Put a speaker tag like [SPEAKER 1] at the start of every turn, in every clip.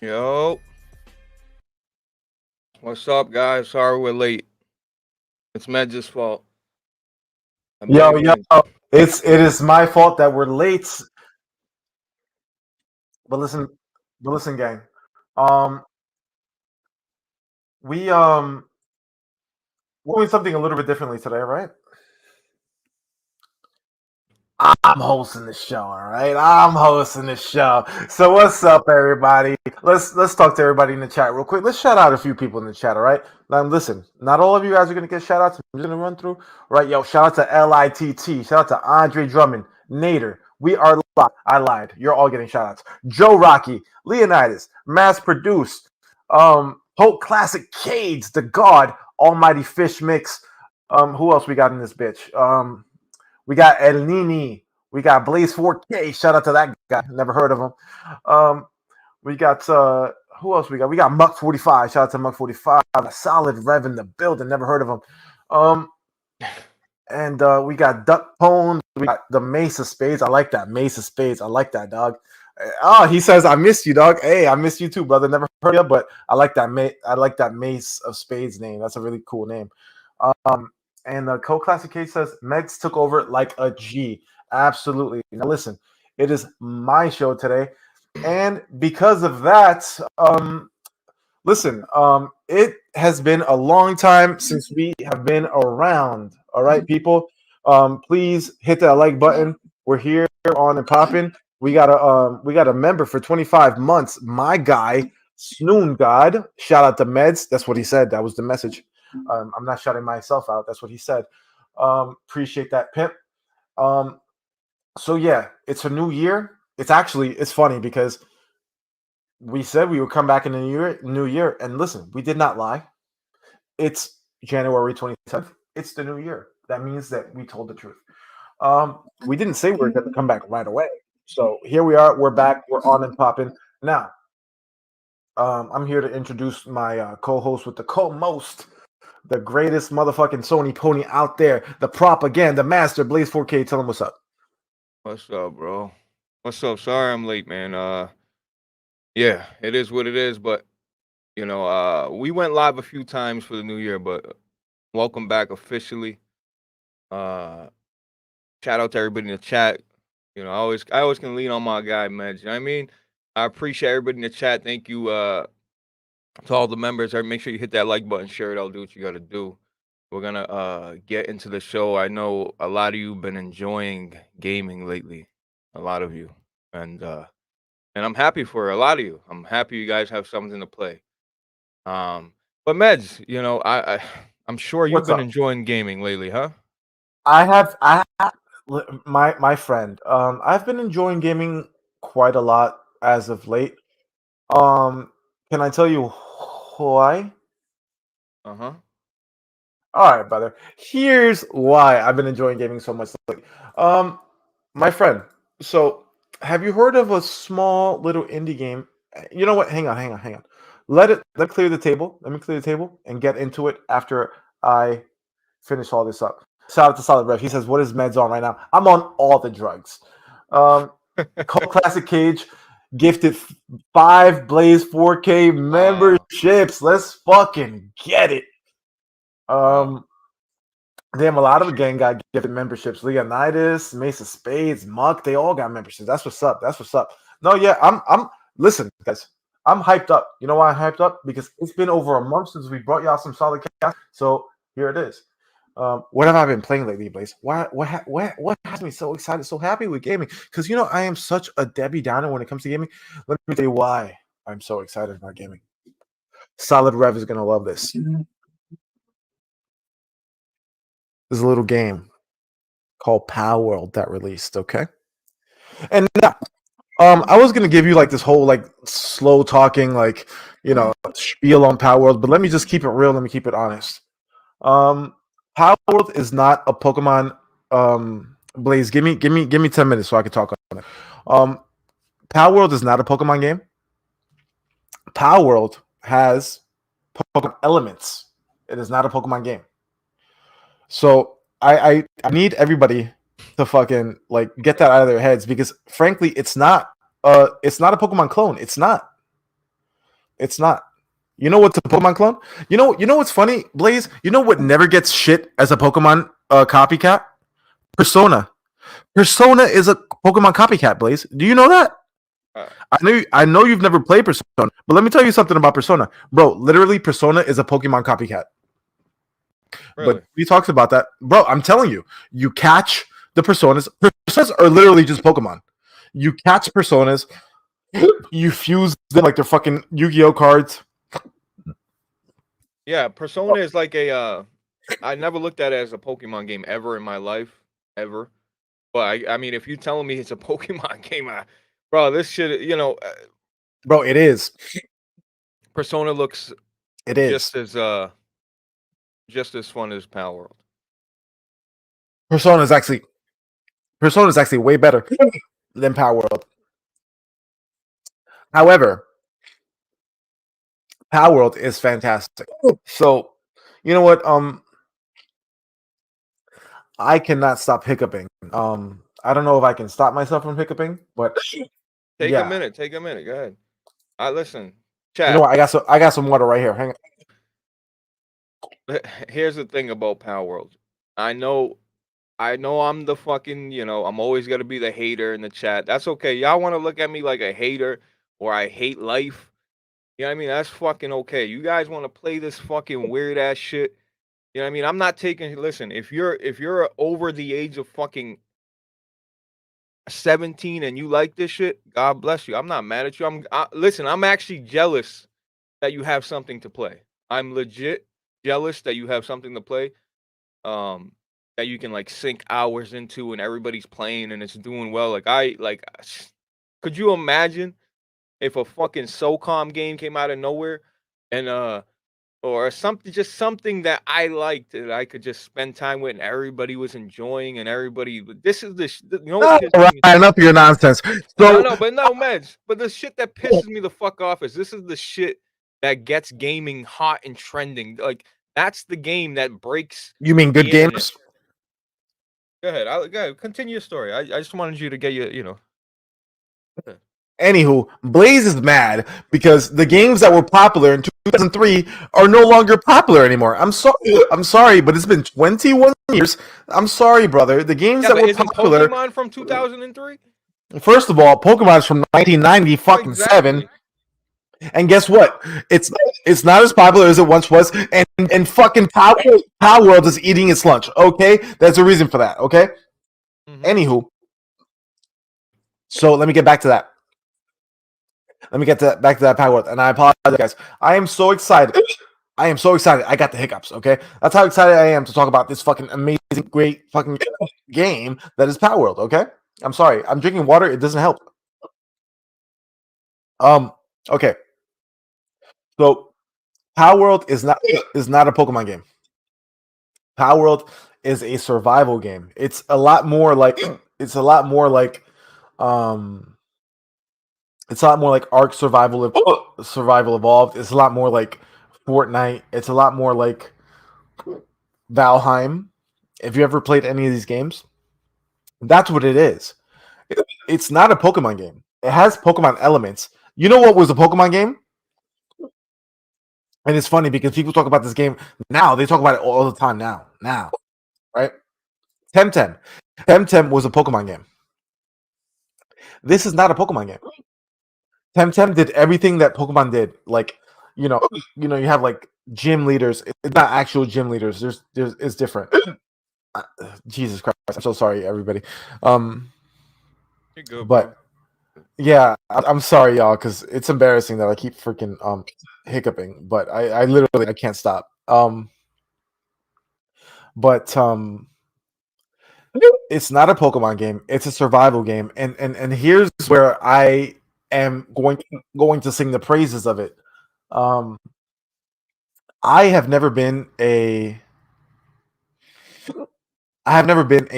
[SPEAKER 1] Yo, what's up, guys? Sorry we're late. It's Medj's fault. I
[SPEAKER 2] Yo,
[SPEAKER 1] blame
[SPEAKER 2] yo,
[SPEAKER 1] Medj.
[SPEAKER 2] it is my fault that we're late. But listen, gang. Um, we we're doing something a little bit differently today, right? I'm hosting the show, all right. I'm hosting the show. So what's up, everybody? Let's talk to everybody in the chat real quick. Let's shout out a few people in the chat, all right? Now listen, not all of you guys are gonna get shout outs. I'm just gonna run through. All right, yo, shout out to LITT, shout out to Andre Drummond, Nader. We are live. I lied. You're all getting shout outs. Joe Rocky, Leonidas, Mass Produced, Hope Classic Cades, The God, Almighty Fish Mix. Who else we got in this bitch? We got El Nini. We got Blaze 4K. Shout out to that guy. Never heard of him. We got who else we got? We got Muck 45. Shout out to Muck 45. A solid Rev in the building. Never heard of him. And we got Duck Pone. We got the Mace of Spades. I like that. Mace of Spades. I like that, dog. Oh, he says, I missed you, dog. Hey, I missed you too, brother. Never heard of you, but I like that. I like that Mace of Spades name. That's a really cool name. And the Co-Classic Case says, Meds took over like a G. Absolutely. Now listen, it is my show today. And because of that, listen, it has been a long time since we have been around. All right, people. Please hit that like button. We're here on and popping. We got a member for 25 months. My guy, Snoon God. Shout out to Meds. That's what he said. That was the message. I'm not shouting myself out. That's what he said. Appreciate that, pimp. So yeah, it's a new year. It's funny because we said we would come back in the new year, and listen, we did not lie. It's January 27th. It's the new year. That means that we told the truth. We didn't say we were going to come back right away. So here we are. We're back. We're on and popping. Now, I'm here to introduce my co-host with the co-most, the greatest motherfucking Sony pony out there, the propaganda master, Blaze 4K. Tell him what's up.
[SPEAKER 1] What's up, bro? What's up? Sorry I'm late, man. Yeah, it is what it is, but we went live a few times for the new year, but welcome back officially. Uh, Shout out to everybody in the chat. I always can lean on my guy, Medj. You know what I mean? I appreciate everybody in the chat. Thank you to all the members. Make sure you hit that like button, share it, I'll do what you gotta do. We're gonna get into the show. I know a lot of you have been enjoying gaming lately. A lot of you. And I'm happy for a lot of you. I'm happy you guys have something to play. But Meds, I'm sure you've
[SPEAKER 2] What's
[SPEAKER 1] been
[SPEAKER 2] up?
[SPEAKER 1] enjoying gaming lately, huh?
[SPEAKER 2] My friend. I've been enjoying gaming quite a lot as of late. Um, can I tell you why?
[SPEAKER 1] Uh-huh.
[SPEAKER 2] All right, brother. Here's why I've been enjoying gaming so much lately. Um, my friend. So, have you heard of a small little indie game? You know what? Hang on. Let me clear the table. Let me clear the table and get into it after I finish all this up. Shout out to Solid Rev. He says, "What is Meds on right now?" I'm on all the drugs. Um, Cult Classic Cage gifted 5 Blaze 4K
[SPEAKER 1] Wow.
[SPEAKER 2] memberships. Let's fucking get it.
[SPEAKER 1] Wow.
[SPEAKER 2] Um, Damn, a lot of the gang got gifted memberships. Leonidas, Mace of Spades, Muck, they all got memberships. That's what's up. That's what's up. No, yeah, I'm listen, guys. I'm hyped up. You know why I'm hyped up? Because it's been over a month since we brought y'all some solid cash. So here it is. What have I been playing lately, Blaze? What has me so excited, so happy with gaming? Because I am such a Debbie Downer when it comes to gaming. Let me tell you why I'm so excited about gaming. Solid Rev is gonna love this. There's a little game called Palworld that released. Okay, and now, I was gonna give you like this whole like slow talking spiel on Palworld, but let me just keep it real. Let me keep it honest. Um, Palworld is not a Pokemon. Blaze, give me 10 minutes so I can talk on it. Palworld is not a Pokemon game. Palworld has Pokemon elements. It is not a Pokemon game. So I need everybody to fucking like get that out of their heads because frankly it's not a Pokemon clone. It's not. It's not. You know what's a Pokemon clone? You know what's funny, Blaze? You know what never gets shit as a Pokemon copycat? Persona. Persona is a Pokemon copycat, Blaze. Do you know that?
[SPEAKER 1] Uh,
[SPEAKER 2] I know you've never played Persona, but let me tell you something about Persona. Bro, literally Persona is a Pokemon copycat.
[SPEAKER 1] really?
[SPEAKER 2] But we talked about that. Bro, I'm telling you, you catch the personas. Personas are literally just Pokemon. You catch personas, you fuse them like they're fucking Yu-Gi-Oh cards.
[SPEAKER 1] Yeah, Persona is like a. I never looked at it as a Pokemon game ever in my life, ever. But I mean, if you telling me it's a Pokemon game, bro, this shit,
[SPEAKER 2] Bro, it is.
[SPEAKER 1] Persona looks
[SPEAKER 2] It is.
[SPEAKER 1] just as fun as Palworld.
[SPEAKER 2] Persona is actually way better than Power World. However, Power World is fantastic. So, you know what? I cannot stop hiccuping. I don't know if I can stop myself from hiccuping, but
[SPEAKER 1] Take a
[SPEAKER 2] yeah.
[SPEAKER 1] minute. Take a minute. Go ahead. Listen,
[SPEAKER 2] You
[SPEAKER 1] chat.
[SPEAKER 2] know what? I got some water right here. Hang on.
[SPEAKER 1] Here's the thing about Palworld. I know I'm the fucking, I'm always gonna be the hater in the chat. That's okay. Y'all want to look at me like a hater or I hate life. You know what I mean? That's fucking okay. You guys want to play this fucking weird ass shit. You know what I mean? I'm not taking. Listen, if you're over the age of fucking 17 and you like this shit, God bless you. I'm not mad at you. Listen. I'm actually jealous that you have something to play. I'm legit jealous that you have something to play. That you can like sink hours into and everybody's playing and it's doing well. Could you imagine if a fucking SOCOM game came out of nowhere and or something, just something that I liked that I could just spend time with and everybody was enjoying and everybody. This is you know what
[SPEAKER 2] All
[SPEAKER 1] pisses
[SPEAKER 2] right,
[SPEAKER 1] me.
[SPEAKER 2] enough of your nonsense.
[SPEAKER 1] No,
[SPEAKER 2] So,
[SPEAKER 1] no, but no, meds. But the shit that pisses me the fuck off is this is the shit that gets gaming hot and trending. Like that's the game that breaks
[SPEAKER 2] you mean good
[SPEAKER 1] the internet.
[SPEAKER 2] games?
[SPEAKER 1] Go ahead. Go ahead. Continue your story. I just wanted you to get your.
[SPEAKER 2] Anywho, Blaze is mad because the games that were popular in 2003 are no longer popular anymore. I'm sorry, but it's been 21 years. I'm sorry, brother. The games
[SPEAKER 1] Yeah,
[SPEAKER 2] that
[SPEAKER 1] but
[SPEAKER 2] were
[SPEAKER 1] isn't
[SPEAKER 2] popular.
[SPEAKER 1] Pokemon from 2003?
[SPEAKER 2] First of all, Pokemon's from 1990 fucking seven.
[SPEAKER 1] Exactly.
[SPEAKER 2] And guess what? It's not as popular as it once was, and fucking Power World is eating its lunch. Okay, there's a reason for that. Okay.
[SPEAKER 1] Mm-hmm.
[SPEAKER 2] Anywho, so let me get back to that. Let me get back to that Power World, and I apologize, guys. I am so excited. I am so excited. I got the hiccups. Okay, that's how excited I am to talk about this fucking amazing, great fucking game that is Power World. Okay, I'm sorry. I'm drinking water. It doesn't help. Okay. So Power World is not a Pokemon game. Power World is a survival game. It's a lot more like um it's a lot more like Ark Survival Evolved. It's a lot more like Fortnite. It's a lot more like Valheim. If you ever played any of these games, that's what it is. It's not a Pokemon game. It has Pokemon elements. You know what was a Pokemon game? And it's funny because people talk about this game now. They talk about it all the time now. Now, right? Temtem. Temtem was a Pokemon game. This is not a Pokemon game. Temtem did everything that Pokemon did. Like, you have like gym leaders. It's not actual gym leaders. There's it's different. Jesus Christ. I'm so sorry, everybody.
[SPEAKER 1] You're good,
[SPEAKER 2] But
[SPEAKER 1] bro.
[SPEAKER 2] yeah, I'm sorry, y'all, because it's embarrassing that I keep freaking hiccuping, but I literally I can't stop. But it's not a Pokemon game. It's a survival game, and here's where I am going to sing the praises of it. Um, I have never been a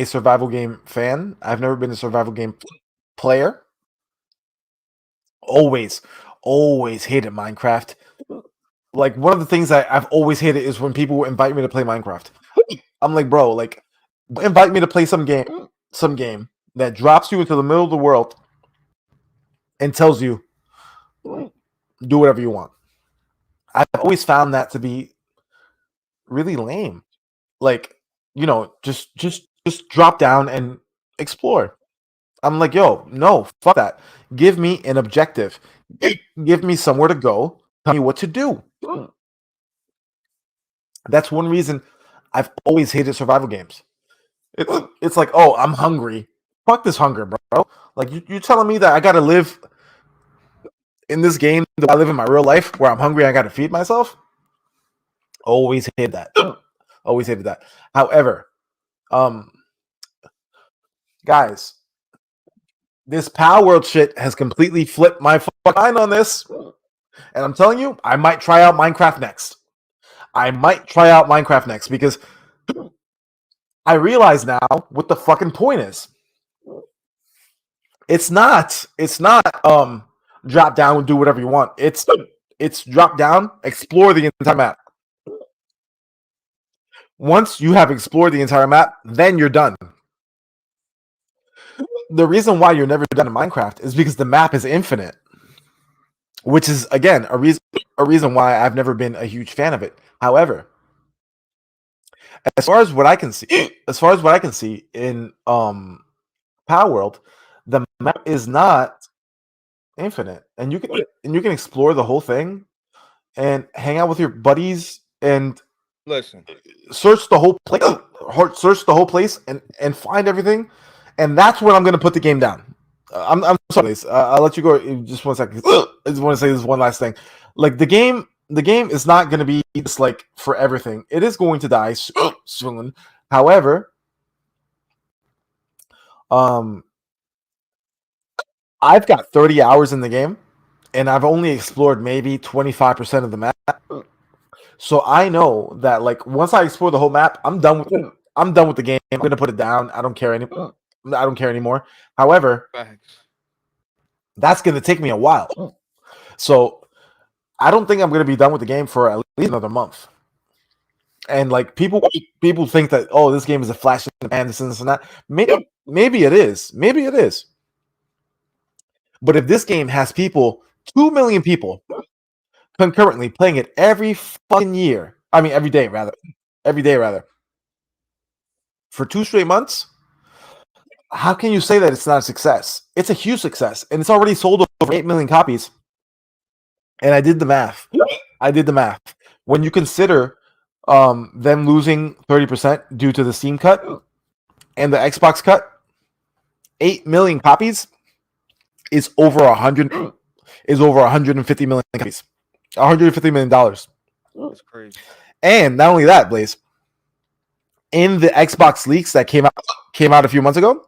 [SPEAKER 2] survival game fan. I've never been a survival game player. Always, always hated Minecraft. Like one of the things I've always hated is when people invite me to play Minecraft. I'm like, bro, like invite me to play some game that drops you into the middle of the world and tells you do whatever you want. I've always found that to be really lame. Like, just drop down and explore. I'm like, yo, no, fuck that. Give me an objective. Give me somewhere to go. Tell me what to do. That's one reason I've always hated survival games. It's like, oh, I'm hungry. Fuck this hunger, bro. Like, you're telling me that I gotta live in this game that I live in my real life where I'm hungry and I gotta feed myself? Always hated that. Always hated that. However, um, guys, this Palworld shit has completely flipped my mind on this. And I'm telling you, I might try out Minecraft next. Because I realize now what the fucking point is. It's not drop down and do whatever you want. It's drop down, explore the entire map. Once you have explored the entire map, then you're done. The reason why you're never done in Minecraft is because the map is infinite, which is again a reason why I've never been a huge fan of it. However, as far as what I can see in Palworld, the map is not infinite, and you can explore the whole thing and hang out with your buddies and
[SPEAKER 1] Listen,
[SPEAKER 2] search the whole place, and find everything. And that's when I'm going to put the game down. I'm sorry. I'll let you go in just 1 second. I just want to say this one last thing. Like the game is not going to be just like for everything. It is going to die soon. However, I've got 30 hours in the game, and I've only explored maybe 25% of the map. So I know that like once I explore the whole map, I'm done with the game. I'm gonna put it down. I don't care anymore. However,
[SPEAKER 1] facts.
[SPEAKER 2] that's gonna take me a while. So I don't think I'm gonna be done with the game for at least another month. And like people think that, oh, this game is a flash in the pan, this and that. Maybe it is. But if this game has 2 million people concurrently playing it every fucking year, I mean every day rather, for 2 straight months, how can you say that it's not a success? It's a huge success, and it's already sold over 8 million copies. And I did the math. When you consider them losing 30% due to the Steam cut and the Xbox cut, 8 million copies is over 150 million copies. $150 million.
[SPEAKER 1] That's crazy.
[SPEAKER 2] And not only that, Blaze, in the Xbox leaks that came out a few months ago,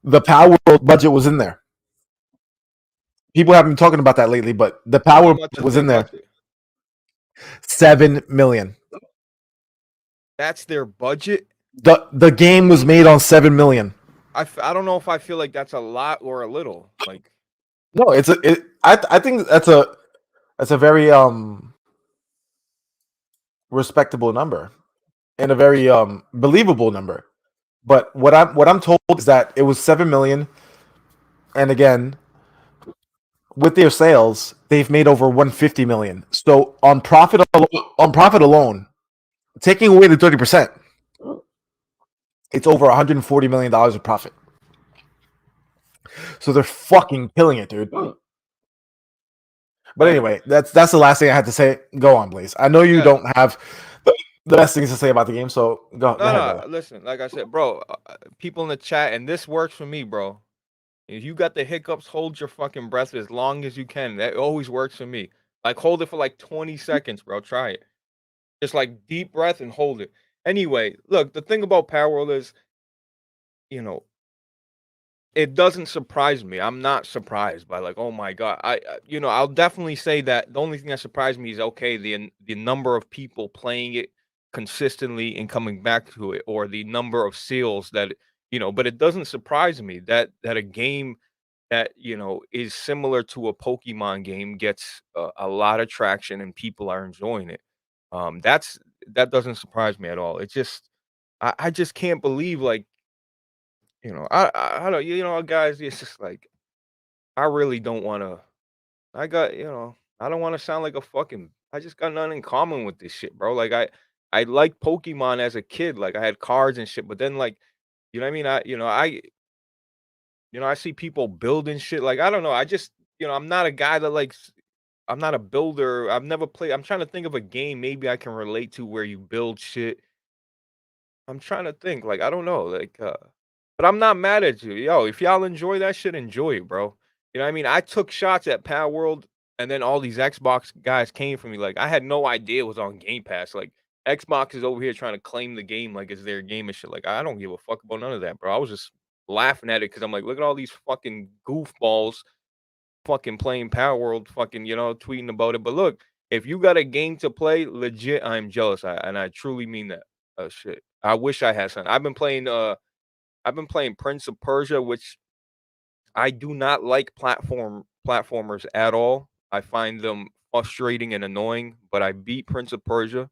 [SPEAKER 2] the Palworld budget was in there. People have been talking about that lately, but the Palworld was in there.
[SPEAKER 1] Budget?
[SPEAKER 2] 7 million.
[SPEAKER 1] That's their budget.
[SPEAKER 2] The game was made on 7 million.
[SPEAKER 1] I don't know if I feel like that's a lot or a little. Like,
[SPEAKER 2] no, I think that's a very respectable number and a very believable number. But what I'm told is that it was 7 million, and again, with their sales, they've made over 150 million. So on profit alone, taking away the 30%, it's over 140 million dollars of profit. So they're fucking killing it, dude. But anyway, that's the last thing I had to say. Go on, Blaze. I know you don't have the best things to say about the game, so go ahead.
[SPEAKER 1] No, listen, like I said, bro, people in the chat, and this works for me, bro. If you got the hiccups, hold your fucking breath as long as you can. That always works for me. Like, hold it for like 20 seconds, bro. Try it. Just like deep breath and hold it. Anyway, look, the thing about Palworld is, it doesn't surprise me. I'm not surprised by like, oh my god. I'll definitely say that the only thing that surprised me is okay, the number of people playing it consistently and coming back to it, or the number of sales that but it doesn't surprise me that a game that is similar to a Pokemon game gets a lot of traction and people are enjoying it. That doesn't surprise me at all. It's just I just can't believe like I don't, guys, it's just like, I really don't want to, I don't want to sound like a fucking I just got nothing in common with this shit, bro. Like I liked Pokemon as a kid. Like I had cards and shit, but then like, you know what I mean? I see people building shit. Like I don't know. I just, I'm not a guy that likes. I'm not a builder. I've never played. I'm trying to think of a game maybe I can relate to where you build shit. I'm trying to think, like, I don't know, like, but I'm not mad at you. Yo, if y'all enjoy that shit, enjoy it, bro. You know what I mean? I took shots at Palworld, and then all these Xbox guys came for me. Like, I had no idea it was on Game Pass. Like, Xbox is over here trying to claim the game like it's their game and shit. Like, I don't give a fuck about none of that, bro. I was just laughing at it because I'm like, look at all these fucking goofballs fucking playing Palworld, fucking, tweeting about it. But look, if you got a game to play, legit, I'm jealous. And I truly mean that. Shit. I wish I had some. I've been playing Prince of Persia, which I do not like platformers at all. I find them frustrating and annoying, but I beat Prince of Persia.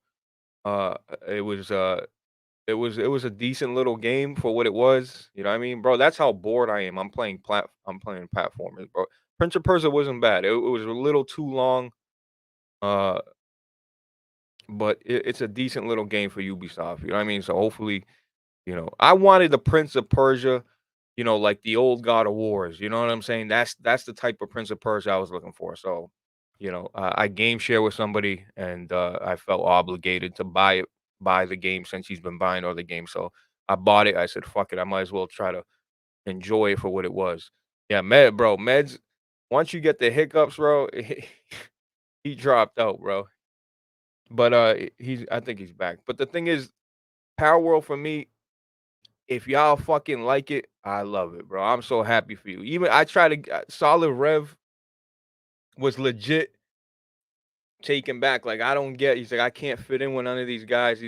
[SPEAKER 1] Uh it was it was a decent little game for what it was. You know what I mean? Bro, that's how bored I am. I'm playing platformers, bro. Prince of Persia wasn't bad. It was a little too long. Uh but it's a decent little game for Ubisoft. You know what I mean? So hopefully, I wanted the Prince of Persia, like the old God of Wars. You know what I'm saying? That's the type of Prince of Persia I was looking for. So, I game share with somebody, and I felt obligated to buy the game since he's been buying other games. So I bought it. I said, "Fuck it, I might as well try to enjoy it for what it was." Yeah, Meds. Once you get the hiccups, bro, he dropped out, bro. But I think he's back. But the thing is, Power World for me, if y'all fucking like it, I love it, bro. I'm so happy for you. Even I try to Solid Rev was legit taken back. Like I don't get. He's like I can't fit in with none of these guys.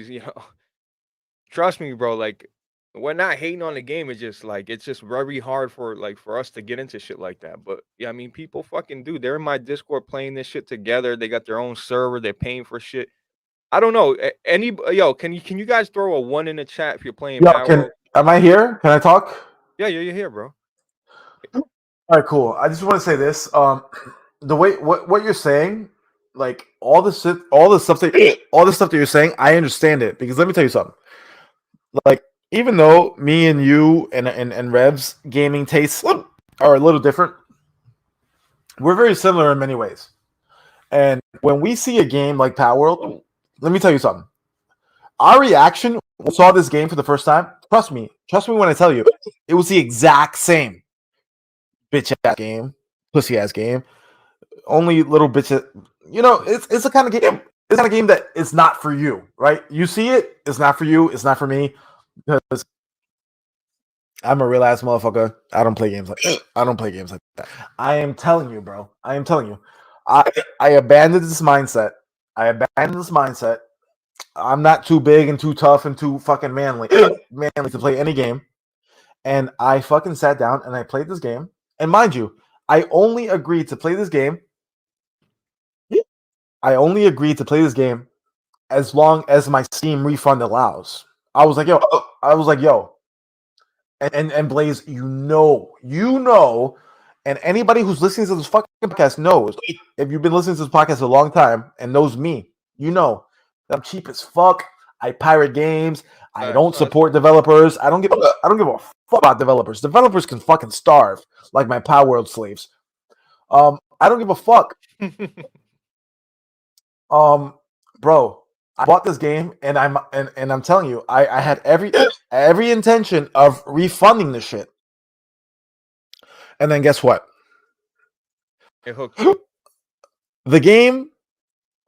[SPEAKER 1] Trust me, bro. Like we're not hating on the game. It's just very hard for us to get into shit like that. But yeah, I mean, people fucking do. They're in my Discord playing this shit together. They got their own server. They're paying for shit. I don't know. Can you guys throw a one in the chat if you're playing
[SPEAKER 2] Yo,
[SPEAKER 1] Power World?
[SPEAKER 2] am I here? Can I talk?
[SPEAKER 1] Yeah, you're here, bro.
[SPEAKER 2] All right, cool. I just want to say this. The way what you're saying, like all the stuff that you're saying, I understand it because let me tell you something. Like even though me and you and Rev's gaming tastes are a little different, we're very similar in many ways. And when we see a game like Power World, let me tell you something. Our reaction when we saw this game for the first time, trust me when I tell you, it was the exact same bitch ass game, pussy ass game. Only little bitch, it's a kind of game. It's kind of game that it's not for you, right? You see it, it's not for you, it's not for me because I'm a real ass motherfucker. I don't play games like that. I am telling you, bro. I am telling you. I abandoned this mindset. I'm not too big and too tough and too fucking manly to play any game. And I fucking sat down and I played this game. And mind you, I only agreed to play this game. As long as my Steam refund allows. I was like, yo. And Blaze, and anybody who's listening to this fucking podcast knows. If you've been listening to this podcast a long time and knows me, that I'm cheap as fuck. I pirate games. I don't support developers. I don't give a fuck about developers. Developers can fucking starve like my Power World slaves. I don't give a fuck. Bro, I bought this game and I'm telling you, I had every intention of refunding the shit. And then guess what?
[SPEAKER 1] It hooked.
[SPEAKER 2] The game,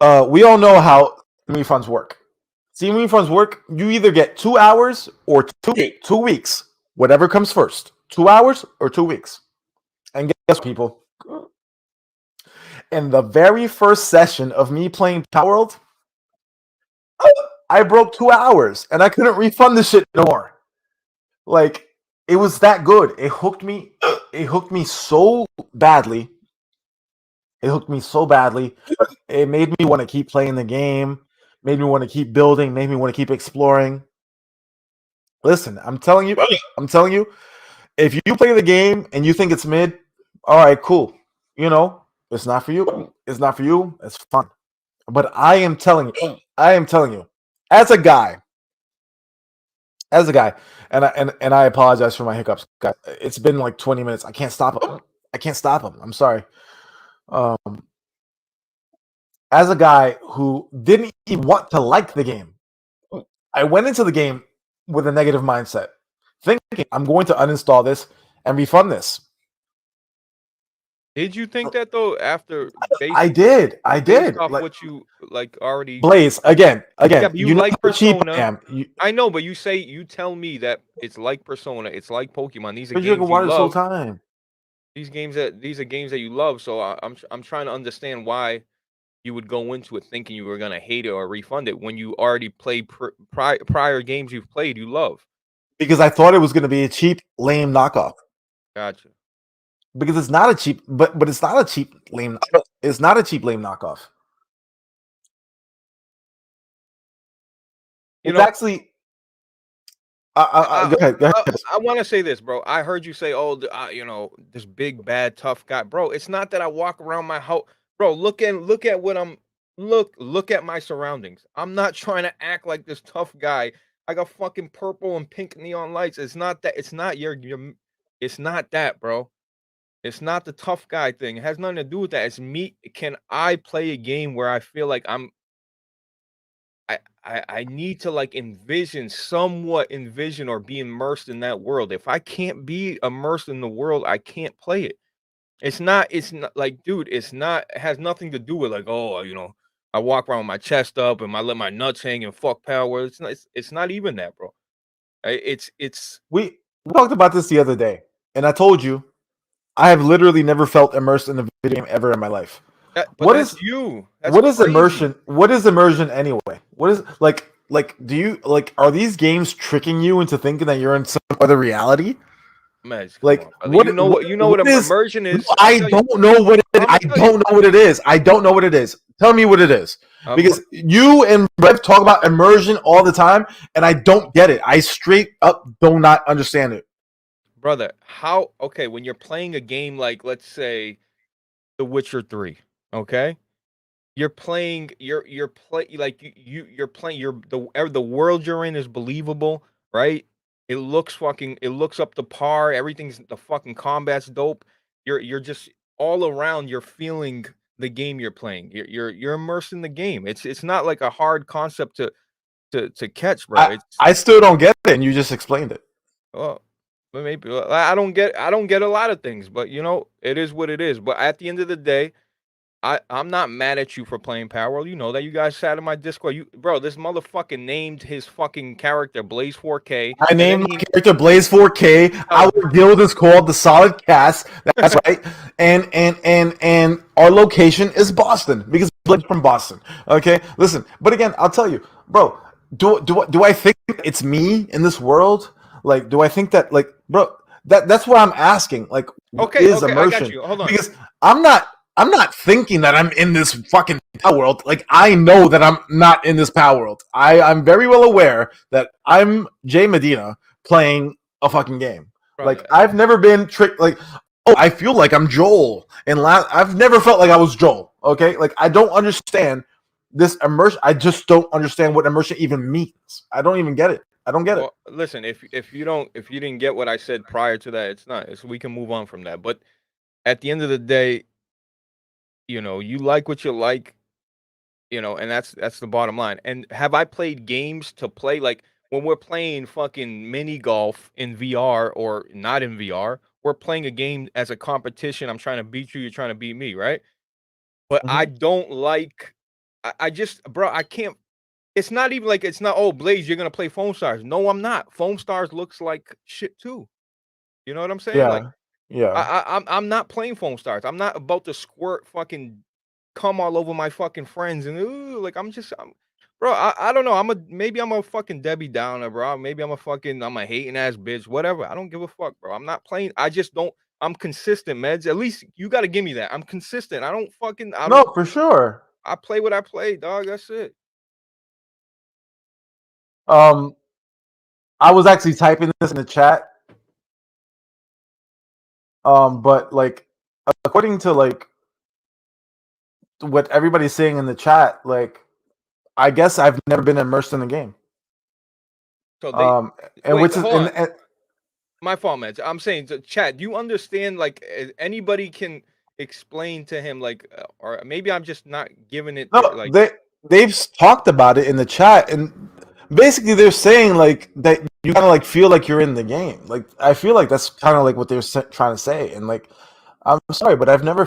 [SPEAKER 2] we all know how refunds work. Steam refunds work. You either get 2 hours or 2 weeks, whatever comes first. 2 hours or 2 weeks. And guess what, people? In the very first session of me playing Power World, I broke 2 hours and I couldn't refund the shit no more. Like, it was that good. It hooked me. It hooked me so badly. It made me want to keep playing the game. Made me want to keep building. Made me want to keep exploring. Listen, I'm telling you. If you play the game and you think it's mid, all right, cool. It's not for you. It's fun. But I am telling you, as a guy, and I apologize for my hiccups, guys. It's been like 20 minutes. I can't stop him. I can't stop him. I'm sorry. Um, as a guy who didn't even want to like the game, I went into the game with a negative mindset, thinking I'm going to uninstall this and refund this.
[SPEAKER 1] Did you think that though? After
[SPEAKER 2] I
[SPEAKER 1] based
[SPEAKER 2] did.
[SPEAKER 1] off
[SPEAKER 2] Like
[SPEAKER 1] what you like already.
[SPEAKER 2] Blaze again.
[SPEAKER 1] Yeah, but you
[SPEAKER 2] You know
[SPEAKER 1] like
[SPEAKER 2] how cheap I
[SPEAKER 1] Persona.
[SPEAKER 2] am.
[SPEAKER 1] I know, but you tell me that it's like Persona, it's like Pokemon. These are
[SPEAKER 2] Because you
[SPEAKER 1] games
[SPEAKER 2] can
[SPEAKER 1] you
[SPEAKER 2] water this whole
[SPEAKER 1] love.
[SPEAKER 2] time.
[SPEAKER 1] These are games that you love. So I'm trying to understand why you would go into it thinking you were gonna hate it or refund it when you already played prior games you've played you love.
[SPEAKER 2] Because I thought it was going to be a cheap, lame knockoff.
[SPEAKER 1] Gotcha.
[SPEAKER 2] Because it's not a cheap, but it's not a cheap, lame. It's not a cheap, lame knockoff.
[SPEAKER 1] You
[SPEAKER 2] It's
[SPEAKER 1] know,
[SPEAKER 2] actually.
[SPEAKER 1] I
[SPEAKER 2] Go ahead. Go
[SPEAKER 1] I,
[SPEAKER 2] ahead.
[SPEAKER 1] I want to say this, bro. I heard you say, "Oh, this big bad tough guy, bro." It's not that I walk around my house, bro. Look at what I'm look at my surroundings. I'm not trying to act like this tough guy. I got fucking purple and pink neon lights. It's not that. It's not your. It's not that, bro. It's not the tough guy thing. It has nothing to do with that. It's me. Can I play a game where I feel like I need to like somewhat envision or be immersed in that world. If I can't be immersed in the world, I can't play it. It's not like, dude, it has nothing to do with like, oh, I walk around with my chest up and I let my nuts hang and fuck power. It's not even that, bro. It's
[SPEAKER 2] We talked about this the other day, and I told you I have literally never felt immersed in a video game ever in my life.
[SPEAKER 1] that, but
[SPEAKER 2] What
[SPEAKER 1] that's
[SPEAKER 2] is
[SPEAKER 1] you. That's
[SPEAKER 2] what is
[SPEAKER 1] crazy.
[SPEAKER 2] immersion? What is immersion anyway? What is like? Do you like? Are these games tricking you into thinking that you're in some other reality?
[SPEAKER 1] Man, come
[SPEAKER 2] Like
[SPEAKER 1] on, brother. You know what
[SPEAKER 2] what is?
[SPEAKER 1] immersion
[SPEAKER 2] No,
[SPEAKER 1] is. I'll
[SPEAKER 2] I
[SPEAKER 1] tell you.
[SPEAKER 2] don't know what it.
[SPEAKER 1] I'm
[SPEAKER 2] I
[SPEAKER 1] gonna tell you.
[SPEAKER 2] don't know what it is. I don't know what it is. Tell me what it is,
[SPEAKER 1] Um,
[SPEAKER 2] because you and Rev talk about immersion all the time, and I don't get it. I straight up do not understand it.
[SPEAKER 1] brother, how okay, when you're playing a game like let's say The Witcher 3, okay? You're playing you're play like you're playing the world you're in is believable, right? It looks up to par, everything's the fucking combat's dope. You're just all around you're feeling the game you're playing. You're immersed in the game. It's not like a hard concept to catch, bro. It's
[SPEAKER 2] I still don't get it, and you just explained it.
[SPEAKER 1] well, maybe I don't get a lot of things, but it is what it is. But at the end of the day, I'm not mad at you for playing Palworld. You know that you guys sat in my Discord. Bro, this motherfucker named his fucking character Blaze 4K,
[SPEAKER 2] I
[SPEAKER 1] and then
[SPEAKER 2] named my
[SPEAKER 1] he
[SPEAKER 2] character Blaze 4K.
[SPEAKER 1] uh,
[SPEAKER 2] Our guild is called the Solid Cast. That's right. And our location is Boston because Blaze from Boston. Okay, listen. But again, I'll tell you, bro. Do I think it's me in this world? Like, do I think that bro? That's what I'm asking. Like, what
[SPEAKER 1] okay,
[SPEAKER 2] is
[SPEAKER 1] okay, I got
[SPEAKER 2] immersion?
[SPEAKER 1] you. Hold on,
[SPEAKER 2] Because I'm not thinking that I'm in this fucking power world. Like, I know that I'm not in this power world. I'm very well aware that I'm Jay Medina playing a fucking game. Like,
[SPEAKER 1] brother.
[SPEAKER 2] I've never been tricked. Like, oh, I feel like I'm Joel. And I've never felt like I was Joel. Okay, like I don't understand this immersion. I just don't understand what immersion even means. I don't even get it. I don't get it.
[SPEAKER 1] Well, listen, if you didn't get what I said prior to that, it's not. We can move on from that. But at the end of the day, you like what you like. And that's the bottom line. And have I played games to play like when we're playing fucking mini golf in VR or not in VR, we're playing a game as a competition. I'm trying to beat you, you're trying to beat me, right? But I
[SPEAKER 2] Mhm.
[SPEAKER 1] don't like I just bro, I can't it's not even like it's not oh Blaze, you're gonna play Foam Stars. No, I'm not. Foam Stars looks like shit too. You know what I'm saying? Like
[SPEAKER 2] Yeah, yeah.
[SPEAKER 1] I'm not playing Foam Stars. I'm not about to squirt fucking come all over my fucking friends and ooh, like bro, I don't know. Maybe I'm a fucking Debbie Downer, bro. Maybe I'm a hating ass bitch, whatever. I don't give a fuck, bro. I'm not playing. I just don't I'm consistent, meds. At least you gotta give me that. I'm consistent.
[SPEAKER 2] No, for sure.
[SPEAKER 1] I play what I play, dog. That's it.
[SPEAKER 2] Um, I was actually typing this in the chat. But like according to what everybody's saying in the chat, like I guess I've never been immersed in the game.
[SPEAKER 1] So they
[SPEAKER 2] And
[SPEAKER 1] wait,
[SPEAKER 2] which is
[SPEAKER 1] hold on.
[SPEAKER 2] and
[SPEAKER 1] My fault, man. I'm saying, chat. Do you understand? Like, anybody can explain to him, like, or maybe I'm just not giving it the
[SPEAKER 2] no,
[SPEAKER 1] like.
[SPEAKER 2] they've talked about it in the chat, and basically they're saying like that you kind of like feel like you're in the game. Like I feel like that's kind of like what they're trying to say, and like I'm sorry, but I've never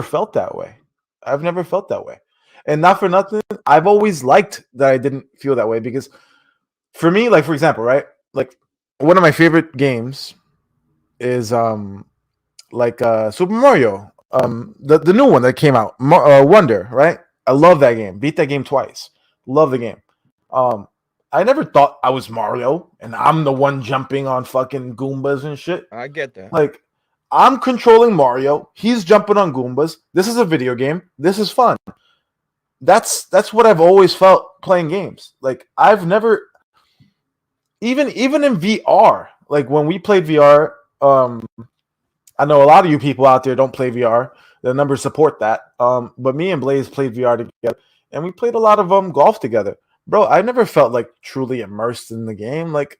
[SPEAKER 2] felt that way. I've never felt that way, and not for nothing. I've always liked that I didn't feel that way because for me, like for example, right, like one of my favorite games is like Super Mario, the new one that came out, Wonder, right? I love that game. Beat that game twice. Love the game. Um, I never thought I was Mario and I'm the one jumping on fucking Goombas and shit.
[SPEAKER 1] I get that.
[SPEAKER 2] Like, I'm controlling Mario. He's jumping on Goombas. This is a video game. This is fun. That's what I've always felt playing games. Like I've never even in VR. Like when we played VR, I know a lot of you people out there don't play VR. The numbers support that. But me and Blaze played VR together, and we played a lot of golf together. Bro, I never felt like truly immersed in the game. Like,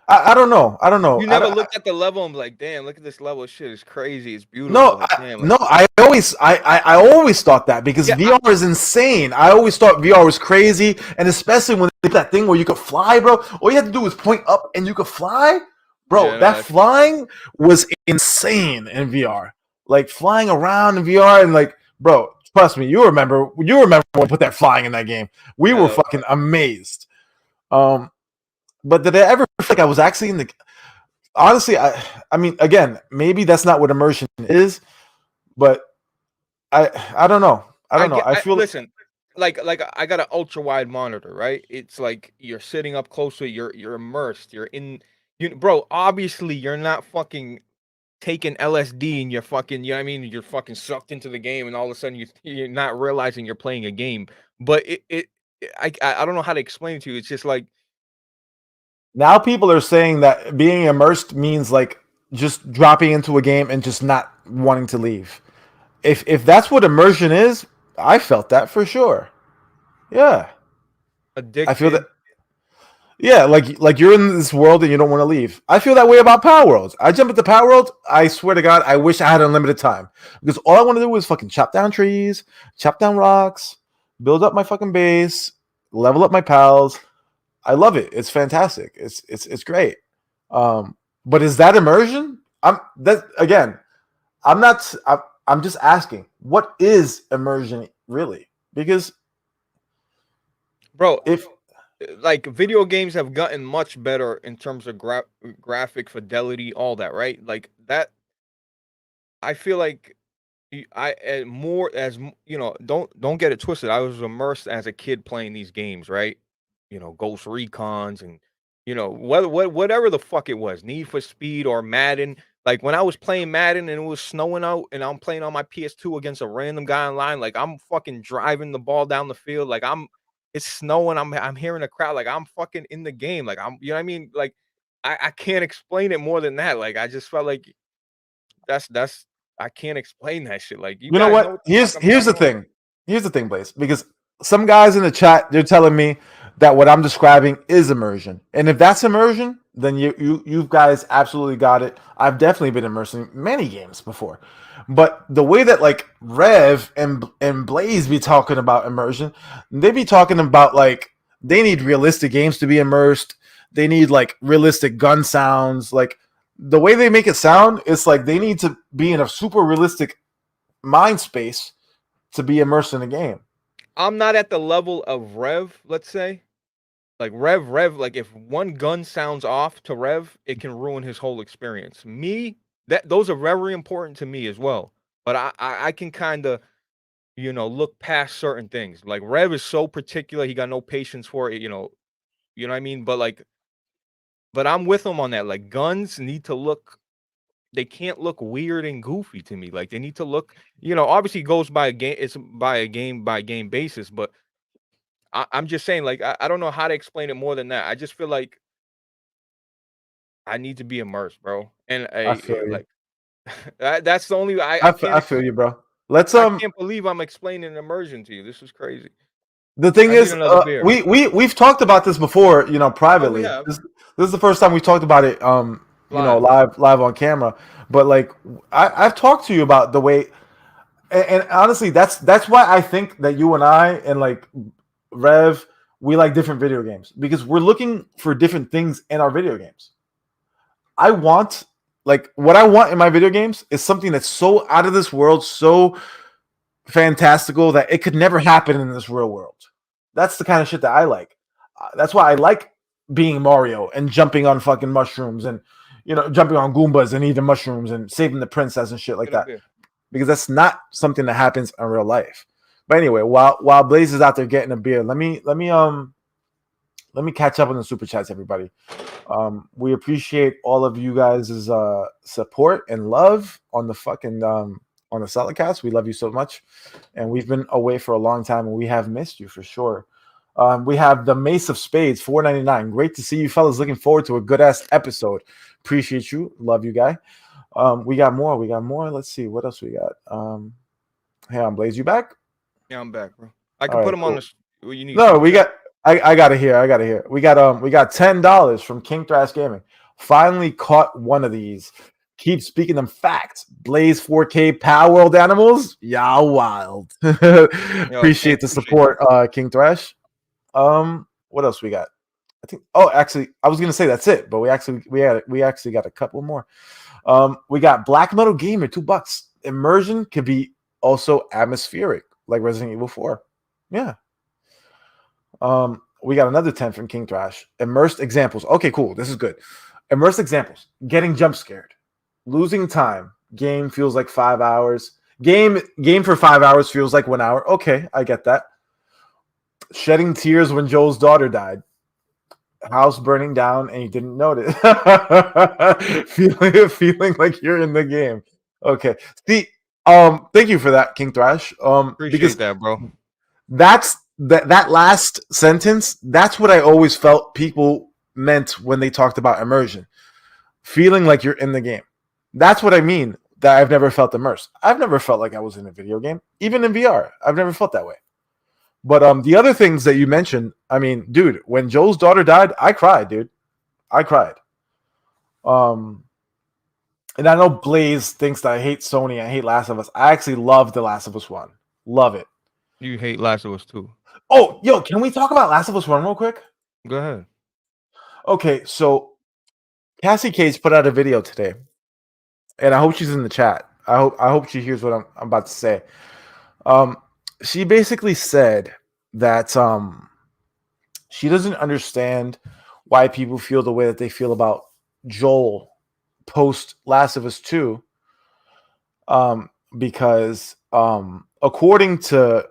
[SPEAKER 2] I don't know. I don't know.
[SPEAKER 1] You never looked at the level and be like, damn, look at this level. Shit is crazy. It's beautiful.
[SPEAKER 2] No,
[SPEAKER 1] Like, damn. Like,
[SPEAKER 2] no. I always thought that because
[SPEAKER 1] yeah,
[SPEAKER 2] VR is insane. I always thought VR was crazy, and especially when they did that thing where you could fly, bro. All you had to do was point up, and you could fly. Bro,
[SPEAKER 1] yeah,
[SPEAKER 2] that flying was insane in VR. Like flying around in VR and like, bro, trust me, you remember when we put that flying in that game. We were fucking amazed. But did I ever feel like I was actually in the honestly, I mean again, maybe that's not what immersion is, but I don't know. I don't know. I feel
[SPEAKER 1] listen, like I got an ultra wide monitor, right? It's like you're sitting up close to it, you're immersed. You're in you bro, obviously you're not fucking taking LSD and you're fucking, you know what I mean? You're fucking sucked into the game and all of a sudden you're not realizing you're playing a game. But I don't know how to explain it to you. It's just like
[SPEAKER 2] now people are saying that being immersed means like just dropping into a game and just not wanting to leave. If that's what immersion is, I felt that for sure. Yeah. I feel that
[SPEAKER 1] addicted.
[SPEAKER 2] yeah, like you're in this world and you don't want to leave. I feel that way about Palworld. I jump into Palworld, I swear to God, I wish I had unlimited time. Because all I want to do is fucking chop down trees, chop down rocks, build up my fucking base, level up my pals. I love it. It's fantastic. It's great. But is that immersion? I'm that again. I'm not. I'm just asking. What is immersion really? Because
[SPEAKER 1] Bro,
[SPEAKER 2] if
[SPEAKER 1] like video games have gotten much better in terms of graphic fidelity, all that, right? Like that I feel like I more as you know, don't get it twisted. I was immersed as a kid playing these games, right? You know, Ghost Recons and you know whatever the fuck it was, Need for Speed or Madden. Like when I was playing Madden and it was snowing out and I'm playing on my PS2 against a random guy online, like I'm fucking driving the ball down the field, like it's snowing, I'm hearing a crowd, like I'm fucking in the game, like I'm you know what I mean, like I can't explain it more than that. Like I just felt like that's I can't explain that shit. Like you
[SPEAKER 2] you know
[SPEAKER 1] guys know
[SPEAKER 2] what?
[SPEAKER 1] what the fuck I'm
[SPEAKER 2] Here's the
[SPEAKER 1] talking about.
[SPEAKER 2] thing. Here's the thing, Blaze. Because some guys in the chat they're telling me that what I'm describing is immersion, and if that's immersion, then you guys absolutely got it. I've definitely been immersed in many games before, but the way that like Rev and Blaze be talking about immersion, they be talking about like they need realistic games to be immersed. They need like realistic gun sounds. Like the way they make it sound, it's like they need to be in a super realistic mind space to be immersed in the game.
[SPEAKER 1] I'm not at the level of Rev, let's say. Like Rev, like if one gun sounds off to Rev, it can ruin his whole experience. Me, that those are very important to me as well. But I can kind of, you know, look past certain things. Like Rev is so particular, he got no patience for it, you know what I mean? But I'm with him on that. Like guns need to look they can't look weird and goofy to me. Like they need to look, obviously it goes by a game, it's by a game by game basis, but I'm just saying, like, I don't know how to explain it more than that. I just feel like I need to be immersed, bro. And
[SPEAKER 2] I feel you.
[SPEAKER 1] like that's the only I
[SPEAKER 2] I
[SPEAKER 1] can't
[SPEAKER 2] feel you, bro. Let's
[SPEAKER 1] I can't believe I'm explaining immersion to you. This is crazy.
[SPEAKER 2] The thing
[SPEAKER 1] I need
[SPEAKER 2] is,
[SPEAKER 1] another beer.
[SPEAKER 2] we've talked about this before, you know,
[SPEAKER 1] Oh, we
[SPEAKER 2] privately.
[SPEAKER 1] have
[SPEAKER 2] This is the first time we talked about it, you know,
[SPEAKER 1] live.
[SPEAKER 2] live on camera. But like, I've talked to you about the way, and honestly, that's why I think that you and I and like Rev, we like different video games because we're looking for different things in our video games. I want like what I want in my video games is something that's so out of this world, so fantastical that it could never happen in this real world. That's the kind of shit that I like. That's why I like being Mario and jumping on fucking mushrooms and you know jumping on Goombas and eating mushrooms and saving the princess and shit like
[SPEAKER 1] Get a
[SPEAKER 2] that
[SPEAKER 1] beer.
[SPEAKER 2] because that's not something that happens in real life. But anyway, while Blaze is out there getting a beer, let me catch up on the super chats, everybody. We appreciate all of you guys' support and love on the fucking on the Solidcast. We love you so much, and we've been away for a long time, and we have missed you for sure. We have the Mace of Spades, $4.99. Great to see you, fellas. Looking forward to a good ass episode. Appreciate you. Love you, guy. We got more. We got more. Let's see what else we got. Hey, on Blaze, you back?
[SPEAKER 1] Yeah, I'm back, bro. I can
[SPEAKER 2] All
[SPEAKER 1] put
[SPEAKER 2] right,
[SPEAKER 1] them
[SPEAKER 2] cool.
[SPEAKER 1] on this. What you need?
[SPEAKER 2] No,
[SPEAKER 1] Super
[SPEAKER 2] we
[SPEAKER 1] chat?
[SPEAKER 2] got. I got it here. I got it here. We got $10 from King Thrash Gaming. Finally caught one of these. Keep speaking them facts. Blaze 4K Palworld animals. Y'all wild. Appreciate the support, King Thrash. What else we got? I think. Oh, actually, I was gonna say that's it, but we actually got a couple more. We got Black Metal Gamer, $2. Immersion could be also atmospheric, like Resident Evil 4. Yeah. We got another 10 from King Thrash. Immersed examples. Okay, cool. This is good. Immersed examples. Getting jump scared. Losing time. Game feels like 5 hours. Game for 5 hours feels like 1 hour. Okay, I get that. Shedding tears when Joel's daughter died. House burning down and you didn't notice. feeling like you're in the game. Okay. See, thank you for that, King Thrash. Because
[SPEAKER 1] Appreciate that, bro.
[SPEAKER 2] that's that last sentence, that's what I always felt people meant when they talked about immersion. Feeling like you're in the game. That's what I mean that I've never felt immersed. I've never felt like I was in a video game, even in VR. I've never felt that way. But the other things that you mentioned, I mean, dude, when Joel's daughter died, I cried, dude. I cried. And I know Blaze thinks that I hate Sony, I hate Last of Us. I actually love The Last of Us 1. Love it.
[SPEAKER 1] You hate Last of Us too.
[SPEAKER 2] Oh, yo, can we talk about Last of Us 1 real quick?
[SPEAKER 1] Go ahead.
[SPEAKER 2] Okay, so Cassie Cage put out a video today, and I hope she's in the chat. I hope she hears what I'm about to say. She basically said that she doesn't understand why people feel the way that they feel about Joel post Last of Us 2, because according to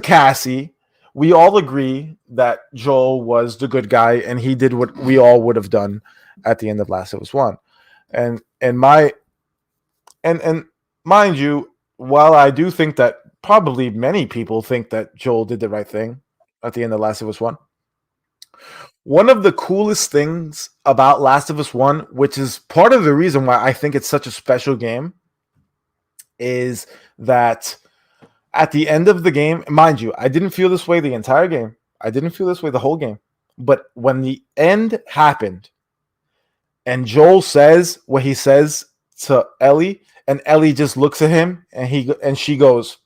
[SPEAKER 2] Cassie, we all agree that Joel was the good guy and he did what we all would have done at the end of Last of Us 1. And mind you, while I do think that probably many people think that Joel did the right thing at the end of Last of Us 1, one of the coolest things about Last of Us 1, which is part of the reason why I think it's such a special game, is that at the end of the game, mind you, I didn't feel this way the entire game. I didn't feel this way the whole game. But when the end happened and Joel says what he says to Ellie, and Ellie just looks at him and she goes,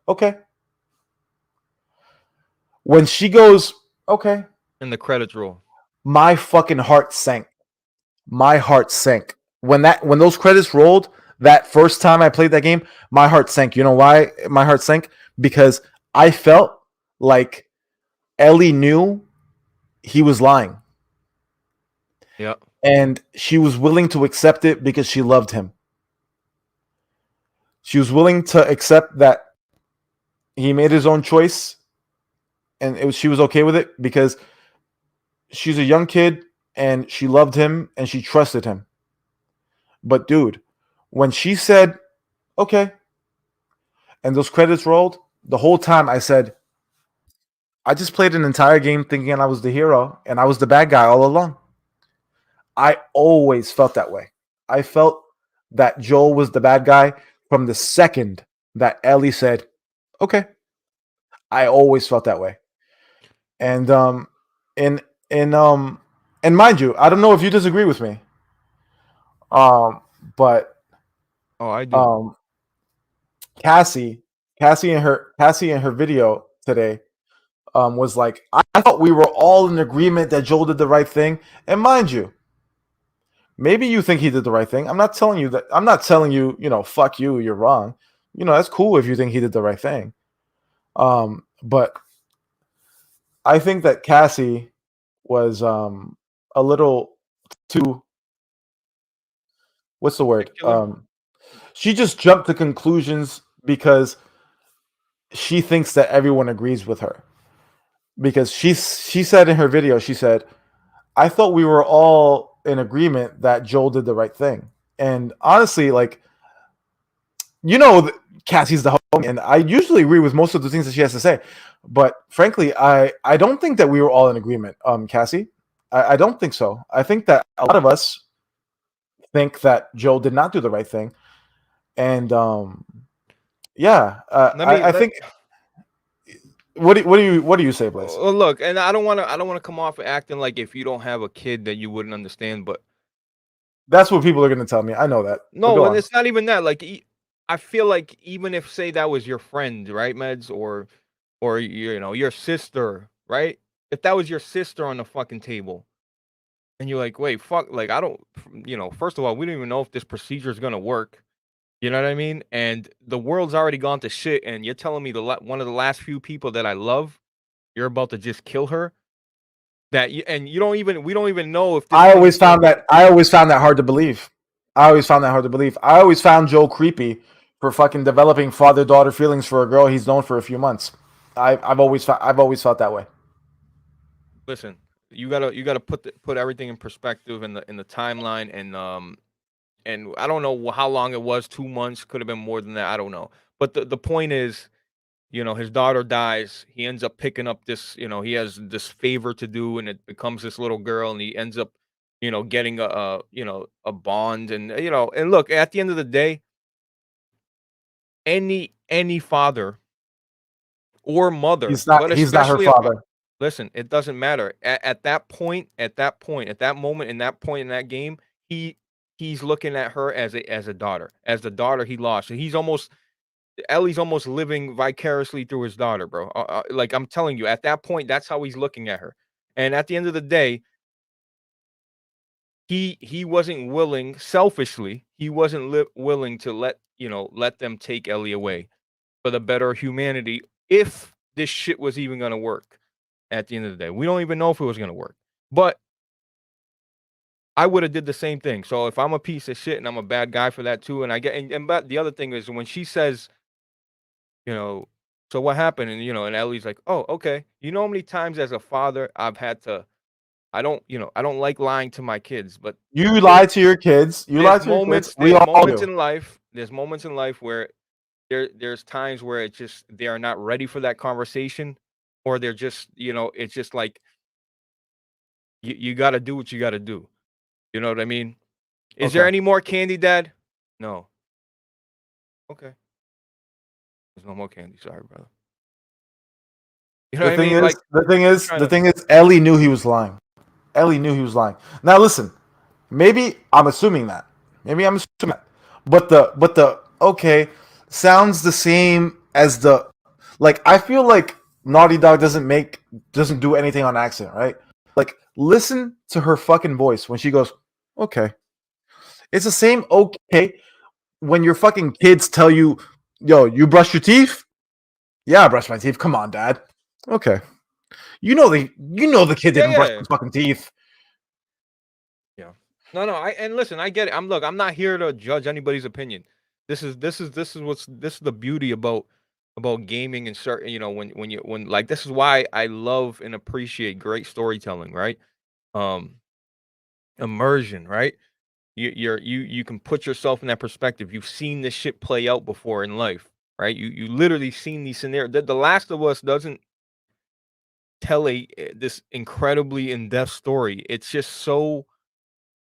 [SPEAKER 2] okay. When she goes, okay.
[SPEAKER 1] And the credits roll.
[SPEAKER 2] My fucking heart sank. My heart sank. When those credits rolled, that first time I played that game, my heart sank. You know why my heart sank? Because I felt like Ellie knew he was lying.
[SPEAKER 1] Yep.
[SPEAKER 2] And she was willing to accept it because she loved him. She was willing to accept that he made his own choice, and she was okay with it because she's a young kid and she loved him and she trusted him. But dude, when she said, okay, and those credits rolled, the whole time I said, I just played an entire game thinking I was the hero and I was the bad guy all along. I always felt that way. I felt that Joel was the bad guy from the second that Ellie said, "Okay." I always felt that way. And in in and mind you, I don't know if you disagree with me. Um, but
[SPEAKER 1] Oh, I do.
[SPEAKER 2] um, Cassie, Cassie in her video today was like, I thought we were all in agreement that Joel did the right thing. And mind you, maybe you think he did the right thing. I'm not telling you that. I'm not telling you, fuck you, you're wrong. That's cool if you think he did the right thing. But I think that Cassie was a little too, what's the word?
[SPEAKER 1] Particular?
[SPEAKER 2] She just jumped to conclusions because she thinks that everyone agrees with her. Because she said in her video, she said, I thought we were all in agreement that Joel did the right thing. And honestly, like, Cassie's the homie, and I usually agree with most of the things that she has to say. But frankly, I don't think that we were all in agreement, Cassie. I don't think so. I think that a lot of us think that Joel did not do the right thing. And yeah,
[SPEAKER 1] Let me
[SPEAKER 2] I
[SPEAKER 1] let
[SPEAKER 2] think. What do you say, Blaze?
[SPEAKER 1] look, and I don't want to come off acting like if you don't have a kid that you wouldn't understand, but
[SPEAKER 2] That's what people are going to tell me. I know that. But go
[SPEAKER 1] no, and
[SPEAKER 2] on.
[SPEAKER 1] it's not even that. Like, I feel like even if say that was your friend, right, Meds, or your sister, right? If that was your sister on the fucking table, and you're like, wait, fuck, like I don't, first of all, we don't even know if this procedure is gonna work. You know what I mean? And the world's already gone to shit, and you're telling me one of the last few people that I love, you're about to just kill her. And we don't even know if this
[SPEAKER 2] I
[SPEAKER 1] thing is
[SPEAKER 2] always
[SPEAKER 1] gonna
[SPEAKER 2] found
[SPEAKER 1] work.
[SPEAKER 2] that I always found that hard to believe. I always found that hard to believe. I always found Joe creepy for fucking developing father-daughter feelings for a girl he's known for a few months. I've always felt that way.
[SPEAKER 1] Listen, you gotta put everything in perspective in the timeline, and I don't know how long it was. 2 months, could have been more than that. I don't know. But the point is, his daughter dies. He ends up picking up this. He has this favor to do, and it becomes this little girl, and he ends up, getting a bond, and look, at the end of the day, any father or mother,
[SPEAKER 2] He's not
[SPEAKER 1] but
[SPEAKER 2] he's not her
[SPEAKER 1] especially a
[SPEAKER 2] father.
[SPEAKER 1] listen, it doesn't matter. At that point, at that moment, in that point in that game, he he's looking at her as a daughter, as the daughter he lost. So Ellie's almost living vicariously through his daughter, bro. Like I'm telling you, at that point, that's how he's looking at her. And at the end of the day, he wasn't willing, selfishly, he wasn't willing to let them take Ellie away for the better humanity. If this shit was even gonna work, at the end of the day, we don't even know if it was gonna work. But I would have did the same thing. So if I'm a piece of shit and I'm a bad guy for that too, and I get and but the other thing is when she says, you know, so what happened? And and Ellie's like, oh, okay. You know how many times as a father I've had to I don't like lying to my kids, but
[SPEAKER 2] You
[SPEAKER 1] there's
[SPEAKER 2] lie to your kids. You lie
[SPEAKER 1] there's
[SPEAKER 2] to your kids.
[SPEAKER 1] moments
[SPEAKER 2] We
[SPEAKER 1] there's
[SPEAKER 2] all
[SPEAKER 1] moments
[SPEAKER 2] do.
[SPEAKER 1] in life, where there's times where they are not ready for that conversation, or they're just, it's just like you gotta do what you gotta do. You know what I mean? Is there
[SPEAKER 2] Okay.
[SPEAKER 1] any more candy, Dad? No. Okay. There's no more candy. Sorry, brother. You know
[SPEAKER 2] The
[SPEAKER 1] what I
[SPEAKER 2] thing
[SPEAKER 1] mean?
[SPEAKER 2] is,
[SPEAKER 1] Like,
[SPEAKER 2] the thing
[SPEAKER 1] just
[SPEAKER 2] is,
[SPEAKER 1] trying
[SPEAKER 2] the
[SPEAKER 1] to
[SPEAKER 2] thing is, Ellie knew he was lying. Ellie knew he was lying. Now listen, maybe I'm assuming that. Maybe I'm assuming that. But the okay sounds the same as the, like, I feel like Naughty Dog doesn't do anything on accident, right? Like, listen to her fucking voice when she goes, okay. It's the same okay when your fucking kids tell you, yo, you brush your teeth? Yeah, I brush my teeth. Come on, dad. Okay. You know the kid
[SPEAKER 1] yeah,
[SPEAKER 2] didn't brush
[SPEAKER 1] yeah.
[SPEAKER 2] his fucking teeth.
[SPEAKER 1] Yeah. No, no, and listen, I get it. I'm not here to judge anybody's opinion. This is the beauty about gaming and certain, when like this is why I love and appreciate great storytelling, right? Um Immersion, right? You can put yourself in that perspective. You've seen this shit play out before in life, right? You literally seen these scenarios. The Last of Us doesn't tell this incredibly in-depth story. It's just so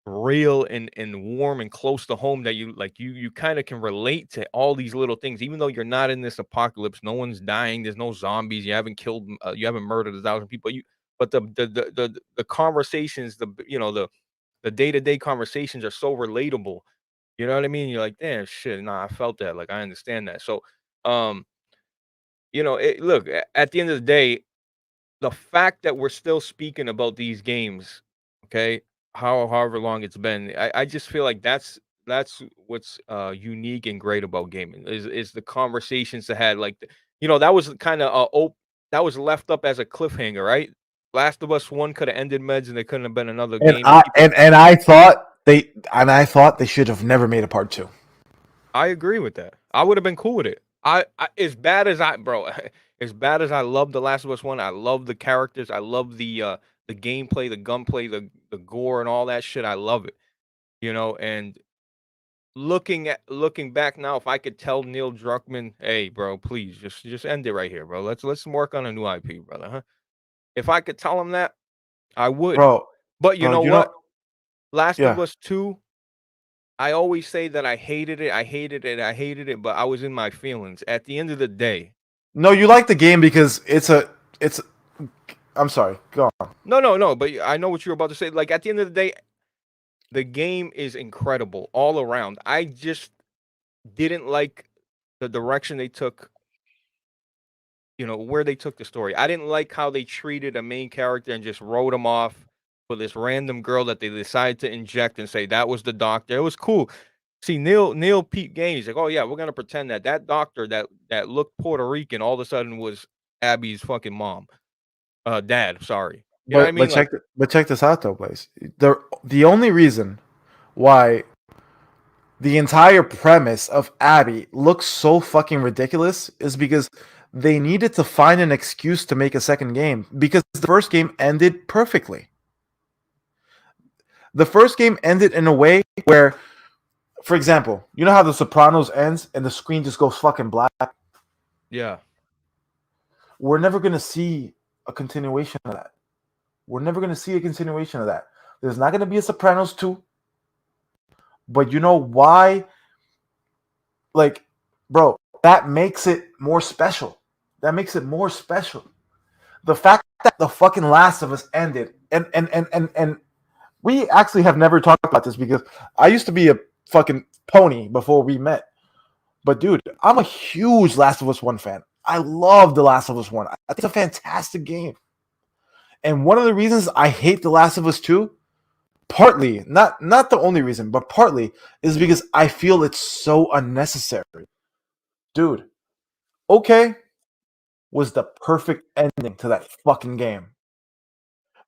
[SPEAKER 1] real and warm and close to home that you kind of can relate to all these little things, even though you're not in this apocalypse. No one's dying. There's no zombies. You haven't killed. You haven't murdered 1,000 people. But the conversations, the day to day conversations are so relatable. You know what I mean? You're like, damn, shit. Nah, I felt that. Like, I understand that. So, um, look, at the end of the day, the fact that we're still speaking about these games, okay, however long it's been, I just feel like that's what's unique and great about gaming is the conversations that had like that was kind of that was left up as a cliffhanger, right? Last of Us One could have ended meds, and there couldn't have been another
[SPEAKER 2] And
[SPEAKER 1] game, and
[SPEAKER 2] I
[SPEAKER 1] people.
[SPEAKER 2] thought they should have never made a part two.
[SPEAKER 1] I agree with that. I would have been cool with it. As bad as bro, as bad as I love The Last of Us One, I love the characters, I love the gameplay, the gunplay, the gore, and all that shit. I love it, And looking back now, if I could tell Neil Druckmann, hey, bro, please just end it right here, bro. Let's work on a new IP, brother, huh? If I could tell him that, I would.
[SPEAKER 2] Bro,
[SPEAKER 1] But you know
[SPEAKER 2] you know,
[SPEAKER 1] what? Last of
[SPEAKER 2] yeah.
[SPEAKER 1] Us Two, I always say that I hated it, I hated it, I hated it, but I was in my feelings. At the end of the day,
[SPEAKER 2] No, you like the game because it's. I'm sorry. Go on.
[SPEAKER 1] no, but I know what you're about to say. Like at the end of the day, the game is incredible all around. I just didn't like the direction they took, where they took the story. I didn't like how they treated a main character and just wrote him off for this random girl that they decided to inject and say that was the doctor. It was cool. See, Neil Pete Gaines like, oh yeah, we're gonna pretend that doctor that looked Puerto Rican all of a sudden was Abby's fucking mom, dad. Sorry, you know what I mean? Like,
[SPEAKER 2] But check this out though, Blaze. The only reason why the entire premise of Abby looks so fucking ridiculous is because they needed to find an excuse to make a second game because the first game ended perfectly. The first game ended in a way where, for example, you know how The Sopranos ends and the screen just goes fucking black?
[SPEAKER 1] yeah,
[SPEAKER 2] We're never going to see a continuation of that. We're never going to see a continuation of that. There's not going to be a Sopranos 2. But you know why? Like, bro, that makes it more special. That makes it more special. The fact that the fucking Last of Us ended, and we actually have never talked about this because I used to be a fucking pony before we met. But dude, I'm a huge Last of Us 1 fan. I love The Last of Us 1. I think it's a fantastic game. And one of the reasons I hate The Last of Us 2, partly, not the only reason, but partly, is because I feel it's so unnecessary. Dude, okay was the perfect ending to that fucking game.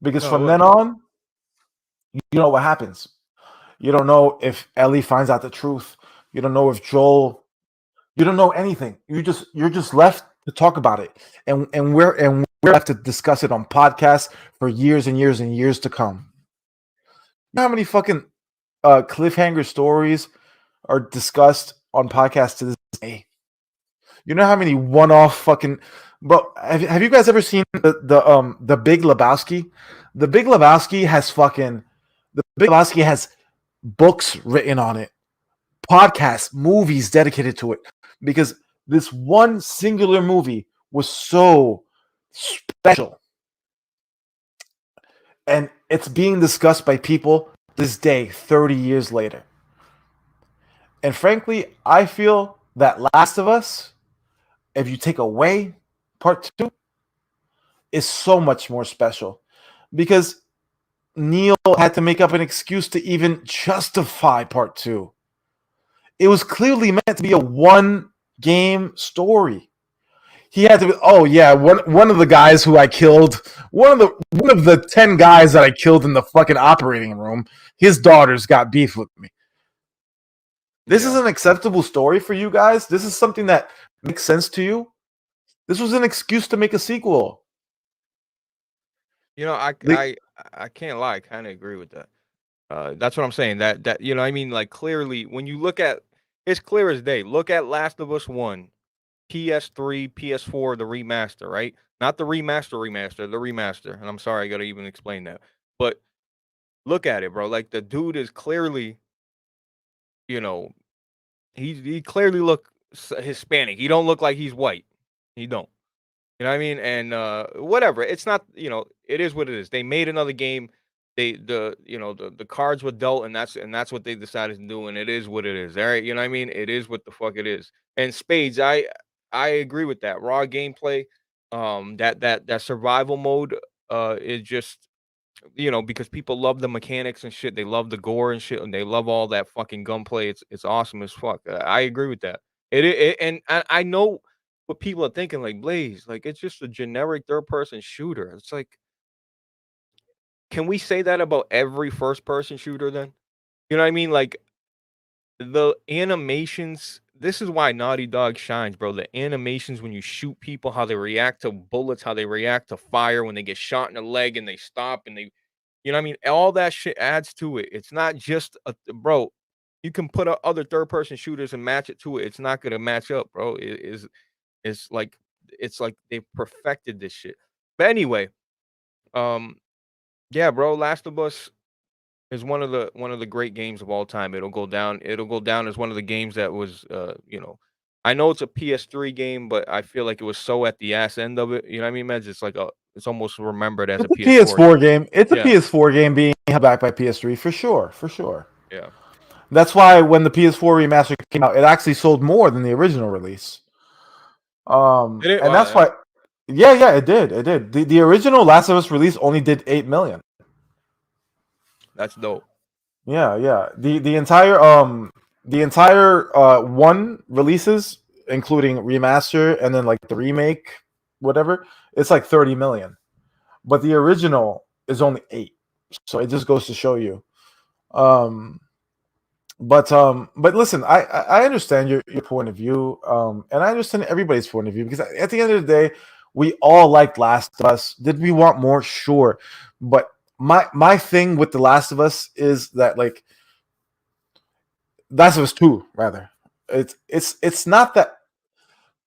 [SPEAKER 2] Because
[SPEAKER 1] no, it
[SPEAKER 2] from
[SPEAKER 1] was.
[SPEAKER 2] then on, you know what happens. You don't know if Ellie finds out the truth. You don't know if Joel. You don't know anything. You're just left to talk about it, and we're left to discuss it on podcasts for years and years and years to come. You know how many fucking cliffhanger stories are discussed on podcasts to this day? You know how many one-off fucking bro? Have you guys ever seen the Big Lebowski? The Big Lebowski has fucking the Big Lebowski has books written on it, podcasts, movies dedicated to it because this one singular movie was so special, and it's being discussed by people this day, 30 years later. And frankly, I feel that Last of Us, if you take away part two, is so much more special because Neil had to make up an excuse to even justify part two. It was clearly meant to be a one game story. He had to be, oh yeah, one of the guys who I killed, one of the 10 guys that I killed in the fucking operating room, his daughters got beef with me. This is
[SPEAKER 1] Yeah,
[SPEAKER 2] an acceptable story for you guys. This is something that makes sense to you. This was an excuse to make a sequel.
[SPEAKER 1] I
[SPEAKER 2] The,
[SPEAKER 1] I I can't lie. I kind of agree with that. That's what I'm saying. That I mean, like clearly, when you look at, it's clear as day. Look at Last of Us One, PS3, PS4, the remaster, right? Not the remaster, the remaster. And I'm sorry, I got to even explain that. But Look at it, bro. Like the dude is clearly, you know, he clearly look Hispanic. He don't look like he's white. He don't. You know what I mean? And whatever. It's not, it is what it is. They made another game. The cards were dealt, and that's what they decided to do, and it is what it is. All right, you know what I mean? It is what the fuck it is. And Spades, I agree with that. Raw gameplay, that survival mode is just, because people love the mechanics and shit. They love the gore and shit, and they love all that fucking gunplay. It's awesome as fuck. I agree with that. And I know what people are thinking, like Blaze, like it's just a generic third person shooter. It's like, can we say that about every first person shooter then? You know what I mean? Like the animations. This is why Naughty Dog shines, bro. The animations when you shoot people, how they react to bullets, how they react to fire when they get shot in the leg and they stop and they, you know what I mean? All that shit adds to it. It's not just a bro. You can put other third person shooters and match it to it. It's not gonna match up, bro. It's like they perfected this shit. But anyway, um, yeah, bro. Last of Us is one of the great games of all time. It'll go down as one of the games that was, I know it's a PS3 game, but I feel like it was so at the ass end of it. You know what I mean, Meds? It's almost remembered as a
[SPEAKER 2] It's a
[SPEAKER 1] PS4
[SPEAKER 2] PS4
[SPEAKER 1] game.
[SPEAKER 2] game. It's a
[SPEAKER 1] Yeah,
[SPEAKER 2] PS4 game being held back by PS3 for sure, for sure.
[SPEAKER 1] yeah.
[SPEAKER 2] That's why when the PS4 remaster came out, it actually sold more than the original release.
[SPEAKER 1] Did it?
[SPEAKER 2] And
[SPEAKER 1] Wow,
[SPEAKER 2] that's
[SPEAKER 1] yeah,
[SPEAKER 2] why, yeah, it did, it did. The original Last of Us release only did 8 million.
[SPEAKER 1] that's dope.
[SPEAKER 2] Yeah. The entire one releases, including remaster and then like the remake, whatever, it's like 30 million. But the original is only 8. So it just goes to show you. Um but listen, I understand your point of view, and I understand everybody's point of view, because at the end of the day, we all liked Last of Us. Did we want more? Sure, but my thing with The Last of Us is that, like, Last of Us 2, rather, it's not that,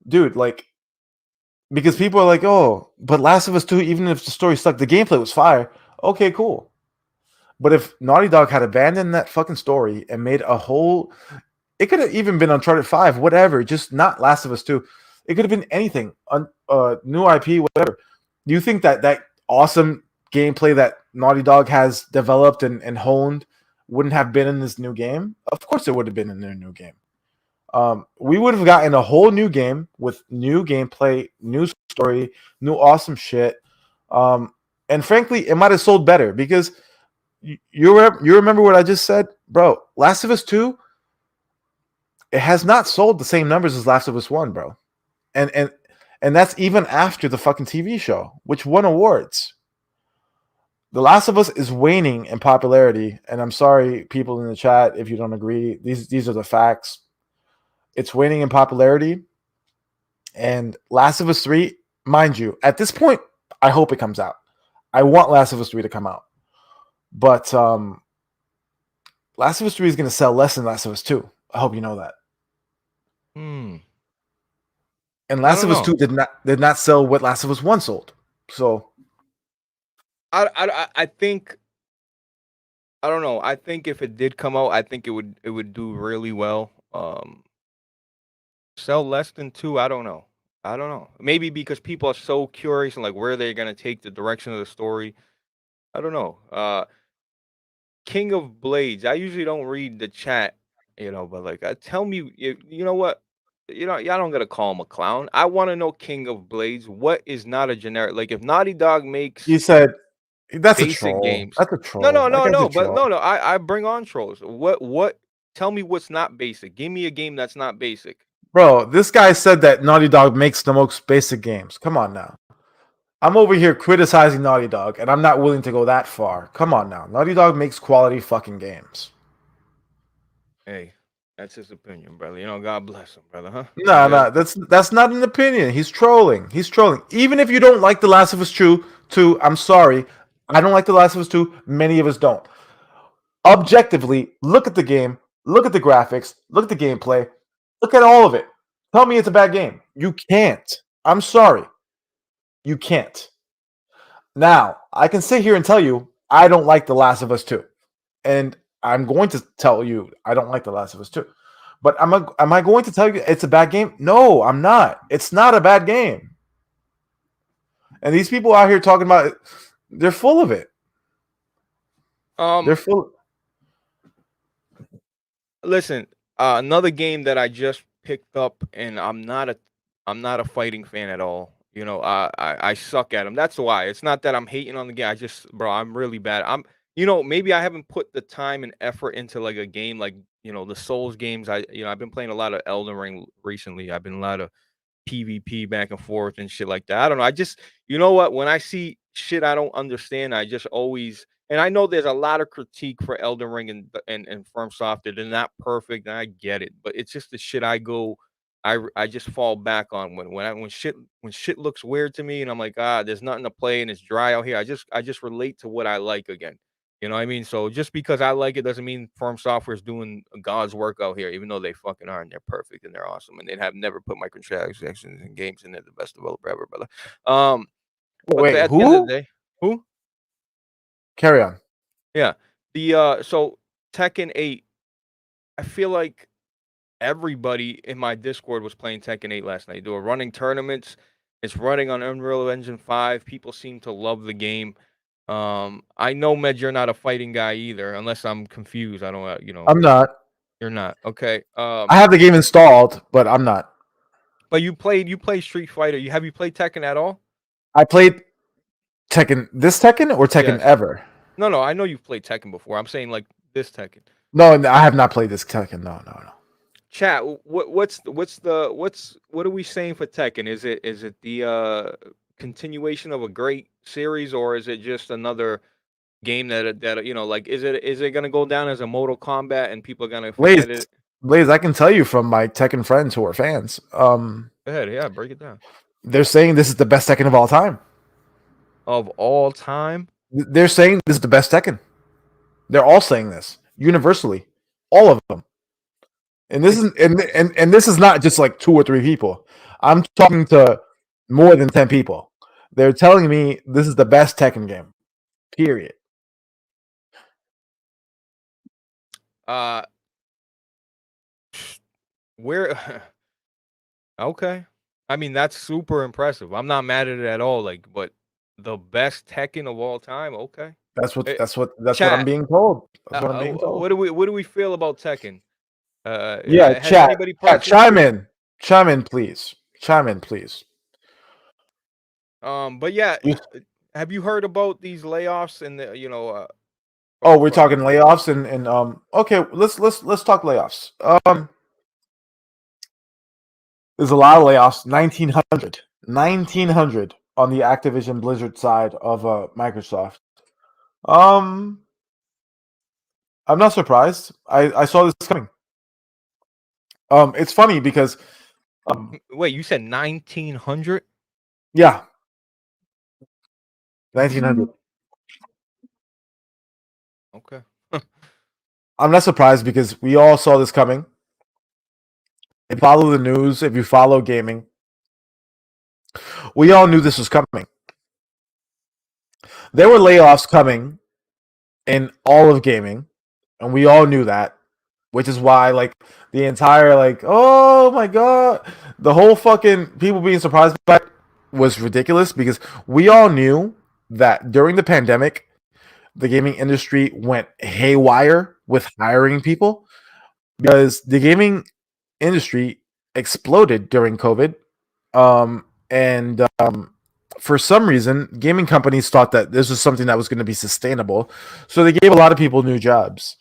[SPEAKER 2] dude, like, because people are like, oh, but Last of Us 2, even if the story sucked, the gameplay was fire. Okay, cool. But if Naughty Dog had abandoned that fucking story and made a whole, it could have even been Uncharted 5, whatever, just not Last of Us 2. It could have been anything, new IP, whatever. Do you think that awesome gameplay that Naughty Dog has developed and honed wouldn't have been in this new game? Of course it would have been in their new game. We would have gotten a whole new game with new gameplay, new story, new awesome shit. And frankly, it might have sold better, because you remember what I just said, bro. Last of Us 2, it has not sold the same numbers as Last of Us 1, bro. And that's even after the fucking TV show, which won awards. The Last of Us is waning in popularity, and I'm sorry, people in the chat, if you don't agree. These are the facts. It's waning in popularity, and Last of Us 3, mind you, at this point, I hope it comes out. I want Last of Us 3 to come out. But Last of Us 3 is going to sell less than Last of Us 2. I hope you know that.
[SPEAKER 1] Hmm.
[SPEAKER 2] And
[SPEAKER 1] I
[SPEAKER 2] Last
[SPEAKER 1] don't
[SPEAKER 2] of Us
[SPEAKER 1] know.
[SPEAKER 2] 2 did not sell what Last of Us 1 sold. So
[SPEAKER 1] I think, I don't know. I think if it did come out, I think it would do really well. Sell less than 2, I don't know. I don't know. Maybe because people are so curious and like where they're gonna take the direction of the story. I don't know. King of Blades. I usually don't read the chat, but like, tell me, you know what? Y'all don't gotta call him a clown. I want to know King of Blades. What is not a generic? Like if Naughty Dog
[SPEAKER 2] you
[SPEAKER 1] makes
[SPEAKER 2] said that's a
[SPEAKER 1] basic
[SPEAKER 2] troll.
[SPEAKER 1] games,
[SPEAKER 2] That's a
[SPEAKER 1] no,
[SPEAKER 2] troll.
[SPEAKER 1] no,
[SPEAKER 2] That
[SPEAKER 1] no,
[SPEAKER 2] guy's a
[SPEAKER 1] no, but
[SPEAKER 2] troll.
[SPEAKER 1] no. I bring on trolls. What? Tell me what's not basic. Give me a game that's not basic.
[SPEAKER 2] Bro, this guy said that Naughty Dog makes the most basic games. Come on now. I'm over here criticizing Naughty Dog, and I'm not willing to go that far. Come on now. Naughty Dog makes quality fucking games.
[SPEAKER 1] Hey, that's his opinion, brother. God bless him, brother, huh?
[SPEAKER 2] No, no, that's not an opinion. He's trolling. He's trolling. Even if you don't like The Last of Us 2, I'm sorry. I don't like The Last of Us 2. Many of us don't. Objectively, look at the game, look at the graphics, look at the gameplay, look at all of it. Tell me it's a bad game. You can't. I'm sorry. You can't. Now, I can sit here and tell you I don't like The Last of Us 2. And I'm going to tell you I don't like The Last of Us 2. But am I going to tell you it's a bad game? No, I'm not. It's not a bad game. And these people out here talking about it, they're full of it. They're full.
[SPEAKER 1] Listen, another game that I just picked up, and I'm not a fighting fan at all. I suck at them. That's why. It's not that I'm hating on the game. Bro, I'm really bad. Maybe I haven't put the time and effort into like a game like the Souls games. I've been playing a lot of Elden Ring recently. I've been a lot of PvP back and forth and shit like that. I don't know. You know what? When I see shit I don't understand, I just always, and I know there's a lot of critique for Elden Ring and Firm Software. They're not perfect, and I get it, but it's just the shit I just fall back on when shit looks weird to me, and I'm like, there's nothing to play and it's dry out here. I just relate to what I like again. You know what I mean? So just because I like it doesn't mean Firm Software is doing God's work out here, even though they fucking are and they're perfect and they're awesome and they have never put microtransactions in games and they're the best developer ever, brother. Um, but
[SPEAKER 2] Wait,
[SPEAKER 1] at the end of
[SPEAKER 2] who?
[SPEAKER 1] the day, who?
[SPEAKER 2] Carry on.
[SPEAKER 1] Yeah. So Tekken 8, I feel like everybody in my Discord was playing Tekken 8 last night. They were running tournaments. It's running on Unreal Engine 5. People seem to love the game. I know, Med, you're not a fighting guy either, unless I'm confused. I don't,
[SPEAKER 2] I'm not.
[SPEAKER 1] you're not. Okay.
[SPEAKER 2] I have the game installed, but I'm not.
[SPEAKER 1] But you play Street Fighter. Have you played Tekken at all?
[SPEAKER 2] I played Tekken. This Tekken or Tekken
[SPEAKER 1] Yes.
[SPEAKER 2] ever?
[SPEAKER 1] No. I know you've played Tekken before. I'm saying like this Tekken.
[SPEAKER 2] No, I have not played this Tekken. No.
[SPEAKER 1] Chat. What are we saying for Tekken? Is it the continuation of a great series, or is it just another game that like is it gonna go down as a Mortal Kombat and people are gonna forget it?
[SPEAKER 2] Blaze, I can tell you from my Tekken friends who are fans.
[SPEAKER 1] Go ahead, yeah, break it down.
[SPEAKER 2] They're saying this is the best Tekken of all time.
[SPEAKER 1] Of all time?
[SPEAKER 2] They're saying this is the best Tekken. They're all saying this universally, all of them. And this is and this is not just like 2 or 3 people. I'm talking to more than 10 people. They're telling me this is the best Tekken game. Period.
[SPEAKER 1] Where okay. I mean, that's super impressive. I'm not mad at it at all, like, but the best Tekken of all time, okay.
[SPEAKER 2] That's what
[SPEAKER 1] Eh,
[SPEAKER 2] that's what that's what I'm
[SPEAKER 1] Chat,
[SPEAKER 2] being told. That's what I'm being told.
[SPEAKER 1] what do we feel about Tekken?
[SPEAKER 2] Yeah,
[SPEAKER 1] Has
[SPEAKER 2] chat,
[SPEAKER 1] anybody purchased
[SPEAKER 2] chime
[SPEAKER 1] it?
[SPEAKER 2] in. Chime in, please. Chime in, please.
[SPEAKER 1] But yeah,
[SPEAKER 2] You-
[SPEAKER 1] have you heard about these layoffs and the
[SPEAKER 2] Oh, we're talking layoffs and okay, let's talk layoffs. There's a lot of layoffs. 1900 on the Activision Blizzard side of Microsoft. I'm not surprised. I saw this coming. It's funny because
[SPEAKER 1] wait, you said 1900?
[SPEAKER 2] yeah, 1900.
[SPEAKER 1] Okay.
[SPEAKER 2] I'm not surprised because we all saw this coming. If you follow the news, if you follow gaming, we all knew this was coming. There were layoffs coming in all of gaming, and we all knew that, which is why like the entire like, oh my god, the whole fucking people being surprised by it was ridiculous because we all knew that during the pandemic the gaming industry went haywire with hiring people because the gaming industry exploded during COVID. And for some reason, gaming companies thought that this was something that was going to be sustainable. So they gave a lot of people new jobs.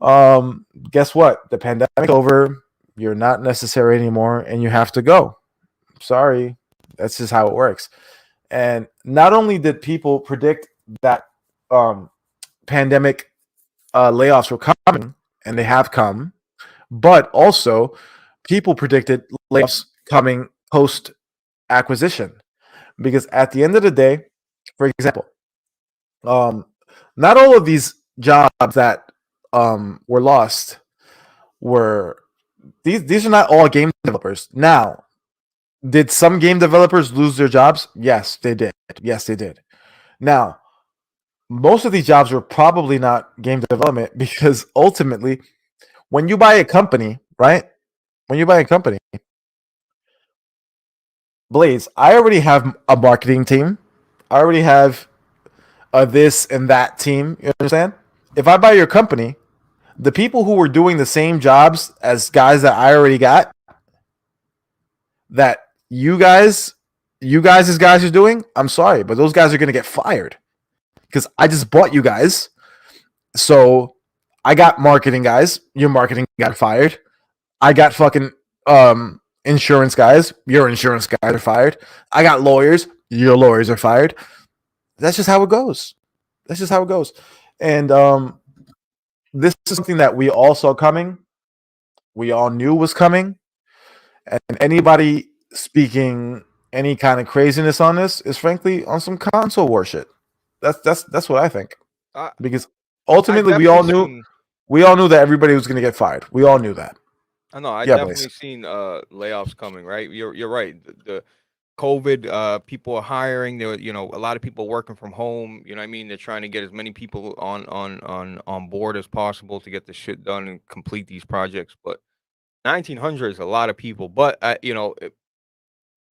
[SPEAKER 2] Guess what? The pandemic's over. You're not necessary anymore and you have to go. Sorry. That's just how it works. And not only did people predict that pandemic layoffs were coming, and they have come, but also people predicted layoffs coming post acquisition. Because at the end of the day, for example, not all of these jobs that were lost were these are not all game developers. Now, did some game developers lose their jobs? Yes, they did. Now, most of these jobs were probably not game development because ultimately, when you buy a company, right? When you buy a company, Blaze, I already have a marketing team. I already have a this and that team. You understand? If I buy your company, the people who were doing the same jobs as guys that I already got, that you guys as guys are doing, I'm sorry, but those guys are gonna get fired because I just bought you guys. So I got marketing guys. Your marketing got fired. I got fucking insurance guys. Your insurance guys are fired. I got lawyers. Your lawyers are fired. That's just how it goes. That's just how it goes. And this is something that we all saw coming. We all knew was coming. And anybody speaking any kind of craziness on this is frankly on some console war shit. That's what I think.
[SPEAKER 1] I
[SPEAKER 2] Because
[SPEAKER 1] I
[SPEAKER 2] ultimately
[SPEAKER 1] definitely seen.
[SPEAKER 2] we all knew that everybody was going to get fired. We all knew that.
[SPEAKER 1] I know. I
[SPEAKER 2] Yeah, Blaze.
[SPEAKER 1] definitely seen layoffs coming. Right. You're right. The COVID, people are hiring. There, a lot of people working from home. You know what I mean? They're trying to get as many people on board as possible to get the shit done and complete these projects. But 1,900 is a lot of people. But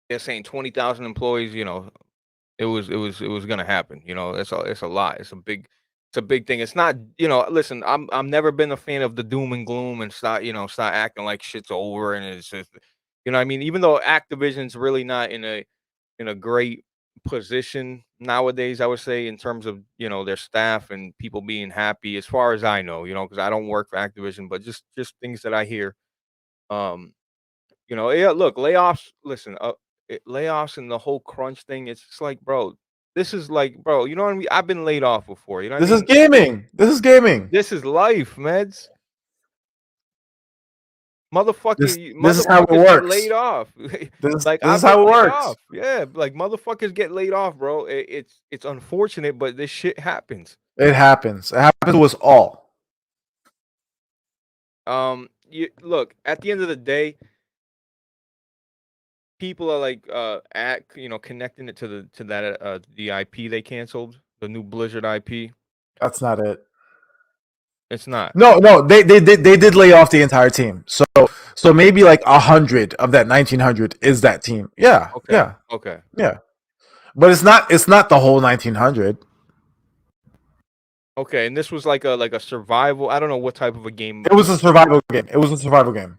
[SPEAKER 1] they're saying 20,000 employees. It was gonna happen. It's a lot. It's a big thing. It's not. Listen, I'm never been a fan of the doom and gloom and start acting like shit's over and it's just. What I mean? Even though Activision's really not in a great position nowadays, I would say, in terms of their staff and people being happy. As far as I know, because I don't work for Activision, but just things that I hear. Um, yeah. Look, layoffs. Listen, layoffs and the whole crunch thing. It's just like, bro, this is like, bro. You know what I mean? I've been laid off before. You know what I
[SPEAKER 2] This is
[SPEAKER 1] mean?
[SPEAKER 2] gaming. This is gaming.
[SPEAKER 1] This is life, meds.
[SPEAKER 2] This is how it
[SPEAKER 1] Motherfuckers get
[SPEAKER 2] works.
[SPEAKER 1] laid off. Like
[SPEAKER 2] This is
[SPEAKER 1] I've
[SPEAKER 2] how
[SPEAKER 1] been
[SPEAKER 2] it
[SPEAKER 1] laid
[SPEAKER 2] works.
[SPEAKER 1] off. Yeah, like motherfuckers get laid off, bro. It's unfortunate, but this shit happens.
[SPEAKER 2] It happens. It happens to us all.
[SPEAKER 1] You look at the end of the day, people are like connecting it to that the IP they canceled, the new Blizzard IP.
[SPEAKER 2] That's not it.
[SPEAKER 1] It's not.
[SPEAKER 2] No, they did lay off the entire team. So maybe like 100 of that 1,900 is that team. Yeah,
[SPEAKER 1] Okay.
[SPEAKER 2] yeah,
[SPEAKER 1] Okay.
[SPEAKER 2] yeah. But it's not the whole 1,900.
[SPEAKER 1] Okay. And this was like a survival. I don't know what type of a game.
[SPEAKER 2] It was a survival game. It was a survival game.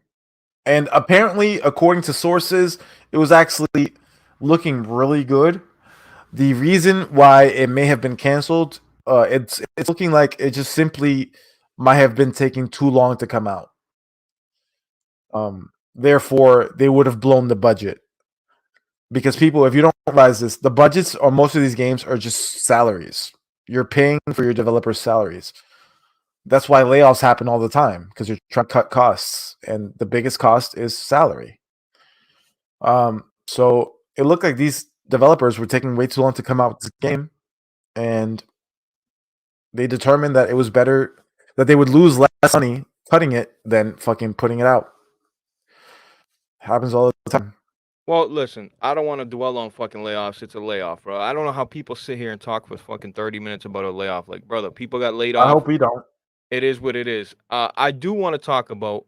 [SPEAKER 2] And apparently, according to sources, it was actually looking really good. The reason why it may have been canceled, it's looking like it just simply might have been taking too long to come out. Therefore, they would have blown the budget. Because people, if you don't realize this, the budgets on most of these games are just salaries. You're paying for your developers' salaries. That's why layoffs happen all the time because you're trying to cut costs, and the biggest cost is salary. So it looked like these developers were taking way too long to come out with this game, and they determined that it was better that they would lose less money cutting it than fucking putting it out. Happens all the time.
[SPEAKER 1] Well, listen, I don't want to dwell on fucking layoffs. It's a layoff, bro. I don't know how people sit here and talk for fucking 30 minutes about a layoff. Like, brother, people got laid
[SPEAKER 2] I
[SPEAKER 1] off.
[SPEAKER 2] hope we don't.
[SPEAKER 1] It is what it is. I do want to talk about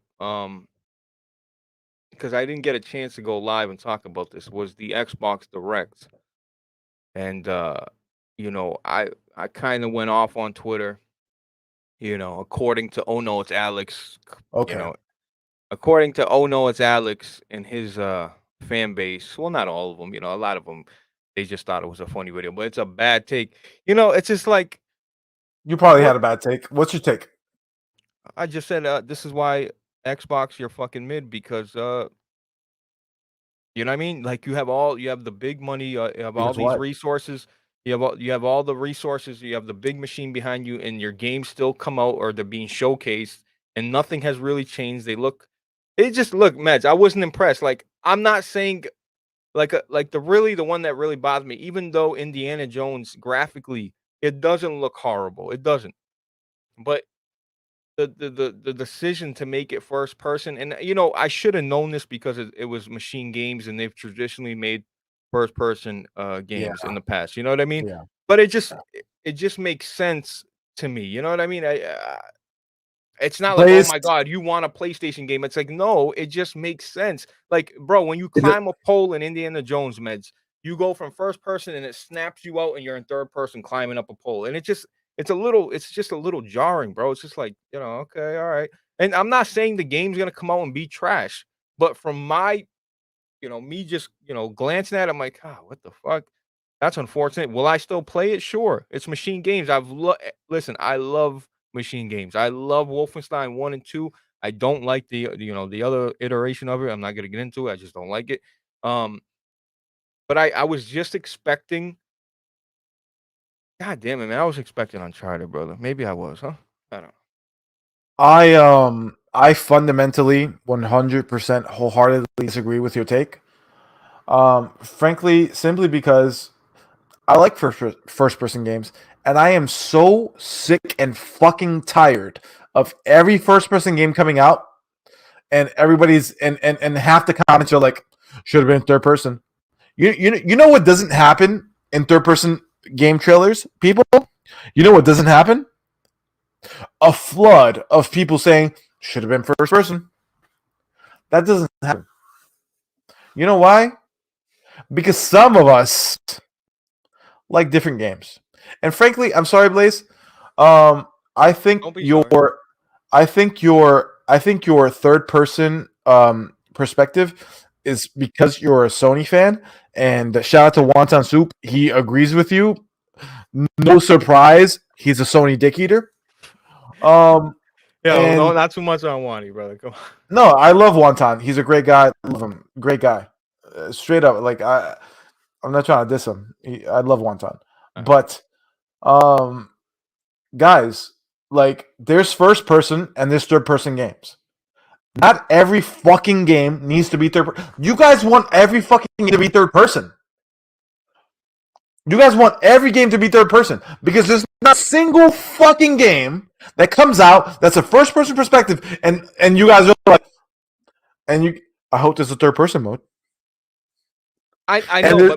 [SPEAKER 1] because I didn't get a chance to go live and talk about this was the Xbox Direct. And I kind of went off on Twitter, according to Oh No It's Alex, you
[SPEAKER 2] Okay.
[SPEAKER 1] know, according to Oh No It's Alex and his fan base. Well, not all of them, a lot of them they just thought it was a funny video, but it's a bad take. It's just like
[SPEAKER 2] You probably
[SPEAKER 1] what
[SPEAKER 2] had a bad take. What's your take?
[SPEAKER 1] I just said. This is why Xbox you're fucking mid because you know what I mean? Like you have the big money, you have all
[SPEAKER 2] Because
[SPEAKER 1] these
[SPEAKER 2] what?
[SPEAKER 1] resources, you have all the resources, you have the big machine behind you, and your games still come out or they're being showcased, and nothing has really changed. It just look, Meds. I wasn't impressed. Like I'm not saying like the one that really bothered me, even though Indiana Jones graphically it doesn't look horrible, it doesn't, but the decision to make it first person and I should have known this because it was machine games and they've traditionally made first person
[SPEAKER 2] Yeah,
[SPEAKER 1] games in the past, you know what I mean?
[SPEAKER 2] yeah.
[SPEAKER 1] But it just it just makes sense to me. You know what I mean? It's not like, oh
[SPEAKER 2] Blaze,
[SPEAKER 1] my god, you want a PlayStation game. It's like, no, it just makes sense. Like, bro, when you
[SPEAKER 2] is it-
[SPEAKER 1] climb a pole in Indiana Jones meds, you go from first person and it snaps you out and you're in third person climbing up a pole. And it's just a little jarring, bro. It's just like, okay, all right. And I'm not saying the game's gonna come out and be trash, but from my, me just, glancing at it, I'm like, what the fuck? That's unfortunate. Will I still play it? Sure. It's machine games. Listen, I love machine games. I love Wolfenstein 1 and 2. I don't like the other iteration of it. I'm not gonna get into it. I just don't like it. Um, but I was just expecting. God damn it, man! I was expecting Uncharted, brother. Maybe I was, huh? I don't know.
[SPEAKER 2] I fundamentally 100% wholeheartedly disagree with your take. Frankly, simply because I like first person games, and I am so sick and fucking tired of every first person game coming out, and everybody's and half the comments are like, should have been third person. You know what doesn't happen in third person game trailers, people? You know what doesn't happen? A flood of people saying should have been first person. That doesn't happen. You know why? Because some of us like different games. And frankly, I'm sorry, Blaze. I think
[SPEAKER 1] Don't be sorry.
[SPEAKER 2] I think your third person perspective is because you're a Sony fan. And shout out to Wonton Soup. He agrees with you. No surprise, he's a Sony dick eater.
[SPEAKER 1] Yeah, no,
[SPEAKER 2] And
[SPEAKER 1] not too much on Wani, brother. Come on.
[SPEAKER 2] no, I love Wonton. He's a great guy. I love him. Great guy. Straight up, like I'm not trying to diss him. I love Wonton, but um, guys, like there's first person and there's third person games. Not every fucking game needs to be third. You guys want every fucking game to be third person. You guys want every game to be third person because there's not a single fucking game that comes out that's a first person perspective, and you guys are like, and you. I hope there's a third person mode.
[SPEAKER 1] I
[SPEAKER 2] And
[SPEAKER 1] know,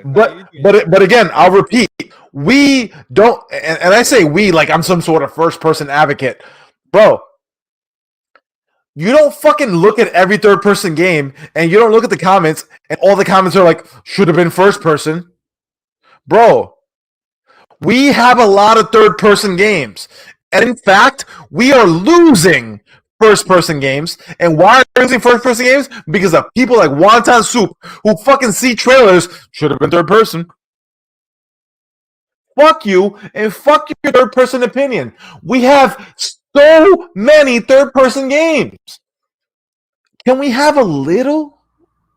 [SPEAKER 1] but again,
[SPEAKER 2] but again, I'll repeat: we don't, and I say we like I'm some sort of first person advocate, bro. You don't fucking look at every third person game, and you don't look at the comments, and all the comments are like should have been first person, bro. We have a lot of third person games, and in fact, we are losing first person games. And why are we losing first person games? Because of people like Wonton Soup who fucking see trailers should have been third person. Fuck you and fuck your third person opinion. We have so many third person games. Can we have a little?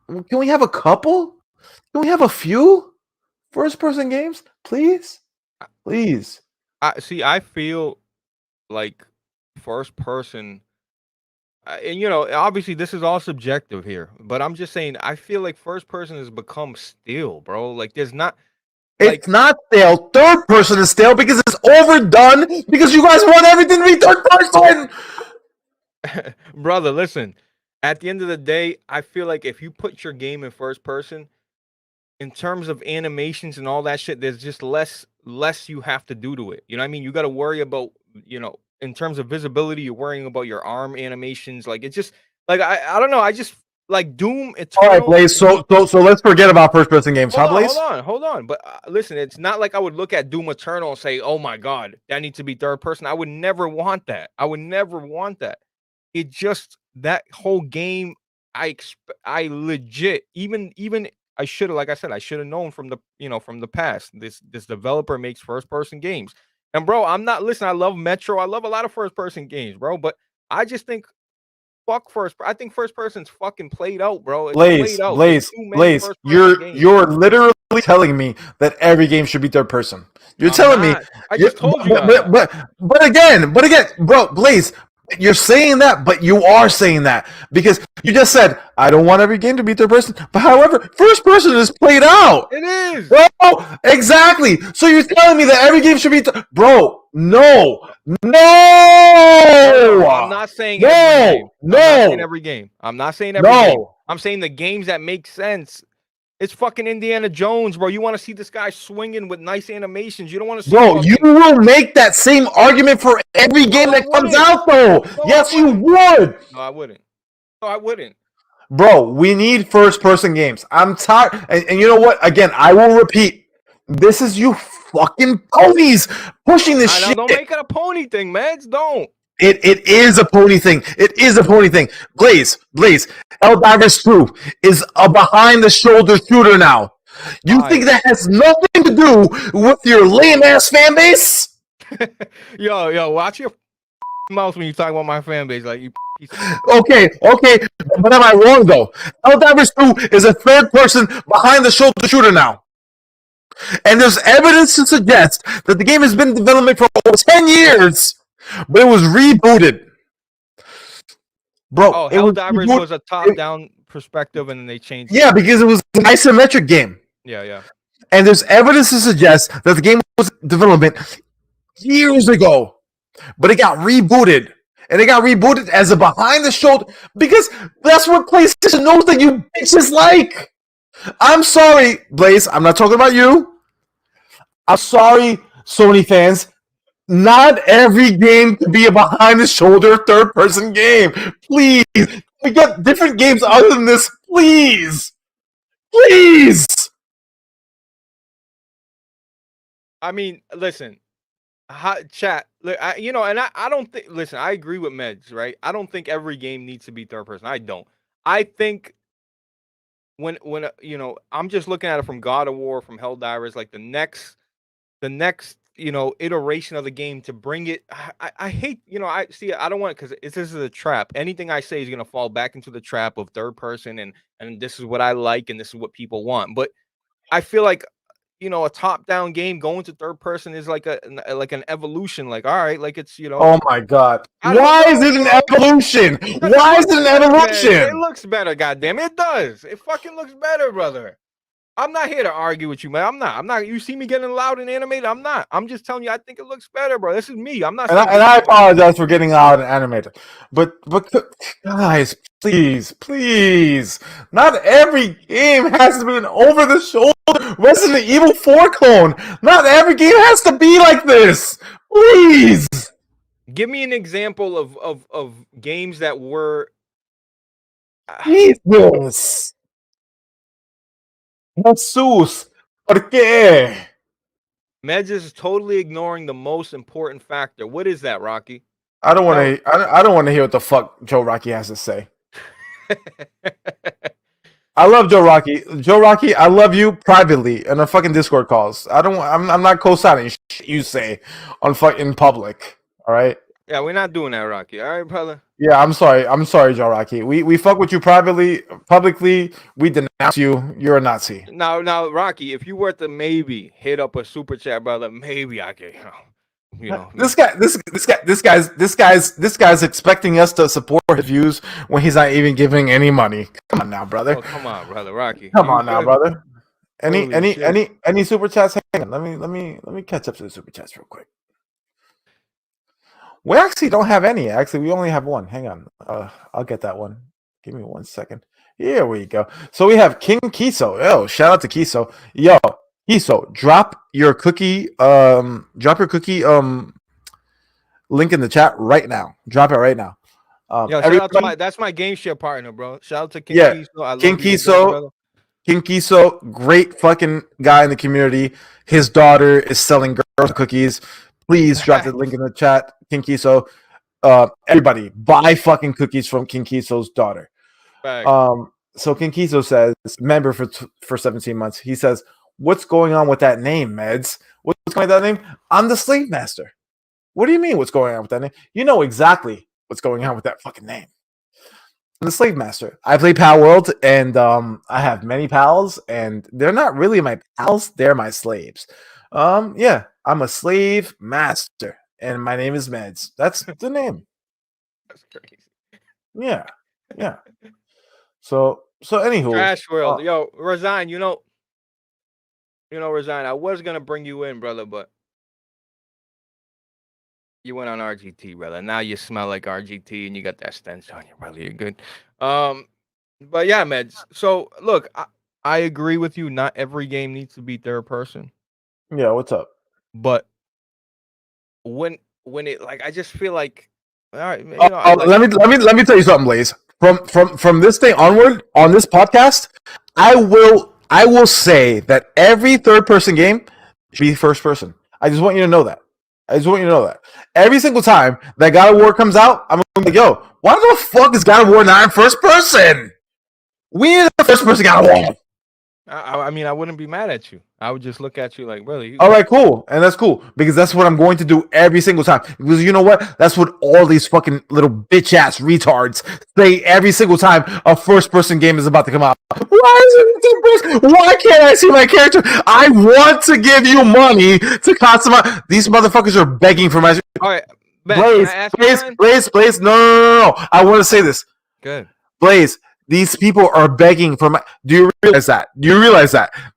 [SPEAKER 2] Can we have a couple? Can we have a few first person games, please? Please.
[SPEAKER 1] I feel like first person, and obviously this is all subjective here, but I'm just saying I feel like first person has become stale, bro. Like there's not like
[SPEAKER 2] It's not stale. Third person is stale because it's overdone because you guys want everything to be third person.
[SPEAKER 1] brother, listen. At the end of the day, I feel like if you put your game in first person, in terms of animations and all that shit, there's just less you have to do to it. You know what I mean? You got to worry about, in terms of visibility, you're worrying about your arm animations. Like it's just like I don't know. I just like Doom
[SPEAKER 2] All right,
[SPEAKER 1] Eternal.
[SPEAKER 2] Blaze. So let's forget about first person games, huh, Blaze?
[SPEAKER 1] Hold on. But listen, it's not like I would look at Doom Eternal and say, "Oh my god, that needs to be third person." I would never want that. I would never want that. It just that whole game. I legit even I should have, like I said, I should have known from the past. This developer makes first person games, and bro, I'm not listen. I love Metro. I love a lot of first person games, bro. But I just think fuck first. I think first person's fucking played out, bro. It's
[SPEAKER 2] Blaze,
[SPEAKER 1] played out. There's
[SPEAKER 2] Blaze,
[SPEAKER 1] too many
[SPEAKER 2] Blaze.
[SPEAKER 1] first person games.
[SPEAKER 2] You're literally telling me that every game should be third person. You're
[SPEAKER 1] I'm
[SPEAKER 2] telling me.
[SPEAKER 1] not. I just told you that.
[SPEAKER 2] But again, bro, Blaze. You're saying that, but you are saying that because you just said I don't want every game to be third person. But however, first person is played out.
[SPEAKER 1] It is.
[SPEAKER 2] Bro, exactly. So you're telling me that every game should be bro, no.
[SPEAKER 1] No, I'm not saying every game. I'm not saying every game. I'm not saying every game. I'm saying the games that make sense. It's fucking Indiana Jones, bro. You want to see this guy swinging with nice animations. You don't want to see
[SPEAKER 2] Bro, you will make that same argument for every game that comes out, though. Yes, you would.
[SPEAKER 1] No, I wouldn't. No, I wouldn't.
[SPEAKER 2] Bro, we need first-person games. I'm tired. And you know what? Again, I will repeat. This is you fucking ponies pushing this shit.
[SPEAKER 1] Don't make it a pony thing, man. Don't.
[SPEAKER 2] It is a pony thing. It is a pony thing. Blaze, Helldivers 2 is a behind-the-shoulder shooter now. You think that has nothing to do with your lame-ass fan base?
[SPEAKER 1] Yo, watch your mouth when you talk about my fan base. Like, you
[SPEAKER 2] Okay. But am I wrong, though? Helldivers 2 is a third-person behind-the-shoulder shooter now. And there's evidence to suggest that the game has been in development for over 10 years. But it was rebooted. Bro,
[SPEAKER 1] Helldivers was a top-down perspective, and then they changed it.
[SPEAKER 2] Yeah, because it was an isometric game.
[SPEAKER 1] Yeah.
[SPEAKER 2] And there's evidence to suggest that the game was in development years ago. But it got rebooted. And it got rebooted as a behind-the-shoulder, because that's what PlayStation knows that you bitches like. I'm sorry, Blaze. I'm not talking about you. I'm sorry, Sony fans. Not every game can be a behind-the-shoulder third-person game. Please. We get different games other than this. Please.
[SPEAKER 1] I mean, listen. Chat. I don't think. Listen, I agree with Meds, right? I don't think every game needs to be third-person. I don't. I think when I'm just looking at it from God of War, from Helldivers, like the next iteration of the game to bring it. I hate, I don't want it, because this is a trap. Anything I say is gonna fall back into the trap of third person, and this is what I like and this is what people want. But I feel like, a top-down game going to third person is like an evolution. Like, all right, like it's.
[SPEAKER 2] Oh my God! Why is it an evolution? Why is it an evolution?
[SPEAKER 1] It looks better, goddamn it does. It fucking looks better, brother. I'm not here to argue with you, man. I'm not. You see me getting loud and animated? I'm not. I'm just telling you, I think it looks better, bro. This is me. I'm not.
[SPEAKER 2] And I apologize for getting loud and animated, but guys, please, not every game has to be an over-the-shoulder Resident Evil 4 clone. Not every game has to be like this. Please,
[SPEAKER 1] give me an example of games that were.
[SPEAKER 2] Jesus. Jesus, ¿por qué?
[SPEAKER 1] Meds is totally ignoring the most important factor. What is that, Rocky?
[SPEAKER 2] I don't want to hear what the fuck Joe Rocky has to say. I love Joe Rocky. Joe Rocky, I love you privately in our fucking Discord calls. I'm not co-signing shit you say on fucking public. All right.
[SPEAKER 1] Yeah, we're not doing that, Rocky. All right, brother.
[SPEAKER 2] Yeah, I'm sorry, Joe Rocky. We fuck with you privately, publicly. We denounce you. You're a Nazi.
[SPEAKER 1] Now, Rocky, if you were to maybe hit up a super chat, brother, maybe I could.
[SPEAKER 2] This guy's expecting us to support his views when he's not even giving any money. Come on now, brother.
[SPEAKER 1] Oh, come on, brother, Rocky.
[SPEAKER 2] Come on now, brother. Any super chats? Hang on. Let me catch up to the super chats real quick. We actually don't have any. Actually, we only have one. Hang on. I'll get that one. Give me 1 second. Here we go. So we have King Kiso. Yo, shout out to Kiso. Yo, Kiso, drop your cookie link in the chat right now. Drop it right now.
[SPEAKER 1] Yo, shout out to that's my game share partner, bro. Shout out to King Kiso. I love
[SPEAKER 2] King Kiso. King Kiso, great fucking guy in the community. His daughter is selling girl cookies. Please drop the link in the chat, King Kiso. Everybody, buy fucking cookies from King Kiso's daughter. So King Kiso says, member for 17 months. He says, what's going on with that name, Meds? What's going on with that name? I'm the slave master. What do you mean what's going on with that name? You know exactly what's going on with that fucking name. I'm the slave master. I play Palworld, and I have many pals, and they're not really my pals. They're my slaves. Yeah, I'm a slave master, and my name is Meds. That's the name.
[SPEAKER 1] That's crazy.
[SPEAKER 2] Yeah. So anywho,
[SPEAKER 1] Trash World, yo, Resign. Resign. I was gonna bring you in, brother, but you went on RGT, brother. Now you smell like RGT, and you got that stench on you, brother. You're good. But yeah, Meds. So look, I agree with you. Not every game needs to be third person,
[SPEAKER 2] Yeah, what's up?
[SPEAKER 1] but when it like, I just feel like, all right, I
[SPEAKER 2] Oh,
[SPEAKER 1] like.
[SPEAKER 2] let me tell you something, Blaze. From this day onward on this podcast, I will say that every third person game should be first person. I just want you to know that. I just want you to know that. Every single time that God of War comes out, I'm gonna be like, yo, why the fuck is God of War not in first person? We need a first person God of War.
[SPEAKER 1] I mean, I wouldn't be mad at you. I would just look at you like, really?
[SPEAKER 2] All right, cool, and that's cool because that's what I'm going to do every single time. Because you know what? That's what all these fucking little bitch ass retards say every single time a first person game is about to come out. Why is it first? Why can't I see my character? I want to give you money to customize. These motherfuckers are begging for my
[SPEAKER 1] All right, Ben, can I ask you something?
[SPEAKER 2] Blaze. No. I want to say this.
[SPEAKER 1] Good.
[SPEAKER 2] Blaze, these people are begging for my. Do you realize that?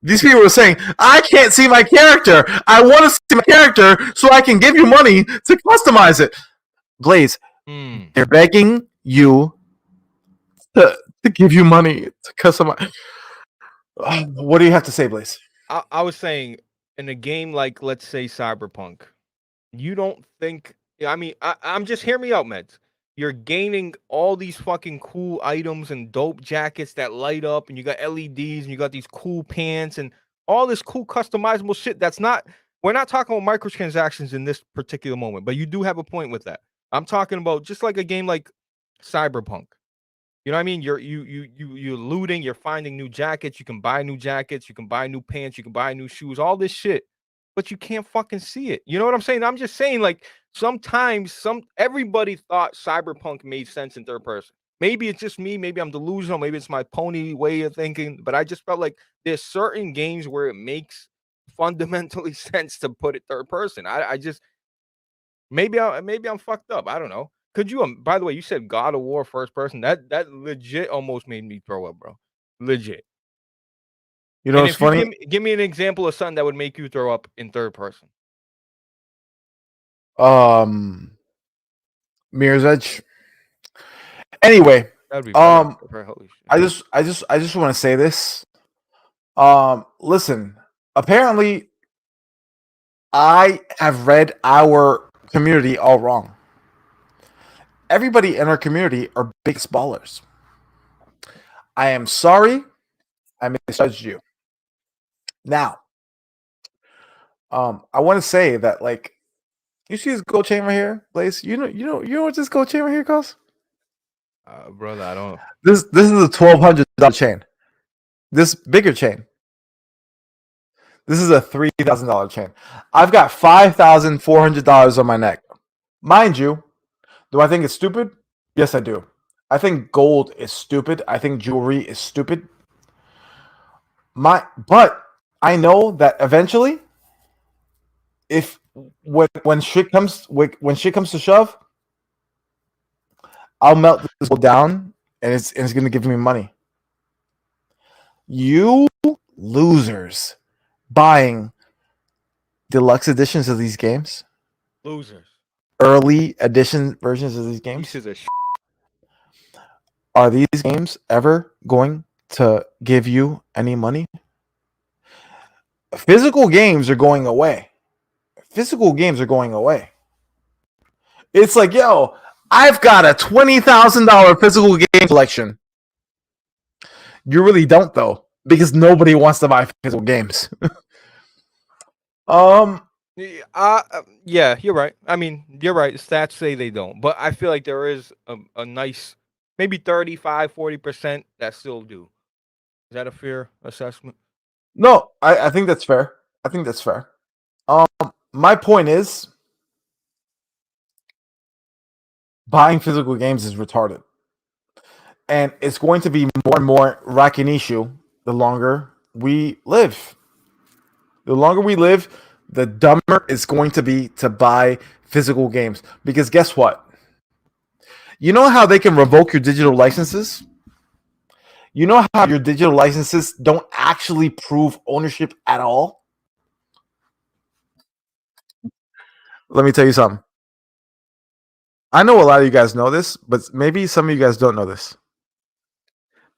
[SPEAKER 2] These people are saying, I can't see my character. I want to see my character so I can give you money to customize it. Blaze, they're begging you to give you money to customize. What do you have to say, Blaze?
[SPEAKER 1] I was saying, in a game like, let's say, Cyberpunk, you don't think. I mean, I'm just, hear me out, Meds. You're gaining all these fucking cool items and dope jackets that light up, and you got LEDs, and you got these cool pants and all this cool customizable shit. That's not. We're not talking about microtransactions in this particular moment, but you do have a point with that. I'm talking about just like a game like Cyberpunk. You know what I mean? You're looting, you're finding new jackets, you can buy new jackets, you can buy new pants, you can buy new shoes, all this shit, but you can't fucking see it. You know what I'm saying? I'm just saying, like, sometimes everybody thought Cyberpunk made sense in third person. Maybe it's just me, maybe I'm delusional, maybe it's my pony way of thinking, but I just felt like there's certain games where it makes fundamentally sense to put it third person. I just, maybe I'm fucked up. I don't know. Could you? By the way, you said God of War first person. That legit almost made me throw up, bro. Legit.
[SPEAKER 2] You know
[SPEAKER 1] And
[SPEAKER 2] what's
[SPEAKER 1] if you
[SPEAKER 2] funny?
[SPEAKER 1] give me an example of something that would make you throw up in third person.
[SPEAKER 2] Mirror's Edge. Anyway,
[SPEAKER 1] That'd be funny. Holy shit.
[SPEAKER 2] I just want to say this. Listen. Apparently, I have read our community all wrong. Everybody in our community are big ballers. I am sorry. I misjudged you. Now, I want to say that, like, you see this gold chain right here, Blaze? You know what this gold chain right here costs?
[SPEAKER 1] Brother, I don't.
[SPEAKER 2] This is a $1,200 chain. This bigger chain. This is a $3,000 chain. I've got $5,400 on my neck. Mind you, do I think it's stupid? Yes, I do. I think gold is stupid. I think jewelry is stupid. But I know that eventually, if when shit comes to shove, I'll melt this gold down, and it's gonna give me money. You losers buying deluxe editions of these games,
[SPEAKER 1] Losers.
[SPEAKER 2] early edition versions of these games.
[SPEAKER 1] Pieces of shit.
[SPEAKER 2] Are these games ever going to give you any money? Physical games are going away. It's like, yo, I've got a $20,000 physical game collection. You really don't, though, because nobody wants to buy physical games.
[SPEAKER 1] Yeah, you're right. I mean, you're right. Stats say they don't, but I feel like there is a nice, maybe 35-40% that still do. Is that a fair assessment?
[SPEAKER 2] No, I think that's fair. My point is, buying physical games is retarded. And it's going to be more and more an issue the longer we live. The longer we live, the dumber it's going to be to buy physical games. Because guess what? You know how they can revoke your digital licenses? You know how your digital licenses don't actually prove ownership at all? Let me tell you something. I know a lot of you guys know this, but maybe some of you guys don't know this.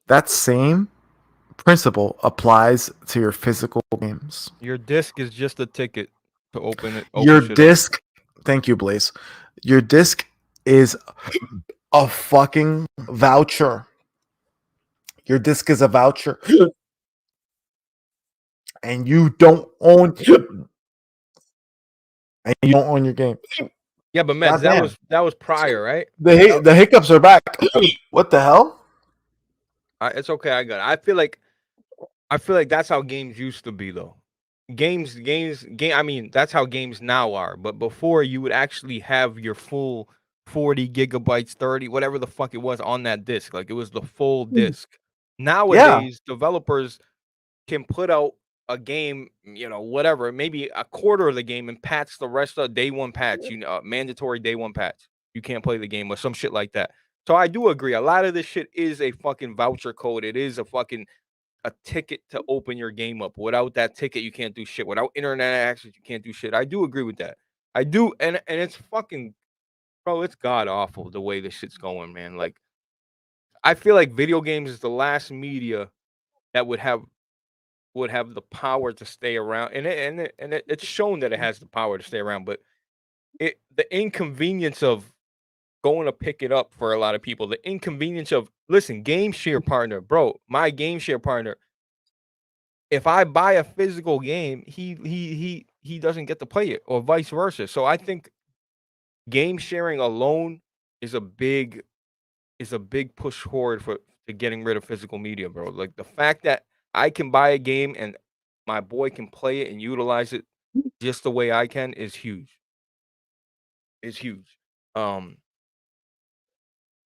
[SPEAKER 2] That same principle applies to your physical games.
[SPEAKER 1] Your disc is just a ticket to open it.
[SPEAKER 2] Your
[SPEAKER 1] Shit up.
[SPEAKER 2] disc, thank you, Blaze. Your disc is a fucking voucher. Your disc is a voucher. And you don't own your game.
[SPEAKER 1] Yeah, but Meds,
[SPEAKER 2] Goddamn.
[SPEAKER 1] that was prior, right?
[SPEAKER 2] The hiccups are back. What the hell?
[SPEAKER 1] It's okay. I got it. I feel like that's how games used to be, though. I mean, that's how games now are. But before, you would actually have your full 40 gigabytes, 30, whatever the fuck it was on that disc. Like, it was the full disc. Nowadays, developers can put out a game, whatever, maybe a quarter of the game and patch the rest of day one patch, mandatory day one patch. You can't play the game or some shit like that. So I do agree. A lot of this shit is a fucking voucher code. It is a ticket to open your game up. Without that ticket, you can't do shit. Without internet access, you can't do shit. I do agree with that. I do, and it's fucking, bro, it's god awful the way this shit's going, man. Like, I feel like video games is the last media that would have the power to stay around, and it's shown that it has the power to stay around. But the inconvenience of going to pick it up for a lot of people, the inconvenience of game share partner, bro, my game share partner. If I buy a physical game, he doesn't get to play it, or vice versa. So I think game sharing alone is a big push forward to getting rid of physical media, bro. Like, the fact that I can buy a game and my boy can play it and utilize it just the way I can is huge. It's huge.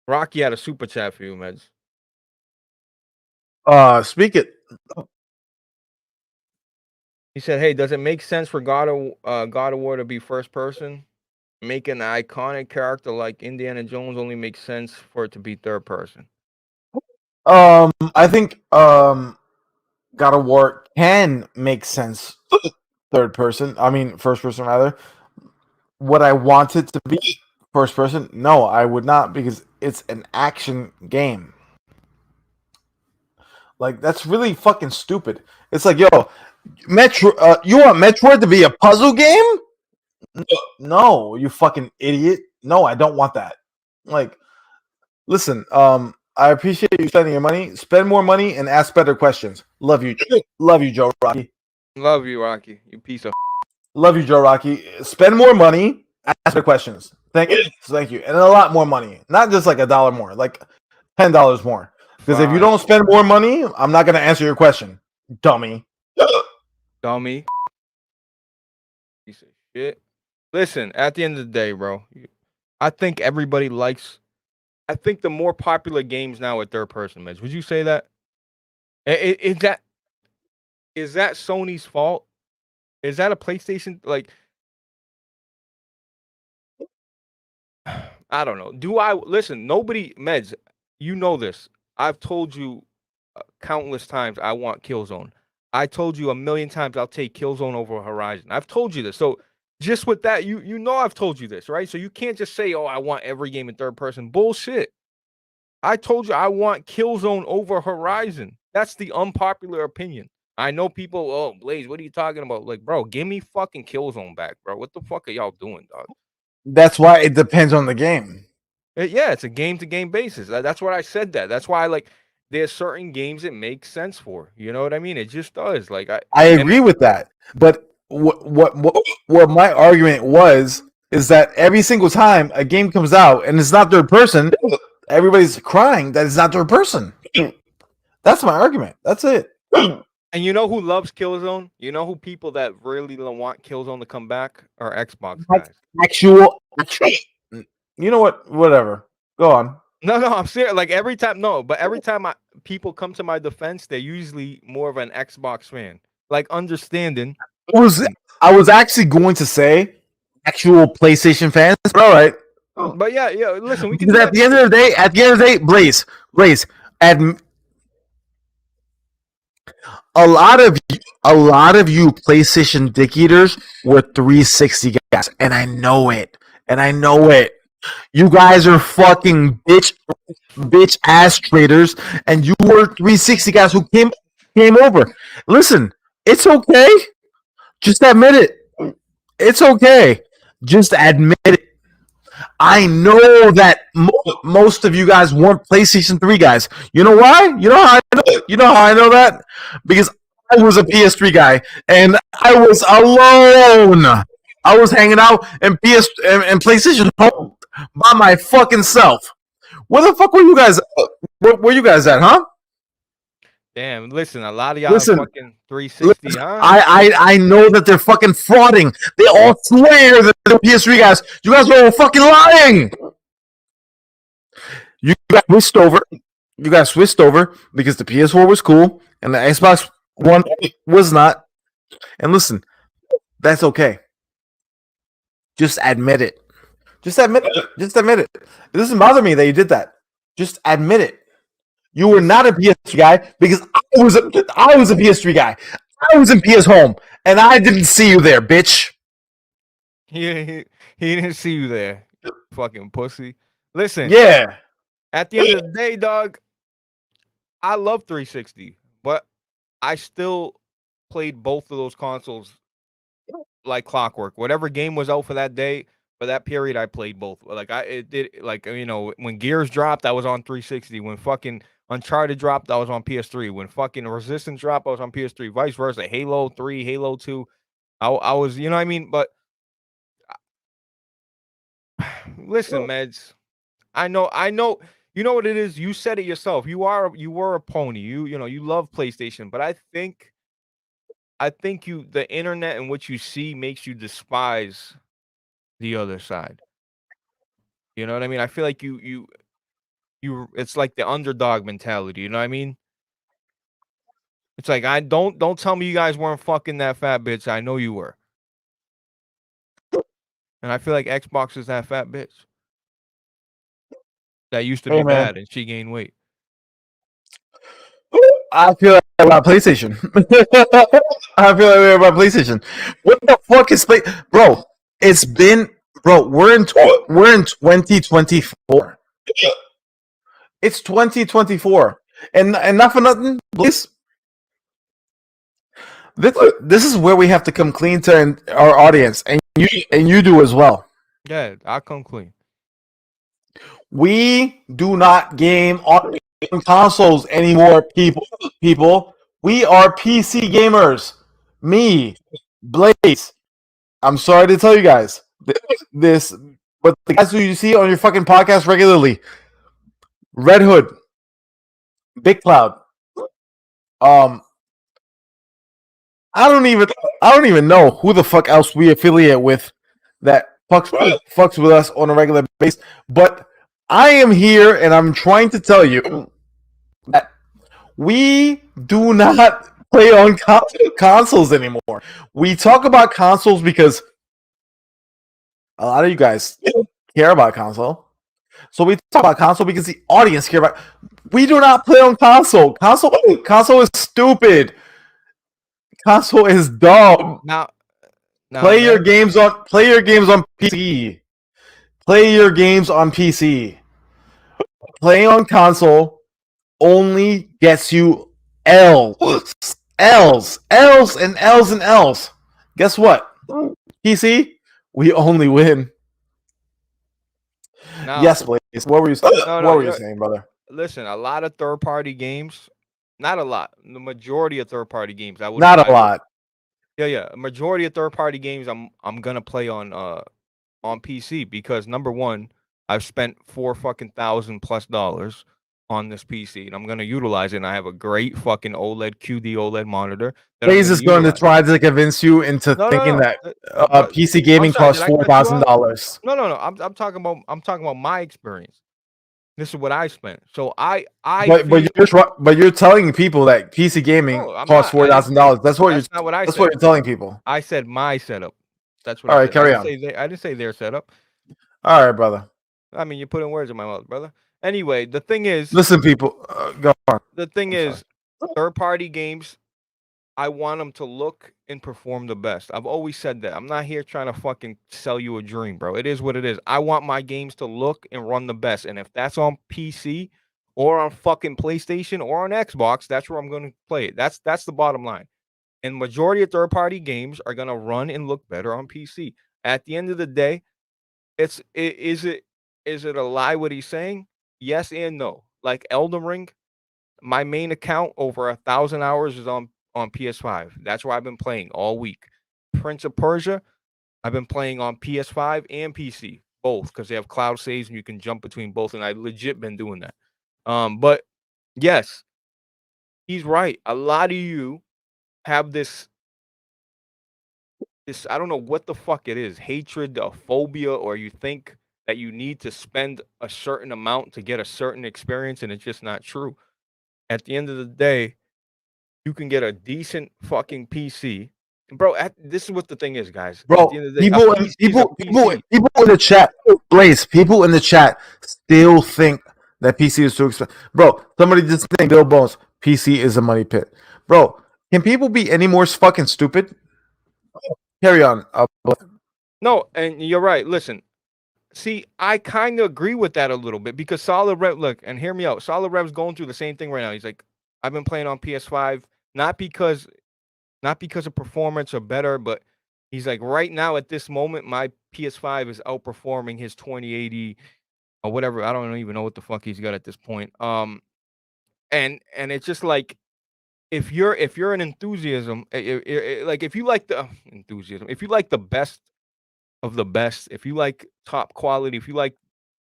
[SPEAKER 1] Rocky had a super chat for you, Meds.
[SPEAKER 2] Speak it.
[SPEAKER 1] He said, "Hey, does it make sense for God of War to be first person? Making an iconic character like Indiana Jones only makes sense for it to be third person."
[SPEAKER 2] I think God of War can make sense third person. I mean, first person rather. Would I want it to be first person? No, I would not, because it's an action game. Like, that's really fucking stupid. It's like, yo, Metro. You want Metroid to be a puzzle game? No, you fucking idiot. No, I don't want that. Like, listen. I appreciate you spending your money. Spend more money and ask better questions. Love you, Joe Rocky.
[SPEAKER 1] Love you, Rocky. You piece of.
[SPEAKER 2] Love you, Joe Rocky. Spend more money. Ask better questions. Thank you, and a lot more money. Not just like $1 more, like $10 more. Because if you don't spend more money, I'm not gonna answer your question, dummy.
[SPEAKER 1] Dummy. Piece of shit. Listen, at the end of the day, bro, I think everybody likes. I think the more popular games now are third person, Mitch. Would you say that? Is that Sony's fault? Is that a PlayStation? Like, I don't know. Do I listen? Nobody, Meds. You know this. I've told you countless times I want Killzone. I told you a million times I'll take Killzone over Horizon. I've told you this. So just with that, you know I've told you this, right? So you can't just say, "Oh, I want every game in third person." Bullshit. I told you I want Killzone over Horizon. That's the unpopular opinion. I know people, "Oh, Blaze, what are you talking about?" Like, bro, give me fucking Killzone back, bro. What the fuck are y'all doing, dog?
[SPEAKER 2] That's why it depends on the game.
[SPEAKER 1] Yeah, it's a game-to-game basis. That's what I said. That's why, there's certain games it makes sense for. You know what I mean? It just does. Like,
[SPEAKER 2] I agree with that. But what my argument is that every single time a game comes out and it's not third person, everybody's crying that it's not third person. That's my argument. That's it.
[SPEAKER 1] And you know who loves Killzone? You know who people that really don't want Killzone to come back are Xbox guys.
[SPEAKER 2] Actual. You know what? Whatever. Go on.
[SPEAKER 1] No, I'm serious. Like, every time people come to my defense, they're usually more of an Xbox fan. Like, understanding.
[SPEAKER 2] I was actually going to say actual PlayStation fans, but all right.
[SPEAKER 1] But yeah. Listen, we can.
[SPEAKER 2] Because at the end of the day, Blaze, a lot of you PlayStation dick eaters were 360 guys, and I know it. You guys are fucking bitch ass traders, and you were 360 guys who came Game over. Listen, it's okay. Just admit it. It's okay. Just admit it. I know that most of you guys weren't PlayStation 3 guys. You know why? You know how I know? You know how I know that? Because I was a PS3 guy and I was alone. I was hanging out in and PlayStation home by my fucking self. Where the fuck were you guys? Where were you guys at, huh?
[SPEAKER 1] Damn, listen, a lot of y'all
[SPEAKER 2] Listen,
[SPEAKER 1] fucking 360, huh?
[SPEAKER 2] I know that they're fucking frauding. They all swear that they're PS3 guys. You guys are all fucking lying. You guys switched over. You guys switched over because the PS4 was cool and the Xbox One was not. And listen, that's okay. Just admit it. Just admit it. Just admit it. It doesn't bother me that you did that. Just admit it. You were not a PS3 guy because I was a PS3 guy. I was in PS Home and I didn't see you there, bitch.
[SPEAKER 1] He didn't see you there, fucking pussy. Listen,
[SPEAKER 2] Yeah.
[SPEAKER 1] at the end of the day, dog, I love 360, but I still played both of those consoles like clockwork. Whatever game was out for that day, for that period, I played both. Like it did, like when Gears dropped, I was on 360. When fucking Uncharted dropped, I was on PS3. When fucking Resistance dropped, I was on PS3. Vice versa. Halo 3, Halo 2, I was, you know what I mean? But listen, meds. I know. You know what it is. You said it yourself. You were a pony. You love PlayStation, but I think the internet and what you see makes you despise the other side. You know what I mean? I feel like you it's like the underdog mentality. You know what I mean? It's like I don't tell me you guys weren't fucking that fat bitch. I know you were, and I feel like Xbox is that fat bitch that used to be bad and she gained weight.
[SPEAKER 2] I feel like about PlayStation. I feel like we're about PlayStation. What the fuck is play, bro? It's been, bro. We're in 2024. It's 2024, and not for nothing, please. This is where we have to come clean to our audience, and you do as well.
[SPEAKER 1] Yeah, I'll come clean.
[SPEAKER 2] We do not game on consoles anymore, people. We are PC gamers. Me, Blaze. I'm sorry to tell you guys this, but the guys who you see on your fucking podcast regularly, Red Hood, Big Cloud, I don't even know who the fuck else we affiliate with that fucks with us on a regular basis, but I am here and I'm trying to tell you that we do not play on consoles anymore. We talk about consoles because a lot of you guys care about console. So we talk about console because the audience care about. We do not play on console. Console is stupid. Console is dumb.
[SPEAKER 1] Now
[SPEAKER 2] play your games on PC. Play your games on PC. Playing on console only gets you L's, and L's. Guess what? PC, we only win. Now, yes, please. What were you saying, brother?
[SPEAKER 1] Listen, a lot of third-party games, not a lot. The majority of third-party games, I would
[SPEAKER 2] not a lot.
[SPEAKER 1] Yeah. A majority of third-party games, I'm gonna play on PC because number one, I've spent $4,000+ on this PC, and I'm gonna utilize it. And I have a great fucking OLED QD OLED monitor.
[SPEAKER 2] Blaze is going to try to convince you into thinking that PC gaming costs $4,000.
[SPEAKER 1] No. I'm talking about my experience. This is what I spent. So
[SPEAKER 2] but you're telling people that PC gaming costs $4,000. That's what you're telling people.
[SPEAKER 1] I said my setup. That's what.
[SPEAKER 2] All right, carry on.
[SPEAKER 1] I didn't say their setup.
[SPEAKER 2] All right, brother.
[SPEAKER 1] I mean, you're putting words in my mouth, brother. Anyway, the thing is,
[SPEAKER 2] listen, people, go on.
[SPEAKER 1] The thing is, third-party games, I want them to look and perform the best. I've always said that. I'm not here trying to fucking sell you a dream, bro. It is what it is. I want my games to look and run the best. And if that's on PC or on fucking PlayStation or on Xbox, that's where I'm going to play it. That's the bottom line. And majority of third-party games are going to run and look better on PC. At the end of the day, is it a lie what he's saying? Yes and no. Like Elden Ring, my main account over 1,000 hours is on PS5. That's where I've been playing all week. Prince of Persia, I've been playing on PS5 and PC, both, because they have cloud saves and you can jump between both. And I legit been doing that. But yes, he's right. A lot of you have this I don't know what the fuck it is, hatred, a phobia, or you think that you need to spend a certain amount to get a certain experience, and it's just not true. At the end of the day, you can get a decent fucking PC. Bro, this is what the thing is, guys. At the
[SPEAKER 2] Bro,
[SPEAKER 1] end of the day, a PC is a PC.
[SPEAKER 2] people in the chat, Blaze, people in the chat still think that PC is too expensive. Bro, somebody just think Bill Bones, PC is a money pit. Bro, can people be any more fucking stupid? Carry on.
[SPEAKER 1] No, and you're right. Listen, see, I kind of agree with that a little bit because Solid Rev, look, and hear me out. Solid Rev's going through the same thing right now. He's like, I've been playing on PS5, not because of performance or better, but he's like, right now at this moment, my PS5 is outperforming his 2080 or whatever. I don't even know what the fuck he's got at this point. And it's just like, if you're an enthusiasm, like if you like the enthusiasm, if you like the best of the best, if you like top quality, if you like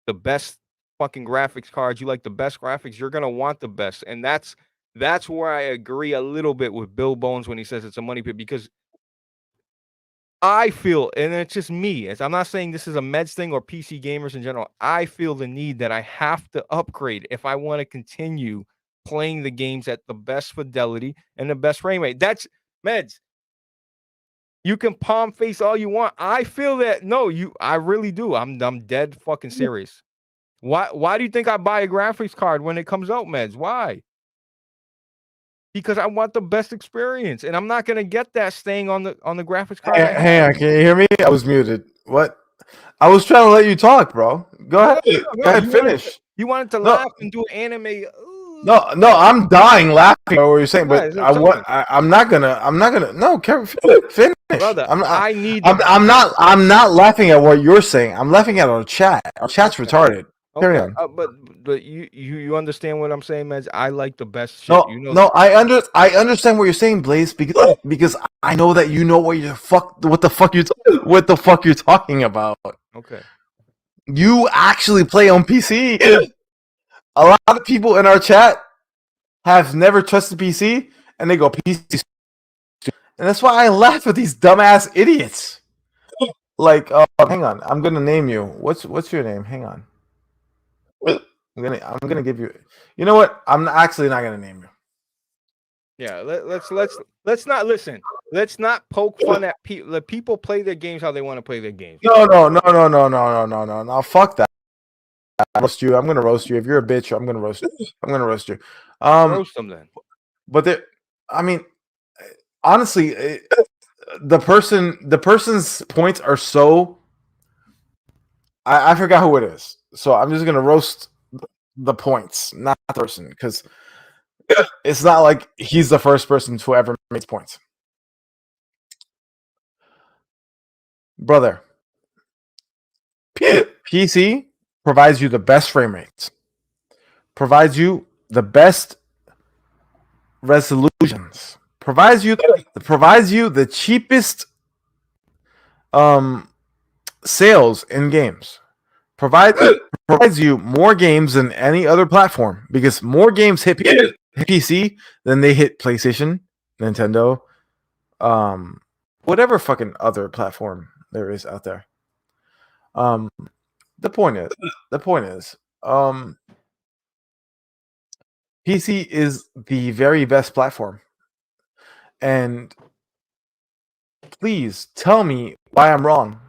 [SPEAKER 1] the best fucking graphics cards, you like the best graphics, you're gonna want the best. And that's where I agree a little bit with Bill Bones when he says it's a money pit, because I feel, and it's just me, I'm not saying this is a meds thing or PC gamers in general, I feel the need that I have to upgrade if I want to continue playing the games at the best fidelity and the best frame rate. That's meds. You can palm face all you want. I feel that. No, I really do. I'm dead fucking serious. Why do you think I buy a graphics card when it comes out, meds? Why? Because I want the best experience, and I'm not gonna get that staying on the graphics card.
[SPEAKER 2] Hang on, can you hear me? I was muted. What? I was trying to let you talk, bro. Go ahead. Go ahead, finish.
[SPEAKER 1] You wanted to laugh and do an anime.
[SPEAKER 2] No, I'm dying laughing at what you're saying, but
[SPEAKER 1] Guys,
[SPEAKER 2] I'm not gonna. No, Kevin, finish.
[SPEAKER 1] Brother, I'm
[SPEAKER 2] not laughing at what you're saying. I'm laughing at our chat. Our chat's retarded. Carry on.
[SPEAKER 1] But you understand what I'm saying, man? I like the best shit.
[SPEAKER 2] No,
[SPEAKER 1] You know.
[SPEAKER 2] no, I understand what you're saying, Blaze, because I know that you know what the fuck you're talking about.
[SPEAKER 1] Okay.
[SPEAKER 2] You actually play on PC. A lot of people in our chat have never trusted PC, and they go PC, and that's why I laugh at these dumbass idiots. Like, hang on, I'm gonna name you. What's your name? Hang on. I'm gonna give you. You know what? I'm actually not gonna name you.
[SPEAKER 1] Yeah, let's not listen. Let's not poke fun at people. Let people play their games how they want to play their games.
[SPEAKER 2] No. Fuck that. Roast you. I'm gonna roast you. If you're a bitch, I'm gonna roast you. I'm gonna roast you.
[SPEAKER 1] Roast them then.
[SPEAKER 2] But I mean, honestly, the person's points are so. I forgot who it is, so I'm just gonna roast the points, not the person, because it's not like he's the first person to ever make points. Brother, PC provides you the best frame rates, provides you the best resolutions, provides you the cheapest sales in games, provides you more games than any other platform, because more games hit PC than they hit PlayStation, Nintendo, whatever fucking other platform there is out there. The point is, PC is the very best platform, and please tell me why I'm wrong.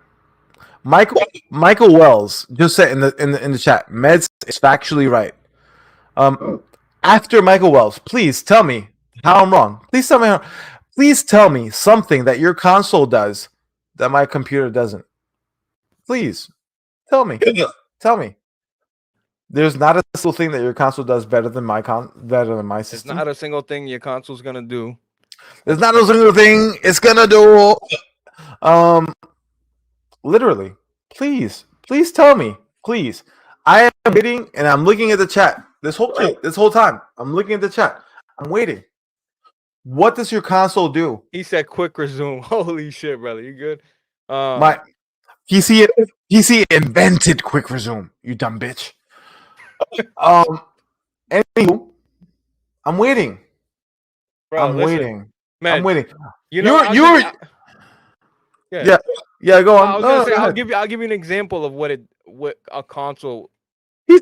[SPEAKER 2] Michael Wells just said in the chat, Meds is factually right. After Michael Wells, please tell me how I'm wrong. Please tell me something that your console does that my computer doesn't. Please tell me. Tell me. There's not a single thing that your console does better than my
[SPEAKER 1] It's
[SPEAKER 2] system.
[SPEAKER 1] not a single thing your console's gonna do.
[SPEAKER 2] There's not a single thing it's gonna do. Literally, please tell me, please. I am waiting and I'm looking at the chat this whole time. I'm looking at the chat. I'm waiting. What does your console do?
[SPEAKER 1] He said quick resume. Holy shit, brother. You good?
[SPEAKER 2] My PC invented quick resume. You dumb bitch. Anywho, I'm waiting.
[SPEAKER 1] Bro,
[SPEAKER 2] waiting.
[SPEAKER 1] Man,
[SPEAKER 2] I'm waiting.
[SPEAKER 1] You know,
[SPEAKER 2] yeah. Go on.
[SPEAKER 1] I was gonna say I'll give you an example of what a console.
[SPEAKER 2] He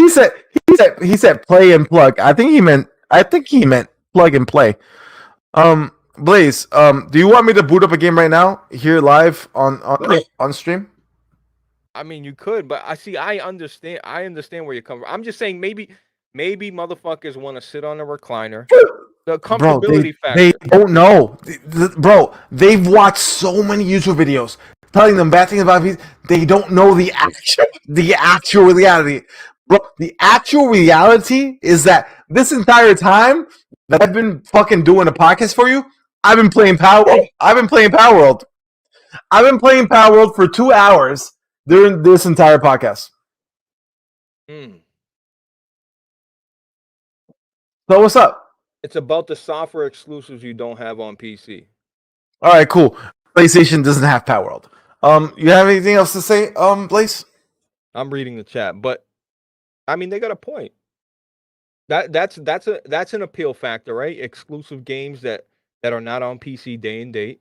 [SPEAKER 2] said play and plug. I think he meant plug and play. Blaze, do you want me to boot up a game right now here live on stream?
[SPEAKER 1] I mean, you could, but I understand where you're coming from. I'm just saying maybe motherfuckers want to sit on a recliner. The comfortability factor.
[SPEAKER 2] They don't know. Bro, they've watched so many YouTube videos telling them bad things about these. They don't know the actual reality. Bro, the actual reality is that this entire time that I've been fucking doing a podcast for you, I've been playing Palworld. I've been playing Palworld for 2 hours during this entire podcast. So what's up?
[SPEAKER 1] It's about the software exclusives you don't have on PC.
[SPEAKER 2] All right, cool. PlayStation doesn't have Palworld. You have anything else to say, Blaze?
[SPEAKER 1] I'm reading the chat, but I mean they got a point. That's an appeal factor, right? Exclusive games that are not on PC day and date.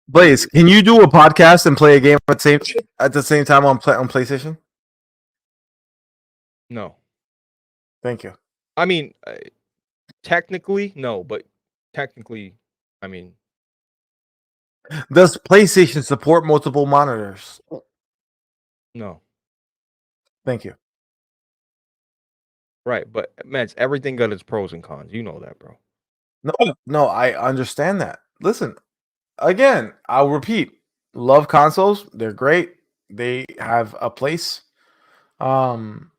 [SPEAKER 2] Blaze, can you do a podcast and play a game at the same time on PlayStation?
[SPEAKER 1] No.
[SPEAKER 2] Thank you.
[SPEAKER 1] I mean, technically, no, but technically, I mean,
[SPEAKER 2] does PlayStation support multiple monitors?
[SPEAKER 1] No.
[SPEAKER 2] Thank you.
[SPEAKER 1] Right, but man, everything got its pros and cons. You know that, bro.
[SPEAKER 2] No, I understand that. Listen, again, I'll repeat. Love consoles. They're great. They have a place. Don't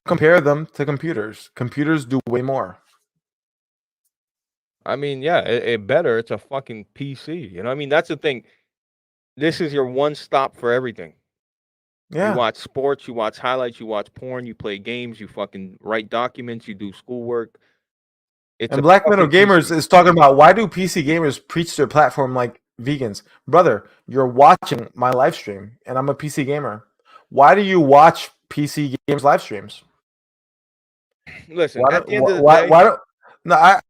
[SPEAKER 2] compare them to computers. Computers do way more.
[SPEAKER 1] I mean, yeah, it better. It's a fucking PC. You know what I mean? That's the thing. This is your one stop for everything.
[SPEAKER 2] Yeah.
[SPEAKER 1] You watch sports, you watch highlights, you watch porn, you play games, you fucking write documents, you do schoolwork.
[SPEAKER 2] And Black Metal Gamers is talking about, why do PC gamers preach their platform like vegans? Brother, you're watching my live stream, and I'm a PC gamer. Why do you watch PC games live streams?
[SPEAKER 1] Listen, at the end of the day,
[SPEAKER 2] why don't I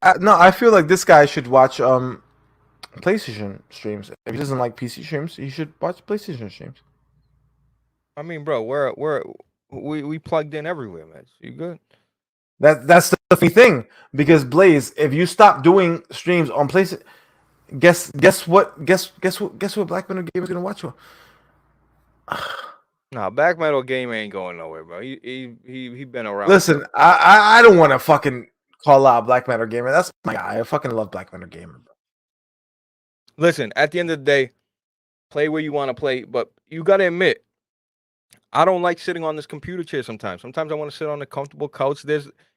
[SPEAKER 2] feel like this guy should watch PlayStation streams. If he doesn't like PC streams, he should watch PlayStation streams.
[SPEAKER 1] I mean, bro, we plugged in everywhere, man. You good?
[SPEAKER 2] That's the funny thing, because Blaze, if you stop doing streams on PlayStation, guess what Black Metal Gamer is gonna watch?
[SPEAKER 1] Nah, Black Metal Gamer ain't going nowhere, bro. He been around.
[SPEAKER 2] Listen, I don't want to fucking call out Black Metal Gamer. That's my guy. I fucking love Black Metal Gamer, bro.
[SPEAKER 1] Listen, at the end of the day, play where you want to play, but you gotta admit, I don't like sitting on this computer chair sometimes. Sometimes I want to sit on a comfortable couch.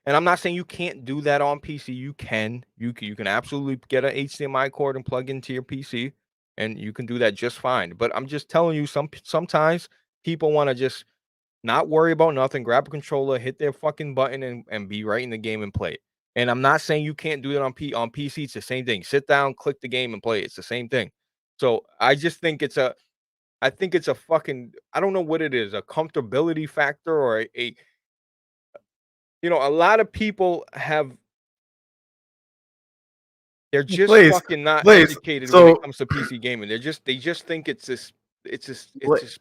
[SPEAKER 1] And I'm not saying you can't do that on PC. You can absolutely get an HDMI cord and plug into your PC, and you can do that just fine. But I'm just telling you, sometimes people want to just not worry about nothing, grab a controller, hit their fucking button, and be right in the game and play it. And I'm not saying you can't do it on PC. It's the same thing. Sit down, click the game, and play it. It's the same thing. So I just think it's a fucking, I don't know what it is, a comfortability factor or a lot of people they're just fucking not educated when it comes to PC gaming. They just think it's this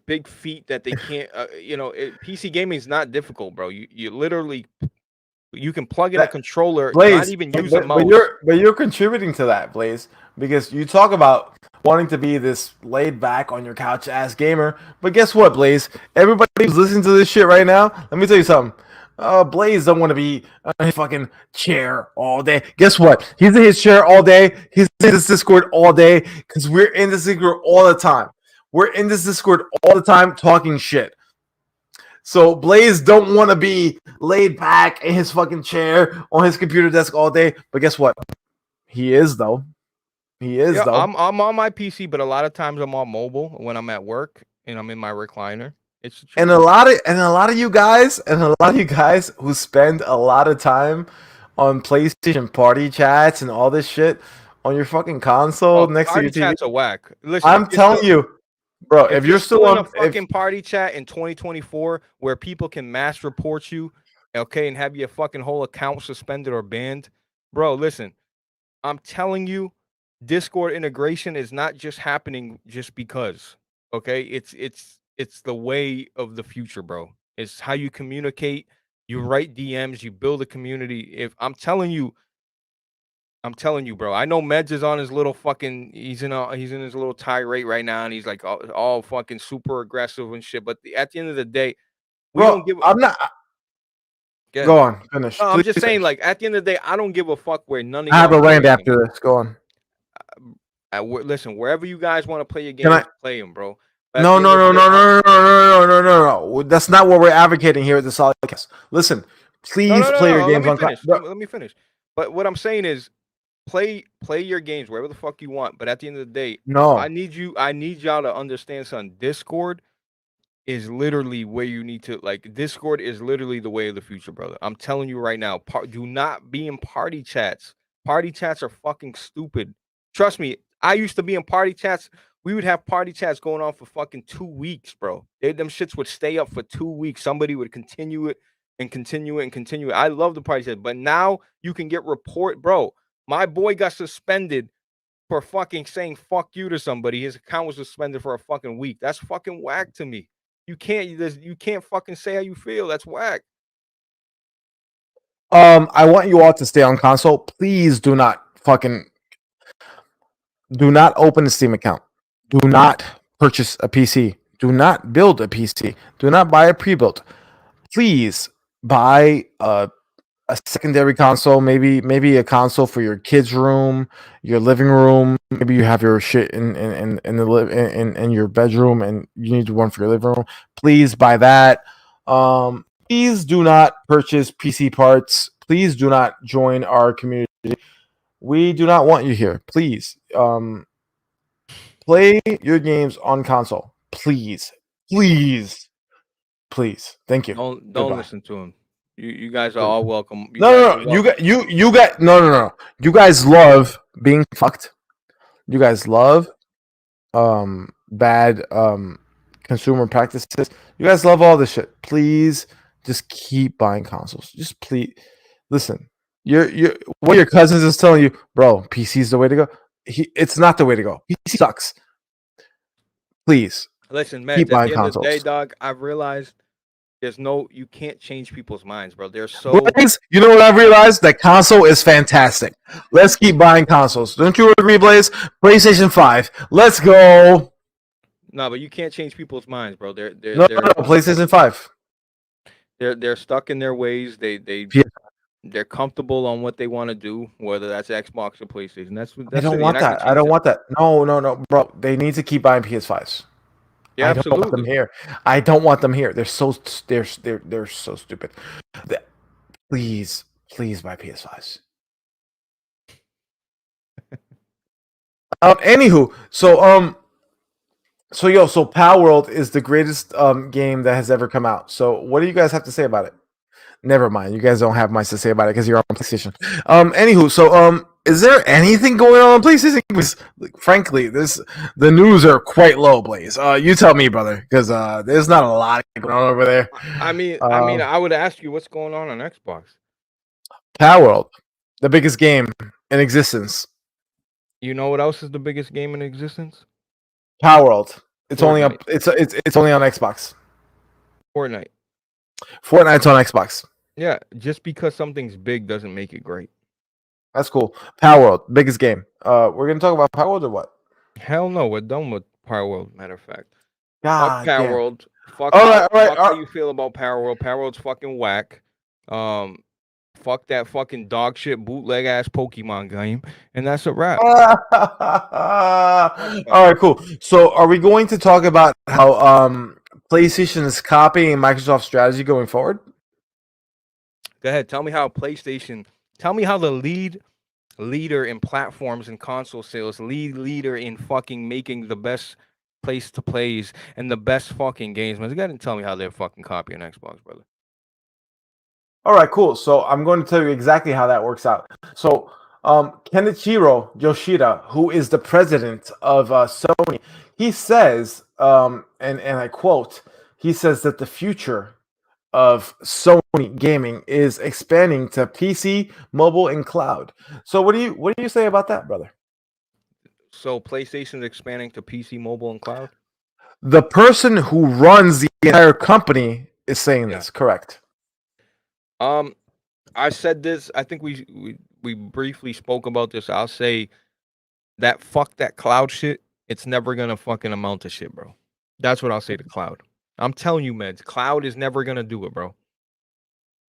[SPEAKER 1] big feat that they can't, PC gaming is not difficult, bro. You literally, you can plug in a controller,
[SPEAKER 2] Blaze,
[SPEAKER 1] not even use a mouse.
[SPEAKER 2] But you're contributing to that, Blaze, because you talk about wanting to be this laid back on your couch ass gamer. But guess what, Blaze? Everybody who's listening to this shit right now, let me tell you something. Blaze don't want to be on his fucking chair all day. Guess what? He's in his chair all day. He's in this Discord all day, because we're in this Discord all the time. We're in this Discord all the time talking shit. So Blaze don't want to be laid back in his fucking chair on his computer desk all day. But guess what? He is though. He is
[SPEAKER 1] Yeah,
[SPEAKER 2] though.
[SPEAKER 1] I'm on my PC, but a lot of times I'm on mobile when I'm at work and I'm in my recliner. It's the
[SPEAKER 2] And
[SPEAKER 1] truth.
[SPEAKER 2] a lot of you guys who spend a lot of time on PlayStation party chats and all this shit on your fucking console
[SPEAKER 1] Oh,
[SPEAKER 2] next to your
[SPEAKER 1] party
[SPEAKER 2] TV.
[SPEAKER 1] chats are whack. Listen,
[SPEAKER 2] I'm telling you, bro,
[SPEAKER 1] if
[SPEAKER 2] if
[SPEAKER 1] you're
[SPEAKER 2] you're
[SPEAKER 1] still
[SPEAKER 2] still
[SPEAKER 1] in a
[SPEAKER 2] on if
[SPEAKER 1] fucking party chat in 2024 where people can mass report you, okay, and have your fucking whole account suspended or banned, bro, listen, I'm telling you, Discord integration is not just happening just because. Okay, it's the way of the future, bro. It's how you communicate. You write DMs. You build a community. If I'm telling you, bro. I know Meds is on his little fucking. He's in his little tirade right now, and he's like all fucking super aggressive and shit. But at the end of the day, we
[SPEAKER 2] bro,
[SPEAKER 1] don't give.
[SPEAKER 2] I'm not
[SPEAKER 1] Yeah.
[SPEAKER 2] go on, finish.
[SPEAKER 1] No, I'm
[SPEAKER 2] Please
[SPEAKER 1] just saying,
[SPEAKER 2] finish.
[SPEAKER 1] like at the end of the day, I don't give a fuck where none of
[SPEAKER 2] I have
[SPEAKER 1] y'all
[SPEAKER 2] a
[SPEAKER 1] play
[SPEAKER 2] rant
[SPEAKER 1] your games.
[SPEAKER 2] after this. Go on.
[SPEAKER 1] Listen, wherever you guys want to play your
[SPEAKER 2] Can
[SPEAKER 1] games,
[SPEAKER 2] I
[SPEAKER 1] play them, bro. But at
[SPEAKER 2] No,
[SPEAKER 1] the end
[SPEAKER 2] no,
[SPEAKER 1] of
[SPEAKER 2] no,
[SPEAKER 1] the day,
[SPEAKER 2] no, no, no, no, no, no, no, no. That's not what we're advocating here at the Solid Cast. Listen,
[SPEAKER 1] no,
[SPEAKER 2] please
[SPEAKER 1] no, no,
[SPEAKER 2] play your
[SPEAKER 1] no. Let
[SPEAKER 2] games
[SPEAKER 1] me
[SPEAKER 2] on.
[SPEAKER 1] finish. Let me finish. But what I'm saying is, play your games wherever the fuck you want. But at the end of the day,
[SPEAKER 2] No.
[SPEAKER 1] I need y'all to understand something. Discord is literally where you need to like. Discord is literally the way of the future, brother. I'm telling you right now. Do not be in party chats. Party chats are fucking stupid. Trust me. I used to be in party chats. We would have party chats going on for fucking 2 weeks, bro. Them shits would stay up for 2 weeks. Somebody would continue it and continue it and continue it. I love the party chat, but now you can get report, bro. My boy got suspended for fucking saying fuck you to somebody. His account was suspended for a fucking week. That's fucking whack to me. You can't fucking say how you feel. That's whack.
[SPEAKER 2] I want you all to stay on console. Please do not open a Steam account. Do not purchase a PC. Do not build a PC. Do not buy a pre-built. Please buy a secondary console, maybe a console for your kids' room, your living room. Maybe you have your shit in the in your bedroom, and you need one for your living room. Please buy that. Please do not purchase PC parts. Please do not join our community. We do not want you here. Please, play your games on console. Please, please, please. Thank you.
[SPEAKER 1] Don't
[SPEAKER 2] Goodbye.
[SPEAKER 1] listen to him. You guys are
[SPEAKER 2] Goodbye.
[SPEAKER 1] all welcome. You
[SPEAKER 2] No,
[SPEAKER 1] guys
[SPEAKER 2] no,
[SPEAKER 1] are
[SPEAKER 2] no.
[SPEAKER 1] welcome.
[SPEAKER 2] You got no, no, no. You guys love being fucked. You guys love bad consumer practices. You guys love all this shit. Please just keep buying consoles. Just please listen. You're what your cousins is telling you, bro, PC is the way to go. It's not the way to go. PC sucks. Please
[SPEAKER 1] Listen,
[SPEAKER 2] keep
[SPEAKER 1] Meds, at
[SPEAKER 2] buying
[SPEAKER 1] the end of the day,
[SPEAKER 2] consoles.
[SPEAKER 1] dog, I've realized you can't change people's minds, bro. They're so
[SPEAKER 2] Blaze, you know what I've realized? That console is fantastic. Let's keep buying consoles. Don't you agree, Blaze? PlayStation 5. Let's go.
[SPEAKER 1] no, but you can't change people's minds, bro.
[SPEAKER 2] No, no, no. PlayStation 5.
[SPEAKER 1] They're stuck in their ways.
[SPEAKER 2] P-
[SPEAKER 1] They're comfortable on what they want to do, whether that's Xbox or PlayStation.
[SPEAKER 2] I
[SPEAKER 1] That's
[SPEAKER 2] don't
[SPEAKER 1] it. You're
[SPEAKER 2] want
[SPEAKER 1] not gonna
[SPEAKER 2] that. I
[SPEAKER 1] change
[SPEAKER 2] don't
[SPEAKER 1] that.
[SPEAKER 2] want that. No, no, no, bro. They need to keep buying PS5s.
[SPEAKER 1] Yeah,
[SPEAKER 2] I don't want them
[SPEAKER 1] absolutely.
[SPEAKER 2] here. I don't want them here. They're so stupid. The- Please, please buy PS5s. Anywho, so Palworld is the greatest game that has ever come out. So what do you guys have to say about it? Never mind. You guys don't have much to say about it because you're on PlayStation. Anywho, is there anything going on PlayStation? Because, like, frankly, the news are quite low, Blaze. You tell me, brother, because there's not a lot going on over there.
[SPEAKER 1] I would ask you what's going on Xbox.
[SPEAKER 2] Palworld, the biggest game in existence.
[SPEAKER 1] You know what else is the biggest game in existence?
[SPEAKER 2] Palworld. It's only
[SPEAKER 1] Fortnite.
[SPEAKER 2] up. It's only on Xbox.
[SPEAKER 1] Fortnite.
[SPEAKER 2] Fortnite's on Xbox.
[SPEAKER 1] Yeah, just because something's big doesn't make it great.
[SPEAKER 2] That's cool. Palworld, biggest game. We're gonna talk about Palworld or what?
[SPEAKER 1] Hell no, we're done with Palworld. Matter of fact, fuck
[SPEAKER 2] God damn.
[SPEAKER 1] Palworld. Fuck
[SPEAKER 2] All
[SPEAKER 1] how,
[SPEAKER 2] right, all right,
[SPEAKER 1] fuck
[SPEAKER 2] all
[SPEAKER 1] how
[SPEAKER 2] right.
[SPEAKER 1] you feel about Palworld. Palworld's fucking whack. Fuck that fucking dog shit bootleg ass Pokemon game, and that's a wrap.
[SPEAKER 2] All right, cool. So, are we going to talk about how PlayStation is copying Microsoft's strategy going forward?
[SPEAKER 1] Go ahead. Tell me how PlayStation. Tell me how the leader in platforms and console sales, leader in fucking making the best place to plays and the best fucking games. Man, you gotta tell me how they're fucking copying Xbox, brother.
[SPEAKER 2] All right, cool. So I'm going to tell you exactly how that works out. So Kenichiro Yoshida, who is the president of Sony, he says, and I quote, he says that the future of Sony gaming is expanding to PC, mobile, and cloud. So what do you say about that, brother?
[SPEAKER 1] So PlayStation's expanding to PC, mobile, and cloud.
[SPEAKER 2] The person who runs the entire company is saying
[SPEAKER 1] Yeah.
[SPEAKER 2] this, correct?
[SPEAKER 1] I said this. I think we briefly spoke about this. I'll say that fuck that cloud shit. It's never gonna fucking amount to shit, bro. That's what I'll say to cloud. I'm telling you, meds. Cloud is never gonna do it, bro.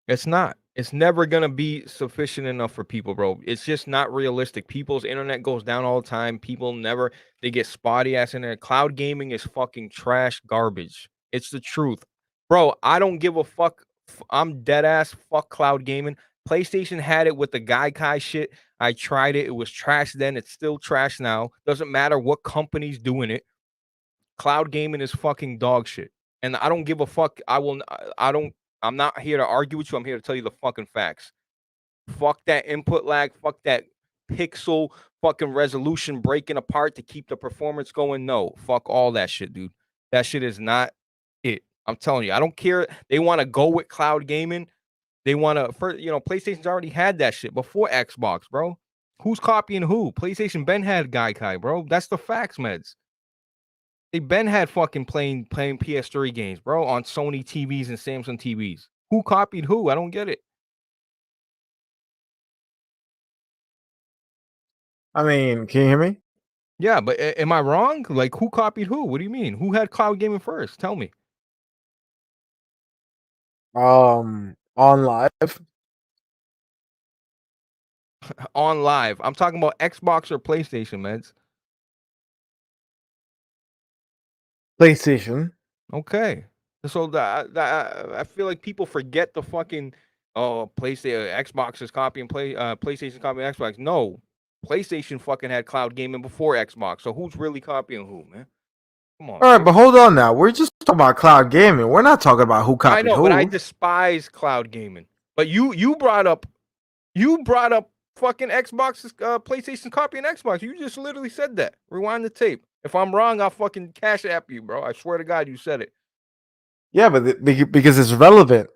[SPEAKER 1] It's not. It's never gonna be sufficient enough for people, bro. It's just not realistic. People's internet goes down all the time. People never they get spotty ass internet. Cloud gaming is fucking trash garbage. It's the truth. Bro, I don't give a fuck. I'm dead ass fuck cloud gaming. PlayStation had it with the Gaikai shit. I tried it. It was trash then. It's still trash now. Doesn't matter what company's doing it. Cloud gaming is fucking dog shit. And I don't give a fuck. I don't I'm not here to argue with you. I'm here to tell you the fucking facts. Fuck that input lag. Fuck that pixel fucking resolution breaking apart to keep the performance going. No, fuck all that shit, dude. That shit is not it. I'm telling you, I don't care. They want to go with cloud gaming. They want to, PlayStation's already had that shit before Xbox, bro. Who's copying who? PlayStation Ben had Gaikai, bro. That's the facts, meds. They been had fucking playing PS3 games, bro, on Sony TVs and Samsung TVs. Who copied who? I don't get it.
[SPEAKER 2] I mean, can you hear me?
[SPEAKER 1] Yeah, but am I wrong? Like, who copied who? What do you mean? Who had cloud gaming first? Tell me.
[SPEAKER 2] On live.
[SPEAKER 1] On live. I'm talking about Xbox or PlayStation, meds.
[SPEAKER 2] PlayStation.
[SPEAKER 1] Okay. So I feel like people forget the fucking PlayStation Xbox is copying PlayStation copying Xbox. No. PlayStation fucking had cloud gaming before Xbox. So who's really copying who, man? Come on.
[SPEAKER 2] All right, but hold on now. We're just talking about cloud gaming. We're not talking about who copied
[SPEAKER 1] I know,
[SPEAKER 2] who.
[SPEAKER 1] but I despise cloud gaming. But you brought up fucking Xbox's PlayStation copying Xbox. You just literally said that. Rewind the tape. If I'm wrong, I'll fucking cash app you, bro. I swear to God, you said it.
[SPEAKER 2] Yeah, but because it's relevant.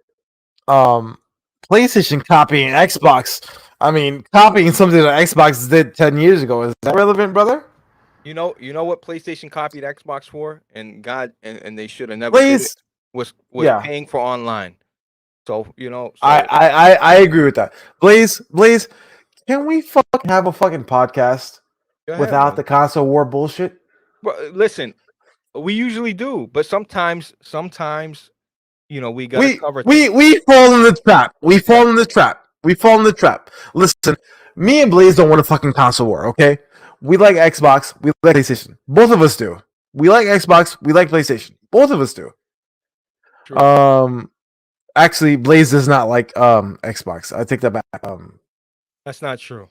[SPEAKER 2] PlayStation copying Xbox. I mean, copying something that Xbox did 10 years ago. Is that relevant, brother?
[SPEAKER 1] You know what PlayStation copied Xbox for, and God, and they should have never did it. Was
[SPEAKER 2] yeah.
[SPEAKER 1] paying for online. So
[SPEAKER 2] I agree with that. Blaze, can we have a fucking podcast without the console war bullshit?
[SPEAKER 1] Well, listen, we usually do, but sometimes we gotta cover.
[SPEAKER 2] We fall in the trap. We fall in the trap. Listen, me and Blaze don't want a fucking console war. Okay, we like Xbox. We like PlayStation. Both of us do. We like Xbox. We like PlayStation. Both of us do. True. Actually, Blaze does not like Xbox. I take that back.
[SPEAKER 1] That's not true.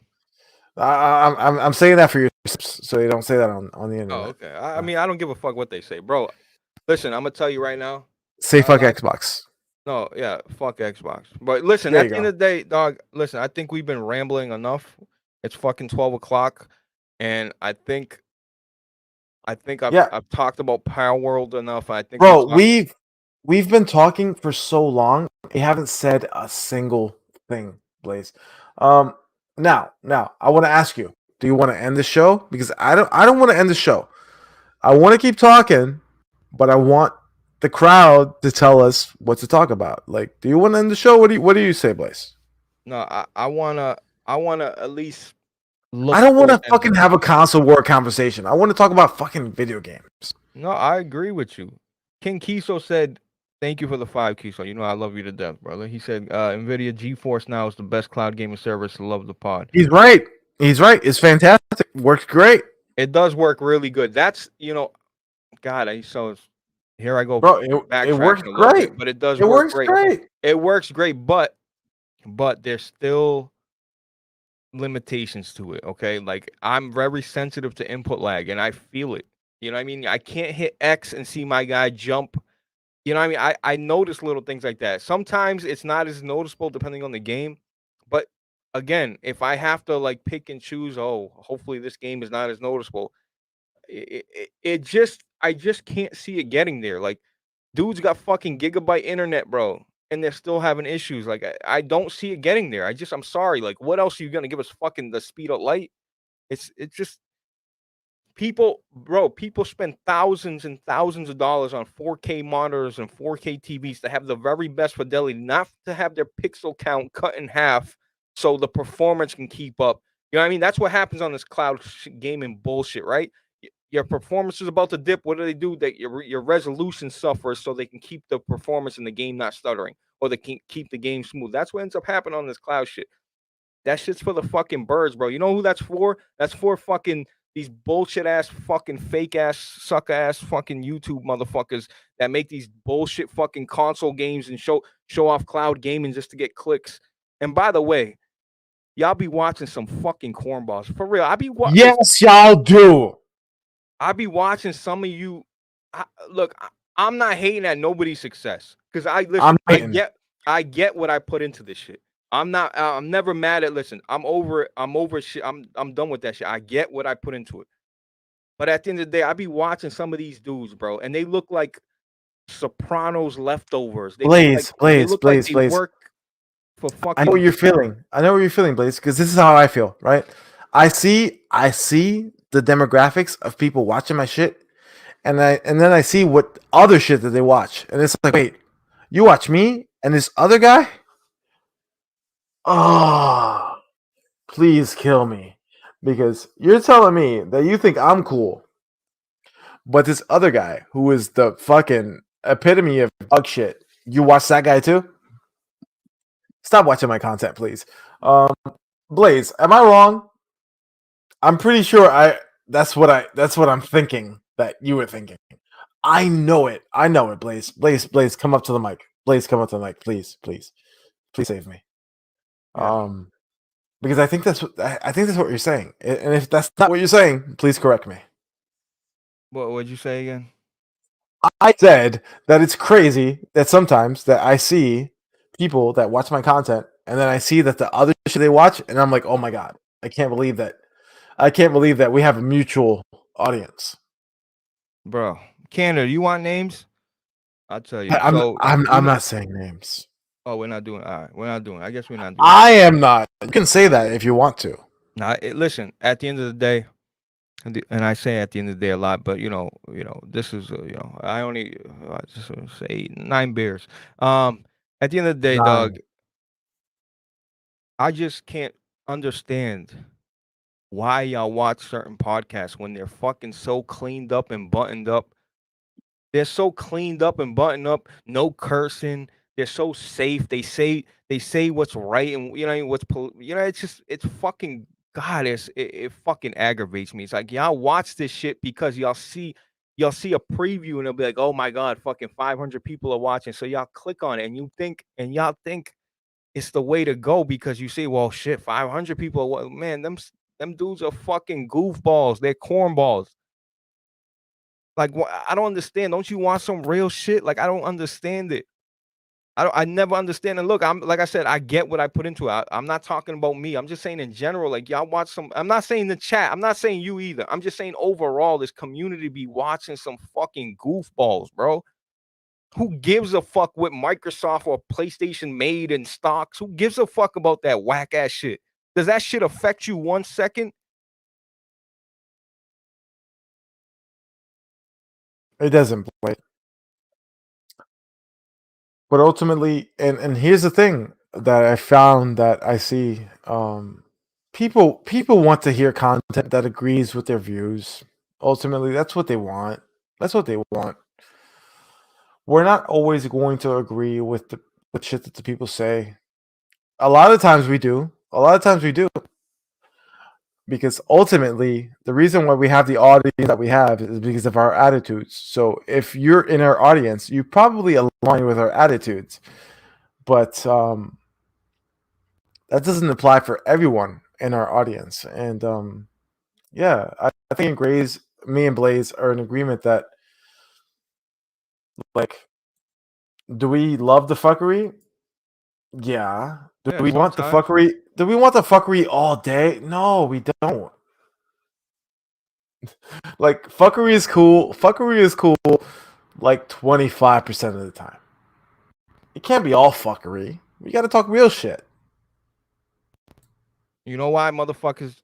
[SPEAKER 2] I'm saying that for you, so you don't say that on the internet.
[SPEAKER 1] Oh, okay. I mean, I don't give a fuck what they say, bro. Listen, I'm gonna tell you right now.
[SPEAKER 2] Say fuck Xbox.
[SPEAKER 1] No, yeah, fuck Xbox. But listen, at the end of the day, dog. Listen, I think we've been rambling enough. It's fucking 12 o'clock, and I think I've talked about Palworld enough. I think,
[SPEAKER 2] bro, we've been talking for so long. We haven't said a single thing, Blaze. Now, I want to ask you: do you want to end the show? Because I don't want to end the show. I want to keep talking, but I want the crowd to tell us what to talk about. Like, do you want to end the show? What do you say, Blaze?
[SPEAKER 1] No, I wanna at least
[SPEAKER 2] look. I don't want to fucking have a console war conversation. I want to talk about fucking video games.
[SPEAKER 1] No, I agree with you. King Kiso said, "Thank you for the 5, Kiso. You know I love you to death, brother." He said, "NVIDIA GeForce Now is the best cloud gaming service. Love the pod."
[SPEAKER 2] He's right. It's fantastic. Works great.
[SPEAKER 1] It does work really good. That's God. Here I go.
[SPEAKER 2] Bro, it works great.
[SPEAKER 1] But it does work great. It works great, but but there's still limitations to it. Okay, like I'm very sensitive to input lag, and I feel it. You know what I mean? I can't hit X and see my guy jump. You know what I mean? I notice little things like that. Sometimes it's not as noticeable depending on the game, but again, if I have to like pick and choose, oh, hopefully this game is not as noticeable. It just I just can't see it getting there. Like dudes got fucking gigabyte internet, bro, and they're still having issues. Like I don't see it getting there. I'm sorry. Like what else are you gonna give us? Fucking the speed of light? It's just people spend thousands and thousands of dollars on 4K monitors and 4K TVs to have the very best fidelity, not to have their pixel count cut in half so the performance can keep up. You know what I mean? That's what happens on this cloud gaming bullshit, right? Your performance is about to dip. What do? That your resolution suffers so they can keep the performance in the game not stuttering, or they can keep the game smooth. That's what ends up happening on this cloud shit. That shit's for the fucking birds, bro. You know who that's for? That's for fucking these bullshit ass, fucking fake ass, sucker ass, fucking YouTube motherfuckers that make these bullshit fucking console games and show off cloud gaming just to get clicks. And by the way, y'all be watching some fucking cornballs for real.
[SPEAKER 2] Yes, y'all do.
[SPEAKER 1] I be watching some of you. Look, I'm not hating at nobody's success because I listen. I get what I put into this shit. I'm not. I'm never mad at. Listen, I'm over it. I'm over shit. I'm done with that shit. I get what I put into it. But at the end of the day, I be watching some of these dudes, bro, and they look like Sopranos leftovers. They look like they
[SPEAKER 2] Blaze.
[SPEAKER 1] work for
[SPEAKER 2] I know what
[SPEAKER 1] fucking.
[SPEAKER 2] you're feeling. I know what you're feeling, Blaze, because this is how I feel, right? I see the demographics of people watching my shit, and then I see what other shit that they watch, and it's like, wait, you watch me and this other guy? Oh, please kill me, because you're telling me that you think I'm cool, but this other guy who is the fucking epitome of dog shit, you watch that guy too? Stop watching my content, please. Blaze, am I wrong? I'm pretty sure that's what I'm thinking that you were thinking. I know it. Blaze. Blaze, come up to the mic. Blaze, come up to the mic, please. Please save me.
[SPEAKER 1] Yeah.
[SPEAKER 2] Because I think that's what you're saying. And if that's not what you're saying, please correct me.
[SPEAKER 1] What would you say again?
[SPEAKER 2] I said that it's crazy that sometimes that I see people that watch my content and then I see that the other shit they watch and I'm like, "Oh my god. I can't believe that. I can't believe that we have a mutual audience."
[SPEAKER 1] Bro, Canada, you want names? I'll tell you.
[SPEAKER 2] I'm
[SPEAKER 1] So
[SPEAKER 2] I'm
[SPEAKER 1] you
[SPEAKER 2] I'm
[SPEAKER 1] know.
[SPEAKER 2] not saying names.
[SPEAKER 1] Oh, we're not doing. All right, we're not doing. I guess we're not doing.
[SPEAKER 2] I am not. You can say that if you want to.
[SPEAKER 1] Now, listen. At the end of the day, and I say at the end of the day a lot, but this is I only just say 9 beers. At the end of the day, dog,
[SPEAKER 2] 9.
[SPEAKER 1] I just can't understand why y'all watch certain podcasts when they're fucking so cleaned up and buttoned up. They're so cleaned up and buttoned up, no cursing. They're so safe. They say what's right and it's fucking God. It fucking aggravates me. It's like y'all watch this shit because y'all see a preview and it'll be like, oh my god, fucking 500 people are watching. So y'all click on it and y'all think it's the way to go because you say, well, shit, 500 people. Man, them dudes are fucking goofballs. They're cornballs. Like, I don't understand. Don't you want some real shit? Like, I don't understand it. I never understand. And look, I'm like I said, I get what I put into it. I'm not talking about me. I'm just saying in general. Like, y'all watch some. I'm not saying the chat. I'm not saying you either. I'm just saying overall, this community be watching some fucking goofballs, bro. Who gives a fuck what Microsoft or PlayStation made in stocks? Who gives a fuck about that whack ass shit? Does that shit affect you 1 second?
[SPEAKER 2] It doesn't play. But ultimately, and here's the thing that I found that I see people want to hear content that agrees with their views. Ultimately, that's what they want. That's what they want. We're not always going to agree with the with shit that the people say. A lot of times we do. A lot of times we do. Because ultimately, the reason why we have the audience that we have is because of our attitudes. So if you're in our audience, you probably align with our attitudes. But that doesn't apply for everyone in our audience. And yeah, I think Grays, me and Blaze are in agreement that like, do we love the fuckery? Yeah. Do
[SPEAKER 1] Yeah,
[SPEAKER 2] we want the
[SPEAKER 1] sometimes.
[SPEAKER 2] fuckery? Do we want the fuckery all day? No, we don't. Like fuckery is cool. Fuckery is cool like 25% of the time. It can't be all fuckery. We got to talk real shit.
[SPEAKER 1] You know why, motherfuckers?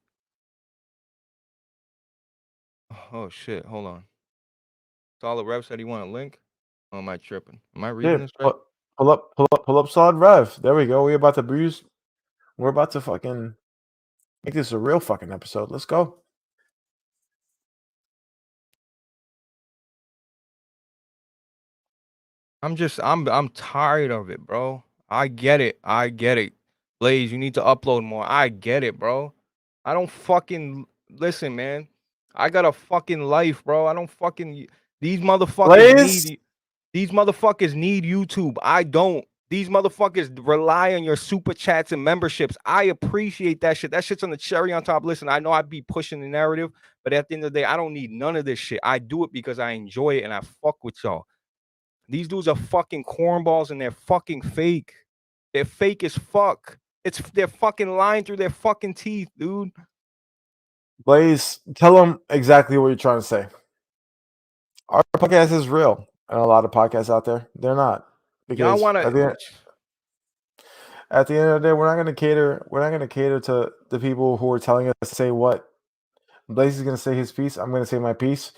[SPEAKER 1] Oh shit! Hold on. Solid Rev said he want a link. Or am I tripping? Am I reading
[SPEAKER 2] Yeah,
[SPEAKER 1] this right?
[SPEAKER 2] pull up solid rev. There we go. We're about to bruise. We're about to fucking make this a real fucking episode. Let's go.
[SPEAKER 1] I'm tired of it, bro. I get it. I get it. Blaze, you need to upload more. I get it, bro. I don't fucking listen, man. I got a fucking life, bro. I don't fucking these motherfuckers
[SPEAKER 2] Blaze,
[SPEAKER 1] need these motherfuckers need YouTube. I don't. These motherfuckers rely on your super chats and memberships. I appreciate that shit. That shit's on the cherry on top. Listen, I know I'd be pushing the narrative, but at the end of the day, I don't need none of this shit. I do it because I enjoy it and I fuck with y'all. These dudes are fucking cornballs and they're fucking fake. They're fake as fuck. They're fucking lying through their fucking teeth, dude.
[SPEAKER 2] Blaze, tell them exactly what you're trying to say. Our podcast is real, and a lot of podcasts out there, they're not.
[SPEAKER 1] Y'all
[SPEAKER 2] Because
[SPEAKER 1] wanna
[SPEAKER 2] at the end of the day, we're not going to cater. We're not going to cater to the people who are telling us to say what. Blaze is going to say his piece. I'm going to say my piece,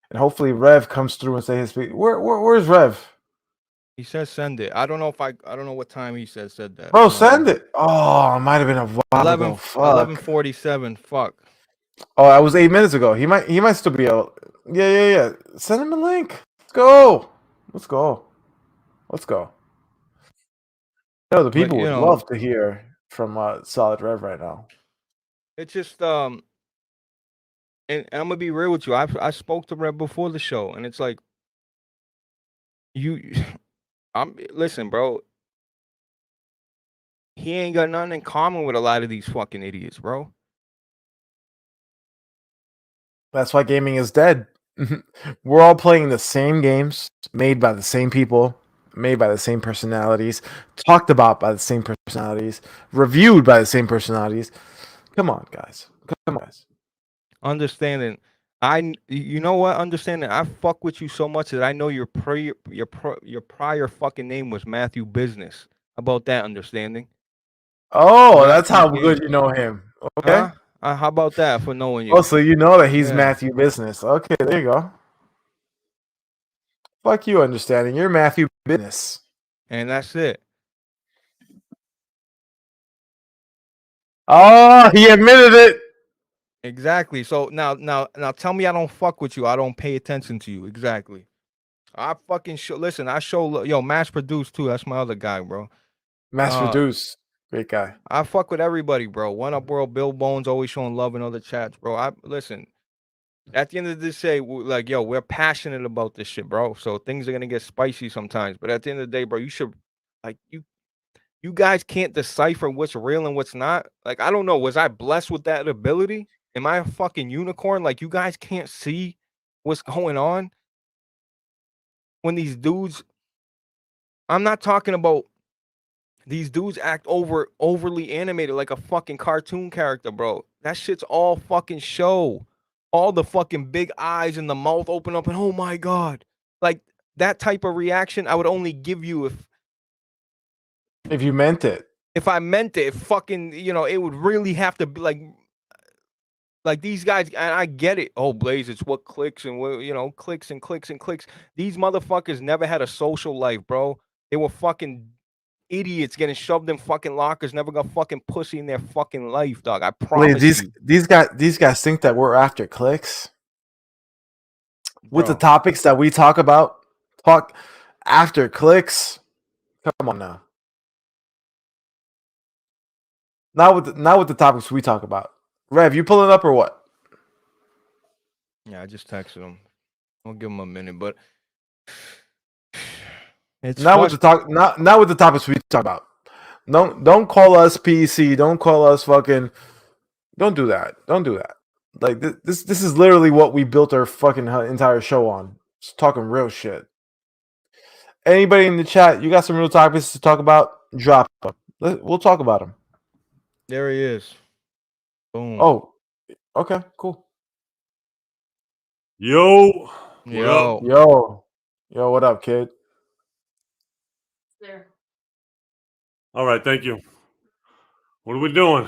[SPEAKER 2] and hopefully Rev comes through and say his piece. Where's Rev?
[SPEAKER 1] he says send it. I don't know if I don't know what time he said that.
[SPEAKER 2] Bro, send it. Oh, it might have been a while ago. Fuck.
[SPEAKER 1] 11:47. Fuck.
[SPEAKER 2] Oh, that was 8 minutes ago. He might still be out. Yeah. Send him a link. Let's go. Let's go. Let's go. No, the
[SPEAKER 1] But
[SPEAKER 2] people
[SPEAKER 1] you
[SPEAKER 2] would
[SPEAKER 1] know,
[SPEAKER 2] love to hear from Solid Rev right now.
[SPEAKER 1] it's just and I'm gonna be real with you. I spoke to Red before the show, and it's like you I'm listen, bro. He ain't got nothing in common with a lot of these fucking idiots, bro.
[SPEAKER 2] That's why gaming is dead. We're all playing the same games, made by the same people, made by the same personalities, talked about by the same personalities, reviewed by the same personalities. Come on, guys. Come on, guys.
[SPEAKER 1] Understanding, you know what? Understanding, I fuck with you so much that I know your prior fucking name was Matthew Business. How about that understanding?
[SPEAKER 2] Oh,
[SPEAKER 1] And I
[SPEAKER 2] that's how
[SPEAKER 1] appreciate,
[SPEAKER 2] good you know him. Okay.
[SPEAKER 1] huh? How about that for knowing
[SPEAKER 2] Oh,
[SPEAKER 1] you?
[SPEAKER 2] so you know that he's
[SPEAKER 1] Yeah,
[SPEAKER 2] Matthew Business. Okay, there you go. Fuck you, understanding. You're Matthew Business.
[SPEAKER 1] and that's it.
[SPEAKER 2] Oh, he admitted it.
[SPEAKER 1] Exactly. So now, tell me I don't fuck with you. I don't pay attention to you. Exactly. I fucking show. Listen, I show. Yo, mass produced too. That's my other guy, bro.
[SPEAKER 2] Master
[SPEAKER 1] Uh,
[SPEAKER 2] Deuce. Great guy.
[SPEAKER 1] I fuck with everybody, bro. One Up World, Bill Bones always showing love in other chats, bro. I listen. At the end of the day, like, yo, we're passionate about this shit, bro. So things are gonna get spicy sometimes. But at the end of the day, bro, you should like you guys can't decipher what's real and what's not. Like, I don't know. Was I blessed with that ability? Am I a fucking unicorn? Like, you guys can't see what's going on when these dudes. I'm not talking about these dudes act overly animated like a fucking cartoon character, bro. That shit's all fucking show. All the fucking big eyes and the mouth open up and oh my god. Like that type of reaction I would only give you
[SPEAKER 2] If you meant it.
[SPEAKER 1] if I meant it. If fucking, it would really have to be like these guys, and I get it. Oh, Blaze, it's what clicks and what, clicks and clicks and clicks. These motherfuckers never had a social life, bro. They were fucking idiots getting shoved in fucking lockers, never got fucking pussy in their fucking life, dog. I
[SPEAKER 2] Wait,
[SPEAKER 1] promise
[SPEAKER 2] these
[SPEAKER 1] you,
[SPEAKER 2] these guys think that we're after clicks with the
[SPEAKER 1] bro.
[SPEAKER 2] topics that we talk about. Talk after clicks. Come on now. Not with the topics we talk about. Rev, you pulling up or what?
[SPEAKER 1] Yeah, I just texted him. I'll give him a minute, but it's
[SPEAKER 2] Not with the talk. Not with the topics we talk about. Don't call us PC. Don't call us fucking. Don't do that. Don't do that. Like this is literally what we built our fucking entire show on. Just talking real shit. Anybody in the chat, you got some real topics to talk about? Drop them. We'll talk about them.
[SPEAKER 1] There he is. Boom.
[SPEAKER 2] Oh, okay, cool.
[SPEAKER 3] Yo,
[SPEAKER 2] Yo, what up, kid?
[SPEAKER 4] There.
[SPEAKER 3] All right, thank you. What are we doing?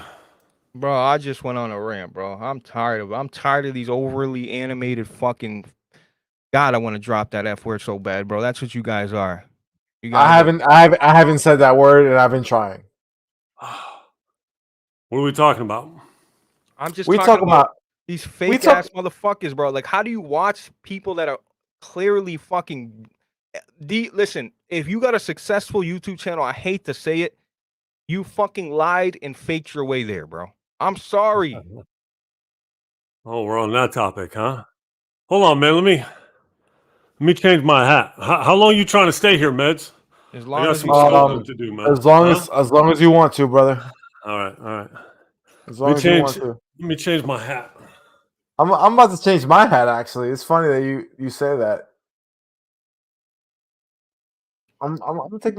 [SPEAKER 1] Bro, I just went on a rant, bro. I'm tired of these overly animated fucking. God, I want to drop that F word so bad, bro. That's what you guys are. You guys
[SPEAKER 2] I haven't said that word, and I've been trying.
[SPEAKER 3] What are we talking about?
[SPEAKER 1] I'm just
[SPEAKER 2] We
[SPEAKER 1] talking
[SPEAKER 2] talk about
[SPEAKER 1] these fake ass motherfuckers, bro. Like, how do you watch people that are clearly fucking? Listen, if you got a successful YouTube channel, I hate to say it, you fucking lied and faked your way there, bro. I'm sorry.
[SPEAKER 3] Oh, we're on that topic, huh? Hold on, man. Let me change my hat. How long you trying to stay here, Meds?
[SPEAKER 1] As
[SPEAKER 3] I
[SPEAKER 1] long
[SPEAKER 3] got
[SPEAKER 1] as
[SPEAKER 3] some
[SPEAKER 1] you
[SPEAKER 3] scoping to do, man.
[SPEAKER 2] as long as you want to, brother.
[SPEAKER 3] All right.
[SPEAKER 2] As long as you want to.
[SPEAKER 3] Let me change my hat.
[SPEAKER 2] I'm about to change my hat. Actually, it's funny that you say that. I'm gonna take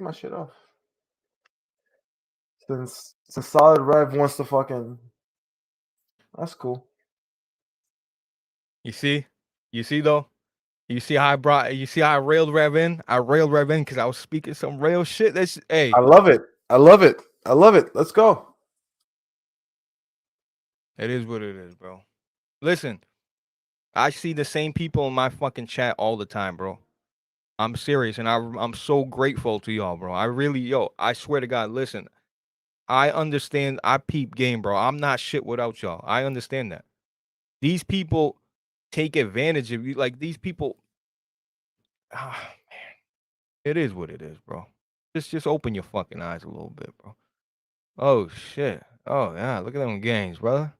[SPEAKER 2] my shit off. Since Solid Rev wants to fucking. That's cool.
[SPEAKER 1] You see though. You see how I railed Rev in? I railed Rev in because I was speaking some real shit. Hey.
[SPEAKER 2] I love it. Let's go.
[SPEAKER 1] It is what it is, bro. Listen, I see the same people in my fucking chat all the time, bro. I'm serious, and I'm so grateful to y'all, bro. I swear to God, listen, I understand. I peep game, bro. I'm not shit without y'all. I understand that. These people take advantage of you. Like, these people, man, it is what it is, bro. Just open your fucking eyes a little bit, bro. Oh shit. Oh yeah, look at them games, brother.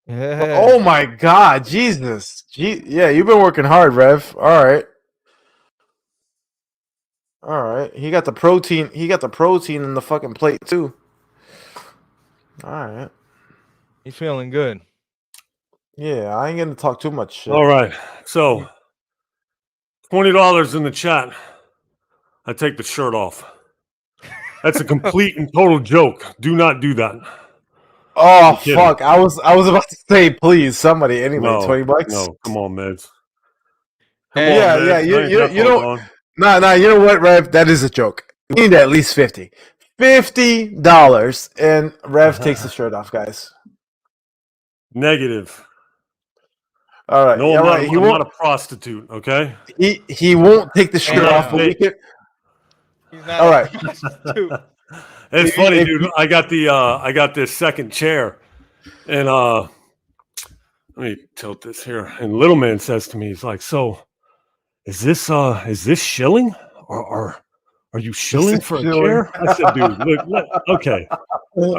[SPEAKER 1] Yeah.
[SPEAKER 2] Oh my God, Jesus. Yeah, you've been working hard, Rev. All right. He got the protein. He got the protein in the fucking plate too. All right.
[SPEAKER 1] He's feeling good.
[SPEAKER 2] Yeah, I ain't gonna talk too much shit.
[SPEAKER 3] All right. So $20 in the chat. I take the shirt off. That's a complete and total joke. Do not do that.
[SPEAKER 2] Oh fuck! I was about to say, please, somebody. Anyway,
[SPEAKER 3] No,
[SPEAKER 2] $20.
[SPEAKER 3] No, come on, Meds.
[SPEAKER 2] Yeah. You know. Nah. You know what, Rev? That is a joke. We need at least $50, and Rev takes the shirt off, guys.
[SPEAKER 3] Negative.
[SPEAKER 2] All right.
[SPEAKER 3] No,
[SPEAKER 2] yeah,
[SPEAKER 3] I'm not a prostitute. Okay.
[SPEAKER 2] He won't take the shirt off, but we can.
[SPEAKER 1] He's not
[SPEAKER 2] All right.
[SPEAKER 3] It's funny, dude. I got this second chair, and let me tilt this here. And Little Man says to me, he's like, "So, is this shilling, or are you shilling for a chair?" I said, "Dude, look okay,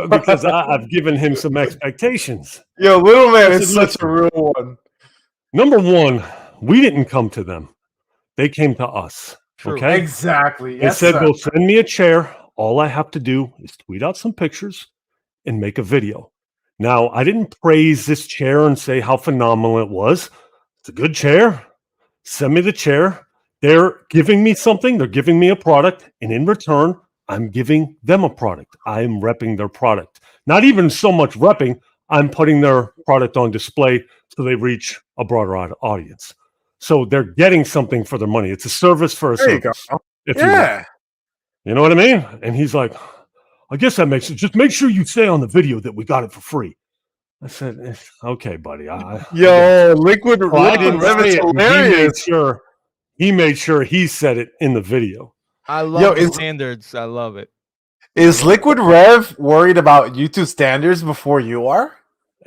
[SPEAKER 3] because I've given him some expectations."
[SPEAKER 2] Yo, Little Man is such a real one.
[SPEAKER 3] Number one, we didn't come to them; they came to us.
[SPEAKER 1] True.
[SPEAKER 3] Okay,
[SPEAKER 2] Exactly.
[SPEAKER 3] They said they'll send me a chair. All I have to do is tweet out some pictures and make a video. Now, I didn't praise this chair and say how phenomenal it was. It's a good chair. Send me the chair. They're giving me something. They're giving me a product. And in return, I'm giving them a product. I'm repping their product. Not even so much repping. I'm putting their product on display so they reach a broader audience. So they're getting something for their money. It's a service for a service.
[SPEAKER 2] Yeah.
[SPEAKER 3] You know what I mean? And he's like, I guess that makes it. Just make sure you say on the video that we got it for free. I said, okay, buddy.
[SPEAKER 2] Liquid Rev is hilarious.
[SPEAKER 3] He made sure he said it in the video.
[SPEAKER 1] I love the standards. I love it.
[SPEAKER 2] Is Liquid Rev worried about YouTube standards before you are?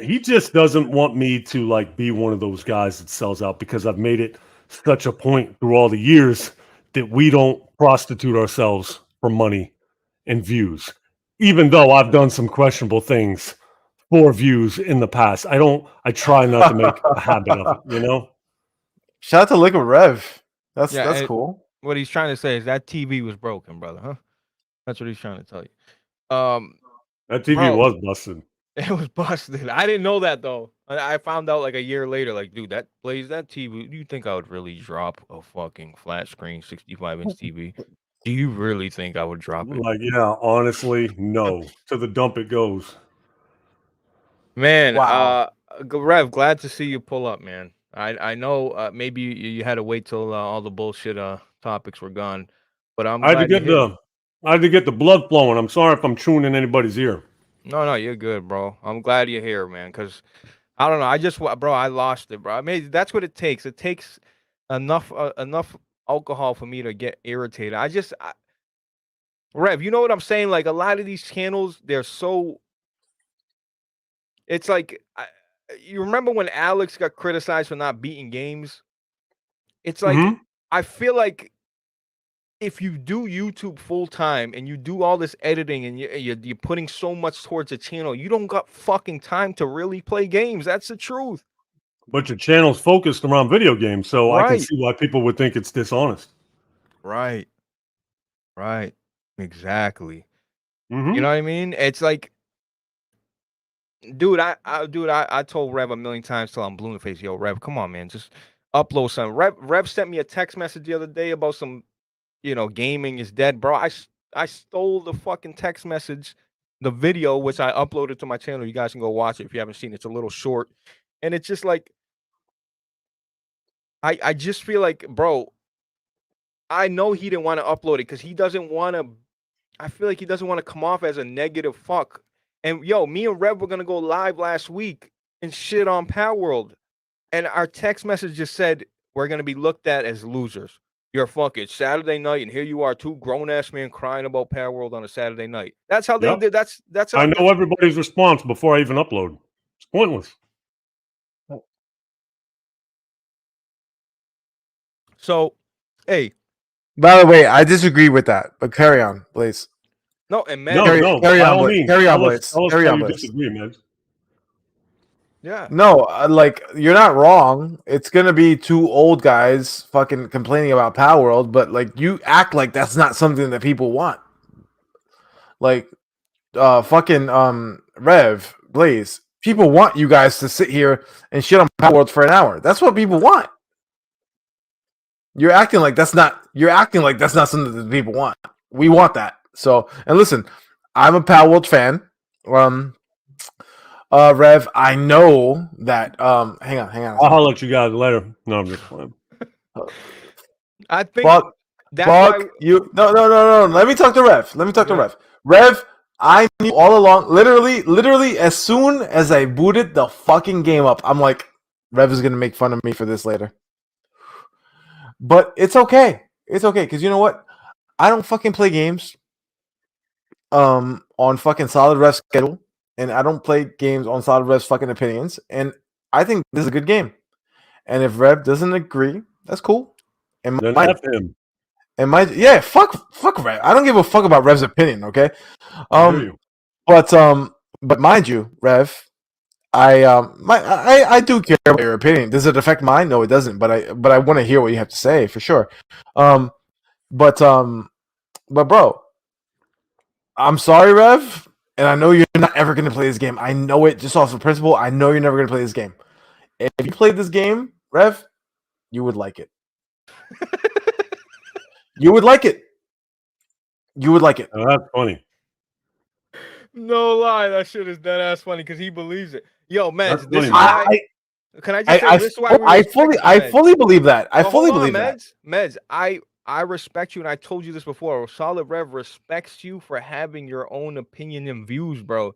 [SPEAKER 3] He just doesn't want me to like be one of those guys that sells out, because I've made it such a point through all the years that we don't prostitute ourselves for money and views, even though I've done some questionable things for views in the past. I try not to make a habit of it, you know?
[SPEAKER 2] Shout out to Liquid Rev. That's cool.
[SPEAKER 1] What he's trying to say is that TV was broken, brother, huh? That's what he's trying to tell you.
[SPEAKER 3] That TV
[SPEAKER 1] Bro.
[SPEAKER 3] was busted.
[SPEAKER 1] It was busted. I didn't know that though. I found out like a year later. Like, dude, that plays that TV. Do you think I would really drop a fucking flat screen 65-inch TV? Do you really think I would drop it?
[SPEAKER 3] Like, yeah, honestly, no. To the dump it goes.
[SPEAKER 1] Man,
[SPEAKER 2] Wow.
[SPEAKER 1] Rev, glad to see you pull up, man. I know maybe you had to wait till all the bullshit topics were gone, but I'm
[SPEAKER 3] I had to
[SPEAKER 1] glad you're
[SPEAKER 3] get
[SPEAKER 1] here.
[SPEAKER 3] the blood flowing. I'm sorry if I'm chewing in anybody's ear.
[SPEAKER 1] No, you're good, bro. I'm glad you're here, man. Cause I don't know. Bro, I lost it, bro. I mean, that's what it takes. It takes enough alcohol for me to get irritated. Rev, you know what I'm saying? Like a lot of these channels, they're so. It's like you remember when Alex got criticized for not beating games? It's like
[SPEAKER 3] Mhm.
[SPEAKER 1] I feel like if you do YouTube full time and you do all this editing and you're putting so much towards the channel, you don't got fucking time to really play games. That's the truth.
[SPEAKER 3] But your channel's focused around video games, so I can
[SPEAKER 1] Right.
[SPEAKER 3] see why people would think it's dishonest.
[SPEAKER 1] Right. Right. Exactly. You
[SPEAKER 3] Mhm.
[SPEAKER 1] know what I mean? It's like, dude, I told Rev a million times till I'm blue in the face. Yo, Rev, come on, man, just upload something. Rev sent me a text message the other day about some, gaming is dead, bro. I stole the fucking text message, the video which I uploaded to my channel. You guys can go watch it if you haven't seen it. It's a little short, and it's just like, I just feel like, bro, I know he didn't want to upload it because he doesn't want to. I feel like he doesn't want to come off as a negative fuck. And yo, me and Rev were gonna go live last week and shit on Palworld, and our text message just said we're gonna be looked at as losers. You're fucking Saturday night, and here you are, two grown ass men crying about Palworld on a Saturday night. That's how they
[SPEAKER 3] Yep.
[SPEAKER 1] did. That's
[SPEAKER 3] I
[SPEAKER 1] how.
[SPEAKER 3] know everybody's response before I even upload. It's pointless.
[SPEAKER 1] So, hey,
[SPEAKER 2] By the way, I disagree with that, but carry on, please.
[SPEAKER 1] no, and man,
[SPEAKER 3] No,
[SPEAKER 2] Carry,
[SPEAKER 3] no.
[SPEAKER 2] carry
[SPEAKER 3] By
[SPEAKER 2] on,
[SPEAKER 3] all
[SPEAKER 2] Blaze.
[SPEAKER 3] means,
[SPEAKER 2] Carry on,
[SPEAKER 3] tell us
[SPEAKER 2] Blaze.
[SPEAKER 3] tell us
[SPEAKER 2] Carry
[SPEAKER 3] why
[SPEAKER 2] on,
[SPEAKER 3] you
[SPEAKER 2] Blaze.
[SPEAKER 3] disagree, man.
[SPEAKER 1] yeah,
[SPEAKER 2] No, like you're not wrong. It's gonna be two old guys fucking complaining about Power World, but like you act like that's not something that people want. Like, fucking Rev, Blaze. People want you guys to sit here and shit on Power World for an hour. That's what people want. You're acting like that's not. You're acting like that's not something that people want. We want that. So, and listen, I'm a Power World fan. Rev, I know that. Hang on.
[SPEAKER 3] I'll holler at you guys later. No, I'm just playing.
[SPEAKER 1] I think
[SPEAKER 2] Fuck,
[SPEAKER 1] that's why.
[SPEAKER 2] you. No. Let me talk to Rev.
[SPEAKER 1] Yeah.
[SPEAKER 2] Rev, I knew all along. Literally, as soon as I booted the fucking game up, I'm like, Rev is gonna make fun of me for this later. But it's okay. It's okay because you know what? I don't fucking play games on fucking Solid Rev's schedule, and I don't play games on Solid Rev's fucking opinions. And I think this is a good game. And if Rev doesn't agree, that's cool. And
[SPEAKER 3] Then
[SPEAKER 2] my
[SPEAKER 3] F him.
[SPEAKER 2] yeah, fuck Rev. I don't give a fuck about Rev's opinion. Okay.
[SPEAKER 3] I hear you.
[SPEAKER 2] But mind you, Rev, I do care about your opinion. Does it affect mine? No, it doesn't. But I want to hear what you have to say for sure. Um, but bro, I'm sorry, Rev, and I know you're not ever gonna play this game. I know it just off of principle. I know you're never gonna play this game. If you played this game, Rev, you would like it. You would like it. You would like it.
[SPEAKER 3] Oh, that's funny.
[SPEAKER 1] No lie, that shit is dead ass funny because he believes it. Yo, Meds,
[SPEAKER 3] That's
[SPEAKER 1] this is
[SPEAKER 3] funny,
[SPEAKER 1] why. Can I just say this is why we
[SPEAKER 2] I
[SPEAKER 1] respect you, Meds.
[SPEAKER 2] fully believe that. I
[SPEAKER 1] But
[SPEAKER 2] fully
[SPEAKER 1] hold on,
[SPEAKER 2] believe that.
[SPEAKER 1] Meds. I respect you, and I told you this before. Solid Rev respects you for having your own opinion and views, bro.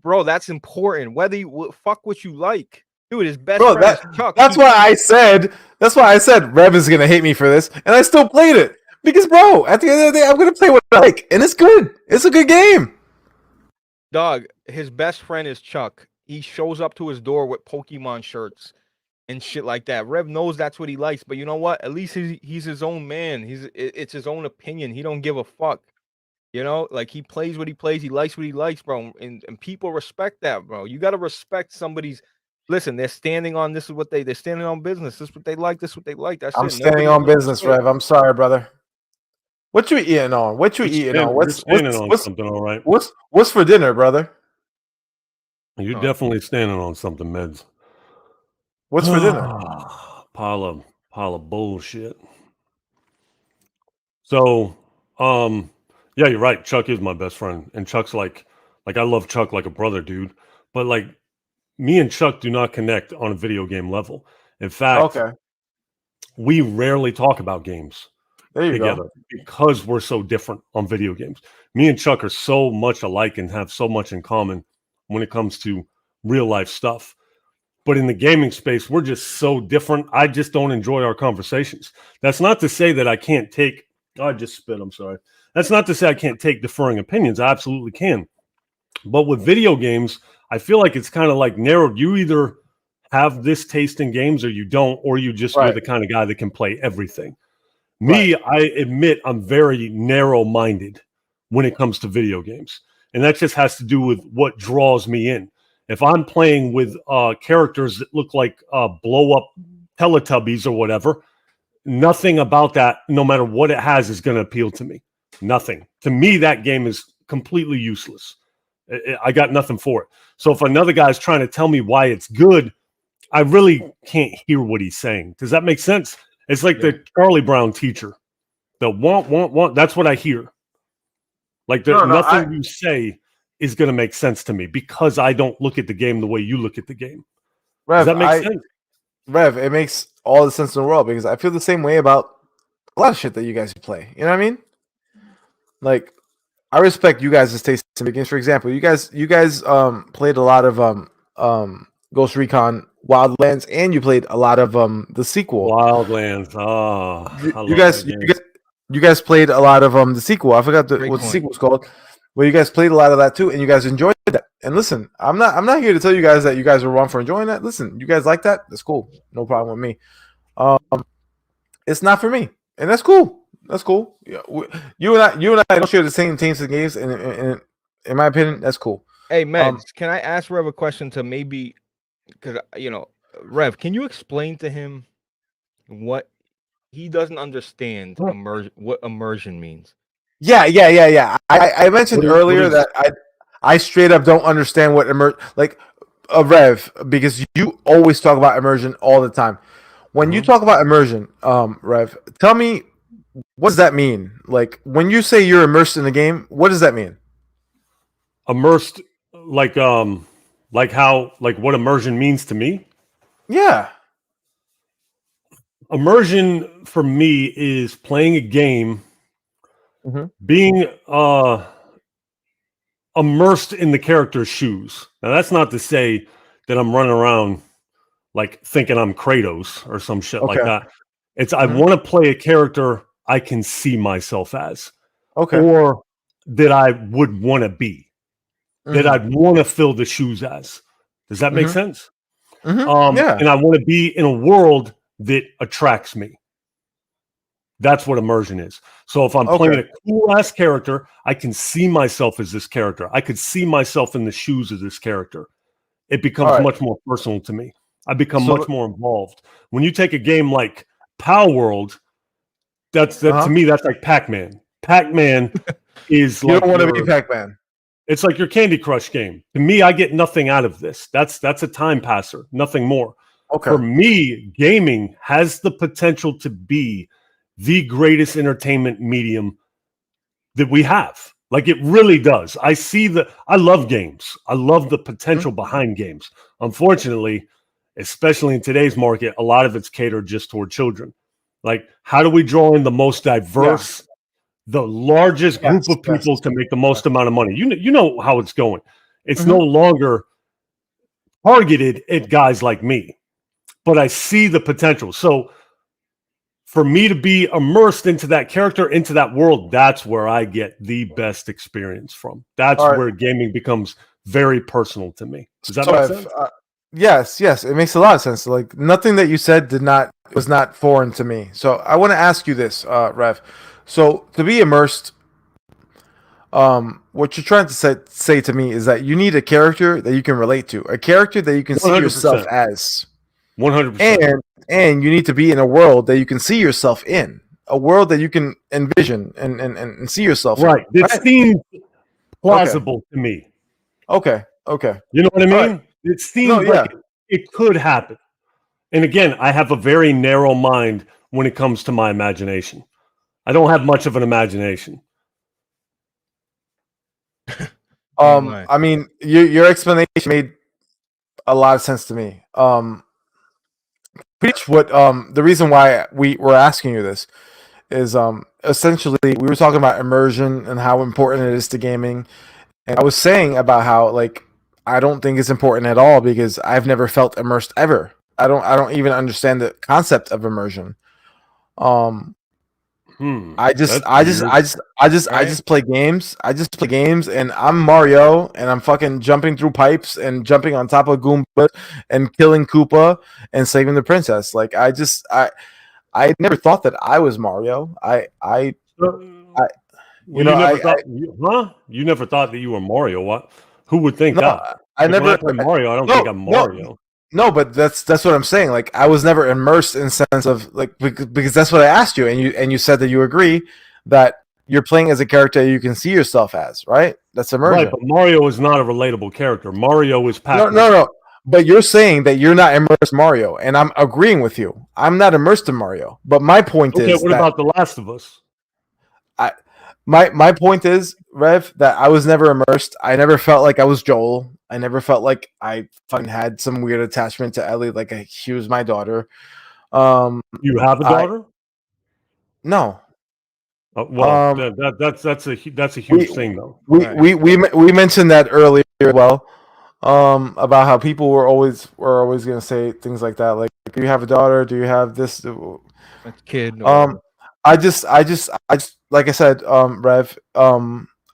[SPEAKER 1] Bro, that's important. Whether you fuck what you like, dude. His best
[SPEAKER 2] Bro,
[SPEAKER 1] friend is Chuck.
[SPEAKER 2] that's why I said Rev is gonna hate me for this, and I still played it. Because bro, at the end of the day, I'm gonna play what I like, and it's good. It's a good game.
[SPEAKER 1] Dog, his best friend is Chuck. He shows up to his door with Pokemon shirts and shit like that. Rev knows that's what he likes, but you know what? At least he's his own man. It's his own opinion. He don't give a fuck. You know, like he plays what he plays. He likes what he likes, bro. And people respect that, bro. You got to respect somebody's. Listen, they're standing on this is what they're standing on business. This is what they like. This is what they like. That's
[SPEAKER 2] I'm
[SPEAKER 1] it.
[SPEAKER 2] standing
[SPEAKER 1] Nobody's
[SPEAKER 2] on
[SPEAKER 1] doing
[SPEAKER 2] business,
[SPEAKER 1] shit.
[SPEAKER 2] Rev. I'm sorry, brother. What you eating on? What you eating on?
[SPEAKER 3] You're standing on something, all right.
[SPEAKER 2] What's for dinner, brother?
[SPEAKER 3] You're definitely standing on something, Meds.
[SPEAKER 2] What's for dinner?
[SPEAKER 3] Pile of bullshit. So, yeah, you're right. Chuck is my best friend, and Chuck's like I love Chuck like a brother, dude. But like, me and Chuck do not connect on a video game level. In fact,
[SPEAKER 2] Okay,
[SPEAKER 3] we rarely talk about games
[SPEAKER 2] there you
[SPEAKER 3] together
[SPEAKER 2] go.
[SPEAKER 3] because we're so different on video games. Me and Chuck are so much alike and have so much in common when it comes to real life stuff. But in the gaming space, we're just so different. I just don't enjoy our conversations. That's not to say that I can't take, I just spit, I'm sorry. That's not to say I can't take differing opinions. I absolutely can. But with video games, I feel like it's kind of like narrowed. You either have this taste in games or you don't, or you're the kind of guy that can play everything. Me, I admit I'm very narrow-minded when it comes to video games. And that just has to do with what draws me in. If I'm playing with characters that look like blow-up Teletubbies or whatever, nothing about that, no matter what it has, is going to appeal to me. Nothing. To me, that game is completely useless. I got nothing for it. So if another guy's trying to tell me why it's good, I really can't hear what he's saying. Does that make sense? It's like the Charlie Brown teacher. The want. That's what I hear. Like there's nothing you say is going to make sense to me because I don't look at the game the way you look at the game.
[SPEAKER 2] Rev,
[SPEAKER 3] does that make sense?
[SPEAKER 2] Rev, it makes all the sense in the world because I feel the same way about a lot of shit that you guys play. You know what I mean? Like, I respect you guys' taste in games. For example, you guys played a lot of Ghost Recon Wildlands, and you played a lot of the sequel
[SPEAKER 3] Wildlands.
[SPEAKER 2] you guys played a lot of the sequel. I forgot what the sequel was called. Well, you guys played a lot of that too, and you guys enjoyed that. And listen, I'm not here to tell you guys that you guys were wrong for enjoying that. Listen, you guys like that? That's cool. No problem with me. It's not for me, and that's cool. That's cool. Yeah, you and I don't share the same taste of games, and in my opinion, that's cool.
[SPEAKER 1] Hey, Meds, can I ask Rev a question to maybe, because Rev, can you explain to him what he doesn't understand what immersion means?
[SPEAKER 2] Yeah. I mentioned earlier that I straight up don't understand what Rev, because you always talk about immersion all the time. When you talk about immersion, Rev, tell me, what does that mean? Like, when you say you're immersed in the game, what does that mean?
[SPEAKER 3] Immersed, like what immersion means to me?
[SPEAKER 2] Yeah.
[SPEAKER 3] Immersion for me is playing a game, being immersed in the character's shoes. Now, that's not to say that I'm running around like thinking I'm Kratos or some shit like that. It's I want to play a character I can see myself as, or that I would want to be, that I'd want to fill the shoes as. Does that make sense?
[SPEAKER 2] Yeah.
[SPEAKER 3] And I want to be in a world that attracts me. That's what immersion is. So if I'm playing a cool ass character, I can see myself as this character. I could see myself in the shoes of this character. It becomes much more personal to me. I become much more involved. When you take a game like Palworld, to me, that's like Pac-Man. Pac-Man is
[SPEAKER 2] you don't want to be Pac-Man.
[SPEAKER 3] It's like your Candy Crush game. To me, I get nothing out of this. That's a time passer, nothing more. For me, gaming has the potential to be the greatest entertainment medium that we have. Like, it really does. I love games. I love the potential behind games. Unfortunately, especially in today's market, a lot of it's catered just toward children. Like, how do we draw in the most diverse, the largest group of people to make the most amount of money? You know how it's going. It's no longer targeted at guys like me, but I see the potential. So for me to be immersed into that character, into that world, that's where I get the best experience from. That's where gaming becomes very personal to me. Does that make sense?
[SPEAKER 2] Yes, it makes a lot of sense. Like, nothing that you said was not foreign to me. So I want to ask you this, Rev. So to be immersed, what you're trying to say to me is that you need a character that you can relate to, a character that you can 100%. See yourself as.
[SPEAKER 3] 100%.
[SPEAKER 2] And you need to be in a world that you can see yourself in. a world that you can envision and see yourself
[SPEAKER 3] Right.
[SPEAKER 2] in.
[SPEAKER 3] It seemed plausible to me.
[SPEAKER 2] Okay.
[SPEAKER 3] You know what I
[SPEAKER 2] All
[SPEAKER 3] mean?
[SPEAKER 2] right.
[SPEAKER 3] It seemed
[SPEAKER 2] No, yeah.
[SPEAKER 3] like it could happen. And again, I have a very narrow mind when it comes to my imagination. I don't have much of an imagination.
[SPEAKER 1] Ain't lying.
[SPEAKER 2] I mean, your explanation made a lot of sense to me. Pretty much what the reason why we were asking you this is essentially we were talking about immersion and how important it is to gaming, and I was saying about how like I don't think it's important at all because I've never felt immersed ever. I don't even understand the concept of immersion. I just
[SPEAKER 3] That's
[SPEAKER 2] I just
[SPEAKER 3] weird.
[SPEAKER 2] I just I just I
[SPEAKER 1] Right?
[SPEAKER 2] just play games. I just play games and I'm Mario and I'm fucking jumping through pipes and jumping on top of Goomba and killing Koopa and saving the princess. Like I never thought that I was Mario.
[SPEAKER 3] So,
[SPEAKER 2] I
[SPEAKER 3] well,
[SPEAKER 2] you know
[SPEAKER 3] you never
[SPEAKER 2] I
[SPEAKER 3] thought, huh? You never thought that you were Mario. What? Who would think
[SPEAKER 2] no
[SPEAKER 3] that?
[SPEAKER 2] I
[SPEAKER 3] Like when I
[SPEAKER 2] never
[SPEAKER 3] play Mario, I don't think
[SPEAKER 2] no
[SPEAKER 3] I'm
[SPEAKER 2] no
[SPEAKER 3] Mario.
[SPEAKER 2] no, but that's what I'm saying. Like I was never immersed in sense of like because that's what I asked you and you said that you agree that you're playing as a character you can see yourself as, right? That's
[SPEAKER 3] Right,
[SPEAKER 2] immersion.
[SPEAKER 3] but Mario is not a relatable character. Mario is
[SPEAKER 2] No,
[SPEAKER 3] Pac-Man.
[SPEAKER 2] no, no. But you're saying that you're not immersed in Mario, and I'm agreeing with you. I'm not immersed in Mario. But my point
[SPEAKER 3] Okay,
[SPEAKER 2] is
[SPEAKER 3] what
[SPEAKER 2] that
[SPEAKER 3] about The Last of Us?
[SPEAKER 2] I my point is, Rev, that I was never immersed. I never felt like I was Joel. I never felt like I fucking had some weird attachment to Ellie, like she was my daughter.
[SPEAKER 3] You have a
[SPEAKER 2] I
[SPEAKER 3] daughter?
[SPEAKER 2] no.
[SPEAKER 3] Well,
[SPEAKER 2] Um,
[SPEAKER 3] that's a
[SPEAKER 2] we
[SPEAKER 3] huge thing, though.
[SPEAKER 2] we
[SPEAKER 1] Right.
[SPEAKER 2] we mentioned that earlier as well. About how people were always gonna say things like that, like, "Do you have a daughter? Do you have this?"
[SPEAKER 1] A kid or whatever.
[SPEAKER 2] I just, like I said, Rev,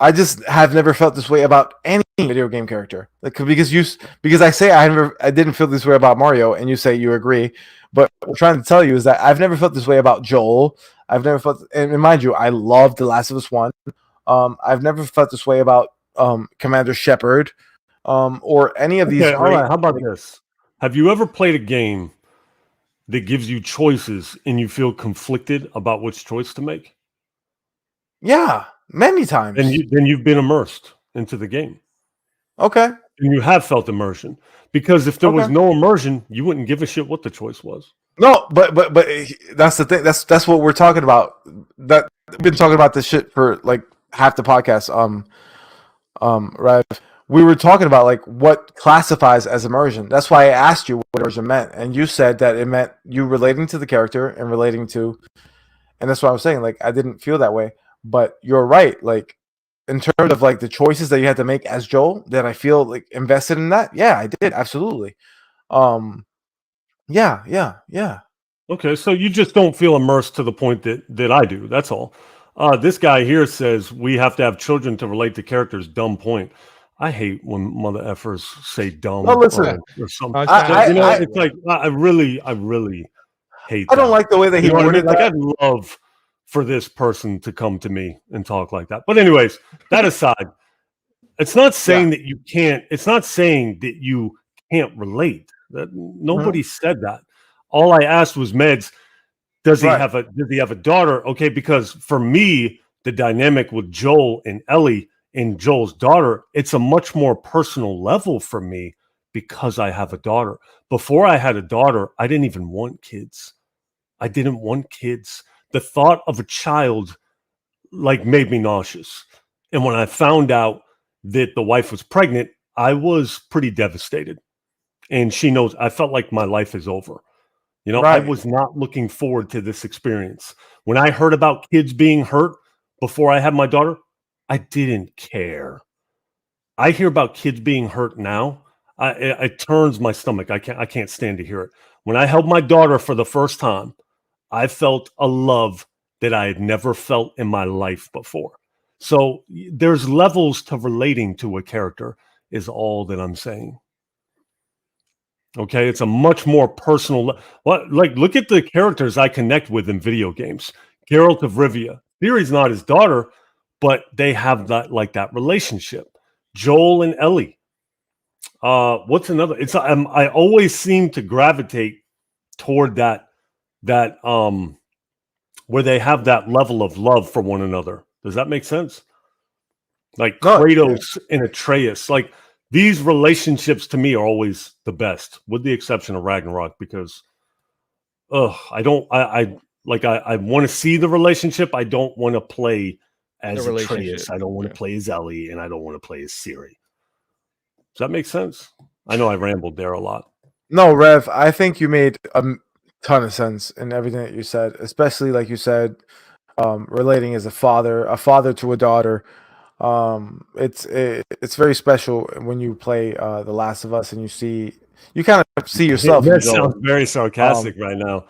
[SPEAKER 2] I just have never felt this way about any video game character. Like, because I say I didn't feel this way about Mario, and you say you agree. But what I'm trying to tell you is that I've never felt this way about Joel. I've never felt, and mind you, I love The Last of Us One. I've never felt this way about Commander Shepard, or any of these
[SPEAKER 3] Okay, all
[SPEAKER 2] great.
[SPEAKER 3] right. How about
[SPEAKER 2] Like,
[SPEAKER 3] this? Have you ever played a game that gives you choices and you feel conflicted about which choice to make?
[SPEAKER 2] yeah, many times.
[SPEAKER 3] Then you've been immersed into the game.
[SPEAKER 2] Okay,
[SPEAKER 3] And you have felt immersion. Because if there was
[SPEAKER 2] okay.
[SPEAKER 3] no immersion, you wouldn't give a shit what the choice was.
[SPEAKER 2] No, but that's the thing. That's what we're talking about. That we've been talking about this shit for like half the podcast. Right. We were talking about like what classifies as immersion. That's why I asked you what immersion meant, and you said that it meant you relating to the character and relating to, and that's what I was saying. Like I didn't feel that way, but you're right. Like in terms of like the choices that you had to make as Joel, that I feel like invested in that. Yeah, I did absolutely. Um, yeah.
[SPEAKER 3] Okay, so you just don't feel immersed to the point that I do. That's all. This guy here says we have to have children to relate to characters. Dumb point. I hate when mother effers say dumb
[SPEAKER 2] No, listen.
[SPEAKER 3] or something.
[SPEAKER 1] I was trying to
[SPEAKER 3] You know,
[SPEAKER 2] I
[SPEAKER 3] it's like I really hate
[SPEAKER 2] I don't
[SPEAKER 3] that.
[SPEAKER 2] like the way that
[SPEAKER 3] You
[SPEAKER 2] he
[SPEAKER 3] know what I mean?
[SPEAKER 2] worded
[SPEAKER 3] Like
[SPEAKER 2] that.
[SPEAKER 3] I'd love for this person to come to me and talk like that. But anyways, that aside, it's not
[SPEAKER 2] Yeah.
[SPEAKER 3] saying that you can't. It's not saying that you can't relate. That nobody said that. All I asked was Meds. Does he
[SPEAKER 2] Right.
[SPEAKER 3] have a daughter? Okay, because for me, the dynamic with Joel and Ellie and Joel's daughter, it's a much more personal level for me because I have a daughter. Before I had a daughter, I didn't even want kids. I didn't want kids. The thought of a child like made me nauseous. And when I found out that the wife was pregnant, I was pretty devastated. And she knows I felt like my life is over. You know, I
[SPEAKER 2] Right.
[SPEAKER 3] was not looking forward to this experience. When I heard about kids being hurt before I had my daughter, I didn't care. I hear about kids being hurt now. It turns my stomach. I can't stand to hear it. When I held my daughter for the first time, I felt a love that I had never felt in my life before. So there's levels to relating to a character, is all that I'm saying. Okay, it's a much more personal. What, like, look at the characters I connect with in video games. Geralt of Rivia. Ciri's not his daughter, but they have that relationship. Joel and Ellie. What's another? I always seem to gravitate toward that where they have that level of love for one another. Does that make sense? Like
[SPEAKER 2] No,
[SPEAKER 3] Kratos and Atreus, like these relationships to me are always the best, with the exception of Ragnarok, because I want to see the relationship. I don't want to play as Atreus. I don't want to play as Ellie, and I don't want to play as Ciri. Does that make sense? I know I rambled there a lot.
[SPEAKER 2] No, Rev, I think you made a ton of sense in everything that you said, especially like you said, relating as a father to a daughter. It's very special when you play The Last of Us and you kind of see yourself.
[SPEAKER 3] That sounds very sarcastic right now.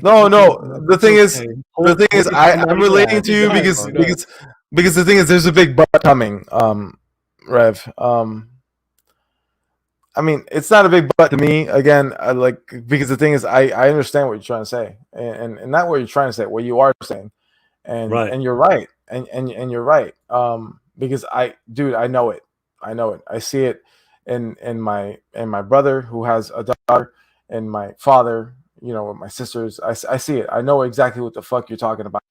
[SPEAKER 2] No. The thing is, I'm relating to you because the thing is, there's a big but coming, Rev. I mean, it's not a big but to me. Again, because the thing is, I understand what you're trying to say, and not what you're trying to say, what you are saying, and you're right, and you're right. Because I know it, I see it in my brother who has a daughter, and my father, with my sisters. I see it. I know exactly what the fuck you're talking about.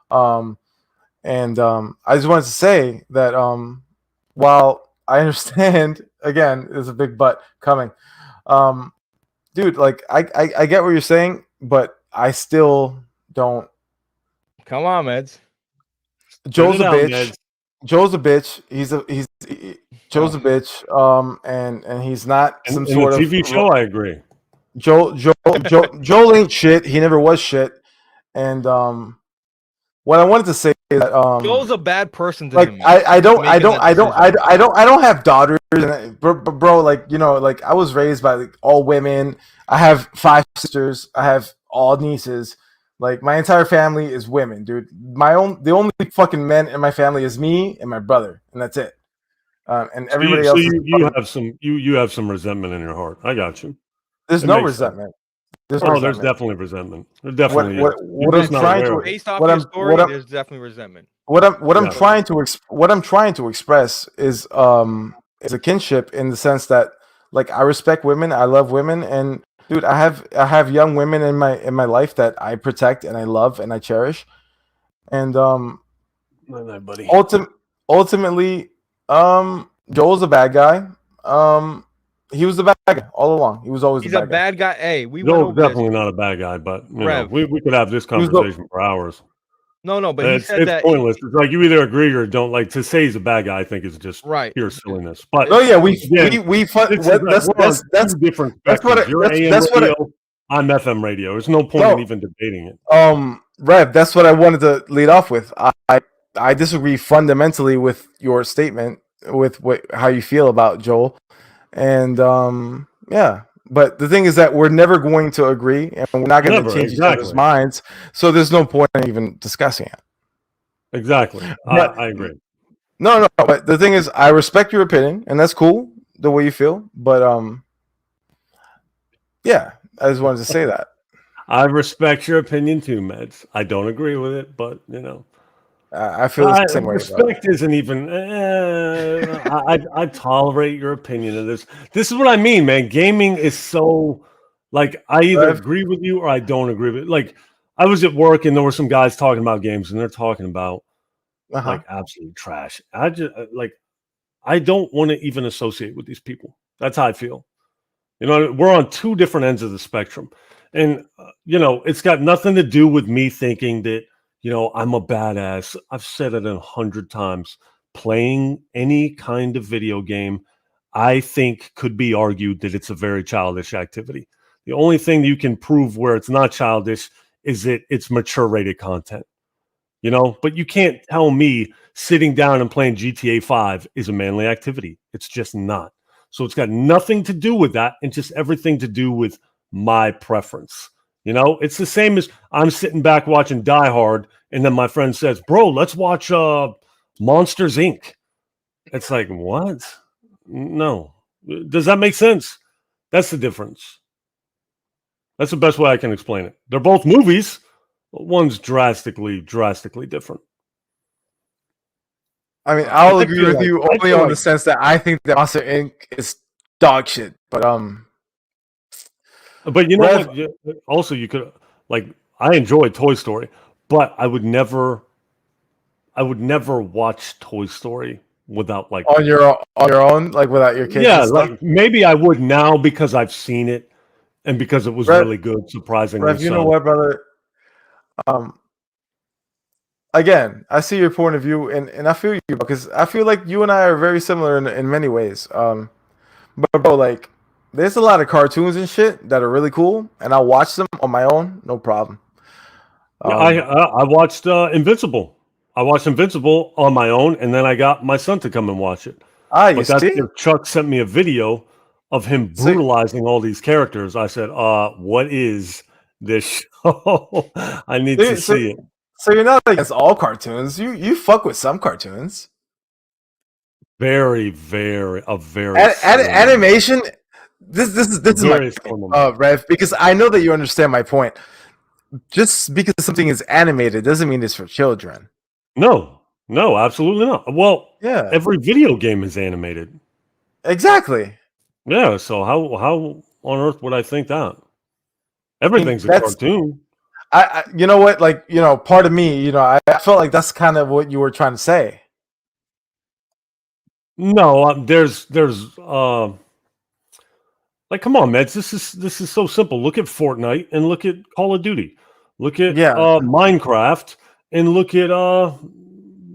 [SPEAKER 2] I just wanted to say that while I understand, again, there's a big but coming. Dude, like I get what you're saying, but I still don't.
[SPEAKER 1] Come on, Meds.
[SPEAKER 2] Joel's a bitch. Joel's a bitch. Joel's a bitch. And he's not some sort of
[SPEAKER 3] TV show. I agree.
[SPEAKER 2] Joel ain't shit. He never was shit. And what I wanted to say is that
[SPEAKER 1] Joel's a bad person to
[SPEAKER 2] like
[SPEAKER 1] him.
[SPEAKER 2] I don't have daughters, bro. Like like I was raised by like all women. I have 5 sisters. I have all nieces. Like my entire family is women, dude. The only fucking men in my family is me and my brother, and that's it. And everybody else.
[SPEAKER 3] You have some resentment in your heart. I got you.
[SPEAKER 2] There's no resentment.
[SPEAKER 3] There's definitely resentment. There definitely is.
[SPEAKER 2] What I'm trying to
[SPEAKER 1] based off your story, there's definitely resentment.
[SPEAKER 2] What I'm trying to express is a kinship in the sense that like I respect women, I love women, and dude, I have young women in my life that I protect and I love and I cherish, and
[SPEAKER 3] buddy.
[SPEAKER 2] Ultimately, Joel's a bad guy. He was the bad guy all along. He was always
[SPEAKER 1] He's
[SPEAKER 2] the
[SPEAKER 1] a bad guy. Hey,
[SPEAKER 3] Joel's definitely not a bad guy, but we could have this conversation for hours.
[SPEAKER 1] No, but
[SPEAKER 3] it's pointless. It's like you either agree or don't. Like to say he's a bad guy, I think is just pure silliness. But
[SPEAKER 2] that's
[SPEAKER 3] different spectrums. You're AM radio, I'm FM radio. There's no point in even debating it.
[SPEAKER 2] Rev, that's what I wanted to lead off with. I disagree fundamentally with your statement with how you feel about Joel. And but the thing is that we're never going to agree, and we're not going to change each other's minds. So there's no point in even discussing it.
[SPEAKER 3] Exactly, I agree.
[SPEAKER 2] No. But the thing is, I respect your opinion, and that's cool the way you feel. But I just wanted to say that.
[SPEAKER 3] I respect your opinion too, Meds. I don't agree with it, but
[SPEAKER 2] I feel the same way.
[SPEAKER 3] Respect isn't even. I tolerate your opinion of this. This is what I mean, man. Gaming is so like I either agree with you or I don't agree with it. Like I was at work and there were some guys talking about games and they're talking about like absolute trash. I just I don't want to even associate with these people. That's how I feel. We're on 2 different ends of the spectrum, and it's got nothing to do with me thinking that. I'm a badass. I've said it 100 times. Playing any kind of video game, I think could be argued that it's a very childish activity. The only thing you can prove where it's not childish is that it's mature rated content. But you can't tell me sitting down and playing GTA 5 is a manly activity. It's just not. So it's got nothing to do with that and just everything to do with my preference. It's the same as I'm sitting back watching Die Hard, and then my friend says, "Bro, let's watch Monsters Inc." It's like, what? No. Does that make sense? That's the difference. That's the best way I can explain it. They're both movies, but one's drastically different.
[SPEAKER 2] I mean, I'll agree with you only on the sense that I think that Monster Inc. is dog shit, but
[SPEAKER 3] But what? Also, you could I enjoy Toy Story, but I would never watch Toy Story without like
[SPEAKER 2] on your own, like without your kids
[SPEAKER 3] yeah,
[SPEAKER 2] and stuff.
[SPEAKER 3] like maybe I would now because I've seen it and because it was
[SPEAKER 2] Rev,
[SPEAKER 3] really good, surprisingly
[SPEAKER 2] Rev, you know
[SPEAKER 3] so.
[SPEAKER 2] what, brother? Again, I see your point of view, and I feel you because I feel like you and I are very similar in many ways. But bro, like, there's a lot of cartoons and shit that are really cool, and I'll watch them on my own, no problem.
[SPEAKER 3] Yeah,
[SPEAKER 2] Um,
[SPEAKER 3] I watched Invincible. I watched Invincible on my own, and then I got my son to come and watch it.
[SPEAKER 2] you
[SPEAKER 3] But that's
[SPEAKER 2] see,
[SPEAKER 3] where Chuck sent me a video of him
[SPEAKER 2] so
[SPEAKER 3] brutalizing all these characters. I said, what is this show? I need to
[SPEAKER 2] so
[SPEAKER 3] see it.
[SPEAKER 2] so you're not against all cartoons. You fuck with some cartoons.
[SPEAKER 3] Very, very slim,
[SPEAKER 2] Animation. This is my
[SPEAKER 3] very
[SPEAKER 2] point,
[SPEAKER 3] slim amount.
[SPEAKER 2] Rev, because I know that you understand my point. Just because something is animated doesn't mean it's for children.
[SPEAKER 3] No, absolutely not. Well,
[SPEAKER 2] Yeah,
[SPEAKER 3] every video game is animated.
[SPEAKER 2] exactly.
[SPEAKER 3] Yeah, so how on earth would I think that?
[SPEAKER 2] I mean,
[SPEAKER 3] Everything's a cartoon.
[SPEAKER 2] you know what, like, part of me, I felt like that's kind of what you were trying to say.
[SPEAKER 3] No, there's like, come on, Meds. This is so simple. Look at Fortnite and look at Call of Duty. Look at
[SPEAKER 2] Yeah.
[SPEAKER 3] Minecraft and look at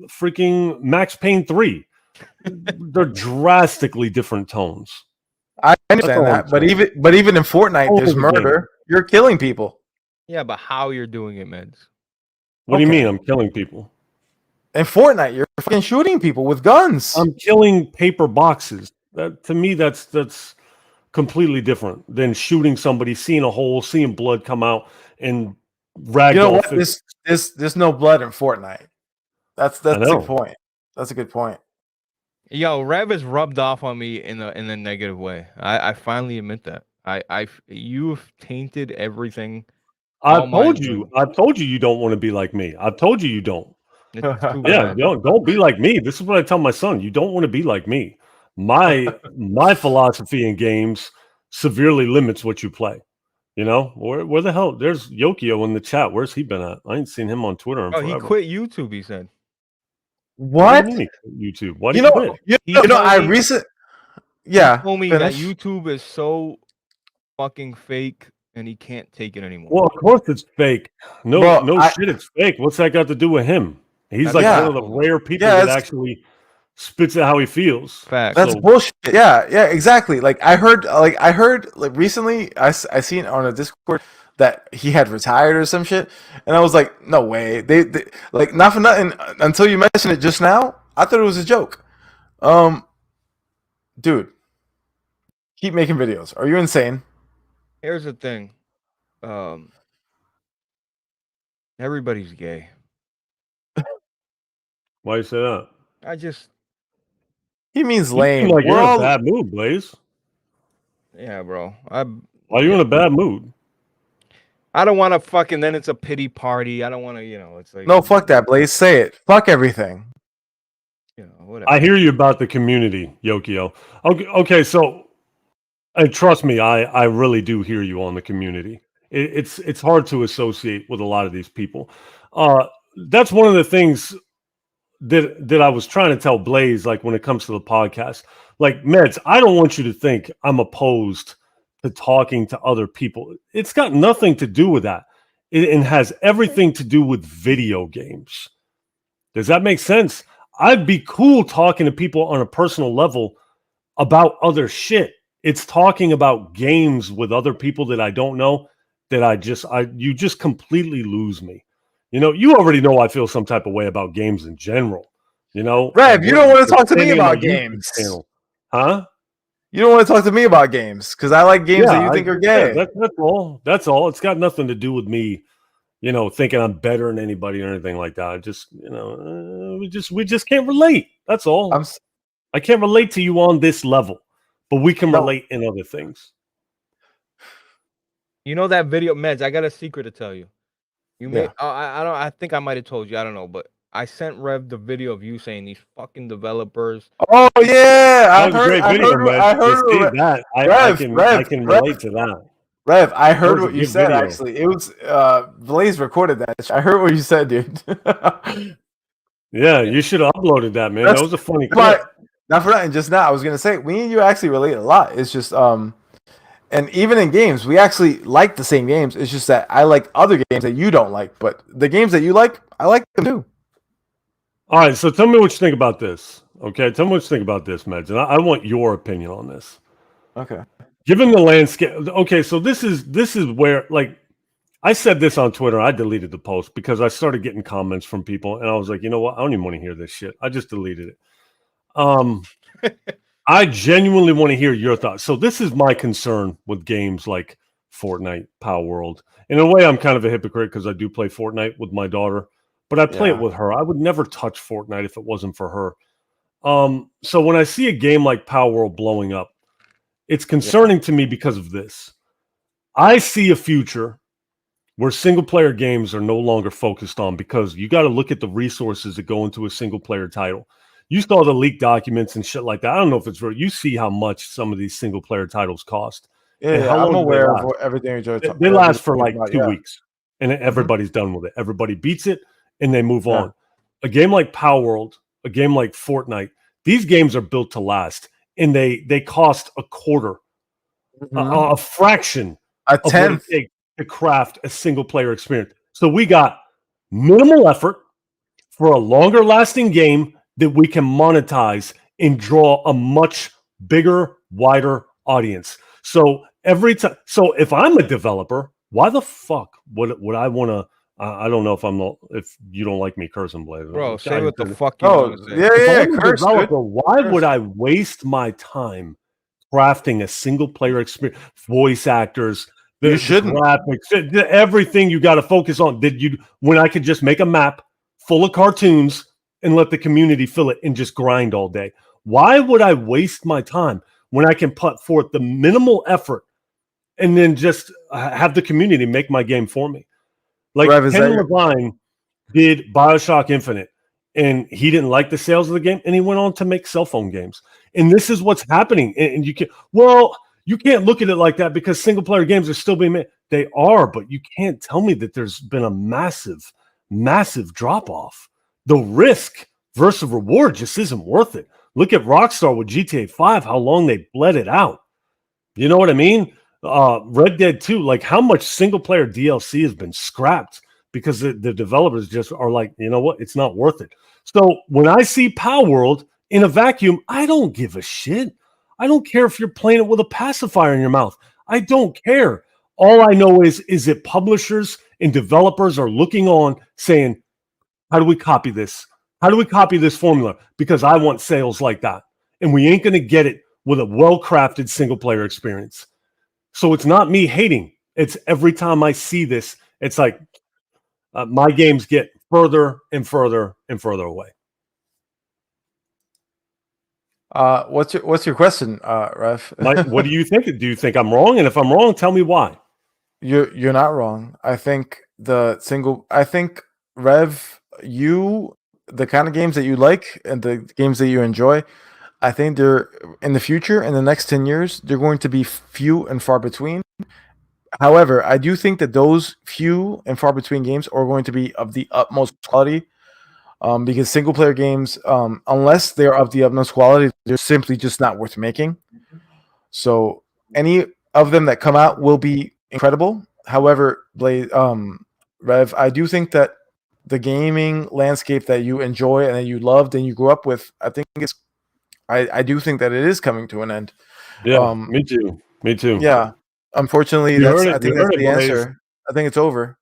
[SPEAKER 3] freaking Max Payne 3. They're drastically different tones.
[SPEAKER 2] I understand that, but even in Fortnite, there's murder. You're killing people.
[SPEAKER 1] Yeah, but how you're doing it, Meds?
[SPEAKER 3] What do you mean I'm killing people?
[SPEAKER 2] In Fortnite, you're fucking shooting people with guns.
[SPEAKER 3] I'm killing paper boxes. That, to me, that's completely different than shooting somebody, seeing a hole, seeing blood come out, and ragdoll.
[SPEAKER 2] You know what? There's no blood in Fortnite. That's a good point. That's a good point.
[SPEAKER 1] Yo, Rev is rubbed off on me in a negative way. I finally admit that. You've tainted everything.
[SPEAKER 3] I've told you you don't want to be like me. I've told you you don't.
[SPEAKER 1] It's too
[SPEAKER 3] Yeah,
[SPEAKER 1] bad.
[SPEAKER 3] don't be like me. This is what I tell my son. You don't want to be like me. My philosophy in games severely limits what you play. You know, where the hell? There's Yokio in the chat. Where's he been at? I ain't seen him on Twitter in forever.
[SPEAKER 1] He quit YouTube. He said.
[SPEAKER 2] What?
[SPEAKER 3] Do you mean he quit YouTube? Why did he quit?
[SPEAKER 1] He told me that YouTube is so fucking fake and he can't take it anymore.
[SPEAKER 3] Well, of course it's fake. No shit, it's fake. What's that got to do with him? He's like one of the rare people that actually spits it how he feels.
[SPEAKER 1] Fact.
[SPEAKER 2] That's bullshit. Yeah, exactly. Like I heard like recently I seen on a Discord that he had retired or some shit, and I was like, no way. They like, not for nothing, until you mentioned it just now, I thought it was a joke. Dude, keep making videos. Are you insane?
[SPEAKER 1] Here's the thing. Everybody's gay.
[SPEAKER 3] Why you say that?
[SPEAKER 2] He means lame.
[SPEAKER 3] Like you're in a bad mood, Blaze.
[SPEAKER 1] Yeah, bro.
[SPEAKER 3] Why are you in a bad mood?
[SPEAKER 1] I don't want to fucking. Then it's a pity party. I don't want to. It's like.
[SPEAKER 2] No, fuck that, Blaze. Say it. Fuck everything.
[SPEAKER 1] Whatever.
[SPEAKER 3] I hear you about the community, Yokio. Okay, so, and trust me, I really do hear you on the community. It's hard to associate with a lot of these people. That's one of the things that I was trying to tell Blaze, like when it comes to the podcast. Like, Meds, I don't want you to think I'm opposed to talking to other people. It's got nothing to do with that. It has everything to do with video games. Does that make sense? I'd be cool talking to people on a personal level about other shit. It's talking about games with other people that I don't know that you just completely lose me. You already know I feel some type of way about games in general.
[SPEAKER 2] Rev, you don't want to talk to me about games.
[SPEAKER 3] Huh?
[SPEAKER 2] You don't want to talk to me about games because I like games that you think are gay.
[SPEAKER 3] Yeah, that's all. That's all. It's got nothing to do with me, thinking I'm better than anybody or anything like that. I just, we just can't relate. That's all. I can't relate to you on this level, but we can relate in other things.
[SPEAKER 1] You know that video, Meds? I got a secret to tell you. I think I might have told you. I don't know, but I sent Rev the video of you saying these fucking developers.
[SPEAKER 2] Oh yeah,
[SPEAKER 3] I heard that. I can relate to that.
[SPEAKER 2] Rev, I heard
[SPEAKER 3] was a
[SPEAKER 2] what you
[SPEAKER 3] good
[SPEAKER 2] said.
[SPEAKER 3] video.
[SPEAKER 2] Actually, it was Blaze recorded that. I heard what you said, dude.
[SPEAKER 3] Yeah, you should have uploaded that, man. That was a funny clip.
[SPEAKER 2] But not for nothing. Just now, I was gonna say we and you actually relate a lot. It's just and even in games, we actually like the same games. It's just that I like other games that you don't like, but the games that you like, I like them too.
[SPEAKER 3] All right, so tell me what you think about this. Okay, tell me what you think about this, Meds, and I want your opinion on this.
[SPEAKER 2] Okay.
[SPEAKER 3] Given the landscape, okay, so this is where, like, I said this on Twitter. I deleted the post because I started getting comments from people, and I was like, you know what? I don't even want to hear this shit. I just deleted it. I genuinely want to hear your thoughts. So this is my concern with games like Fortnite, Palworld. In a way, I'm kind of a hypocrite because I do play Fortnite with my daughter, but I play it with her. I would never touch Fortnite if it wasn't for her. So when I see a game like Palworld blowing up, it's concerning to me because of this. I see a future where single player games are no longer focused on, because you got to look at the resources that go into a single player title. You saw the leaked documents and shit like that. I don't know if it's real. You see how much some of these single player titles cost.
[SPEAKER 2] Yeah,
[SPEAKER 3] how
[SPEAKER 2] I'm
[SPEAKER 3] long
[SPEAKER 2] aware of everything you're talking.
[SPEAKER 3] They last for like 2 weeks, and everybody's done with it. Everybody beats it, and they move on. A game like Palworld, a game like Fortnite, these games are built to last, and they cost a quarter, a fraction
[SPEAKER 2] a
[SPEAKER 3] of what it
[SPEAKER 2] tenth
[SPEAKER 3] takes to craft a single player experience. So we got minimal effort for a longer lasting game that we can monetize and draw a much bigger, wider audience. So every time, so if I'm a developer, why the fuck would I want to? I don't know if you don't like me cursing, Blaze.
[SPEAKER 1] Bro, say what the fuck you
[SPEAKER 2] Oh,
[SPEAKER 1] want to say.
[SPEAKER 3] If I'm a developer, why would I waste my time crafting a single player experience, voice actors,
[SPEAKER 2] You shouldn't.
[SPEAKER 3] graphics, everything you got to focus on? When I could just make a map full of cartoons and let the community fill it and just grind all day? Why would I waste my time when I can put forth the minimal effort and then just have the community make my game for me? Like Ken Levine did BioShock Infinite, and he didn't like the sales of the game, and he went on to make cell phone games. And this is what's happening. And you can't look at it like that, because single player games are still being made. They are, but you can't tell me that there's been a massive drop off. The risk versus reward just isn't worth it. Look at Rockstar with GTA 5, how long they bled it out. You know what I mean? Red Dead 2, like how much single player DLC has been scrapped because the developers just are like, you know what? It's not worth it. So when I see Palworld in a vacuum, I don't give a shit. I don't care if you're playing it with a pacifier in your mouth. I don't care. All I know is that publishers and developers are looking on saying, how do we copy this? How do we copy this formula? Because I want sales like that. And we ain't going to get it with a well-crafted single-player experience. So it's not me hating. It's every time I see this, it's like my games get further and further and further away.
[SPEAKER 2] What's your question, Ref?
[SPEAKER 3] What do you think? Do you think I'm wrong? And if I'm wrong, tell me why.
[SPEAKER 2] You're not wrong. I think Rev, the kind of games that you like and the games that you enjoy, I think they're in the future, in the next 10 years, they're going to be few and far between. However, I do think that those few and far between games are going to be of the utmost quality, because single player games, unless they're of the utmost quality, they're simply just not worth making. So any of them that come out will be incredible. However, Rev, I do think that the gaming landscape that you enjoy and that you loved and you grew up with, I do think that it is coming to an end.
[SPEAKER 3] Yeah, me too. Me too.
[SPEAKER 2] Yeah. Unfortunately, I think that's the answer. I think it's over.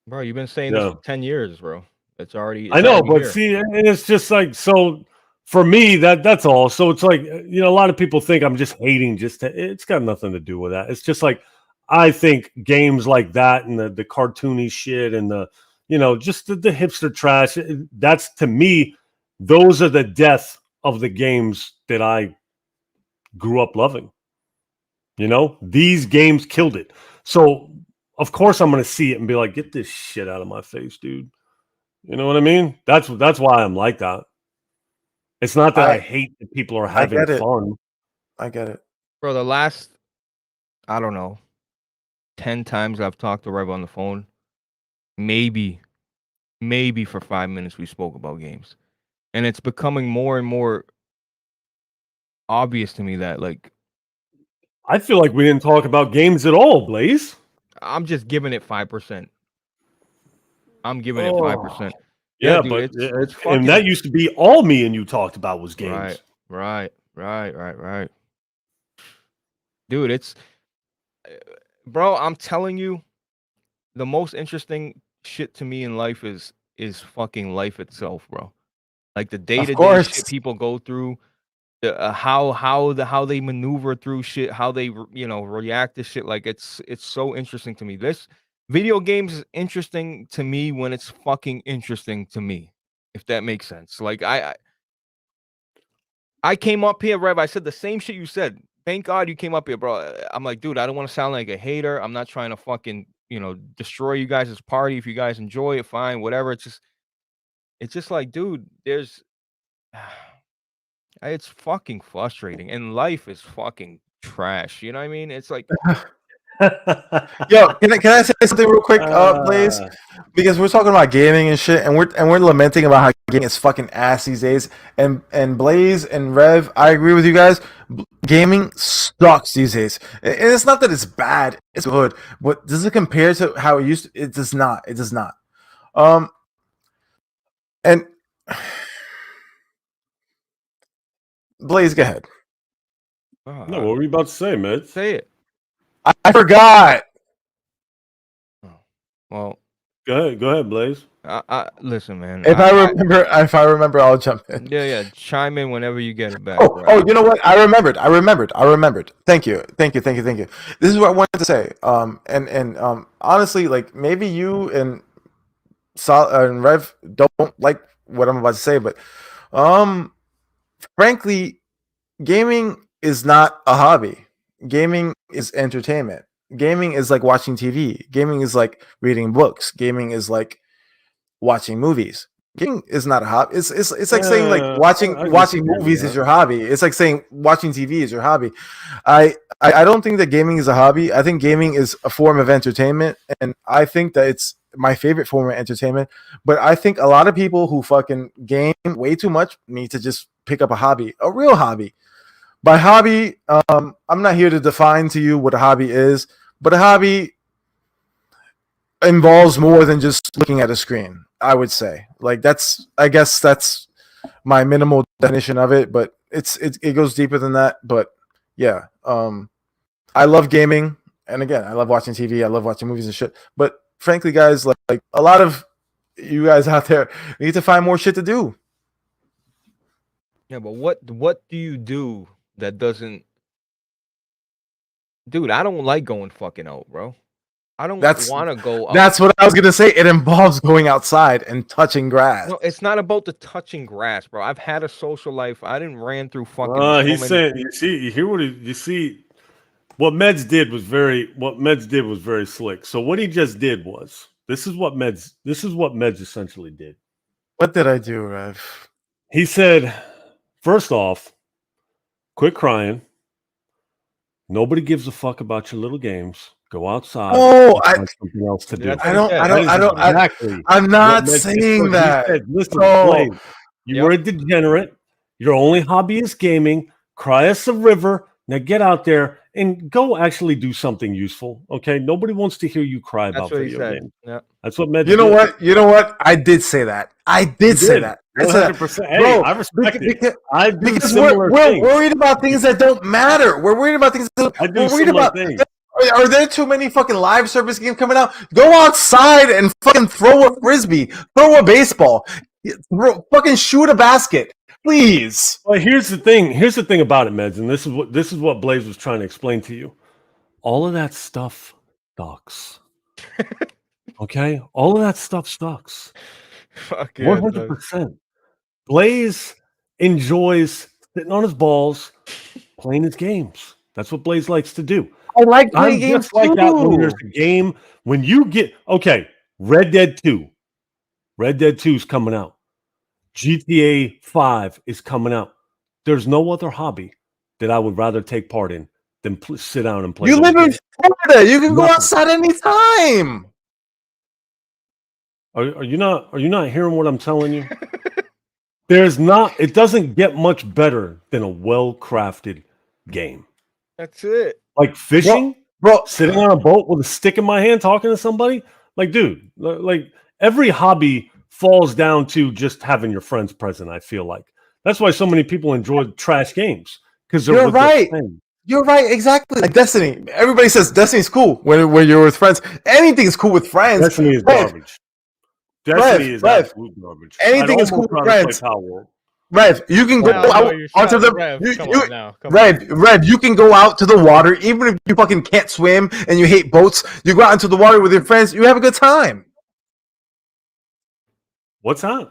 [SPEAKER 1] Bro, you've been saying this for 10 years, bro. It's already.
[SPEAKER 3] I know, but see, and it's just like, so for me, that's all. So it's like, a lot of people think I'm just hating. It's got nothing to do with that. It's just like, I think games like that and the cartoony shit and just the hipster trash. That's, to me, those are the death of the games that I grew up loving. These games killed it. So of course I'm going to see it and be like, get this shit out of my face, dude. You know what I mean? That's why I'm like that. It's not that I hate that people are having fun.
[SPEAKER 2] I get it.
[SPEAKER 1] Bro, the last, I don't know, 10 times I've talked to Rev on the phone, maybe for 5 minutes we spoke about games. And it's becoming more and more obvious to me that, like,
[SPEAKER 3] I feel like we didn't talk about games at all, Blaze.
[SPEAKER 1] I'm just giving it 5%. I'm giving it 5%. Yeah,
[SPEAKER 3] Yeah,
[SPEAKER 1] dude,
[SPEAKER 3] but
[SPEAKER 1] it's
[SPEAKER 3] and
[SPEAKER 1] fucking
[SPEAKER 3] that used to be all me and you talked about was games.
[SPEAKER 1] right. Dude, it's bro, I'm telling you, the most interesting shit to me in life is fucking life itself, bro. Like the
[SPEAKER 2] Of
[SPEAKER 1] day-to-day
[SPEAKER 2] course.
[SPEAKER 1] shit people go through, the how they maneuver through shit, how they react to shit. Like it's so interesting to me. This video games is interesting to me when it's fucking interesting to me, if that makes sense. Like I came up here, Rev. I said the same shit you said. Thank God you came up here, bro. I'm like, dude, I don't want to sound like a hater. I'm not trying to fucking, destroy you guys' party. If you guys enjoy it, fine, whatever. It's just like, dude, there's it's fucking frustrating. And life is fucking trash. You know what I mean? It's like,
[SPEAKER 2] Yo, can I say something real quick, Blaze?
[SPEAKER 3] Uh,
[SPEAKER 2] Because we're talking about gaming and shit, and we're lamenting about how gaming is fucking ass these days. And Blaze and Rev, I agree with you guys. Gaming sucks these days, and it's not that it's bad; it's good. But does it compare to how it used to? It does not. It does not. And Blaze, go ahead.
[SPEAKER 1] oh,
[SPEAKER 3] no, what were you about to say, man?
[SPEAKER 1] say it.
[SPEAKER 2] I forgot.
[SPEAKER 1] Oh, well,
[SPEAKER 3] Go ahead, Blaze.
[SPEAKER 1] I listen, man.
[SPEAKER 2] If I remember, I'll jump in.
[SPEAKER 1] Yeah, chime in whenever you get it back.
[SPEAKER 2] Oh, you know what? I remembered. Thank you. This is what I wanted to say. And honestly, like maybe you and and Rev don't like what I'm about to say, but frankly, gaming is not a hobby. Gaming is entertainment. Gaming is like watching TV. Gaming is like reading books. Gaming is like watching movies. Gaming is not a hobby. It's like saying like watching movies is your hobby. It's like saying watching TV is your hobby. I don't think that gaming is a hobby. I think gaming is a form of entertainment, and I think that it's my favorite form of entertainment. But I think a lot of people who fucking game way too much need to just pick up a hobby, a real hobby. By hobby, I'm not here to define to you what a hobby is, but a hobby involves more than just looking at a screen. I would say, like I guess that's my minimal definition of it, but it goes deeper than that. But yeah, I love gaming, and again, I love watching TV. I love watching movies and shit. But frankly, guys, like a lot of you guys out there need to find more shit to do.
[SPEAKER 1] Yeah, but what do you do that doesn't? Dude, I don't like going fucking out, bro. I don't want to go out.
[SPEAKER 2] That's what I was gonna say. It involves going outside and touching grass.
[SPEAKER 1] No, it's not about the touching grass, bro. I've had a social life. I didn't ran through fucking.
[SPEAKER 3] He's saying, you see what Meds did was very slick. So what he just did was this is what Meds essentially did.
[SPEAKER 2] What did I do, Rev?
[SPEAKER 3] He said, first off, quit crying. Nobody gives a fuck about your little games. Go outside.
[SPEAKER 2] Oh,
[SPEAKER 3] find something else to do.
[SPEAKER 2] I'm not saying that.
[SPEAKER 3] Said, listen, Blaze, you were a degenerate. Your only hobby is gaming. Cry us a river. Now get out there and go actually do something useful. Okay, nobody wants to hear you cry about video games.
[SPEAKER 1] Yeah.
[SPEAKER 3] That's what Med.
[SPEAKER 2] You know what? I did say that. I say that.
[SPEAKER 3] 100%. Hey, I respect it. I do
[SPEAKER 2] because
[SPEAKER 3] similar
[SPEAKER 2] we're worried about things that don't matter. We're worried about things that
[SPEAKER 3] I do
[SPEAKER 2] we're worried
[SPEAKER 3] similar
[SPEAKER 2] about
[SPEAKER 3] things.
[SPEAKER 2] Are there too many fucking live service games coming out? Go outside and fucking throw a frisbee, throw a baseball, fucking shoot a basket, please.
[SPEAKER 3] Well, here's the thing. Here's the thing about it, Meds, and this is what Blaze was trying to explain to you. All of that stuff sucks. Okay, all of that stuff sucks. 100%. Blaze enjoys sitting on his balls, playing his games. That's what Blaze likes to do.
[SPEAKER 2] I like playing games
[SPEAKER 3] just like that when there's a game. When you get Red Dead 2. Red Dead 2 is coming out. GTA 5 is coming out. There's no other hobby that I would rather take part in than sit down and play.
[SPEAKER 2] You
[SPEAKER 3] those
[SPEAKER 2] live in
[SPEAKER 3] games.
[SPEAKER 2] Florida. You can go
[SPEAKER 3] Nothing.
[SPEAKER 2] outside anytime.
[SPEAKER 3] Are you not hearing what I'm telling you? It doesn't get much better than a well-crafted game.
[SPEAKER 1] That's it.
[SPEAKER 3] Like fishing,
[SPEAKER 2] Bro,
[SPEAKER 3] sitting on a boat with a stick in my hand talking to somebody. Like, dude, like every hobby falls down to just having your friends present, I feel like. That's why so many people enjoy trash games. Because they're
[SPEAKER 2] You're right. You're right, exactly. Like Destiny. Everybody says Destiny's cool when you're with friends. Anything's cool with friends.
[SPEAKER 3] Destiny is garbage. Destiny is absolute garbage.
[SPEAKER 2] Anything is cool with friends.
[SPEAKER 3] Palworld.
[SPEAKER 2] Rev, you can go out onto the Rev, you can go out to the water, even if you fucking can't swim and you hate boats. You go out into the water with your friends. You have a good time.
[SPEAKER 3] What's that?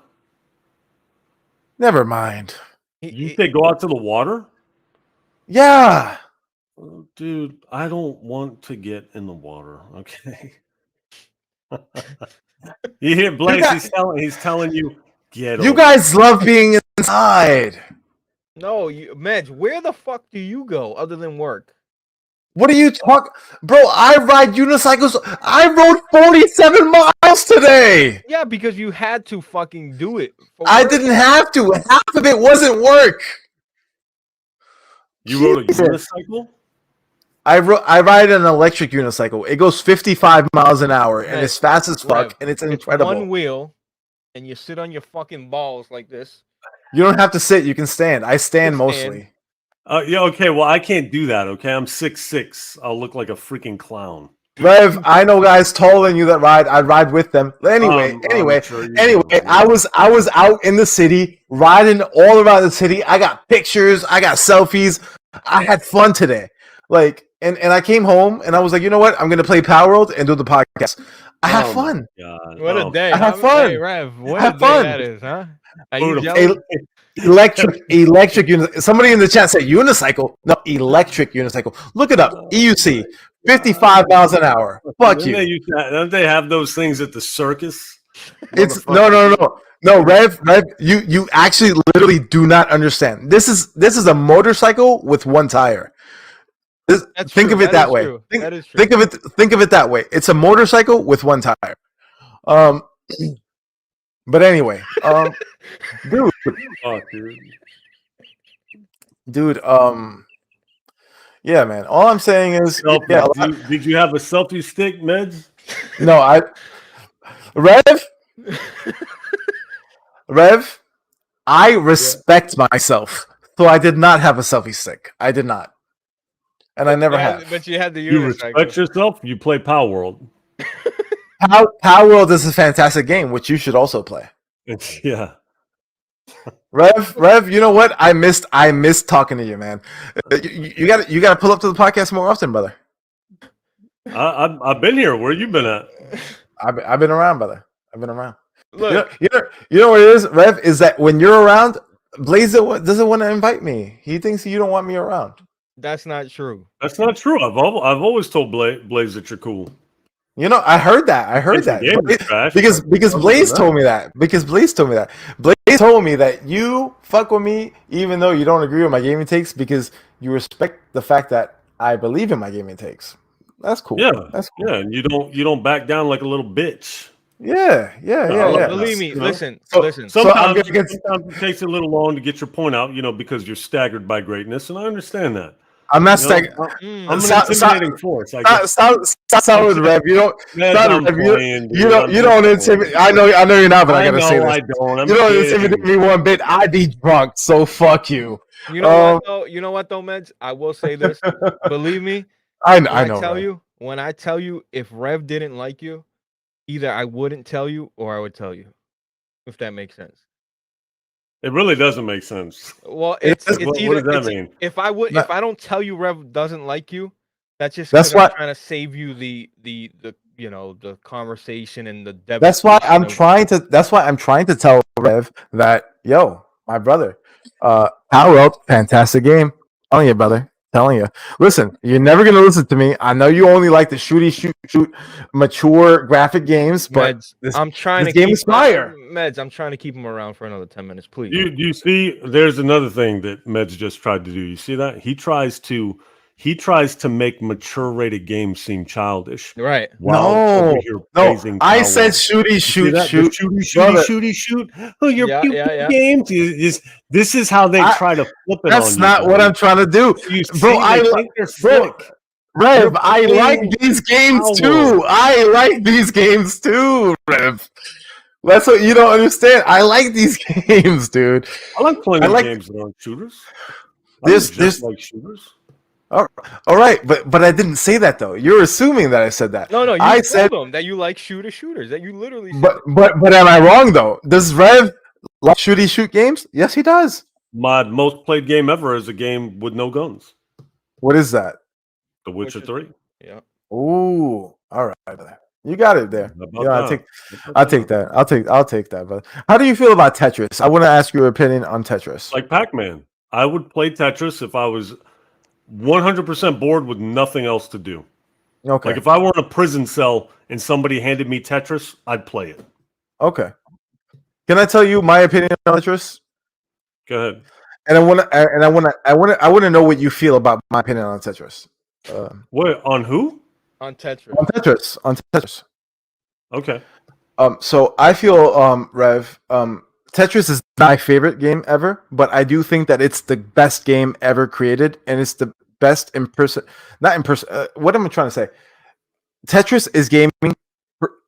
[SPEAKER 2] Never mind.
[SPEAKER 3] You say go out to the water?
[SPEAKER 2] Yeah.
[SPEAKER 3] Dude, I don't want to get in the water. Okay. You hear Blaze? He's telling you get.
[SPEAKER 2] You guys love being inside.
[SPEAKER 1] No, Medj, where the fuck do you go other than work?
[SPEAKER 2] What are you talking, bro? I ride unicycles. I rode 47 miles today.
[SPEAKER 1] Yeah, because you had to fucking do it.
[SPEAKER 2] I didn't have to. Half of it wasn't work.
[SPEAKER 3] You rode a unicycle?
[SPEAKER 2] I ride an electric unicycle. It goes 55 miles an hour and it's fast as fuck, and it's incredible.
[SPEAKER 1] One wheel, and you sit on your fucking balls like this.
[SPEAKER 2] You don't have to sit. You can stand. I stand mostly.
[SPEAKER 3] Yeah, okay. Well, I can't do that, okay? I'm 6'6". I'll look like a freaking clown.
[SPEAKER 2] Rev, I know guys taller than you that ride. I ride with them. Anyway, I was out in the city, riding all around the city. I got pictures. I got selfies. I had fun today. Like, and I came home and I was like, you know what? I'm gonna play Palworld and do the podcast. I had fun.
[SPEAKER 1] What a day!
[SPEAKER 2] I have fun.
[SPEAKER 1] Hey, Rev, what a day that is, huh? Are you jealous?
[SPEAKER 2] Electric somebody in the chat said unicycle. No, electric unicycle. Look it up. EUC, 55 miles an hour. Fuck you.
[SPEAKER 3] Don't they have those things at the circus?
[SPEAKER 2] It's no, Rev. You actually literally do not understand. This is a motorcycle with one tire. Think of it that way. Think of it that way. It's a motorcycle with one tire. But anyway, dude, yeah, man. All I'm saying is,
[SPEAKER 3] did you have a selfie stick, Meds?
[SPEAKER 2] No, Rev, I respect myself, so I did not have a selfie stick. I did not, and I never have.
[SPEAKER 1] But you had the unicycle.
[SPEAKER 3] You respect yourself. You play Palworld.
[SPEAKER 2] Palworld is a fantastic game, which you should also play.
[SPEAKER 3] Yeah.
[SPEAKER 2] Rev, you know what? I missed talking to you, man. You got to pull up to the podcast more often, brother.
[SPEAKER 3] I've been here. Where you been at?
[SPEAKER 2] I've been around, brother. I've been around.
[SPEAKER 1] Look,
[SPEAKER 2] you know what it is, Rev? Is that when you're around, Blaze doesn't want to invite me. He thinks you don't want me around.
[SPEAKER 1] That's not true.
[SPEAKER 3] That's not true. I've always told Blaze that you're cool.
[SPEAKER 2] You know, I heard that. Because Blaze told me that. Blaze told me that you fuck with me even though you don't agree with my gaming takes because you respect the fact that I believe in my gaming takes. That's cool.
[SPEAKER 3] Yeah,
[SPEAKER 2] that's cool.
[SPEAKER 3] Yeah, and you don't back down like a little bitch.
[SPEAKER 2] Yeah.
[SPEAKER 1] Believe me, listen.
[SPEAKER 3] Sometimes it takes a little long to get your point out, because you're staggered by greatness, and I understand that.
[SPEAKER 2] I'm not staggered.
[SPEAKER 3] I'm an intimidating force.
[SPEAKER 2] Stop with Rev. You don't intimidate. I know you're not, but I gotta say this.
[SPEAKER 3] I don't.
[SPEAKER 2] You don't intimidate me one bit. I'd be drunk, so fuck you.
[SPEAKER 1] You know what though, Meds? I will say this. Believe me.
[SPEAKER 2] I know.
[SPEAKER 1] When I tell you, if Rev didn't like you, either I wouldn't tell you or I would tell you. If that makes sense.
[SPEAKER 3] It really doesn't make sense.
[SPEAKER 1] Well,
[SPEAKER 3] what does that mean?
[SPEAKER 1] If I don't tell you Rev doesn't like you, that's why I'm trying to save you the conversation and the depth.
[SPEAKER 2] That's why I'm trying to tell Rev that my brother, Palworld, fantastic game. Telling you, brother. Telling you. Listen, you're never gonna listen to me. I know you only like the shoot, mature graphic games, but
[SPEAKER 1] Meds, I'm trying to
[SPEAKER 2] keep fire.
[SPEAKER 1] Meds, I'm trying to keep him around for another 10 minutes, please.
[SPEAKER 3] You see, there's another thing that Meds just tried to do. You see that? He tries to He tries to make mature-rated games seem childish.
[SPEAKER 1] Right.
[SPEAKER 3] While over here
[SPEAKER 2] No,
[SPEAKER 3] praising
[SPEAKER 2] I said
[SPEAKER 3] Palworld.
[SPEAKER 2] shooty
[SPEAKER 3] You see
[SPEAKER 2] shoot
[SPEAKER 3] that?
[SPEAKER 2] shoot.
[SPEAKER 3] The shooty,
[SPEAKER 2] Brother,
[SPEAKER 3] shoot. Oh, your
[SPEAKER 1] Yeah,
[SPEAKER 3] pew
[SPEAKER 1] yeah,
[SPEAKER 3] pew
[SPEAKER 1] yeah.
[SPEAKER 3] games. This is how they
[SPEAKER 2] I-
[SPEAKER 3] try to flip it
[SPEAKER 2] that's
[SPEAKER 3] on
[SPEAKER 2] not
[SPEAKER 3] you.
[SPEAKER 2] what
[SPEAKER 3] buddy.
[SPEAKER 2] I'm trying to do,
[SPEAKER 3] You
[SPEAKER 2] bro.
[SPEAKER 3] see, they think they're
[SPEAKER 2] bro,
[SPEAKER 3] slick.
[SPEAKER 2] Rev,
[SPEAKER 3] You're
[SPEAKER 2] I like
[SPEAKER 3] playing
[SPEAKER 2] these games too.
[SPEAKER 3] Palworld.
[SPEAKER 2] I like these games too, Rev. That's what you don't understand. I like these games, dude.
[SPEAKER 3] I like playing
[SPEAKER 2] I like-
[SPEAKER 3] games that aren't shooters. I
[SPEAKER 2] This-
[SPEAKER 3] don't
[SPEAKER 2] this-
[SPEAKER 3] just like shooters.
[SPEAKER 2] All right, but I didn't say that though. You're assuming that I said that.
[SPEAKER 1] No, you
[SPEAKER 2] I
[SPEAKER 1] told
[SPEAKER 2] said,
[SPEAKER 1] them that you like shooters. That you literally said.
[SPEAKER 2] but am I wrong though? Does Rev like shooty shoot games? Yes, he does.
[SPEAKER 3] My most played game ever is a game with no guns.
[SPEAKER 2] What is that?
[SPEAKER 3] The Witcher
[SPEAKER 1] Witcher
[SPEAKER 3] 3.
[SPEAKER 1] Yeah.
[SPEAKER 2] Ooh, all right, brother. You got it there.
[SPEAKER 3] How about
[SPEAKER 2] Yeah,
[SPEAKER 3] that?
[SPEAKER 2] I'll take that. I'll take that. But how do you feel about Tetris? I want to ask your opinion on Tetris.
[SPEAKER 3] Like Pac-Man. I would play Tetris if I was 100% bored with nothing else to do.
[SPEAKER 2] Okay.
[SPEAKER 3] Like if I were in a prison cell and somebody handed me Tetris, I'd play it.
[SPEAKER 2] Okay. Can I tell you my opinion on Tetris?
[SPEAKER 3] Go ahead.
[SPEAKER 2] And I want to know what you feel about my opinion on Tetris.
[SPEAKER 3] Wait, on who?
[SPEAKER 1] On Tetris.
[SPEAKER 2] On Tetris.
[SPEAKER 3] Okay.
[SPEAKER 2] So I feel, Rev, Tetris is not my favorite game ever, but I do think that it's the best game ever created, and it's the best in person. Not in person. What am I trying to say? Tetris is gaming.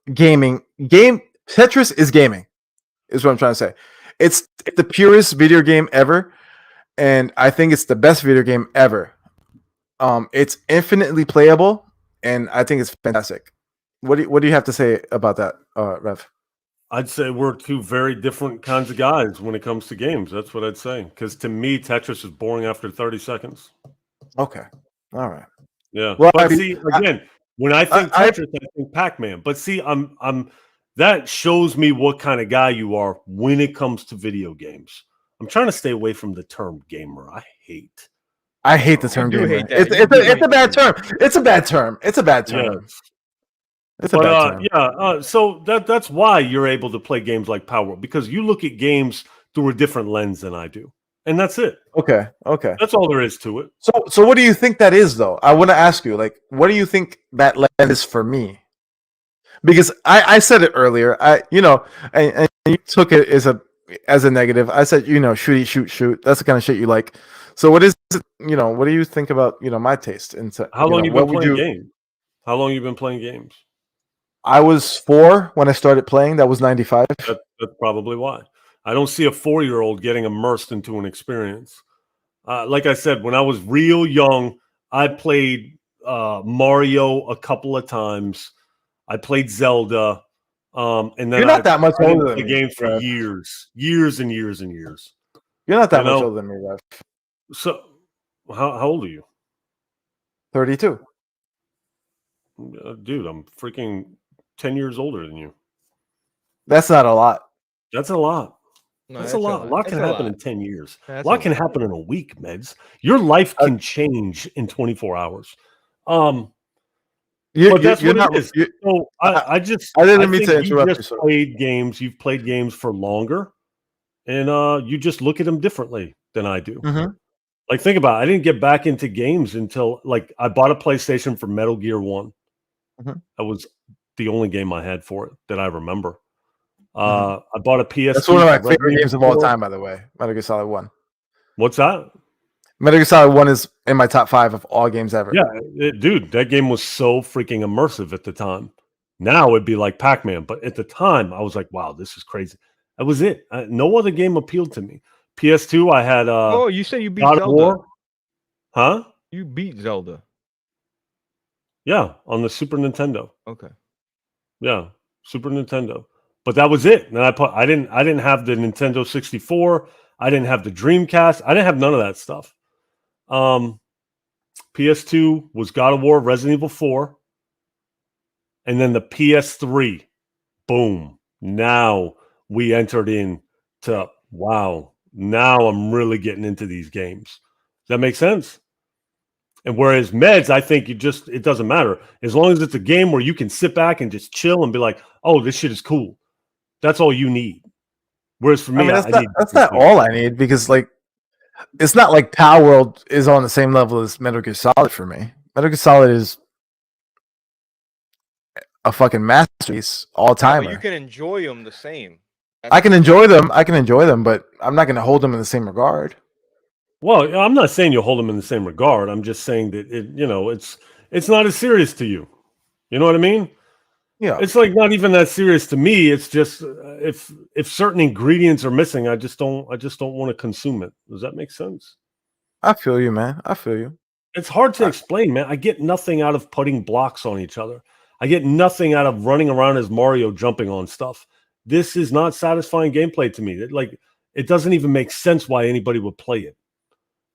[SPEAKER 2] Tetris is gaming. Is what I'm trying to say. It's the purest video game ever, and I think it's the best video game ever. It's infinitely playable, and I think it's fantastic. What do you have to say about that, Rev?
[SPEAKER 3] I'd say we're two very different kinds of guys when it comes to games. That's what I'd say. Because to me, Tetris is boring after 30 seconds.
[SPEAKER 2] Okay, all right.
[SPEAKER 3] Yeah.
[SPEAKER 2] Well,
[SPEAKER 3] but
[SPEAKER 2] I mean,
[SPEAKER 3] see, again, when I think Tetris, I think Pac-Man. But see, I'm that shows me what kind of guy you are when it comes to video games. I'm trying to stay away from the term gamer. I hate
[SPEAKER 2] the term
[SPEAKER 1] do
[SPEAKER 2] gamer.
[SPEAKER 1] hate that.
[SPEAKER 2] It's a bad term. It's a bad term. It's a bad term.
[SPEAKER 3] Yeah.
[SPEAKER 2] It's a bad term.
[SPEAKER 3] Yeah. So that's why you're able to play games like Palworld, because you look at games through a different lens than I do, and that's it.
[SPEAKER 2] Okay.
[SPEAKER 3] That's all there is to it.
[SPEAKER 2] So what do you think that is, though? I want to ask you, like, what do you think that lens is for me? Because I said it earlier. And you took it as a negative. I said, shooty shoot. That's the kind of shit you like. So what is it? What do you think about my taste into
[SPEAKER 3] How long you been playing games? How long you been playing games?
[SPEAKER 2] I was 4 when I started playing. That was 95.
[SPEAKER 3] That's probably why. I don't see a 4-year-old getting immersed into an experience. Like I said, when I was real young, I played Mario a couple of times. I played Zelda. And then
[SPEAKER 2] You're not that much older than me.
[SPEAKER 3] Games for years and years and years.
[SPEAKER 2] You're not that much older than me, Rev.
[SPEAKER 3] So, how old are you?
[SPEAKER 2] 32.
[SPEAKER 3] Dude, I'm freaking 10 years older than you.
[SPEAKER 2] That's not a lot.
[SPEAKER 3] That's a lot.
[SPEAKER 1] No,
[SPEAKER 3] that's a lot. A lot can happen in 10 years. A lot can happen in a week, Meds. Your life can change in 24 hours. But that's what it is. So I
[SPEAKER 2] didn't mean to interrupt you.
[SPEAKER 3] Played games. You've played games for longer, and you just look at them differently than I do.
[SPEAKER 2] Mm-hmm.
[SPEAKER 3] Like, think about it. I didn't get back into games until I bought a PlayStation for Metal Gear 1.
[SPEAKER 2] Mm-hmm.
[SPEAKER 3] That was the only game I had for it that I remember. I bought a PS.
[SPEAKER 2] That's one of my favorite games of all time, by the way. Metal Gear Solid 1.
[SPEAKER 3] What's that?
[SPEAKER 2] Metal Gear Solid 1 is in my top 5 of all games ever.
[SPEAKER 3] Yeah, dude, that game was so freaking immersive at the time. Now it'd be like Pac-Man, but at the time I was like, wow, this is crazy. That was it. No other game appealed to me. PS2, I had
[SPEAKER 1] oh, you said you beat
[SPEAKER 3] God of
[SPEAKER 1] Zelda.
[SPEAKER 3] War. Huh?
[SPEAKER 1] You beat Zelda.
[SPEAKER 3] Yeah, on the Super Nintendo.
[SPEAKER 1] Okay.
[SPEAKER 3] Yeah, Super Nintendo. But that was it. And I didn't have the Nintendo 64. I didn't have the Dreamcast. I didn't have none of that stuff. PS2 was God of War, Resident Evil 4. And then the PS3. Boom. Now we entered into, wow, now I'm really getting into these games. Does that make sense? And whereas Meds, I think it doesn't matter. As long as it's a game where you can sit back and just chill and be like, oh, this shit is cool. That's all you need. Whereas for me,
[SPEAKER 2] that's not all I need, because it's not like Palworld is on the same level as Metal Gear Solid for me. Metal Gear Solid is a fucking masterpiece, all
[SPEAKER 1] But you
[SPEAKER 2] timer.
[SPEAKER 1] can enjoy them the same.
[SPEAKER 2] I can enjoy them. I can enjoy them, but I'm not going to hold them in the same regard.
[SPEAKER 3] Well, I'm not saying you hold them in the same regard. I'm just saying that it's not as serious to you. You know what I mean?
[SPEAKER 2] Yeah,
[SPEAKER 3] It's like not even that serious to me. It's just if certain ingredients are missing, I just don't want to consume it. Does that make sense?
[SPEAKER 2] I feel you, man. I feel you.
[SPEAKER 3] It's hard to
[SPEAKER 2] I-
[SPEAKER 3] explain, man. I get nothing out of putting blocks on each other. I get nothing out of running around as Mario jumping on stuff. This is not satisfying gameplay to me. It doesn't even make sense why anybody would play it.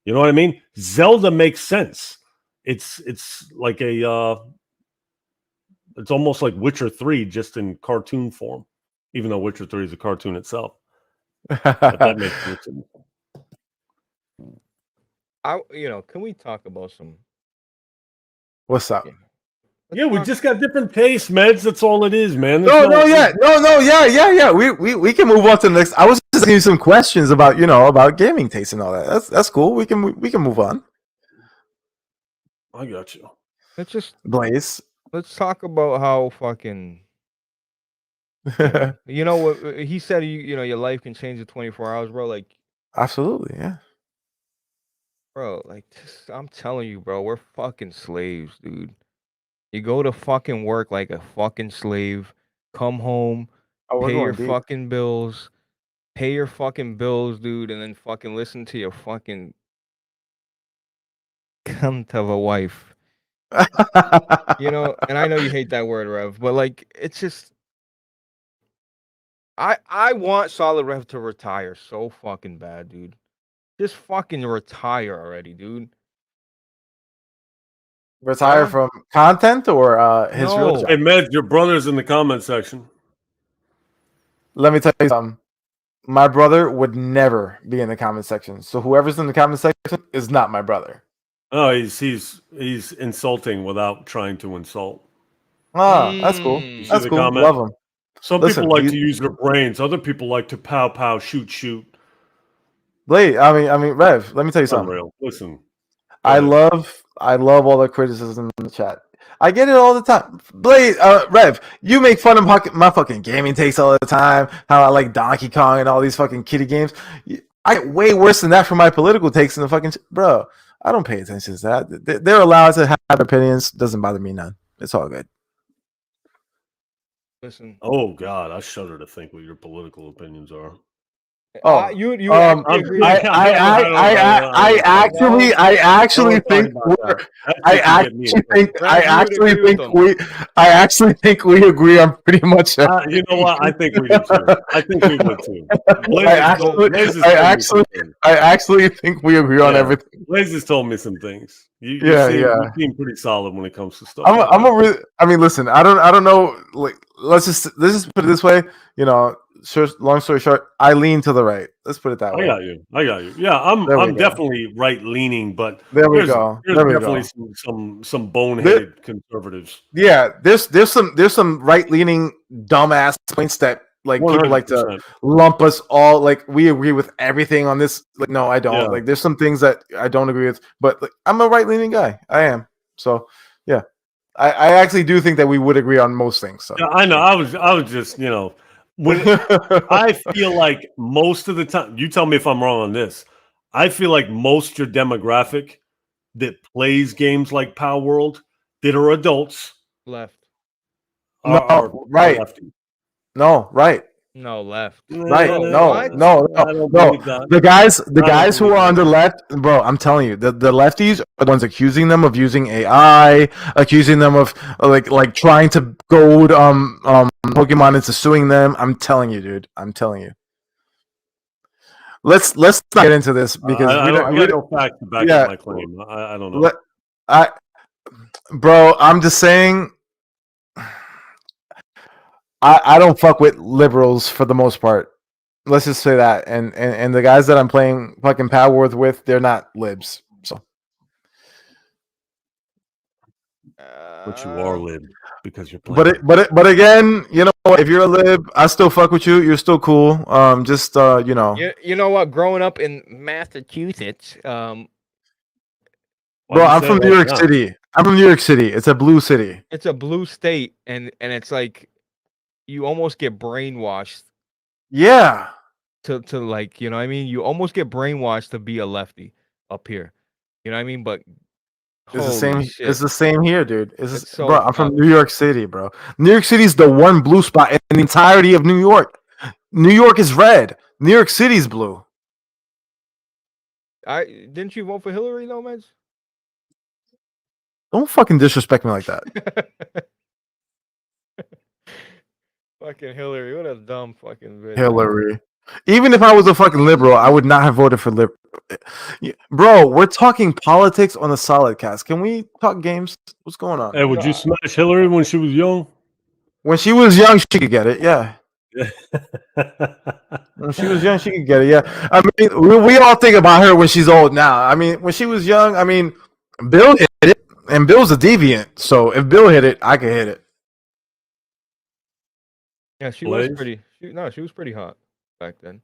[SPEAKER 3] You know what I mean? Zelda makes sense. It's like it's almost like Witcher 3 just in cartoon form, even though Witcher 3 is a cartoon itself. If that makes any sense.
[SPEAKER 1] Can we talk about some?
[SPEAKER 2] What's up?
[SPEAKER 1] Yeah,
[SPEAKER 3] Yeah, we just got different tastes, meds. That's all it is, man. There's
[SPEAKER 2] No, yeah. We can move on to the next. I was just asking you some questions about about gaming taste and all that. That's cool. We can move on.
[SPEAKER 3] I got you.
[SPEAKER 2] Blaze.
[SPEAKER 1] Let's talk about how fucking. You know what he said? Your life can change in 24 hours, bro. Like,
[SPEAKER 2] Absolutely, yeah.
[SPEAKER 1] bro, like I'm telling you, bro, we're fucking slaves, dude. You go to fucking work like a fucking slave, come home,
[SPEAKER 2] Oh, we're
[SPEAKER 1] pay your
[SPEAKER 2] going deep.
[SPEAKER 1] fucking bills, dude, and then fucking listen to your fucking cunt of a wife. And I know you hate that word, Rev, but like it's just I want Solid Rev to retire so fucking bad, dude. Just fucking retire already, dude.
[SPEAKER 2] Retire
[SPEAKER 1] Huh?
[SPEAKER 2] from content or his real
[SPEAKER 1] No.
[SPEAKER 2] job?
[SPEAKER 3] Hey, meds, your brother's in the comment section.
[SPEAKER 2] Let me tell you something. My brother would never be in the comment section. So whoever's in the comment section is not my brother.
[SPEAKER 3] Oh, he's insulting without trying to insult.
[SPEAKER 2] Ah, that's cool.
[SPEAKER 1] Mm.
[SPEAKER 3] You see
[SPEAKER 2] That's
[SPEAKER 3] the
[SPEAKER 2] cool.
[SPEAKER 3] comment?
[SPEAKER 2] Love him.
[SPEAKER 3] Some
[SPEAKER 2] Listen,
[SPEAKER 3] people like
[SPEAKER 2] he-
[SPEAKER 3] to use their brains. Other people like to pow pow shoot shoot.
[SPEAKER 2] Blade, I mean, Rev, let me tell you something.
[SPEAKER 3] Unreal. Listen,
[SPEAKER 2] I
[SPEAKER 3] ahead.
[SPEAKER 2] love all the criticism in the chat. I get it all the time. Blade, Rev, you make fun of my fucking gaming takes all the time. How I like Donkey Kong and all these fucking kiddie games. I get way worse than that for my political takes in the fucking bro. I don't pay attention to that. They're allowed to have opinions. Doesn't bother me none. It's all good.
[SPEAKER 1] Listen.
[SPEAKER 3] Oh God, I shudder to think what your political opinions are.
[SPEAKER 2] Oh,
[SPEAKER 1] you
[SPEAKER 3] I'm
[SPEAKER 1] actually agree.
[SPEAKER 3] kidding.
[SPEAKER 2] I actually think we agree on pretty much everything.
[SPEAKER 3] You know what? I think we do too. I think we would too.
[SPEAKER 2] I actually think we agree on everything.
[SPEAKER 3] Blaze has told me some things. You seem pretty solid when it comes to stuff.
[SPEAKER 2] I mean, listen, I don't know. Like, let's just put it this way. Long story short, I lean to the right. Let's put it that way.
[SPEAKER 3] I got you. Yeah, I'm definitely right leaning, but there's definitely some boneheaded conservatives.
[SPEAKER 2] Yeah, there's some right leaning dumbass points that like 100%. People like to lump us all like we agree with everything on this. Like, no, I don't. Yeah. Like, there's some things that I don't agree with, but like, I'm a right leaning guy. I am. So yeah, I actually do think that we would agree on most things. So
[SPEAKER 3] yeah, I know. I was just when I feel like most of the time, you tell me if I'm wrong on this. I feel like most your demographic that plays games like Palworld that are adults
[SPEAKER 1] left.
[SPEAKER 2] Are right. Lefty. No, right.
[SPEAKER 1] No, left.
[SPEAKER 2] Right. No. The guys who are on the left, bro, I'm telling you, the lefties are the ones accusing them of using AI, accusing them of like trying to goad Pokemon into suing them. I'm telling you, dude. I'm telling you. Let's not get into this because
[SPEAKER 3] I got no facts to back up my claim. I don't know.
[SPEAKER 2] Bro, I'm just saying. I don't fuck with liberals for the most part. Let's just say that. And the guys that I'm playing fucking Palworld with, they're not libs. So
[SPEAKER 3] But you are lib because you're playing.
[SPEAKER 2] But again, you know what? If you're a lib, I still fuck with you. You're still cool. Just you know.
[SPEAKER 1] You know what? Growing up in Massachusetts,
[SPEAKER 3] Why'd
[SPEAKER 2] Bro,
[SPEAKER 3] you
[SPEAKER 2] I'm
[SPEAKER 3] say
[SPEAKER 2] from
[SPEAKER 3] it
[SPEAKER 2] New
[SPEAKER 3] like
[SPEAKER 2] York
[SPEAKER 3] that?
[SPEAKER 2] City. I'm from New York City. It's a blue city.
[SPEAKER 1] it's a blue state, and it's like you almost get brainwashed
[SPEAKER 2] Yeah.
[SPEAKER 1] to like, you know what I mean? You almost get brainwashed to be a lefty up here. You know what I mean? But
[SPEAKER 2] It's the
[SPEAKER 1] holy
[SPEAKER 2] same.
[SPEAKER 1] shit.
[SPEAKER 2] It's the same here, dude.
[SPEAKER 1] It's so
[SPEAKER 2] Bro, I'm from
[SPEAKER 1] tough.
[SPEAKER 2] New York City, bro. New York City's the one blue spot in the entirety of New York. New York is red. New York City's blue.
[SPEAKER 1] Didn't you vote for Hillary though, Meds?
[SPEAKER 2] Don't fucking disrespect me like that.
[SPEAKER 1] Fucking Hillary, what a dumb fucking bitch.
[SPEAKER 2] Hillary. Even if I was a fucking liberal, I would not have voted for liberal. Bro, we're talking politics on a solid cast. Can we talk games? What's going on?
[SPEAKER 3] Hey, would you smash Hillary when she was young?
[SPEAKER 2] When she was young, she could get it. Yeah. When she was young, she could get it. Yeah. I mean, we all think about her when she's old now. I mean, when she was young, I mean, Bill hit it, and Bill's a deviant. So if Bill hit it, I could hit it.
[SPEAKER 1] Yeah, she
[SPEAKER 3] Blaze?
[SPEAKER 1] was pretty. She was pretty hot back then.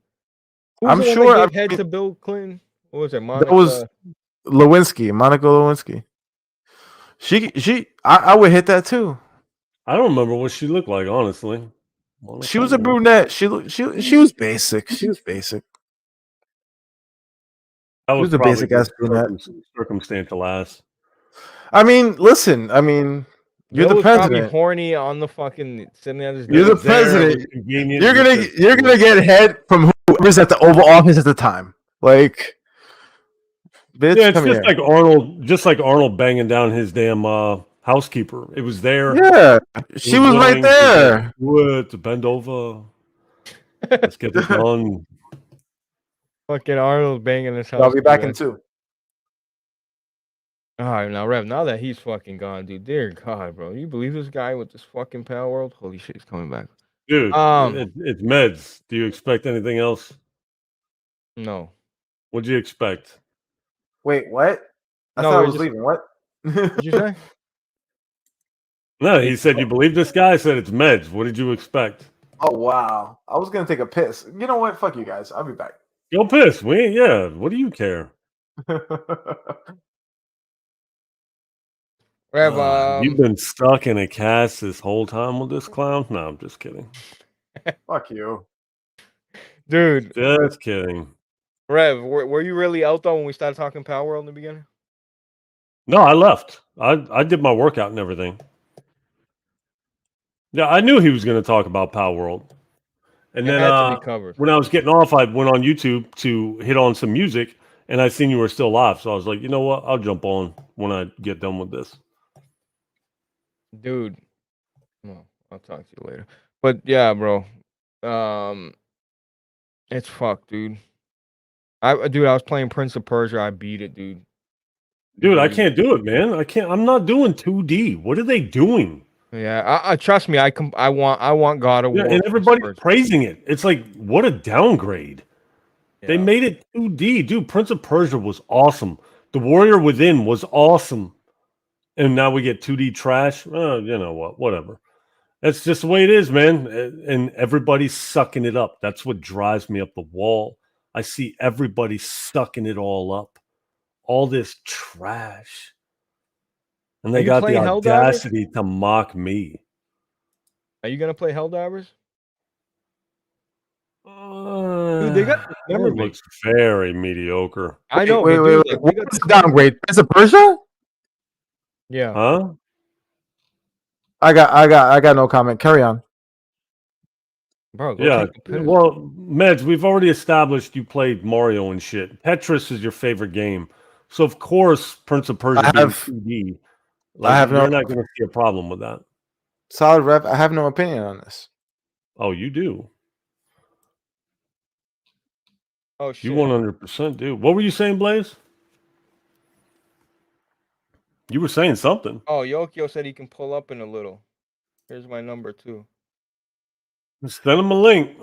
[SPEAKER 1] Who
[SPEAKER 2] I'm
[SPEAKER 1] was the one
[SPEAKER 2] sure.
[SPEAKER 1] that
[SPEAKER 2] I
[SPEAKER 1] gave head
[SPEAKER 2] mean,
[SPEAKER 1] to Bill Clinton? What was it,
[SPEAKER 2] that
[SPEAKER 1] Monica?
[SPEAKER 2] was Monica Lewinsky. I would hit that too.
[SPEAKER 3] I don't remember what she looked like, honestly.
[SPEAKER 2] She was a brunette. She was basic. She was basic.
[SPEAKER 3] That
[SPEAKER 2] She
[SPEAKER 3] was
[SPEAKER 2] was a
[SPEAKER 3] probably
[SPEAKER 2] basic ass
[SPEAKER 3] just
[SPEAKER 2] brunette.
[SPEAKER 3] circumstantial ass.
[SPEAKER 2] I mean, listen. I mean, you're
[SPEAKER 1] Bill
[SPEAKER 2] the
[SPEAKER 1] was probably
[SPEAKER 2] president.
[SPEAKER 1] horny on the fucking sitting at his
[SPEAKER 2] You're the
[SPEAKER 1] desk.
[SPEAKER 3] There, it was
[SPEAKER 2] president.
[SPEAKER 3] convenient.
[SPEAKER 2] You're gonna get head from whoever's at the Oval Office at the time. Like, bitch,
[SPEAKER 3] Yeah, it's
[SPEAKER 2] come here.
[SPEAKER 3] just like Arnold banging down his damn housekeeper. It was there.
[SPEAKER 2] Yeah, she was right
[SPEAKER 3] willing
[SPEAKER 2] there.
[SPEAKER 3] to bend over. Let's get this done.
[SPEAKER 1] Fucking Arnold banging his house.
[SPEAKER 2] I'll be back in 2.
[SPEAKER 1] All right, now Rev. Now that he's fucking gone, dude. Dear God, bro. You believe this guy with this fucking Palworld? Holy shit, he's coming back.
[SPEAKER 3] Dude, it's meds. Do you expect anything else?
[SPEAKER 1] No.
[SPEAKER 3] What'd you expect?
[SPEAKER 2] Wait, what? I
[SPEAKER 1] No,
[SPEAKER 2] thought I
[SPEAKER 1] we're
[SPEAKER 2] was
[SPEAKER 1] just-
[SPEAKER 2] leaving. What?
[SPEAKER 1] What'd you say?
[SPEAKER 3] No, he said you believe this guy. I said it's meds. What did you expect?
[SPEAKER 2] Oh wow! I was gonna take a piss. You know what? Fuck you guys. I'll be back.
[SPEAKER 3] Go piss. Yeah. What do you care?
[SPEAKER 1] Rev,
[SPEAKER 3] You've been stuck in a cast this whole time with this clown? No, I'm just kidding.
[SPEAKER 2] Fuck you.
[SPEAKER 1] dude.
[SPEAKER 3] Just kidding.
[SPEAKER 1] Rev, were you really out though when we started talking Palworld in the beginning?
[SPEAKER 3] No, I left. I did my workout and everything. Yeah, I knew he was going to talk about Palworld. And
[SPEAKER 1] It
[SPEAKER 3] then
[SPEAKER 1] had to be covered.
[SPEAKER 3] when I was getting off, I went on YouTube to hit on some music, and I seen you were still live. So I was like, you know what? I'll jump on when I get done with this.
[SPEAKER 1] Dude. Well, I'll talk to you later. But yeah, bro. It's fucked, dude. I was playing Prince of Persia. I beat it, dude.
[SPEAKER 3] Dude, I can't do it, man. I can't. I'm not doing 2D. What are they doing?
[SPEAKER 1] Yeah, I trust me. I want God of War.
[SPEAKER 3] Yeah, and everybody's praising it. It's like, what a downgrade.
[SPEAKER 1] Yeah.
[SPEAKER 3] They made it 2D. Dude, Prince of Persia was awesome. The Warrior Within was awesome. And now we get 2D trash. You know what? Whatever. That's just the way it is, man. And everybody's sucking it up. That's what drives me up the wall. I see everybody sucking it all up. All this trash. And they got the audacity to mock me.
[SPEAKER 1] Are you gonna play Helldivers? Dude, they got
[SPEAKER 3] it looks very mediocre.
[SPEAKER 1] I know.
[SPEAKER 2] Wait. What's the downgrade? Prince of Persia?
[SPEAKER 1] Yeah.
[SPEAKER 3] Huh?
[SPEAKER 2] I got no comment. Carry on.
[SPEAKER 1] Bro,
[SPEAKER 3] Yeah. Well, Meds, we've already established you played Mario and shit. Tetris is your favorite game. So of course Prince of Persia being 2D. You're not gonna see a problem with that.
[SPEAKER 2] Solid Rev, I have no opinion on this.
[SPEAKER 3] Oh, you do.
[SPEAKER 1] Oh shit.
[SPEAKER 3] You 100% do. What were you saying, Blaze? You were saying something.
[SPEAKER 1] Oh, Yokio said he can pull up in a little. Here's my number too.
[SPEAKER 3] Send him a link.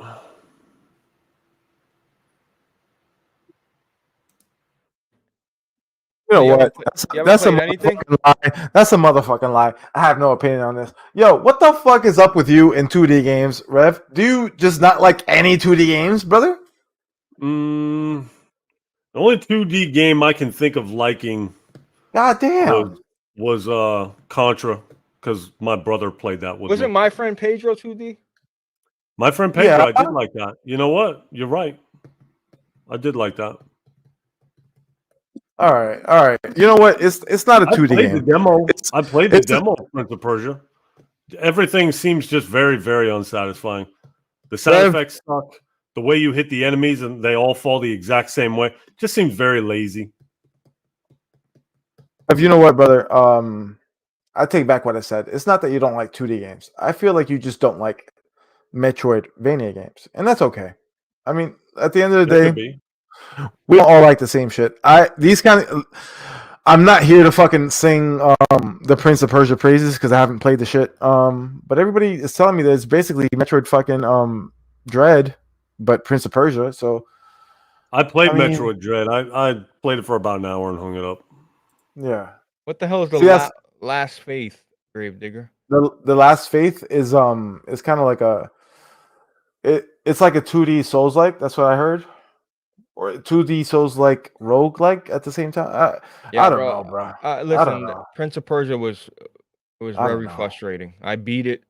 [SPEAKER 2] You know
[SPEAKER 1] You haven't
[SPEAKER 2] what?
[SPEAKER 1] pla-
[SPEAKER 2] That's,
[SPEAKER 1] you haven't
[SPEAKER 2] that's a
[SPEAKER 1] played anything?
[SPEAKER 2] motherfucking lie. That's a motherfucking lie. I have no opinion on this. Yo, what the fuck is up with you in 2D games, Rev? Do you just not like any 2D games, brother?
[SPEAKER 3] The only 2D game I can think of liking
[SPEAKER 2] God damn.
[SPEAKER 3] was Contra, because my brother played that with
[SPEAKER 1] Wasn't
[SPEAKER 3] me.
[SPEAKER 1] my friend Pedro 2D?
[SPEAKER 3] My friend Pedro,
[SPEAKER 2] Yeah.
[SPEAKER 3] I did like that. You know what? You're right. I did like that.
[SPEAKER 2] All right, all right. You know what? It's not a
[SPEAKER 3] I
[SPEAKER 2] 2D
[SPEAKER 3] played the
[SPEAKER 2] game.
[SPEAKER 3] demo.
[SPEAKER 2] It's
[SPEAKER 3] I played the
[SPEAKER 2] it's
[SPEAKER 3] demo of Prince of Persia. Everything seems just very, very unsatisfying. The sound
[SPEAKER 2] Rev.
[SPEAKER 3] effects suck. The way you hit the enemies and they all fall the exact same way just seems very lazy.
[SPEAKER 2] If you know what, brother, I take back what I said. It's not that you don't like 2D games. I feel like you just don't like Metroidvania games, and that's okay. I mean, at the end of the
[SPEAKER 3] That could
[SPEAKER 2] day,
[SPEAKER 3] be.
[SPEAKER 2] we don't all like the same shit. I'm not here to fucking sing the Prince of Persia praises because I haven't played the shit. But everybody is telling me that it's basically Metroid fucking Dread, but Prince of Persia. So
[SPEAKER 3] I played
[SPEAKER 2] I mean,
[SPEAKER 3] Metroid Dread. I played it for about an hour and hung it up.
[SPEAKER 2] yeah.
[SPEAKER 1] What the hell is the
[SPEAKER 2] See, that's
[SPEAKER 1] last faith, Gravedigger?
[SPEAKER 2] the Last Faith is kind of like it's like a 2D Souls like. That's what I heard. Or 2D Souls like rogue like at the same time.
[SPEAKER 1] Yeah,
[SPEAKER 2] I don't
[SPEAKER 1] bro.
[SPEAKER 2] know, bro.
[SPEAKER 1] Listen,
[SPEAKER 2] know.
[SPEAKER 1] Prince of Persia was
[SPEAKER 2] I don't
[SPEAKER 1] very
[SPEAKER 2] know.
[SPEAKER 1] frustrating. I beat it,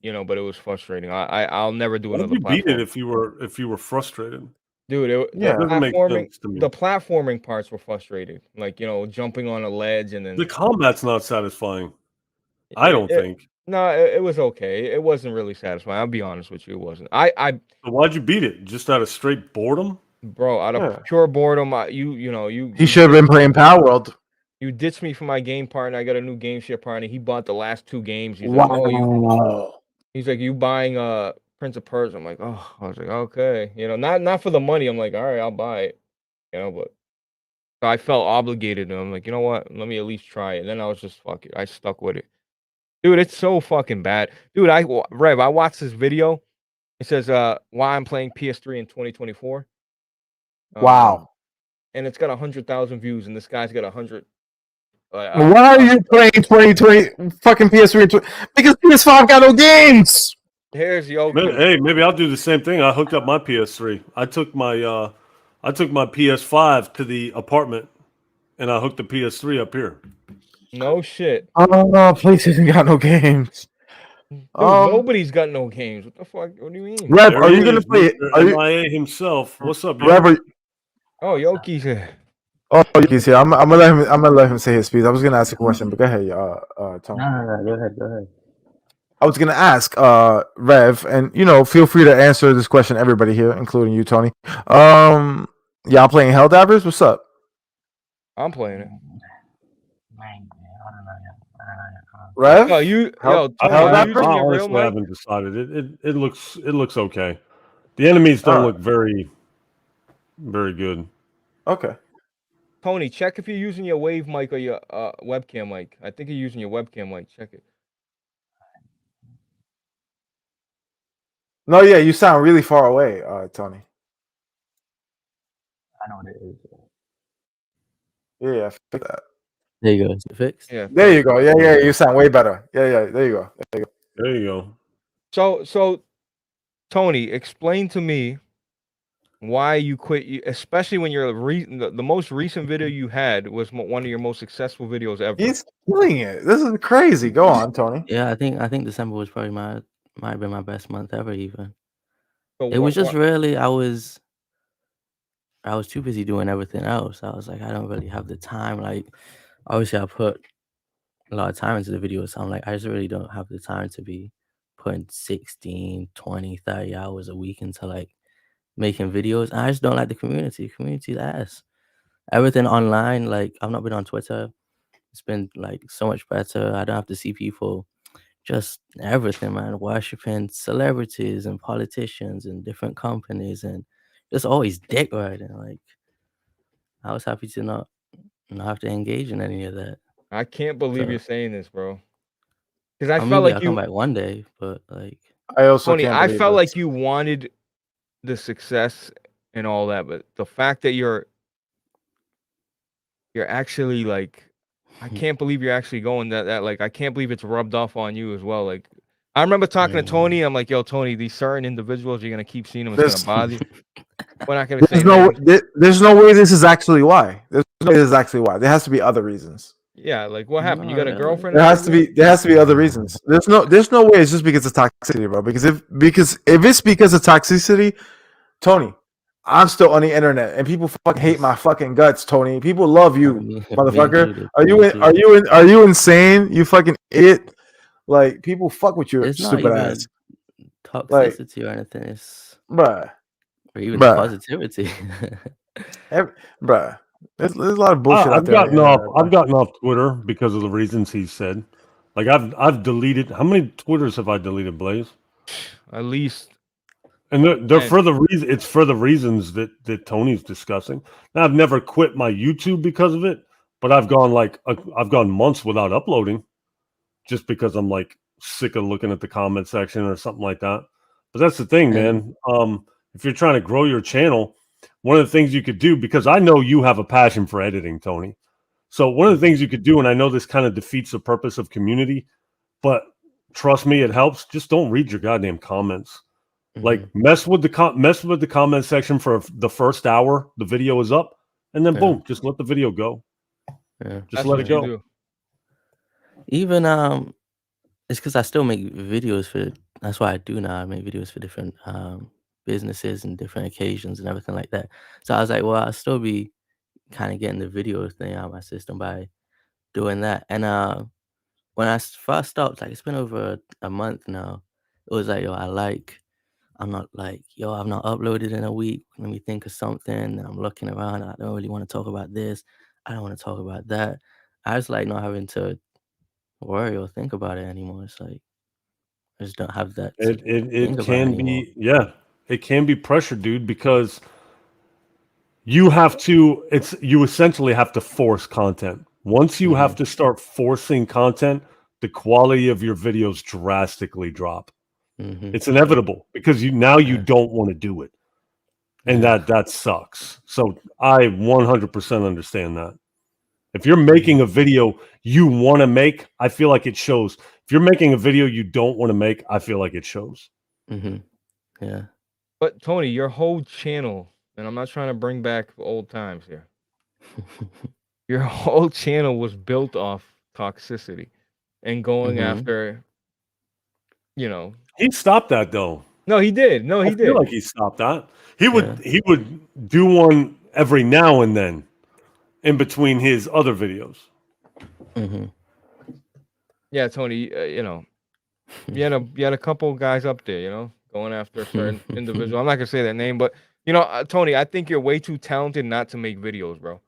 [SPEAKER 1] but it was frustrating. I'll never do
[SPEAKER 3] Why did
[SPEAKER 1] another
[SPEAKER 3] you beat it
[SPEAKER 1] platform.
[SPEAKER 3] if you were frustrated?
[SPEAKER 1] Dude,
[SPEAKER 2] Yeah.
[SPEAKER 3] It doesn't make sense to me.
[SPEAKER 1] the platforming parts were frustrating. Like, jumping on a ledge and
[SPEAKER 3] The
[SPEAKER 1] then
[SPEAKER 3] combat's not satisfying. I don't think.
[SPEAKER 1] no, it was okay. It wasn't really satisfying. I'll be honest with you, it wasn't.
[SPEAKER 3] So why'd you beat it? Just out of straight boredom?
[SPEAKER 1] Bro, out of
[SPEAKER 2] Yeah.
[SPEAKER 1] pure boredom, you
[SPEAKER 2] He should have been playing Palworld.
[SPEAKER 1] you ditched me for my game partner. I got a new game share partner. He bought the last 2 games. He's like, "Oh,
[SPEAKER 2] Wow.
[SPEAKER 1] he's like, you buying Prince of Persia?" I'm like, "Oh," I was like, "Okay." Not for the money. I'm like, "All right, I'll buy it." But so I felt obligated, and I'm like, "You know what? Let me at least try it." And then I was just fuck it. I stuck with it. Dude, it's so fucking bad. Dude, Rev, I watched this video. It says why I'm playing PS3 in 2024.
[SPEAKER 2] Wow.
[SPEAKER 1] And it's got 100,000 views, and this guy's got 100.
[SPEAKER 2] Why are you playing 2020 fucking PS3 and because PS5 got no games?
[SPEAKER 1] Here's Yoki.
[SPEAKER 3] Hey, maybe I'll do the same thing. I hooked up my PS3. I took my PS5 to the apartment and I hooked the PS3 up here.
[SPEAKER 1] No shit.
[SPEAKER 2] Oh, PlayStation got no games.
[SPEAKER 1] Dude, nobody's got no games. What the fuck? What do you mean?
[SPEAKER 2] Rev,
[SPEAKER 3] There
[SPEAKER 2] are
[SPEAKER 3] he
[SPEAKER 2] you gonna
[SPEAKER 3] is,
[SPEAKER 2] play?
[SPEAKER 3] Mr.
[SPEAKER 2] Are you,
[SPEAKER 3] MIA himself? What's up,
[SPEAKER 2] Rev?
[SPEAKER 3] yo?
[SPEAKER 1] Oh, Yoki's here.
[SPEAKER 2] Oh, he's here. I'm gonna let him. I'm gonna let him say his piece. I was gonna ask a question, but go ahead, Tom.
[SPEAKER 4] No, go ahead.
[SPEAKER 2] I was gonna ask, Rev, and feel free to answer this question. Everybody here, including you, Tony. Y'all playing Helldivers? What's up?
[SPEAKER 1] I'm playing it.
[SPEAKER 2] Rev?
[SPEAKER 1] Yo, Tony,
[SPEAKER 3] I
[SPEAKER 1] are you using your real
[SPEAKER 3] honestly
[SPEAKER 1] mic?
[SPEAKER 3] haven't decided. It looks okay. The enemies don't look very good.
[SPEAKER 2] Okay.
[SPEAKER 1] Tony, check if you're using your wave mic or your webcam mic. I think you're using your webcam mic. Check it.
[SPEAKER 2] No, yeah, you sound really far away, Tony.
[SPEAKER 4] I know what it is.
[SPEAKER 2] Yeah, fix that.
[SPEAKER 4] There you go. Is it fixed?
[SPEAKER 1] Yeah.
[SPEAKER 2] There you go. Yeah, you sound way better. Yeah, there you go.
[SPEAKER 3] There you go.
[SPEAKER 1] So, Tony, explain to me why you quit, especially when the most recent video you had was one of your most successful videos ever.
[SPEAKER 2] He's killing it. This is crazy. Go on, Tony.
[SPEAKER 4] Yeah, I think December was probably might have been my best month ever. Even
[SPEAKER 1] So
[SPEAKER 4] it was just really I was too busy doing everything else. I was like, I don't really have the time. Like, obviously, I put a lot of time into the video, so I'm like, I just really don't have the time to be putting 16, 20, 30 hours a week into like making videos. And I just don't like the community. Community's ass. Everything online, like I've not been on Twitter. It's been like so much better. I don't have to see people. Just everything, man. Worshipping celebrities and politicians and different companies and just always dick riding. Like, I was happy to not have to engage in any of that.
[SPEAKER 1] I can't believe
[SPEAKER 4] So-
[SPEAKER 1] you're saying this, bro. Because I felt
[SPEAKER 4] maybe
[SPEAKER 1] like
[SPEAKER 4] I'll come back one day, but like,
[SPEAKER 2] I also
[SPEAKER 1] Tony,
[SPEAKER 2] can't
[SPEAKER 1] I
[SPEAKER 2] believe
[SPEAKER 1] felt
[SPEAKER 2] this.
[SPEAKER 1] like you wanted the success and all that, but the fact that you're you're actually like, I can't believe you're actually going that like, I can't believe it's rubbed off on you as well. Like, I remember talking to Tony. I'm like, yo, Tony, these certain individuals, you're gonna keep seeing them. It's gonna
[SPEAKER 2] There's,
[SPEAKER 1] bother you. We're not gonna say
[SPEAKER 2] there's no
[SPEAKER 1] names.
[SPEAKER 2] there's no way this is actually why. There's no way this is actually why. There has to be other reasons.
[SPEAKER 1] Yeah, like what happened? You
[SPEAKER 4] Not
[SPEAKER 1] got a
[SPEAKER 4] really.
[SPEAKER 1] girlfriend?
[SPEAKER 2] There
[SPEAKER 1] that
[SPEAKER 2] has to
[SPEAKER 1] lives
[SPEAKER 2] be other reasons. There's no way it's just because of toxicity, bro. Because if it's because of toxicity, Tony, I'm still on the internet and people fucking hate my fucking guts, Tony. People love you,
[SPEAKER 4] Me
[SPEAKER 2] motherfucker.
[SPEAKER 4] included,
[SPEAKER 2] Are
[SPEAKER 4] me
[SPEAKER 2] you
[SPEAKER 4] included.
[SPEAKER 2] are you insane? You fucking idiot. Like people fuck with your
[SPEAKER 4] It's not
[SPEAKER 2] stupid
[SPEAKER 4] even
[SPEAKER 2] ass. Like,
[SPEAKER 4] toxicity or anything. It's
[SPEAKER 2] bruh,
[SPEAKER 4] or even
[SPEAKER 2] bruh,
[SPEAKER 4] positivity.
[SPEAKER 2] bruh. There's a lot of bullshit out
[SPEAKER 3] I've
[SPEAKER 2] there.
[SPEAKER 3] gotten off. I've gotten off Twitter because of the reasons he said. Like I've deleted. How many Twitters have I deleted, Blaze?
[SPEAKER 1] at least.
[SPEAKER 3] And they're
[SPEAKER 1] Man.
[SPEAKER 3] for the reason. It's for the reasons that Tony's discussing. Now, I've never quit my YouTube because of it, but I've gone I've gone months without uploading, just because I'm like sick of looking at the comment section or something like that. But that's the thing, man. If you're trying to grow your channel, one of the things you could do, because I know you have a passion for editing, Tony. So one of the things you could do, and I know this kind of defeats the purpose of community, but trust me, it helps. Just don't read your goddamn comments. Like mess with the comment section for the first hour the video is up, and then boom, just let the video go.
[SPEAKER 4] Yeah.
[SPEAKER 3] Just let it go.
[SPEAKER 1] Do.
[SPEAKER 4] Even it's because I still make videos for. That's why I do now. I make videos for different businesses and different occasions and everything like that. So I was like, well, I'll still be kind of getting the video thing out of my system by doing that. And when I first stopped, like it's been over a month now. It was like, yo, I'm not like, yo, I've not uploaded in a week. Let me think of something. And I'm looking around. I don't really want to talk about this. I don't want to talk about that. I just like not having to worry or think about it anymore. It's like I just don't have that.
[SPEAKER 3] It can be, yeah, it can be pressure, dude, because you essentially have to force content. Once you have to start forcing content, the quality of your videos drastically drop. It's inevitable because you don't want to do it. And that sucks. So I 100% understand that. If you're making a video you want to make, I feel like it shows. If you're making a video you don't want to make, I feel like it shows.
[SPEAKER 4] Yeah.
[SPEAKER 1] But Tony, your whole channel, and I'm not trying to bring back old times here. Your whole channel was built off toxicity and going after,
[SPEAKER 3] He stopped that though.
[SPEAKER 1] No, he did. No, he
[SPEAKER 3] I
[SPEAKER 1] did.
[SPEAKER 3] feel like he stopped that. He would do one every now and then in between his other videos.
[SPEAKER 1] Yeah, Tony, you had a couple guys up there, going after a certain individual. I'm not gonna say that name, but Tony, I think you're way too talented not to make videos, bro.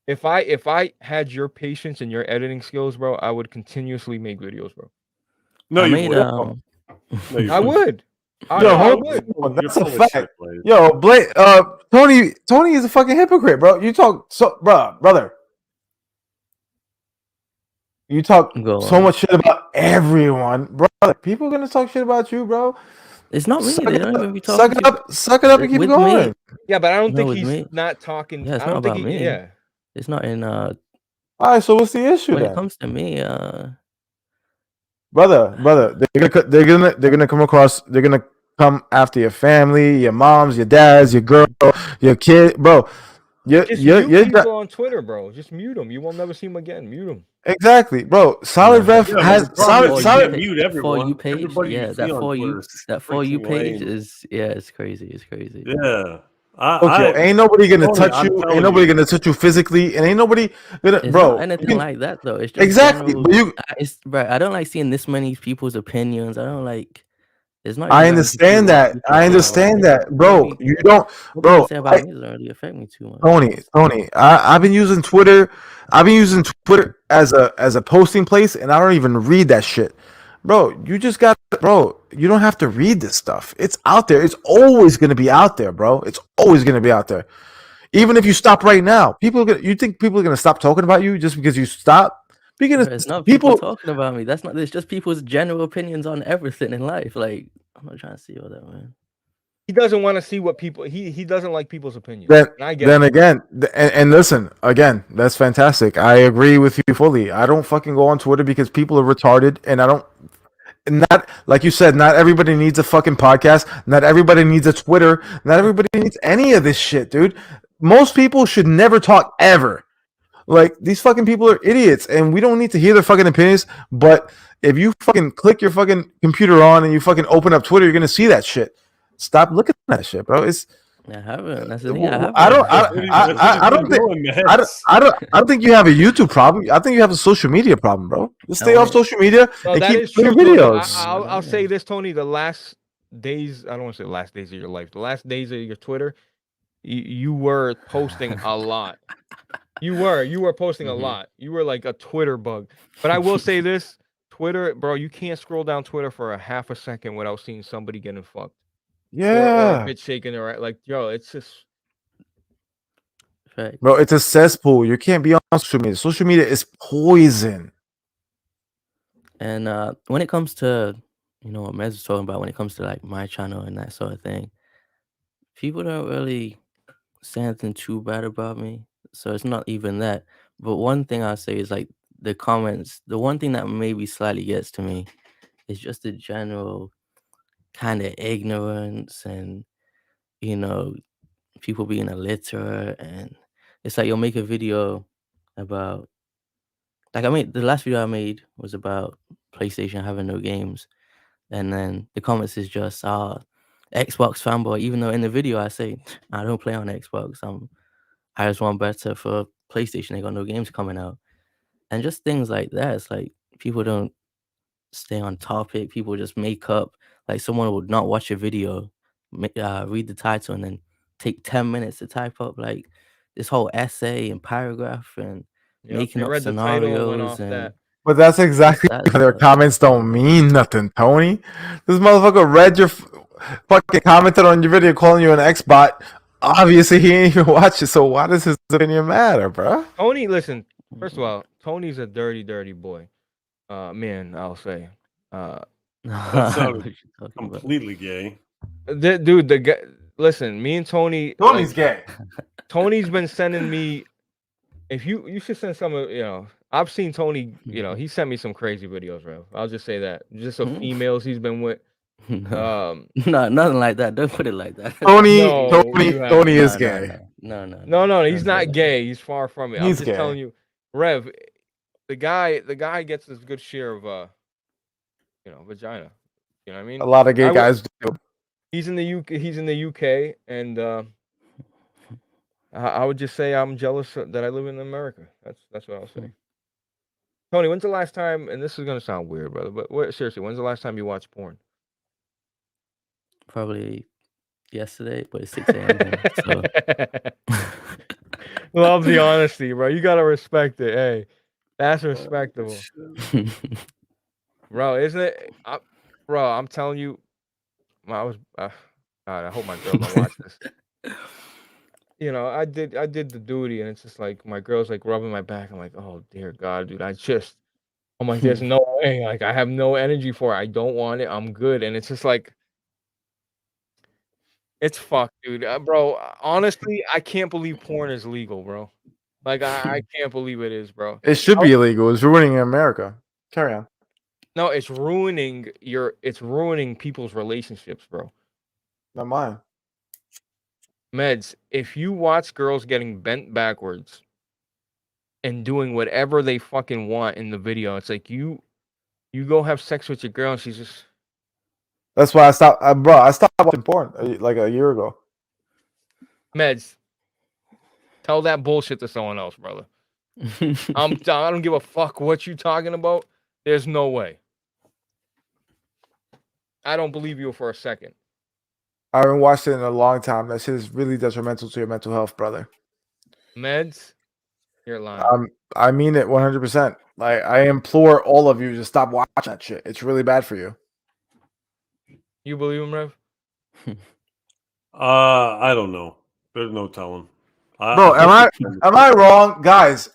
[SPEAKER 1] If I had your patience and your editing skills, bro, I would continuously make videos, bro.
[SPEAKER 3] No,
[SPEAKER 2] I
[SPEAKER 1] would.
[SPEAKER 2] That's a fact. Yo, Blake, Tony is a fucking hypocrite, bro. You talk brother. You talk so much shit about everyone, brother. People are gonna talk shit about you, bro.
[SPEAKER 4] It's not me. They don't even be
[SPEAKER 2] talking. Suck it up, and keep going.
[SPEAKER 1] Yeah, but I don't think he's not talking.
[SPEAKER 4] Yeah, it's not about me.
[SPEAKER 1] Yeah,
[SPEAKER 4] it's not in.
[SPEAKER 2] All right, so what's the issue
[SPEAKER 4] when
[SPEAKER 2] then?
[SPEAKER 4] it comes to me,
[SPEAKER 2] brother, they're gonna come across. They're gonna come after your family, your moms, your dads, your girl, your kid, bro.
[SPEAKER 1] Just mute people on Twitter, bro. Just mute them. You won't never see them again. Mute them.
[SPEAKER 2] Exactly, bro. Solid Ref has solid
[SPEAKER 3] mute everyone.
[SPEAKER 4] For you page, that for you page is it's crazy. It's crazy.
[SPEAKER 3] Yeah.
[SPEAKER 2] Ain't nobody gonna touch you. Ain't nobody gonna touch you physically, and ain't nobody gonna,
[SPEAKER 4] it's
[SPEAKER 2] bro.
[SPEAKER 4] Not anything like that though. It's just
[SPEAKER 2] exactly.
[SPEAKER 4] General, bro. I don't like seeing this many people's opinions. I don't like. It's not.
[SPEAKER 2] I understand that. Bro. You don't, bro.
[SPEAKER 4] Say about me doesn't really affect me too much.
[SPEAKER 2] Tony. I've been using Twitter. as a posting place, and I don't even read that shit, bro. You don't have to read this stuff. It's out there. It's always gonna be out there, bro. It's always gonna be out there. Even if you stop right now, you think people are gonna stop talking about you just because you stop?
[SPEAKER 4] It's not people talking about me. It's just people's general opinions on everything in life. Like, I'm not trying to see all that, man.
[SPEAKER 1] He doesn't want to see what people. He doesn't like people's opinions.
[SPEAKER 2] Then,
[SPEAKER 1] And I get
[SPEAKER 2] then
[SPEAKER 1] it.
[SPEAKER 2] again, and listen, again, that's fantastic. I agree with you fully. I don't fucking go on Twitter because people are retarded, and I don't. Not like you said. Not everybody needs a fucking podcast. Not everybody needs a Twitter. Not everybody needs any of this shit, dude. Most people should never talk ever. Like these fucking people are idiots, and we don't need to hear their fucking opinions. But if you fucking click your fucking computer on and you fucking open up Twitter, you're gonna see that shit. Stop looking at that shit, bro. It's
[SPEAKER 4] I haven't. That's the thing. I haven't.
[SPEAKER 2] I don't I don't think you have a YouTube problem. I think you have a social media problem, bro. Just stay off social media
[SPEAKER 1] No,
[SPEAKER 2] and
[SPEAKER 1] that
[SPEAKER 2] keep
[SPEAKER 1] is true.
[SPEAKER 2] doing
[SPEAKER 1] Tony.
[SPEAKER 2] videos.
[SPEAKER 1] I'll say this, Tony. The last days, I don't want to say the last days of your life. The last days of your Twitter, you were posting a lot. You were posting a lot. You were like a Twitter bug. But I will say this, Twitter, bro, you can't scroll down Twitter for a half a second without seeing somebody getting fucked. Or a
[SPEAKER 2] Yeah,
[SPEAKER 1] bit shaken or like, yo, it's just
[SPEAKER 4] Right.
[SPEAKER 2] bro, it's a cesspool. You can't be on social media. Social media is poison.
[SPEAKER 4] And when it comes to, what Mez was talking about, when it comes to like my channel and that sort of thing, people don't really say anything too bad about me. So it's not even that. But one thing I'll say is like the comments, the one thing that maybe slightly gets to me is just the general kind of ignorance and, people being illiterate. And it's like you'll make a video about, like the last video I made was about PlayStation having no games. And then the comments is just, Xbox fanboy, even though in the video I say, I don't play on Xbox. I just want better for PlayStation. They got no games coming out. And just things like that. It's like people don't stay on topic. People just make up. Like someone would not watch a video, read the title, and then take 10 minutes to type up like this whole essay and paragraph and making
[SPEAKER 1] they
[SPEAKER 4] up
[SPEAKER 1] read the title and went off
[SPEAKER 4] scenarios
[SPEAKER 1] that.
[SPEAKER 2] But that's exactly
[SPEAKER 4] that
[SPEAKER 2] why their
[SPEAKER 4] stuff.
[SPEAKER 2] comments don't mean nothing, Tony. This motherfucker read your fucking commented on your video calling you an Xbot. Obviously, he ain't even watch it. So why does his opinion matter, bro?
[SPEAKER 1] Tony, listen, first of all, Tony's a dirty, dirty boy. Man, I'll say.
[SPEAKER 3] That
[SPEAKER 4] What
[SPEAKER 3] sounded
[SPEAKER 4] you talking about?
[SPEAKER 3] completely gay.
[SPEAKER 1] Dude, the guy, listen, me and Tony.
[SPEAKER 2] Tony's gay.
[SPEAKER 1] Tony's been sending me. If you should send some of I've seen Tony. He sent me some crazy videos, bro. I'll just say that. Just of females he's been with.
[SPEAKER 4] No, nothing like that. Don't put it like that.
[SPEAKER 2] Tony,
[SPEAKER 1] No,
[SPEAKER 2] Tony,
[SPEAKER 1] you haven't.
[SPEAKER 2] Tony is
[SPEAKER 4] No,
[SPEAKER 2] gay.
[SPEAKER 4] No,
[SPEAKER 1] He's
[SPEAKER 4] don't
[SPEAKER 1] not
[SPEAKER 4] say that.
[SPEAKER 1] gay. He's far from it. I'm
[SPEAKER 2] He's
[SPEAKER 1] just
[SPEAKER 2] gay.
[SPEAKER 1] telling you, Rev. The guy gets this good share of vagina. You know what I mean?
[SPEAKER 2] A lot of gay
[SPEAKER 1] I would-
[SPEAKER 2] guys do.
[SPEAKER 1] He's in the UK, and I would just say I'm jealous that I live in America. That's what I'll say. Tony, when's the last time? And this is gonna sound weird, brother, but seriously, when's the last time you watched porn?
[SPEAKER 4] Probably yesterday, but it's 6 a.m. here, so.
[SPEAKER 1] Love the honesty, bro. You gotta respect it. Hey, that's respectable, bro. Isn't it? Bro, I'm telling you, I was. God, I hope my girl don't watch this. I did the duty, and it's just like my girl's like rubbing my back. I'm like, oh dear God, dude. I'm like, there's no way. Like, I have no energy for it. I don't want it. I'm good. And it's just like, it's fucked, dude. Bro, honestly, I can't believe porn is legal, bro. Like, I can't believe it is, bro.
[SPEAKER 2] It should be illegal. It's ruining America. Carry on.
[SPEAKER 1] No, it's ruining people's relationships, bro.
[SPEAKER 2] Not mine.
[SPEAKER 1] Meds, if you watch girls getting bent backwards and doing whatever they fucking want in the video, it's like you go have sex with your girl and she's just.
[SPEAKER 2] That's why I stopped, bro. I stopped watching porn like a year ago.
[SPEAKER 1] Meds, tell that bullshit to someone else, brother. I don't give a fuck what you talking about. There's no way. I don't believe you for a second.
[SPEAKER 2] I haven't watched it in a long time. That shit is really detrimental to your mental health, brother.
[SPEAKER 1] Meds, you're lying.
[SPEAKER 2] I mean it 100%. Like, I implore all of you to stop watching that shit. It's really bad for you.
[SPEAKER 1] You believe him, Rev?
[SPEAKER 3] I don't know. There's no telling.
[SPEAKER 2] Bro, am I wrong? Guys,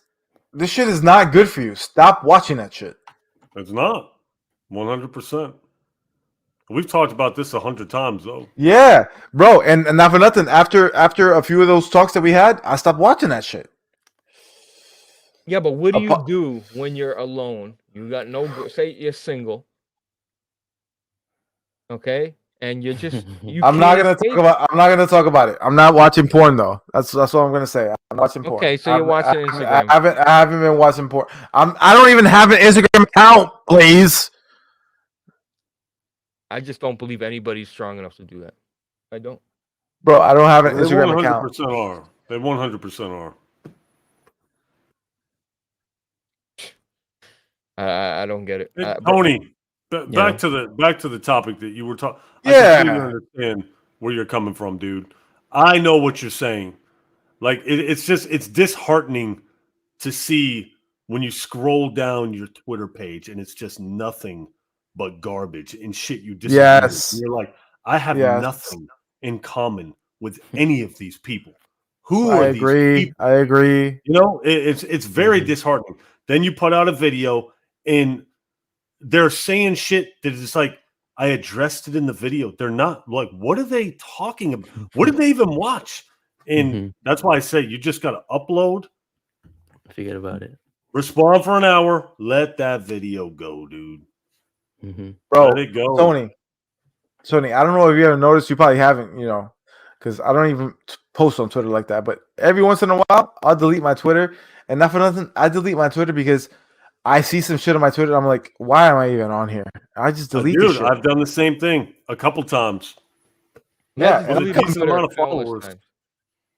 [SPEAKER 2] this shit is not good for you. Stop watching that shit.
[SPEAKER 3] It's not. 100%. We've talked about this 100 times, though.
[SPEAKER 2] Yeah, bro, and not for nothing. After a few of those talks that we had, I stopped watching that shit.
[SPEAKER 1] Yeah, but what do you
[SPEAKER 2] Apo-
[SPEAKER 1] do when you're alone? You got no say you're single, okay? And you're just you
[SPEAKER 2] I'm not
[SPEAKER 1] can't
[SPEAKER 2] gonna talk
[SPEAKER 1] take
[SPEAKER 2] about. I'm not gonna talk about it. I'm not watching porn though. That's what I'm gonna say. I'm watching porn.
[SPEAKER 1] Okay, so you're watching Instagram.
[SPEAKER 2] I haven't been watching porn. I don't even have an Instagram account, please.
[SPEAKER 1] I just don't believe anybody's strong enough to do that. I don't.
[SPEAKER 2] Bro, I don't have an
[SPEAKER 3] They
[SPEAKER 2] Instagram account.
[SPEAKER 3] 100% are. They 100% are.
[SPEAKER 1] I don't get it.
[SPEAKER 3] Hey,
[SPEAKER 1] But
[SPEAKER 3] Tony,
[SPEAKER 4] Yeah.
[SPEAKER 3] back to the topic that you were talking. I
[SPEAKER 2] Yeah.
[SPEAKER 3] completely understand where you're coming from, dude. I know what you're saying. Like it's disheartening to see when you scroll down your Twitter page and it's just nothing but garbage and shit you disagree with.
[SPEAKER 2] Yes.
[SPEAKER 3] And you're like, I have
[SPEAKER 2] Yes.
[SPEAKER 3] nothing in common with any of these people. Who
[SPEAKER 2] I
[SPEAKER 3] are
[SPEAKER 2] agree.
[SPEAKER 3] these people?
[SPEAKER 2] I agree.
[SPEAKER 3] You know, it's very
[SPEAKER 4] Mhm.
[SPEAKER 3] disheartening. Then you put out a video and they're saying shit that is like, I addressed it in the video. They're not like, what are they talking about? What did they even watch? And
[SPEAKER 4] Mhm.
[SPEAKER 3] that's why I say you just got to upload,
[SPEAKER 4] Forget about it.
[SPEAKER 3] respond for an hour, let that video go, dude.
[SPEAKER 4] Mhm.
[SPEAKER 2] Bro,
[SPEAKER 3] Let it go.
[SPEAKER 2] Tony, I don't know if you ever noticed. You probably haven't, because I don't even post on Twitter like that. But every once in a while, I'll delete my Twitter, and not for nothing, I delete my Twitter because I see some shit on my Twitter. I'm like, why am I even on here? I just delete the
[SPEAKER 3] Dude,
[SPEAKER 2] shit.
[SPEAKER 3] I've done the same thing a couple times.
[SPEAKER 2] Yeah,
[SPEAKER 1] Meds
[SPEAKER 2] and
[SPEAKER 3] With a
[SPEAKER 1] delete
[SPEAKER 3] decent
[SPEAKER 1] Twitter
[SPEAKER 3] amount of
[SPEAKER 1] countless
[SPEAKER 3] followers.
[SPEAKER 1] times.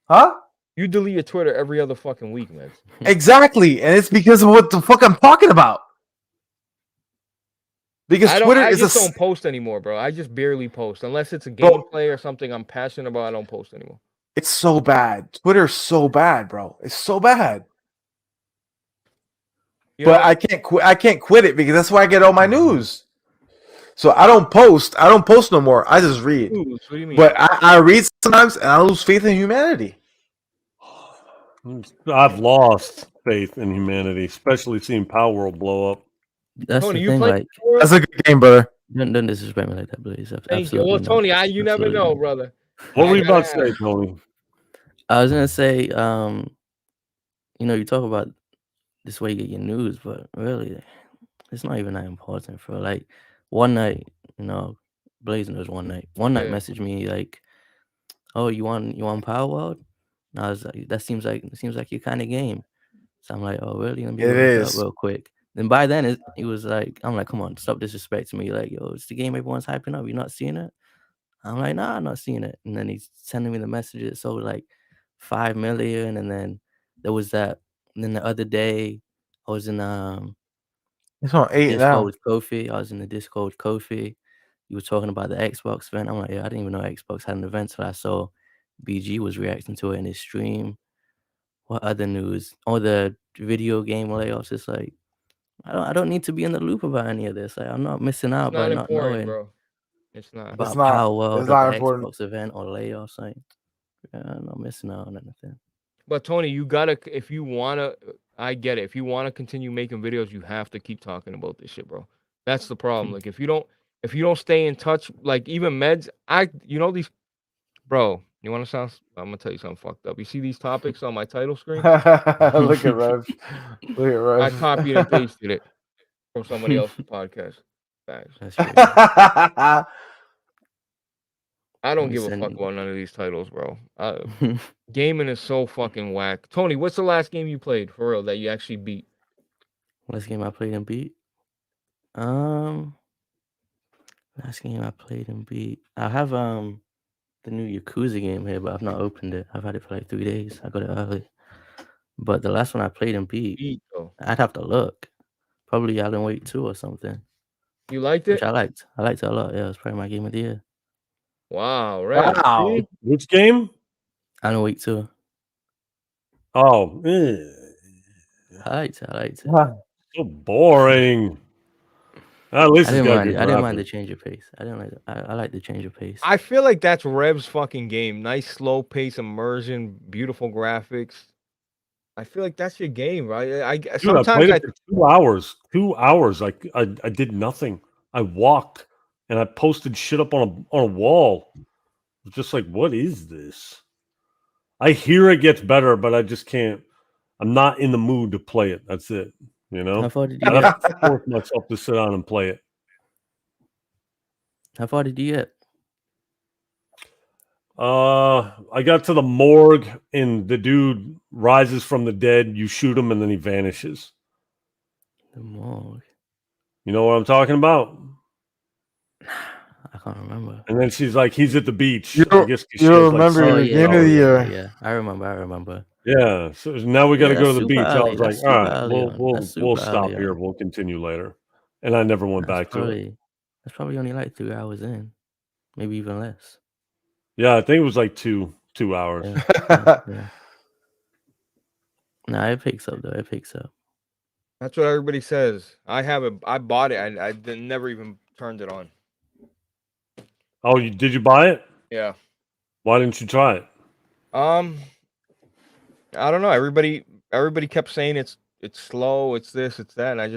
[SPEAKER 2] Huh?
[SPEAKER 1] You delete your Twitter every other fucking week, Meds.
[SPEAKER 2] Exactly, and it's because of what the fuck I'm talking about. Because Twitter
[SPEAKER 1] I
[SPEAKER 2] is
[SPEAKER 1] just don't post anymore, bro. I just barely post unless it's a
[SPEAKER 2] Bro.
[SPEAKER 1] gameplay or something I'm passionate about. I don't post anymore.
[SPEAKER 2] It's so bad. Twitter's so bad, bro. It's so bad.
[SPEAKER 1] You
[SPEAKER 2] But
[SPEAKER 1] know,
[SPEAKER 2] I can't quit. I can't quit it because that's where I get all my news. So I don't post. I don't post no more. I just read.
[SPEAKER 1] what do you mean?
[SPEAKER 2] But I read sometimes, and I lose faith in humanity.
[SPEAKER 3] I've lost faith in humanity, especially seeing Palworld blow up.
[SPEAKER 4] That's
[SPEAKER 1] Tony,
[SPEAKER 4] the
[SPEAKER 1] you
[SPEAKER 4] thing.
[SPEAKER 1] play?
[SPEAKER 4] Like,
[SPEAKER 2] That's a good game, brother.
[SPEAKER 4] don't disrespect me like that, please.
[SPEAKER 1] Thank you.
[SPEAKER 4] Absolutely
[SPEAKER 1] Well,
[SPEAKER 4] not.
[SPEAKER 1] Tony, you never
[SPEAKER 4] Absolutely
[SPEAKER 1] know,
[SPEAKER 4] not.
[SPEAKER 1] brother.
[SPEAKER 3] What were
[SPEAKER 1] I
[SPEAKER 3] you about to
[SPEAKER 1] gotta
[SPEAKER 3] say, Tony?
[SPEAKER 4] I was gonna say, you talk about this way you get your news, but really, it's not even that important. For like one night, Blaze knows one night. One night
[SPEAKER 1] Yeah.
[SPEAKER 4] messaged me like, "Oh, you want Palworld?" And I was like, "That seems like your kind of game." So I'm like, "Oh, really? Let me
[SPEAKER 2] It
[SPEAKER 4] go look it up
[SPEAKER 2] is.
[SPEAKER 4] real quick." Then by then, it was like, I'm like, "Come on, stop disrespecting me!" Like, yo, it's the game everyone's hyping up. You not seeing it? I'm like, "Nah, I'm not seeing it." And then he's sending me the messages. So like 5 million, and then there was that. And then the other day, I was in
[SPEAKER 2] It's on 8 now.
[SPEAKER 4] Discord with Kofi. I was in the Discord with Kofi. You were talking about the Xbox event. I'm like, yeah, I didn't even know Xbox had an event till I saw BG was reacting to it in his stream. What other news? Oh, the video game layoffs. It's like I don't need to be in the loop about any of this. Like I'm not missing out
[SPEAKER 1] It's
[SPEAKER 4] by
[SPEAKER 1] not
[SPEAKER 4] not
[SPEAKER 1] important,
[SPEAKER 4] knowing
[SPEAKER 1] bro. It's not.
[SPEAKER 4] about
[SPEAKER 2] not-
[SPEAKER 4] Power World
[SPEAKER 2] it's
[SPEAKER 4] or
[SPEAKER 2] not
[SPEAKER 4] the
[SPEAKER 2] important.
[SPEAKER 4] Xbox event or layoffs. Like I'm not missing out on anything.
[SPEAKER 1] But Tony, you gotta if you wanna. I get it. If you wanna continue making videos, you have to keep talking about this shit, bro. That's the problem. Like if you don't stay in touch, like even Meds, these, bro. You want to sound? I'm gonna tell you something fucked up. You see these topics on my title screen?
[SPEAKER 2] Look at Rev. Look at Rev.
[SPEAKER 1] I copied and pasted it from somebody else's podcast. Thanks.
[SPEAKER 4] That's true.
[SPEAKER 1] I don't
[SPEAKER 4] me
[SPEAKER 1] give a
[SPEAKER 4] send
[SPEAKER 1] fuck
[SPEAKER 4] you-
[SPEAKER 1] about none of these titles, bro. Gaming is so fucking whack. Tony, what's the last game you played for real that you actually beat?
[SPEAKER 4] Last game I played and beat. Last game I played and beat. I have the new Yakuza game here, but I've not opened it. I've had it for like 3 days. I got it early. But the last one I played and beat,
[SPEAKER 1] Beat though.
[SPEAKER 4] I'd have to look. Probably Alan Wake 2 or something.
[SPEAKER 1] You liked
[SPEAKER 4] Which
[SPEAKER 1] it?
[SPEAKER 4] I liked. I liked it a lot. Yeah, it was probably my game of the year.
[SPEAKER 1] Wow, right.
[SPEAKER 2] Wow.
[SPEAKER 1] See?
[SPEAKER 3] Which game?
[SPEAKER 4] Alan Wake 2.
[SPEAKER 3] Oh,
[SPEAKER 4] I liked it.
[SPEAKER 3] so boring. At least
[SPEAKER 4] I
[SPEAKER 3] it's
[SPEAKER 4] didn't
[SPEAKER 3] got
[SPEAKER 4] mind
[SPEAKER 3] good
[SPEAKER 4] it. I didn't mind the
[SPEAKER 3] graphics.
[SPEAKER 4] change of pace. I didn't like it. I like the change of pace.
[SPEAKER 1] I feel like that's Rev's fucking game. Nice slow pace immersion, beautiful graphics. I feel like that's your game, right?
[SPEAKER 3] Dude, I
[SPEAKER 1] Sometimes
[SPEAKER 3] played it for 2 hours. 2 hours. I did nothing. I walked and I posted shit up on a wall. It's just like, what is this? I hear it gets better, but I just can't. I'm not in the mood to play it. That's it. You know,
[SPEAKER 4] How far did you
[SPEAKER 3] I have
[SPEAKER 4] get?
[SPEAKER 3] to force myself to sit down and play it.
[SPEAKER 4] How far did you get?
[SPEAKER 3] I got to the morgue, and the dude rises from the dead. You shoot him, and then he vanishes.
[SPEAKER 4] The morgue.
[SPEAKER 3] You know what I'm talking about?
[SPEAKER 4] I can't remember.
[SPEAKER 3] And then she's like, he's at the beach.
[SPEAKER 2] You
[SPEAKER 3] I guess 'cause she
[SPEAKER 2] you
[SPEAKER 3] has, like,
[SPEAKER 2] remember
[SPEAKER 4] Oh
[SPEAKER 2] the
[SPEAKER 4] yeah,
[SPEAKER 2] beginning of the year.
[SPEAKER 4] yeah. I remember.
[SPEAKER 3] yeah. So now we got to
[SPEAKER 4] Yeah,
[SPEAKER 3] go
[SPEAKER 4] that's
[SPEAKER 3] to the
[SPEAKER 4] super
[SPEAKER 3] beach. I
[SPEAKER 4] early.
[SPEAKER 3] was like,
[SPEAKER 4] That's
[SPEAKER 3] all
[SPEAKER 4] super
[SPEAKER 3] right,
[SPEAKER 4] early on. That's
[SPEAKER 3] we'll
[SPEAKER 4] super
[SPEAKER 3] stop
[SPEAKER 4] early
[SPEAKER 3] here.
[SPEAKER 4] on.
[SPEAKER 3] We'll continue later. And I never went back to it.
[SPEAKER 4] That's probably only like 3 hours in, maybe even less.
[SPEAKER 3] Yeah, I think it was like two hours.
[SPEAKER 4] Yeah. Nah, it picks up though. It picks up.
[SPEAKER 1] That's what everybody says. I have it. I bought it. Never even turned it on.
[SPEAKER 3] Oh, did you buy it?
[SPEAKER 1] Yeah.
[SPEAKER 3] Why didn't you try it?
[SPEAKER 1] I don't know. Everybody kept saying it's slow. It's this. It's that. And I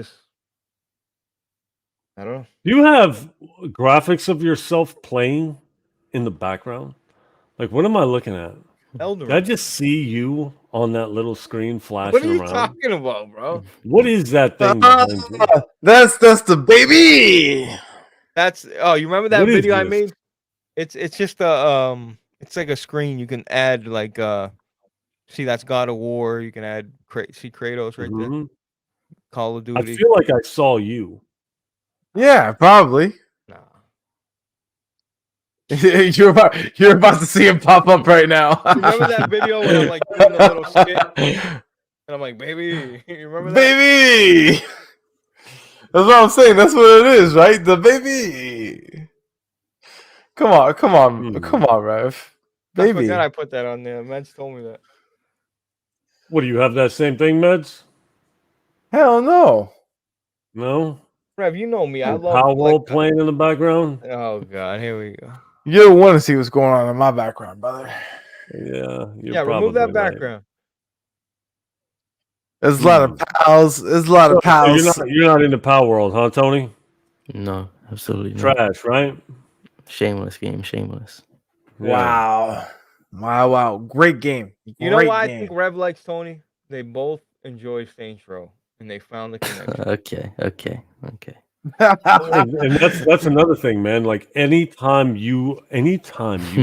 [SPEAKER 1] don't know.
[SPEAKER 3] Do you have graphics of yourself playing in the background? Like, what am I looking at?
[SPEAKER 1] Elden
[SPEAKER 3] Did I
[SPEAKER 1] Ring.
[SPEAKER 3] just see you on that little screen flashing
[SPEAKER 1] What are you
[SPEAKER 3] around?
[SPEAKER 1] talking about, bro?
[SPEAKER 3] What is that thing behind you?
[SPEAKER 2] That's the baby.
[SPEAKER 1] You remember that
[SPEAKER 3] What is
[SPEAKER 1] video I
[SPEAKER 3] this?
[SPEAKER 1] made? It's just a it's like a screen. You can add like see, that's God of War. You can add see Kratos right there.
[SPEAKER 3] Mhm.
[SPEAKER 1] Call of
[SPEAKER 3] I
[SPEAKER 1] Duty.
[SPEAKER 3] feel like I saw you.
[SPEAKER 2] Yeah, probably.
[SPEAKER 1] Nah.
[SPEAKER 2] you're about to see him pop up right now.
[SPEAKER 1] Remember that video when I'm like doing the little skit and I'm like, baby, you remember that?
[SPEAKER 2] Baby. That's what I'm saying. That's what it is, right? The baby. Come on, Rev.
[SPEAKER 1] I
[SPEAKER 2] Baby.
[SPEAKER 1] forgot I put that on there. Meds told me that.
[SPEAKER 3] What, do you have that same thing, Meds?
[SPEAKER 2] Hell no.
[SPEAKER 3] No?
[SPEAKER 1] Rev, you know me. I
[SPEAKER 3] With
[SPEAKER 1] love
[SPEAKER 3] Palworld
[SPEAKER 1] like,
[SPEAKER 3] playing in the background?
[SPEAKER 1] oh god, here we go.
[SPEAKER 2] You don't want to see what's going on in my background, brother.
[SPEAKER 3] Yeah,
[SPEAKER 1] Yeah, remove that background.
[SPEAKER 2] There's a lot of pals. There's a lot of
[SPEAKER 3] So
[SPEAKER 2] pals.
[SPEAKER 3] you're not into Palworld, huh, Tony?
[SPEAKER 4] No, absolutely not.
[SPEAKER 3] Trash, right?
[SPEAKER 4] Shameless game. Shameless.
[SPEAKER 3] Yeah.
[SPEAKER 2] Wow. Great game.
[SPEAKER 1] You know
[SPEAKER 2] Great
[SPEAKER 1] why I
[SPEAKER 2] game.
[SPEAKER 1] think Rev likes Tony? They both enjoy Saints Row, and they found the connection.
[SPEAKER 4] Okay.
[SPEAKER 3] And that's another thing, man. Like anytime you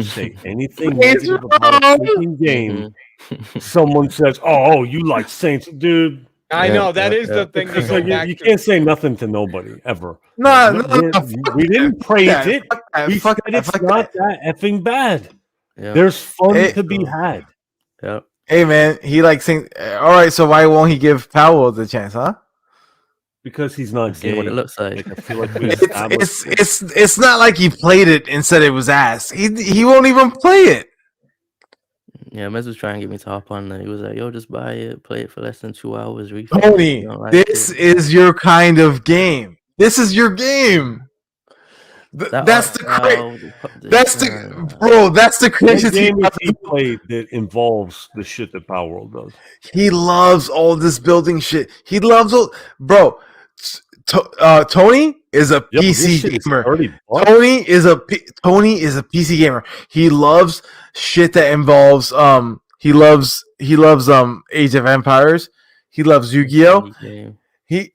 [SPEAKER 3] say anything
[SPEAKER 2] Saints
[SPEAKER 3] negative about a
[SPEAKER 2] Row!
[SPEAKER 3] freaking game, someone says, "Oh, you like Saints, dude."
[SPEAKER 1] I know that is the thing.
[SPEAKER 3] It's
[SPEAKER 1] They
[SPEAKER 3] just
[SPEAKER 1] go
[SPEAKER 3] like
[SPEAKER 1] back
[SPEAKER 3] you
[SPEAKER 1] to.
[SPEAKER 3] can't say nothing to nobody ever.
[SPEAKER 2] No,
[SPEAKER 3] We didn't praise it. We said it's
[SPEAKER 2] fuck
[SPEAKER 3] not that effing bad.
[SPEAKER 4] Yeah.
[SPEAKER 3] There's fun
[SPEAKER 2] Hey,
[SPEAKER 3] to be had.
[SPEAKER 4] Yeah.
[SPEAKER 2] Hey man, he likes sing. All right, so why won't he give Palworld the chance, huh?
[SPEAKER 3] Because he's not
[SPEAKER 4] See
[SPEAKER 3] gay.
[SPEAKER 4] what it looks like.
[SPEAKER 3] I feel like we established.
[SPEAKER 2] It's not like he played it and said it was ass. He won't even play it.
[SPEAKER 4] Yeah, Mez was trying to get me to hop on there. He was like, yo, just buy it, play it for less than 2 hours, refund.
[SPEAKER 2] Tony, this is your kind of game. This is your game. That's the crazy
[SPEAKER 3] game
[SPEAKER 2] thing.
[SPEAKER 3] that he played that involves the shit that Palworld does.
[SPEAKER 2] He loves all this building shit. He loves all, bro. Tony is a PC gamer. Tony is a PC gamer. He loves shit that involves he loves Age of Empires. He loves Yu-Gi-Oh. He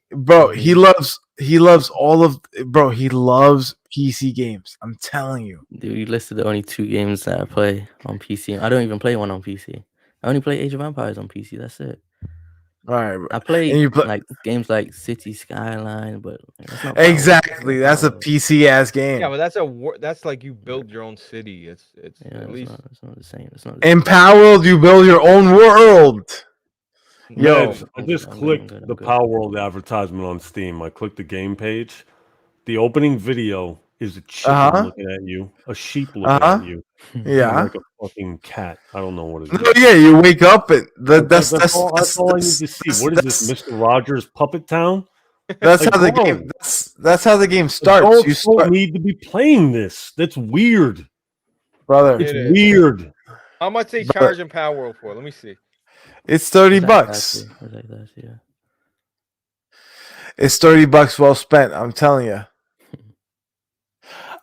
[SPEAKER 2] loves all of, bro. He loves PC games. I'm telling you.
[SPEAKER 4] Dude, you listed the only 2 games that I play on PC. I don't even play one on PC. I only play Age of Empires on PC. That's it.
[SPEAKER 2] All right, bro.
[SPEAKER 4] I play like games like City Skyline, but that's not
[SPEAKER 2] exactly. That's a PC ass game.
[SPEAKER 1] Yeah, but that's like you build your own city. It's at least
[SPEAKER 4] it's not the same. It's not
[SPEAKER 2] in Palworld, you build your own world.
[SPEAKER 3] Yo, I just clicked the Palworld advertisement on Steam. I clicked the game page. The opening video is a chicken looking at you, a sheep looking at you, like a fucking cat. I don't know what it is.
[SPEAKER 2] No, yeah, you wake up and that's
[SPEAKER 3] all I need to see. What is this, Mr. Rogers Puppet Town?
[SPEAKER 2] That's how the game. That's how the game starts.
[SPEAKER 3] You don't need to be playing this. That's weird,
[SPEAKER 2] brother.
[SPEAKER 3] It's weird.
[SPEAKER 1] How much they charge in Palworld for? Let me see.
[SPEAKER 2] It's $30. It's $30 well spent. I'm telling you.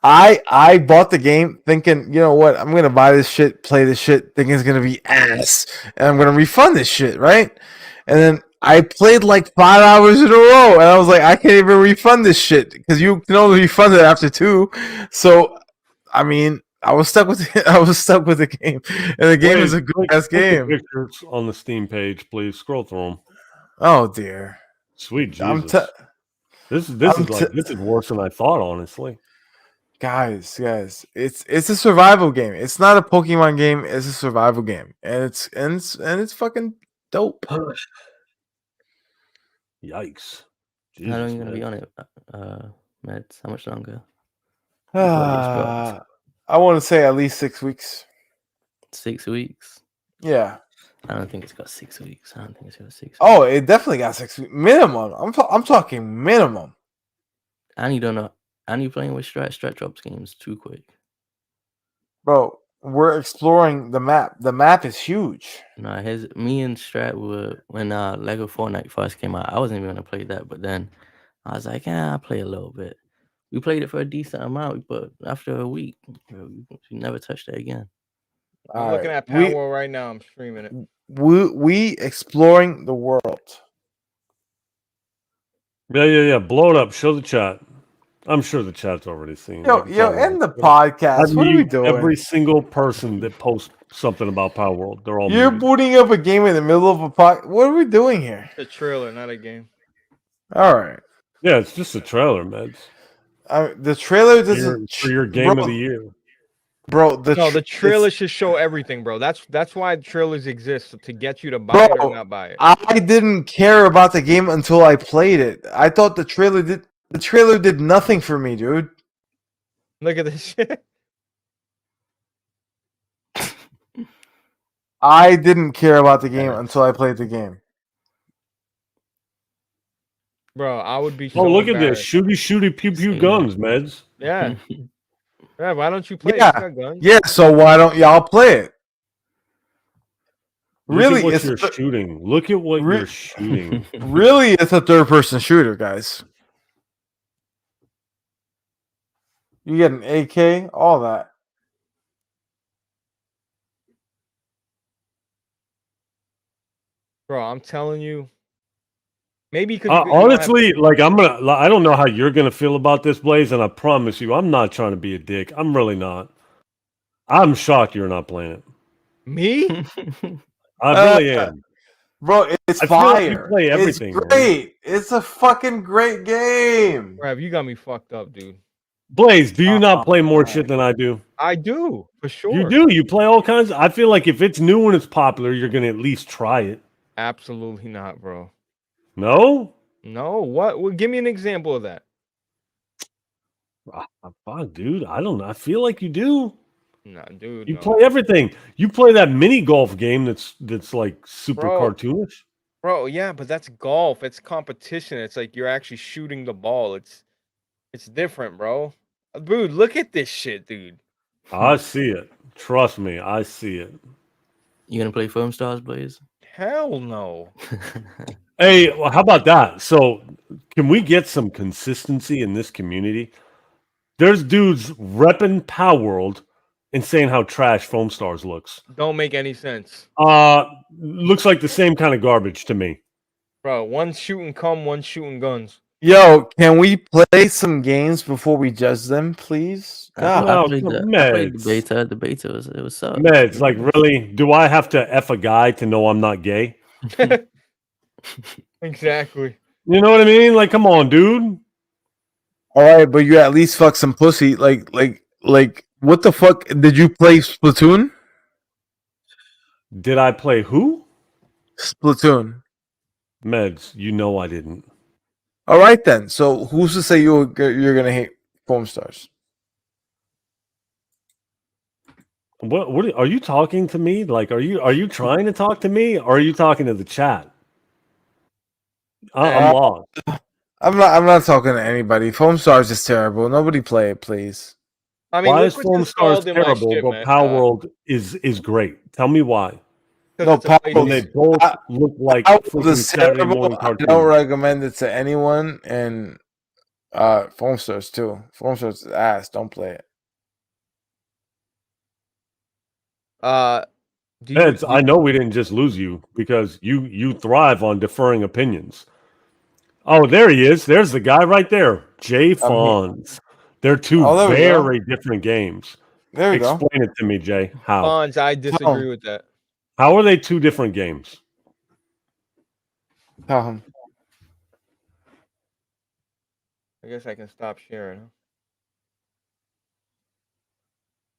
[SPEAKER 2] I bought the game thinking, you know what, I'm gonna buy this shit, play this shit, thinking it's gonna be ass, and I'm gonna refund this shit, right? And then I played like 5 hours in a row, and I was like, I can't even refund this shit because you can only refund it after 2. So, I mean, I was stuck with I was stuck with the game, and the game is a good ass game.
[SPEAKER 3] Pictures on the Steam page, please. Scroll through them.
[SPEAKER 2] Oh dear,
[SPEAKER 3] Sweet Jesus.
[SPEAKER 2] I'm
[SPEAKER 3] this
[SPEAKER 2] I'm
[SPEAKER 3] is worse than I thought, honestly.
[SPEAKER 2] guys, it's a survival game. It's not a Pokemon game. It's a survival game, and it's fucking dope.
[SPEAKER 3] Yikes.
[SPEAKER 4] How long are
[SPEAKER 3] Jesus,
[SPEAKER 4] you gonna be
[SPEAKER 3] man.
[SPEAKER 4] on it, Meds? How much longer? before it gets dropped?
[SPEAKER 2] I want to say at least 6 weeks.
[SPEAKER 4] 6 weeks.
[SPEAKER 2] Yeah.
[SPEAKER 4] I don't think it's got 6 weeks. I don't think it's got 6 weeks.
[SPEAKER 2] Oh, it definitely got 6 weeks minimum. I'm talking minimum.
[SPEAKER 4] And you don't know. And you're playing with Strat drops games too quick.
[SPEAKER 2] Bro, we're exploring the map. The map is huge.
[SPEAKER 4] No, me and Strat were when Lego Fortnite first came out. I wasn't even gonna play that, but then I was like, I'll play a little bit. We played it for a decent amount, but after a week, we never touched it again.
[SPEAKER 1] I'm looking at Palworld right now. I'm streaming it.
[SPEAKER 2] We exploring the world.
[SPEAKER 3] Yeah. Blow it up. Show the chat. I'm sure the chat's already seen.
[SPEAKER 2] Yo, end the podcast. What are we doing?
[SPEAKER 3] Every single person that posts something about Palworld, they're all
[SPEAKER 2] You're
[SPEAKER 3] muted.
[SPEAKER 2] booting up a game in the middle of a podcast. What are we doing here?
[SPEAKER 1] It's a trailer, not a game.
[SPEAKER 2] All right.
[SPEAKER 3] Yeah, it's just a trailer, Meds.
[SPEAKER 2] The trailer doesn't
[SPEAKER 3] For your game of the year.
[SPEAKER 2] Bro,
[SPEAKER 1] the trailer should show everything, bro. That's why trailers exist, to get you to buy it or not buy it.
[SPEAKER 2] I didn't care about the game until I played it. I thought the trailer did nothing for me, dude.
[SPEAKER 1] Look at this shit.
[SPEAKER 2] I didn't care about the game until I played the game.
[SPEAKER 1] Bro, I would be so
[SPEAKER 3] look at this. Shooty pew pew guns, Meds.
[SPEAKER 1] Yeah. Yeah, why don't you play it?
[SPEAKER 2] Yeah.
[SPEAKER 1] It's got guns.
[SPEAKER 2] Yeah, so why don't y'all play it?
[SPEAKER 3] Look at what you're shooting. Look at what you're shooting.
[SPEAKER 2] Really, it's a third-person shooter, guys. You get an AK, all that.
[SPEAKER 1] Bro, I'm telling you. Maybe because
[SPEAKER 3] honestly, like I don't know how you're gonna feel about this, Blaze, and I promise you, I'm not trying to be a dick. I'm really not. I'm shocked you're not playing it.
[SPEAKER 1] Me?
[SPEAKER 3] I really am.
[SPEAKER 2] Bro, it's fire.
[SPEAKER 3] Like you play everything,
[SPEAKER 2] it's great. Man. It's a fucking great game.
[SPEAKER 1] Bro, you got me fucked up, dude.
[SPEAKER 3] Blaze, do you not play more shit than I do?
[SPEAKER 1] I do, for sure.
[SPEAKER 3] You do? You play all kinds? I feel like if it's new and it's popular, you're gonna at least try it.
[SPEAKER 1] Absolutely not, bro.
[SPEAKER 3] No?
[SPEAKER 1] No? What? Well, give me an example of that.
[SPEAKER 3] Fuck, dude. I don't know. I feel like you do.
[SPEAKER 1] Nah, dude.
[SPEAKER 3] You play everything. You play that mini golf game that's like super cartoonish.
[SPEAKER 1] Bro, yeah, but that's golf. It's competition. It's like you're actually shooting the ball. It's different, bro. Dude, look at this shit, dude.
[SPEAKER 3] I see it. Trust me, I see it.
[SPEAKER 4] You gonna play Foam Stars, Blaze?
[SPEAKER 1] Hell no.
[SPEAKER 3] Hey, well, how about that? So, can we get some consistency in this community? There's dudes repping Palworld and saying how trash Foam Stars looks.
[SPEAKER 1] Don't make any sense.
[SPEAKER 3] Looks like the same kind of garbage to me.
[SPEAKER 1] Bro, one's shooting one's shooting guns.
[SPEAKER 2] Yo, can we play some games before we judge them, please?
[SPEAKER 4] I played the beta. The beta was so.
[SPEAKER 3] Meds, like really? Do I have to F a guy to know I'm not gay?
[SPEAKER 1] Exactly.
[SPEAKER 3] You know what I mean? Like, come on, dude.
[SPEAKER 2] All right, but you at least fuck some pussy. Like, what the fuck? Did you play Splatoon?
[SPEAKER 3] Did I play who?
[SPEAKER 2] Splatoon.
[SPEAKER 3] Meds, you know I didn't.
[SPEAKER 2] All right then. So who's to say you're gonna hate Foam Stars?
[SPEAKER 3] What are you talking to me? Like, are you trying to talk to me, or are you talking to the chat? I'm lost.
[SPEAKER 2] I'm not talking to anybody. Foam Stars is terrible. Nobody play it, please.
[SPEAKER 1] I mean,
[SPEAKER 3] why is Foam Stars terrible, but Palworld is great? Tell me why.
[SPEAKER 2] No, Palworld,
[SPEAKER 3] they both look like
[SPEAKER 2] Saturday morning cartoons. I don't recommend it to anyone, and Foam Stars too. Foam Stars is ass. Don't play it.
[SPEAKER 1] Do you,
[SPEAKER 3] I know we didn't just lose you because you thrive on deferring opinions. Oh, there he is. There's the guy right there, Jay Fawns. They're two
[SPEAKER 2] there we go.
[SPEAKER 3] very different games.
[SPEAKER 2] There we go.
[SPEAKER 3] Explain it to me, Jay. How?
[SPEAKER 1] Fonz, I disagree with that.
[SPEAKER 3] How are they two different games?
[SPEAKER 2] Tell him.
[SPEAKER 1] I guess I can stop sharing.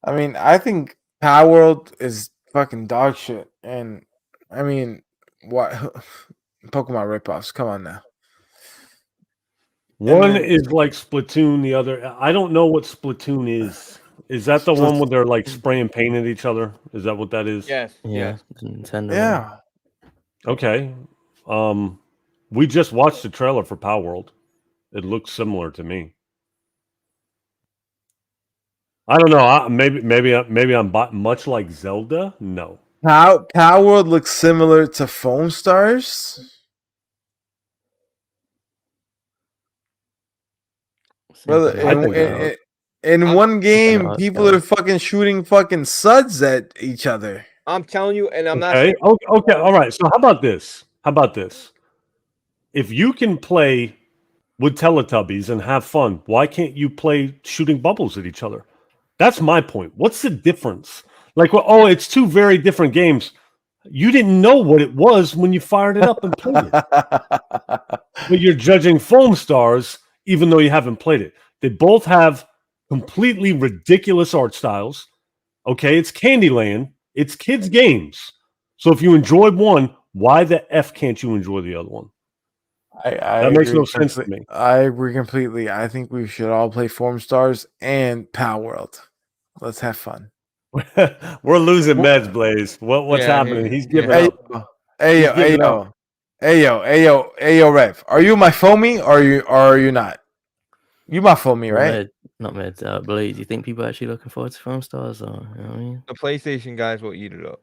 [SPEAKER 1] Huh?
[SPEAKER 2] I mean, I think Palworld is fucking dog shit, and I mean, what Pokemon ripoffs? Come on now.
[SPEAKER 3] One
[SPEAKER 2] then-
[SPEAKER 3] is like Splatoon. The other, I don't know what Splatoon is. Is that the one where they're like spraying paint at each other? Is that what that is?
[SPEAKER 1] Yes.
[SPEAKER 4] Yeah,
[SPEAKER 1] Yes.
[SPEAKER 4] it's Nintendo.
[SPEAKER 2] Yeah.
[SPEAKER 3] Okay. We just watched the trailer for Palworld. It looks similar to me. I don't know. Maybe I'm much like Zelda. No.
[SPEAKER 2] Palworld looks similar to Foam Stars. Brother,
[SPEAKER 3] I think
[SPEAKER 2] in one game,
[SPEAKER 4] art
[SPEAKER 2] people
[SPEAKER 4] style.
[SPEAKER 2] are fucking shooting fucking suds at each other.
[SPEAKER 1] I'm telling you, and I'm not
[SPEAKER 3] Okay.
[SPEAKER 1] saying
[SPEAKER 3] Okay. All right. So how about this? If you can play with Teletubbies and have fun, why can't you play shooting bubbles at each other? That's my point. What's the difference? Like, well, oh, it's two very different games. You didn't know what it was when you fired it up and played it. But you're judging Foam Stars even though you haven't played it. They both have completely ridiculous art styles. Okay, it's Candyland. It's kids' games. So if you enjoyed one, why the F can't you enjoy the other one?
[SPEAKER 2] That
[SPEAKER 3] makes no sense to me.
[SPEAKER 2] I agree completely. I think we should all play Foam Stars and Palworld. Let's have fun.
[SPEAKER 3] We're losing Meds, Blaze. What's
[SPEAKER 1] Yeah,
[SPEAKER 3] happening? He's giving
[SPEAKER 2] Hey,
[SPEAKER 3] up.
[SPEAKER 2] hey, yo,
[SPEAKER 3] He's
[SPEAKER 2] hey,
[SPEAKER 3] giving
[SPEAKER 2] yo, hey, yo, Rev. Are you my foamy or are you not? You my foamy, right?
[SPEAKER 4] Not mid. Blaze. You think people are actually looking forward to Foam Stars, or you know what I mean?
[SPEAKER 1] the PlayStation guys will eat it up.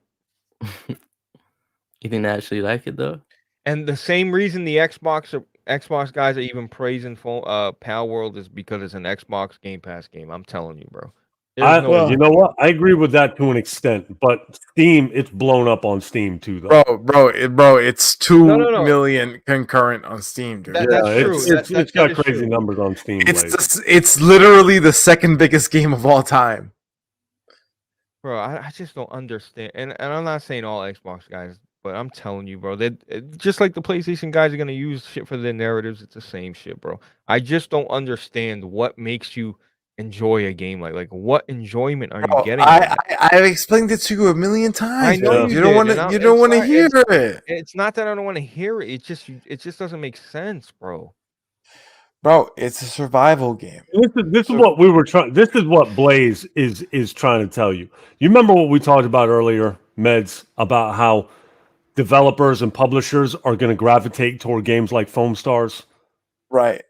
[SPEAKER 4] You think they actually like it though?
[SPEAKER 1] And the same reason the Xbox guys are even praising Palworld is because it's an Xbox Game Pass game. I'm telling you, bro.
[SPEAKER 3] You know what? I agree with that to an extent, but Steam, it's blown up on Steam too, though.
[SPEAKER 2] Bro, it's 2
[SPEAKER 1] No.
[SPEAKER 2] million concurrent on Steam, dude.
[SPEAKER 1] That's true.
[SPEAKER 3] It's got
[SPEAKER 1] is
[SPEAKER 3] crazy
[SPEAKER 1] true.
[SPEAKER 3] numbers on Steam.
[SPEAKER 2] It's literally the second biggest game of all time.
[SPEAKER 1] Bro, I just don't understand. And I'm not saying all Xbox guys, but I'm telling you, bro, that just like the PlayStation guys are gonna use shit for their narratives, it's the same shit, bro. I just don't understand what makes you enjoy a game like what enjoyment are you getting?
[SPEAKER 2] I've explained it to you a million times.
[SPEAKER 1] I know
[SPEAKER 2] you don't want to. You don't want to hear it.
[SPEAKER 1] It's not that I don't want to hear it. It just doesn't make sense, bro.
[SPEAKER 2] Bro, it's a survival game.
[SPEAKER 3] This is what we were trying. This is what Blaze is trying to tell you. You remember what we talked about earlier, Meds, about how developers and publishers are going to gravitate toward games like Foam Stars,
[SPEAKER 2] right?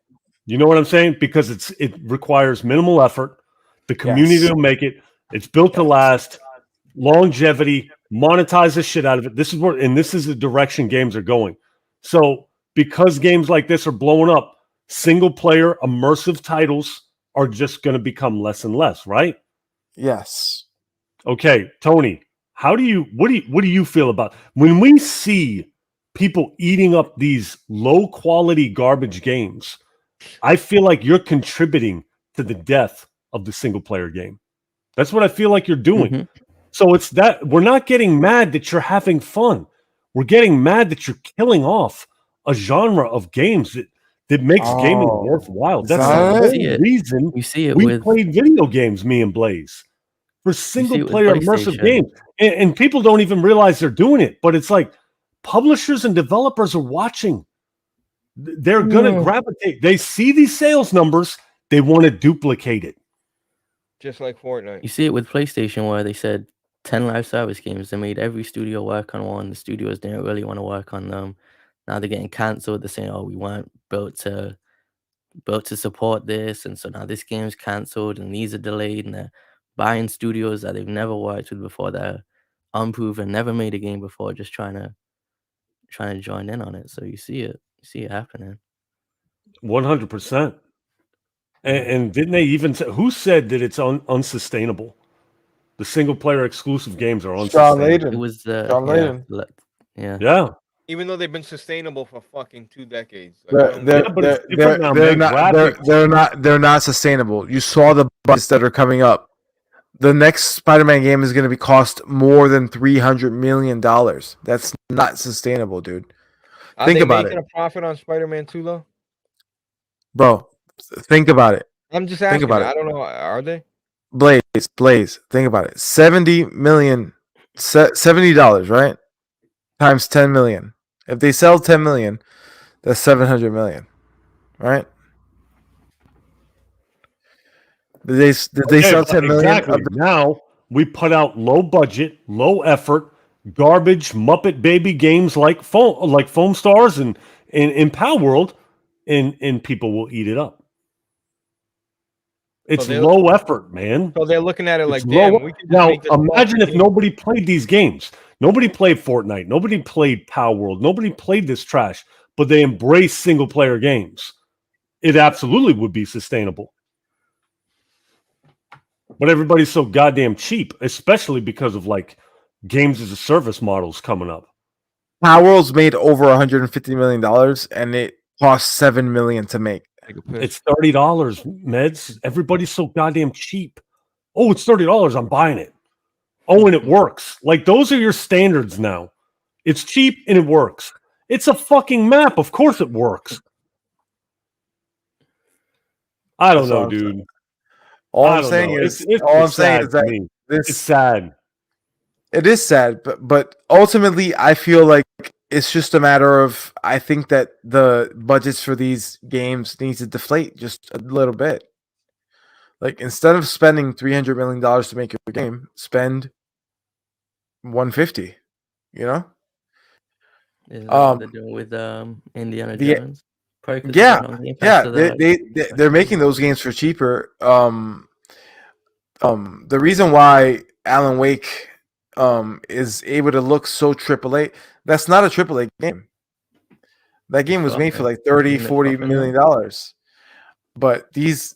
[SPEAKER 3] You know what I'm saying? Because it requires minimal effort. The community will make it. It's built to last. Longevity. Monetize the shit out of it. This is the direction games are going. So because games like this are blowing up, single player immersive titles are just going to become less and less, right?
[SPEAKER 2] Yes.
[SPEAKER 3] Okay, Tony, what do you feel about when we see people eating up these low quality garbage games? I feel like you're contributing to the death of the single player game. That's what I feel like you're doing.
[SPEAKER 4] Mm-hmm.
[SPEAKER 3] So it's that we're not getting mad that you're having fun. We're getting mad that you're killing off a genre of games that makes gaming worthwhile. That's the whole reason we played video games, me and Blaze, for single player immersive games. And people don't even realize they're doing it. But it's like publishers and developers are watching. They're going to gravitate. They see these sales numbers. They want to duplicate it.
[SPEAKER 1] Just like Fortnite.
[SPEAKER 4] You see it with PlayStation where they said 10 live service games. They made every studio work on one. The studios didn't really want to work on them. Now they're getting cancelled. They're saying, oh, we weren't built to support this. And so now this game's cancelled and these are delayed. And they're buying studios that they've never worked with before, that are unproven, never made a game before, just trying to join in on it. So you see it happening.
[SPEAKER 3] 100%. And didn't they even say, who said that it's unsustainable? The single player exclusive games are
[SPEAKER 2] Sean
[SPEAKER 3] unsustainable.
[SPEAKER 2] Layden.
[SPEAKER 4] It was
[SPEAKER 2] Sean
[SPEAKER 4] yeah,
[SPEAKER 2] Layden.
[SPEAKER 4] yeah.
[SPEAKER 3] Yeah.
[SPEAKER 1] Even though they've been sustainable for fucking 2 decades. Like, I don't
[SPEAKER 2] They're,
[SPEAKER 1] get it.
[SPEAKER 3] but it's different now, man. Graphics.
[SPEAKER 2] they're not sustainable. You saw the budgets that are coming up. The next Spider-Man game is going to be cost more than $300 million. That's not sustainable, dude.
[SPEAKER 1] Are
[SPEAKER 2] Think
[SPEAKER 1] they
[SPEAKER 2] about
[SPEAKER 1] making
[SPEAKER 2] it.
[SPEAKER 1] a profit on Spider-Man 2 though?
[SPEAKER 2] Bro, think about it.
[SPEAKER 1] I'm just
[SPEAKER 2] Think
[SPEAKER 1] asking.
[SPEAKER 2] about it.
[SPEAKER 1] I don't know. Are they?
[SPEAKER 2] Blaze, think about it. $70 million, $70, right? Times 10 million. If they sell 10 million, that's 700 million, right? Did they
[SPEAKER 3] Okay,
[SPEAKER 2] sell
[SPEAKER 3] but
[SPEAKER 2] 10 million?
[SPEAKER 3] exactly. Now we put out low budget, low effort, garbage Muppet Baby games like Foam Stars and in Palworld, and people will eat it up. It's
[SPEAKER 1] they're-
[SPEAKER 3] low effort, man.
[SPEAKER 1] So they're looking at it like,
[SPEAKER 3] It's
[SPEAKER 1] damn,
[SPEAKER 3] low.
[SPEAKER 1] we can just
[SPEAKER 3] Now
[SPEAKER 1] make this
[SPEAKER 3] imagine if
[SPEAKER 1] game.
[SPEAKER 3] nobody played these games. Nobody played Fortnite. Nobody played Palworld. Nobody played this trash, but they embrace single player games. It absolutely would be sustainable. But everybody's so goddamn cheap, especially because of like games as a service models coming up.
[SPEAKER 2] Palworld's made over $150 million, and it cost $7 million to make.
[SPEAKER 1] Take a piss.
[SPEAKER 3] It's $30, meds. Everybody's so goddamn cheap. Oh, it's $30. I'm buying it. Oh, and it works. Like those are your standards now. It's cheap and it works. It's a fucking map. Of course it works. I don't
[SPEAKER 2] That's
[SPEAKER 3] know,
[SPEAKER 2] all I'm
[SPEAKER 3] dude.
[SPEAKER 2] All
[SPEAKER 3] I
[SPEAKER 2] I'm
[SPEAKER 3] don't
[SPEAKER 2] saying
[SPEAKER 3] know.
[SPEAKER 2] is,
[SPEAKER 3] It's
[SPEAKER 2] all I'm saying
[SPEAKER 3] sad
[SPEAKER 2] is that
[SPEAKER 3] to me.
[SPEAKER 2] this
[SPEAKER 3] It's sad.
[SPEAKER 2] it is sad, but ultimately, I feel like it's just a matter of I think that the budgets for these games needs to deflate just a little bit. Like instead of spending $300 million to make your game, spend 150. You know?
[SPEAKER 4] Isn't that what they're doing with Indiana
[SPEAKER 2] the-
[SPEAKER 4] Jones? Probably 'cause
[SPEAKER 2] Yeah,
[SPEAKER 4] it's on Game Pass,
[SPEAKER 2] yeah,
[SPEAKER 4] so they're
[SPEAKER 2] they're making those games for cheaper. The reason why Alan Wake is able to look so AAA, that's not a AAA game. That game was made for like 30, 40 million dollars. But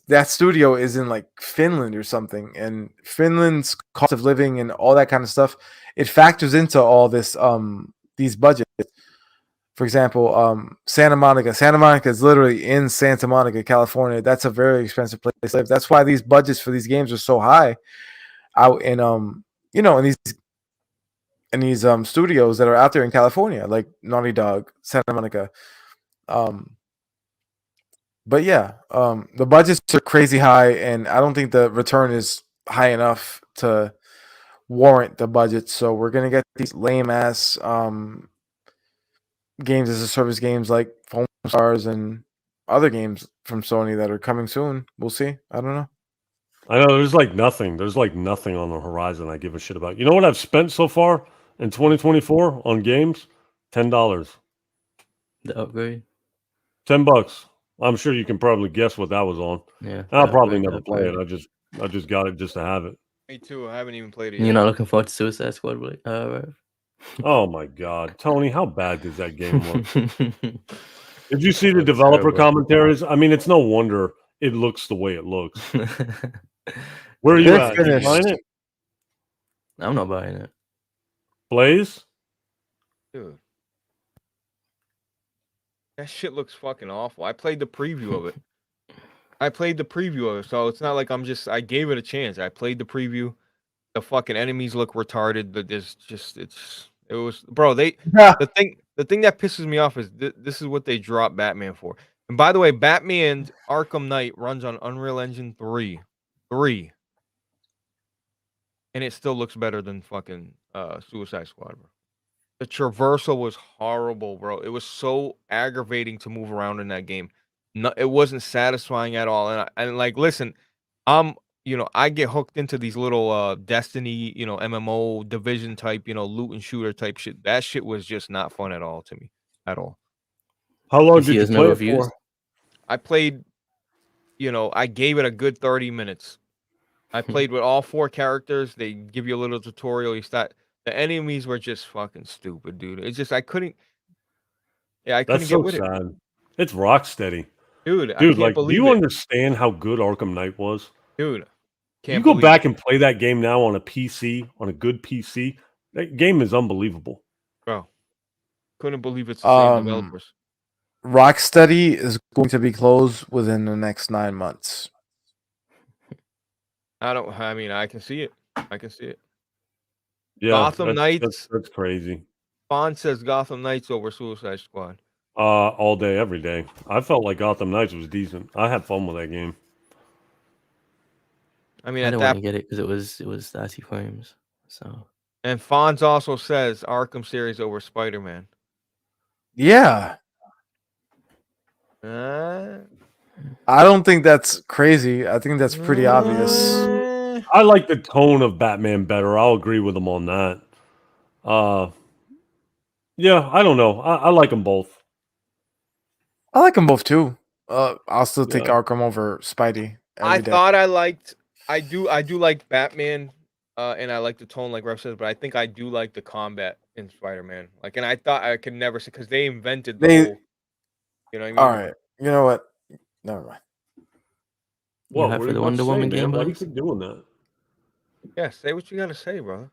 [SPEAKER 2] that studio is in like Finland or something, and Finland's cost of living and all that kind of stuff, it factors into all this these budgets. For example, Santa Monica. Santa Monica is literally in Santa Monica, California. That's a very expensive place to live. That's why these budgets for these games are so high out in in these studios that are out there in California, like Naughty Dog, Santa Monica. But yeah, the budgets are crazy high, and I don't think the return is high enough to warrant the budget. So we're gonna get these lame ass games as a service games like Foam Stars and other games from Sony that are coming soon. We'll see. I don't know.
[SPEAKER 3] I know there's like nothing. There's like nothing on the horizon I give a shit about. You know what I've spent so far in 2024 on games? $10.
[SPEAKER 4] the upgrade.
[SPEAKER 3] $10. I'm sure you can probably guess what that was on.
[SPEAKER 4] Yeah,
[SPEAKER 3] I'll
[SPEAKER 4] the
[SPEAKER 3] probably
[SPEAKER 4] upgrade,
[SPEAKER 3] never
[SPEAKER 4] the
[SPEAKER 3] play it.
[SPEAKER 4] upgrade.
[SPEAKER 3] I just got it just to have it.
[SPEAKER 1] Me too. I haven't even played it
[SPEAKER 4] You're
[SPEAKER 1] yet.
[SPEAKER 4] not looking forward to Suicide Squad, right?
[SPEAKER 3] Oh my god, Tony, how bad does that game look? Did you see the
[SPEAKER 4] Looks
[SPEAKER 3] developer
[SPEAKER 4] terrible.
[SPEAKER 3] commentaries? I mean, it's no wonder it looks the way it looks. Where are you
[SPEAKER 2] They're
[SPEAKER 3] at? You
[SPEAKER 2] finished.
[SPEAKER 3] buying it?
[SPEAKER 4] I'm not buying it.
[SPEAKER 3] Blaze?
[SPEAKER 1] Dude. That shit looks fucking awful. I played the preview of it. So it's not like I gave it a chance. I played the preview. The fucking enemies look retarded, but
[SPEAKER 2] Yeah.
[SPEAKER 1] the thing that pisses me off is this is what they dropped Batman for. And by the way, Batman Arkham Knight runs on Unreal Engine 3. And it still looks better than fucking Suicide Squad, bro. The traversal was horrible, bro. It was so aggravating to move around in that game. No, it wasn't satisfying at all. And like, listen, I get hooked into these little Destiny, MMO division type, loot and shooter type shit. That shit was just not fun at all to me, at all.
[SPEAKER 3] How long
[SPEAKER 4] You
[SPEAKER 3] did
[SPEAKER 4] see
[SPEAKER 3] you
[SPEAKER 4] there's no
[SPEAKER 3] play it
[SPEAKER 4] reviews?
[SPEAKER 3] for?
[SPEAKER 1] I played, I gave it a good 30 minutes. I played with all 4 characters. They give you a little tutorial. The enemies were just fucking stupid, dude. It's just I couldn't
[SPEAKER 3] That's
[SPEAKER 1] get
[SPEAKER 3] so
[SPEAKER 1] with it.
[SPEAKER 3] sad. It's Rocksteady.
[SPEAKER 1] Dude, I
[SPEAKER 3] Dude,
[SPEAKER 1] can't
[SPEAKER 3] like, do
[SPEAKER 1] believe
[SPEAKER 3] you
[SPEAKER 1] it.
[SPEAKER 3] understand how good Arkham Knight was?
[SPEAKER 1] Dude,
[SPEAKER 3] You
[SPEAKER 1] can't
[SPEAKER 3] go
[SPEAKER 1] believe
[SPEAKER 3] back
[SPEAKER 1] it,
[SPEAKER 3] and play that game now on a PC, on a good PC. That game is unbelievable.
[SPEAKER 1] bro. Couldn't believe it's the same developers.
[SPEAKER 2] Rocksteady is going to be closed within the next 9 months.
[SPEAKER 1] I mean, I can see it. I can see it.
[SPEAKER 3] Yeah,
[SPEAKER 1] Gotham Knights.
[SPEAKER 3] that's crazy.
[SPEAKER 1] Fawn says Gotham Knights over Suicide Squad.
[SPEAKER 3] All day, every day. I felt like Gotham Knights was decent. I had fun with that game.
[SPEAKER 1] I mean,
[SPEAKER 4] I
[SPEAKER 1] at
[SPEAKER 4] didn't want
[SPEAKER 1] that,
[SPEAKER 4] to get it because it was 30 frames. So
[SPEAKER 1] and Fonz also says Arkham series over Spider-Man.
[SPEAKER 2] Yeah.
[SPEAKER 1] Uh,
[SPEAKER 2] I don't think that's crazy. I think that's pretty obvious.
[SPEAKER 3] I like the tone of Batman better. I'll agree with him on that. Yeah, I don't know. I like them both.
[SPEAKER 2] I like them both too. I'll still take
[SPEAKER 3] Yeah.
[SPEAKER 2] Arkham over Spidey
[SPEAKER 1] I
[SPEAKER 2] every day.
[SPEAKER 1] thought I do like Batman, and I like the tone like Rev says, but I think I do like the combat in Spider-Man. Like, and I thought I could never say because they invented the whole. You know what I mean?
[SPEAKER 2] All right. You know what? Never mind.
[SPEAKER 4] you
[SPEAKER 3] What
[SPEAKER 4] hyped
[SPEAKER 3] were
[SPEAKER 4] for
[SPEAKER 3] you
[SPEAKER 4] the
[SPEAKER 3] about
[SPEAKER 4] Wonder
[SPEAKER 3] to say,
[SPEAKER 4] Woman
[SPEAKER 3] man?
[SPEAKER 4] game,
[SPEAKER 3] Why do you
[SPEAKER 4] Blaze?
[SPEAKER 3] keep doing that?
[SPEAKER 1] Yeah, say what you gotta say, bro.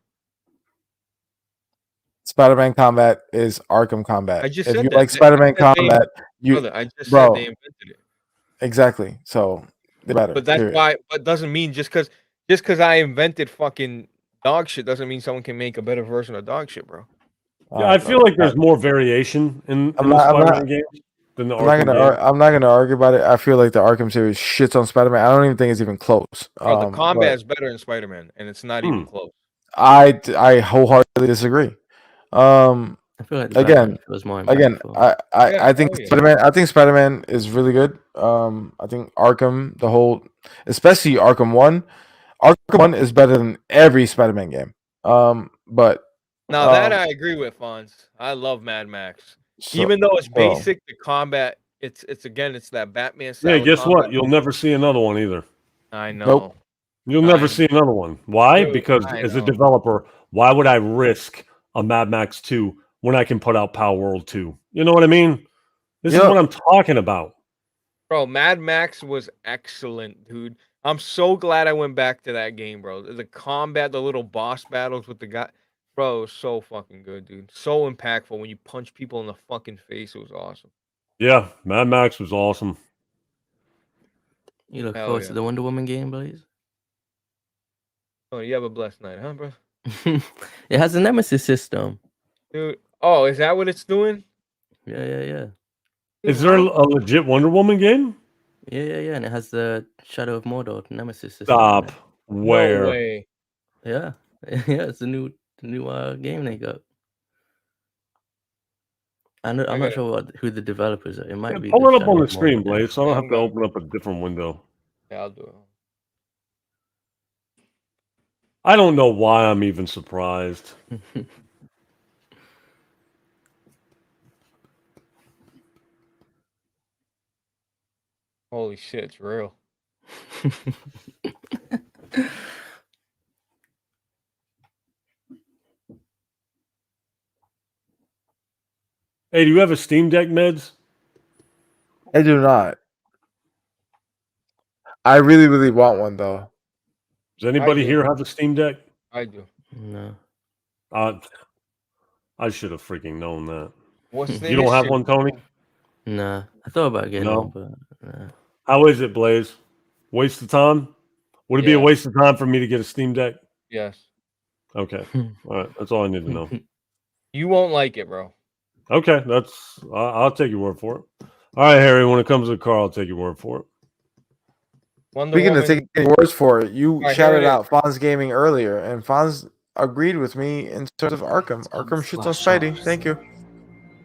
[SPEAKER 2] Spider-Man combat is Arkham combat.
[SPEAKER 1] I just
[SPEAKER 2] If
[SPEAKER 1] said
[SPEAKER 2] you
[SPEAKER 1] that.
[SPEAKER 2] like Spider-Man combat,
[SPEAKER 1] Brother, I just said
[SPEAKER 2] bro,
[SPEAKER 1] they invented it.
[SPEAKER 2] exactly. So they better.
[SPEAKER 1] But that's
[SPEAKER 2] period.
[SPEAKER 1] why. But doesn't mean just because I invented fucking dog shit doesn't mean someone can make a better version of dog shit, bro.
[SPEAKER 3] Yeah, I feel like there's more variation in the Spider-Man games than the Arkham game.
[SPEAKER 2] I'm not gonna argue about it. I feel like the Arkham series shits on Spider-Man. I don't even think it's even close.
[SPEAKER 1] Bro, the combat
[SPEAKER 2] but
[SPEAKER 1] is better in Spider-Man, and it's not even close.
[SPEAKER 2] I wholeheartedly disagree.
[SPEAKER 4] I feel like the Batman feels more impactful.
[SPEAKER 2] I think Spider-Man. I think Spider-Man is really good. I think Arkham, especially Arkham 1. Arkham 1 is better than every Spider-Man game. But
[SPEAKER 1] now that I agree with, Fonz. I love Mad Max. Even though it's basic, the combat, it's that Batman style.
[SPEAKER 3] Yeah, guess
[SPEAKER 1] combat.
[SPEAKER 3] what? You'll never see another one either.
[SPEAKER 1] I know.
[SPEAKER 2] Nope.
[SPEAKER 3] You'll never see another one. Why?
[SPEAKER 1] Dude,
[SPEAKER 3] because
[SPEAKER 1] I
[SPEAKER 3] as a
[SPEAKER 1] know.
[SPEAKER 3] developer, why would I risk a Mad Max 2 when I can put out Palworld 2? You know what I mean? This is what I'm talking about.
[SPEAKER 1] Bro, Mad Max was excellent, dude. I'm so glad I went back to that game, bro. The combat, the little boss battles with the guy, bro, it was so fucking good, dude. So impactful when you punch people in the fucking face. It was awesome.
[SPEAKER 3] Yeah, Mad Max was awesome.
[SPEAKER 4] You look forward to the Wonder Woman game, Blaze?
[SPEAKER 1] Oh, you have a blessed night, huh, bro?
[SPEAKER 4] It has a nemesis system.
[SPEAKER 1] Dude, oh, is that what it's doing?
[SPEAKER 4] Yeah.
[SPEAKER 3] Is there a legit Wonder Woman game?
[SPEAKER 4] Yeah, and it has the Shadow of Mordor nemesis system.
[SPEAKER 3] Stop. Where?
[SPEAKER 1] No way.
[SPEAKER 4] Yeah, it's the new game they got. I'm not sure who the developers are. It might be.
[SPEAKER 3] Pull it up on the screen, Blaze, so I don't have to open up a different window.
[SPEAKER 1] Yeah, I'll do it.
[SPEAKER 3] I don't know why I'm even surprised.
[SPEAKER 1] Holy shit, it's real.
[SPEAKER 3] Hey, do you have a Steam Deck, Meds?
[SPEAKER 2] I do not. I really, really want one though.
[SPEAKER 3] Does anybody here have a Steam Deck?
[SPEAKER 1] I do.
[SPEAKER 4] No.
[SPEAKER 3] I should have freaking known that.
[SPEAKER 1] What's the
[SPEAKER 3] You don't have one, Tony?
[SPEAKER 4] Nah. I thought about getting one, but nah.
[SPEAKER 3] How is it, Blaze? Waste of time? Would it be a waste of time for me to get a Steam Deck?
[SPEAKER 1] Yes.
[SPEAKER 3] Okay. All right. That's all I need to know.
[SPEAKER 1] You won't like it, bro.
[SPEAKER 3] Okay. I'll take your word for it. All right, Harry. When it comes to the car, I'll take your word for it.
[SPEAKER 2] Speaking of taking words for it, you
[SPEAKER 1] Right,
[SPEAKER 2] shouted out Fonz Gaming earlier, and Fonz agreed with me in terms of Arkham. Arkham shits on Spidey. Thank you.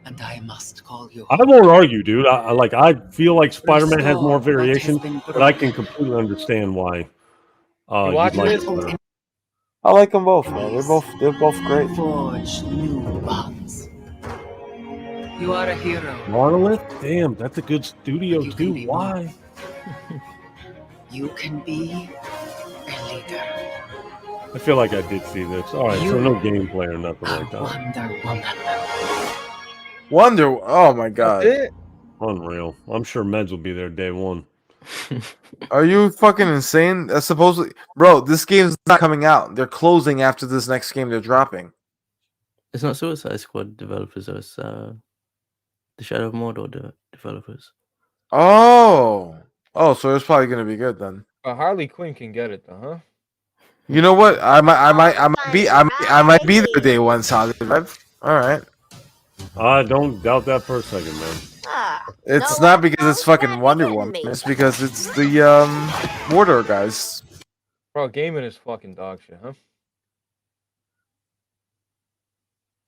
[SPEAKER 5] And I must call you.
[SPEAKER 3] I won't argue, dude. I feel like Spider-Man has more variation, but I can completely understand why you'd like it better.
[SPEAKER 2] I like them both, man. They're both great.
[SPEAKER 5] Forge new bonds. You are a hero.
[SPEAKER 3] Monolith? Damn, that's a good studio too. Why?
[SPEAKER 5] You can be a leader.
[SPEAKER 3] I feel like I did see this. All right, so no gameplay or nothing like that.
[SPEAKER 5] Wonder Woman.
[SPEAKER 2] Oh my god.
[SPEAKER 1] That's it?
[SPEAKER 3] Unreal. I'm sure Meds will be there day one.
[SPEAKER 2] Are you fucking insane? That's supposedly, bro. This game's not coming out. They're closing after this next game they're dropping.
[SPEAKER 4] It's not Suicide Squad developers, though. It's the Shadow of Mordor developers.
[SPEAKER 2] Oh, so it's probably gonna be good then.
[SPEAKER 1] Harley Quinn can get it though, huh?
[SPEAKER 2] You know what? I might be there day one. Solid Rev. All right.
[SPEAKER 3] I don't doubt that for a second, man.
[SPEAKER 2] It's not because it's fucking Wonder Woman. It's because it's the Mordor guys.
[SPEAKER 1] Bro, gaming is fucking dog shit, huh?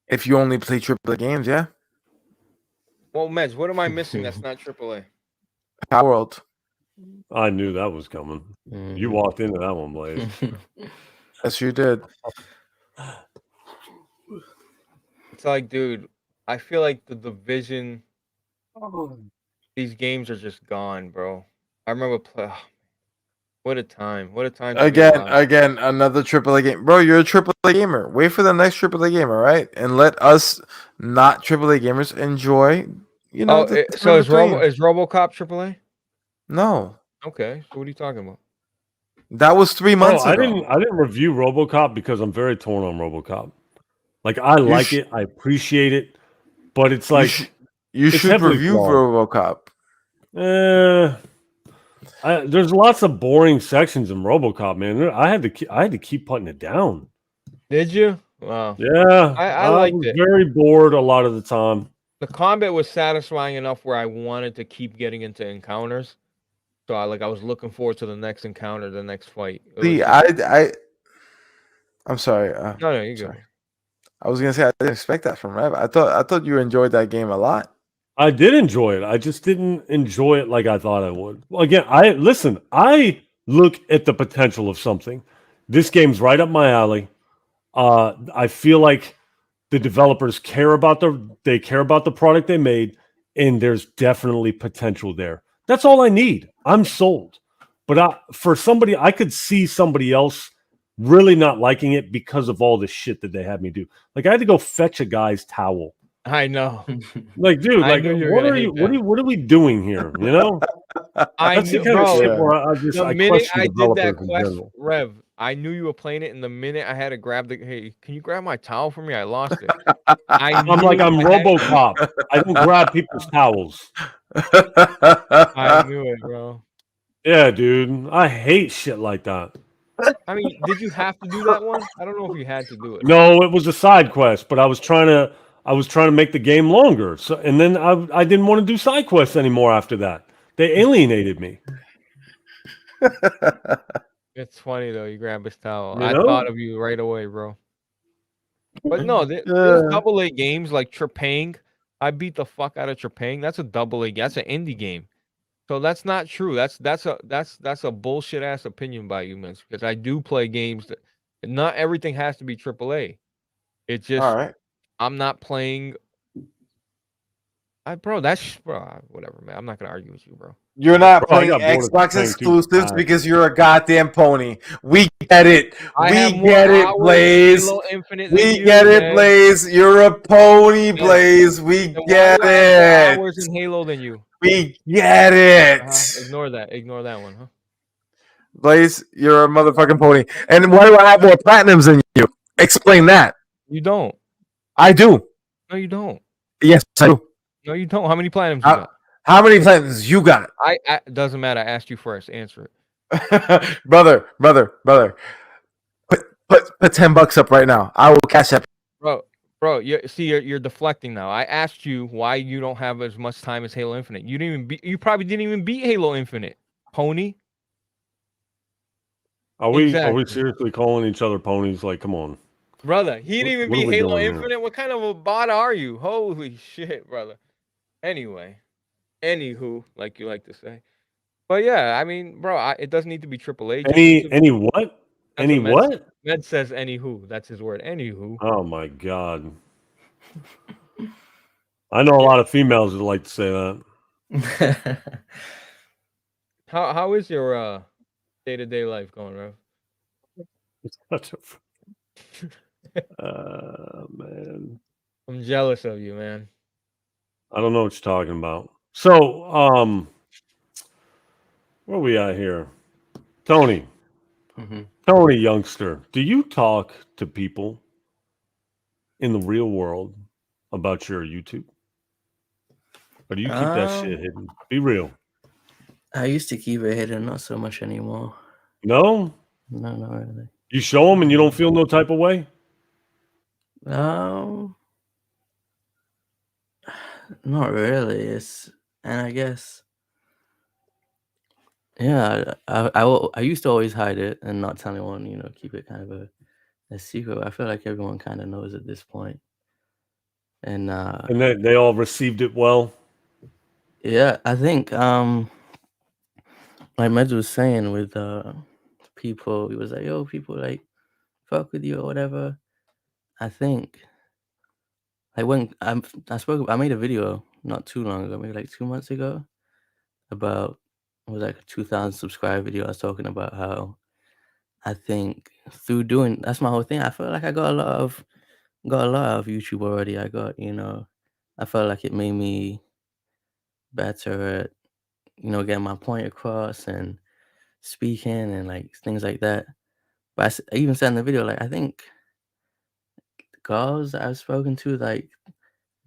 [SPEAKER 2] If you only play AAA games, yeah.
[SPEAKER 1] Well, Meds, what am I missing that's not AAA?
[SPEAKER 2] Palworld.
[SPEAKER 3] I knew that was coming. You walked into that one, Blaze.
[SPEAKER 2] Yes, you did.
[SPEAKER 1] It's like, dude, I feel like the Division, these games are just gone, bro. I remember what a time. What a time. To be alive.
[SPEAKER 2] Again, another AAA game. Bro, you're a AAA gamer. Wait for the next AAA game, all right? And let us not AAA gamers enjoy, you know.
[SPEAKER 1] So is RoboCop AAA?
[SPEAKER 2] No.
[SPEAKER 1] Okay, so what are you talking about?
[SPEAKER 2] That was 3 months ago.
[SPEAKER 3] I didn't review RoboCop because I'm very torn on RoboCop. Like, I like it, I appreciate it, but it's like
[SPEAKER 2] you should review RoboCop.
[SPEAKER 3] There's lots of boring sections in RoboCop, man. I had to keep putting it down.
[SPEAKER 1] Did you? Wow.
[SPEAKER 3] Yeah,
[SPEAKER 1] I liked
[SPEAKER 3] was
[SPEAKER 1] it.
[SPEAKER 3] Very bored a lot of the time.
[SPEAKER 1] The combat was satisfying enough where I wanted to keep getting into encounters. So I was looking forward to the next encounter, the next fight.
[SPEAKER 2] I'm sorry.
[SPEAKER 1] No, you go.
[SPEAKER 2] I was gonna say I didn't expect that from Rev. I thought you enjoyed that game a lot.
[SPEAKER 3] I did enjoy it. I just didn't enjoy it like I thought I would. Well, again, I look at the potential of something. This game's right up my alley. I feel like the developers care about the product they made, and there's definitely potential there. That's all I need. I'm sold. But I could see somebody else really not liking it because of all the shit that they had me do. Like, I had to go fetch a guy's towel.
[SPEAKER 1] I know.
[SPEAKER 3] Like, dude, like, what are we doing here? You know?
[SPEAKER 1] That's the kind of shit where the minute I did that quest, Rev, I knew you were playing it, and the minute I had to grab hey, can you grab my towel for me? I lost it.
[SPEAKER 3] I'm RoboCop. I don't grab people's towels.
[SPEAKER 1] I knew it, bro.
[SPEAKER 3] Yeah, dude. I hate shit like that.
[SPEAKER 1] I mean, did you have to do that one? I don't know if you had to do it.
[SPEAKER 3] No, it was a side quest, but I was trying to make the game longer. So, and then I didn't want to do side quests anymore after that. They alienated me.
[SPEAKER 1] It's funny though. You grab his towel. I thought of you right away, bro. But no, there's AA games like Trepang. I beat the fuck out of Trepang. That's a AA. That's an indie game. So that's not true. That's a bullshit ass opinion by you, man. Because I do play games that not everything has to be AAA. It's just
[SPEAKER 2] all right.
[SPEAKER 1] I'm not playing. Bro, whatever, man. I'm not gonna argue with you, bro.
[SPEAKER 2] You're not playing Xbox exclusives because you're a goddamn pony. We get it. We get it, Blaze. We get it, Blaze. You're a pony, Blaze. We get it.
[SPEAKER 1] More hours in Halo than you.
[SPEAKER 2] We get it.
[SPEAKER 1] Ignore that one, huh?
[SPEAKER 2] Blaze, you're a motherfucking pony. And why do I have more platinums than you? Explain that.
[SPEAKER 1] You don't.
[SPEAKER 2] I do.
[SPEAKER 1] No, you don't.
[SPEAKER 2] Yes, I do.
[SPEAKER 1] No, you don't. How many platinums you got?
[SPEAKER 2] How many platinums you got?
[SPEAKER 1] Doesn't matter. I asked you first. Answer it.
[SPEAKER 2] brother. Put $10 up right now. I will cash up.
[SPEAKER 1] Bro, you're deflecting now. I asked you why you don't have as much time as Halo Infinite. You probably didn't even beat Halo Infinite, pony.
[SPEAKER 3] Are we seriously calling each other ponies? Like, come on.
[SPEAKER 1] Brother, he didn't even beat Halo Infinite. Here? What kind of a bot are you? Holy shit, brother. Anywho, like you like to say. But yeah, I mean, bro, it doesn't need to be AAA.
[SPEAKER 3] Any what? Any what?
[SPEAKER 1] Med says anywho. That's his word. Anywho.
[SPEAKER 3] Oh my god. I know a lot of females that like to say that.
[SPEAKER 1] How is your day-to-day life going, bro?
[SPEAKER 3] Man.
[SPEAKER 1] I'm jealous of you, man.
[SPEAKER 3] I don't know what you're talking about. So, where we at here? Tony, Tony, youngster, do you talk to people in the real world about your YouTube? Or do you keep that shit hidden? Be real.
[SPEAKER 4] I used to keep it hidden, not so much anymore.
[SPEAKER 3] No?
[SPEAKER 4] No, not really.
[SPEAKER 3] You show them and you don't feel no type of way?
[SPEAKER 4] Not really. And I guess, yeah, I used to always hide it and not tell anyone, keep it kind of a secret. I feel like everyone kind of knows at this point. And
[SPEAKER 3] And they all received it well?
[SPEAKER 4] yeah, I think like Meds was saying with people, he was like, yo, people like fuck with you or whatever. I think like when I made a video not too long ago, maybe like 2 months ago, about it was like a 2,000 subscriber video. I was talking about how I think through doing that's my whole thing. I feel like I got a lot of YouTube already. I felt like it made me better at getting my point across and speaking and like things like that. But I even said in the video, like, I think the girls that I've spoken to, like,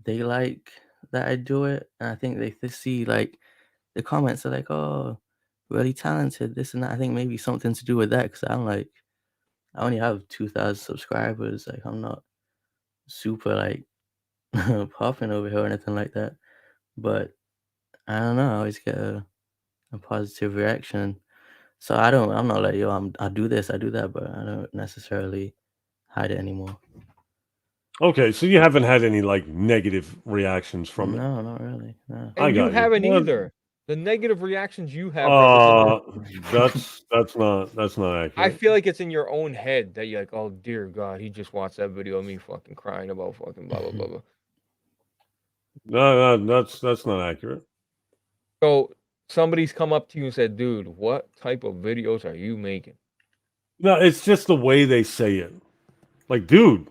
[SPEAKER 4] they like that I do it, and I think they see like the comments are like, oh, really talented, this and that. I think maybe something to do with that, because I only have 2,000 subscribers. Like, I'm not super like popping over here or anything like that. But I don't know. I always get a positive reaction. So I'm not like, yo, I do this, I do that, but I don't necessarily hide it anymore.
[SPEAKER 3] Okay, so you haven't had any like negative reactions from it?
[SPEAKER 4] No, not really. No.
[SPEAKER 3] I
[SPEAKER 1] And you
[SPEAKER 3] got you.
[SPEAKER 1] haven't
[SPEAKER 3] Well,
[SPEAKER 1] either. The negative reactions you have represent
[SPEAKER 3] that's not
[SPEAKER 1] I
[SPEAKER 3] accurate.
[SPEAKER 1] feel like it's in your own head that you're like, oh dear God, he just watched that video of me fucking crying about fucking blah blah blah blah.
[SPEAKER 3] No, that's not accurate.
[SPEAKER 1] So somebody's come up to you and said, dude, what type of videos are you making?
[SPEAKER 3] No, it's just the way they say it. Like, dude,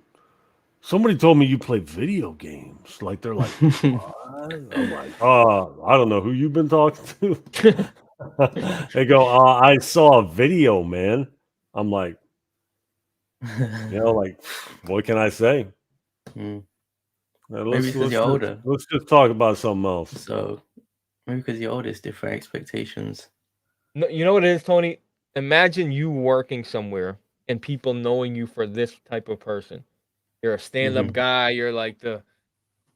[SPEAKER 3] somebody told me you play video games. Like, they're like, what? I'm like, I don't know who you've been talking to. They go, I saw a video, man. I'm like, like, what can I say?
[SPEAKER 4] Maybe
[SPEAKER 3] Let's
[SPEAKER 4] because you're older.
[SPEAKER 3] let's just talk about something else.
[SPEAKER 4] So maybe because you're older, it's different expectations.
[SPEAKER 1] No, you know what it is, Tony? Imagine you working somewhere and people knowing you for this type of person. You're a stand-up guy. You're like the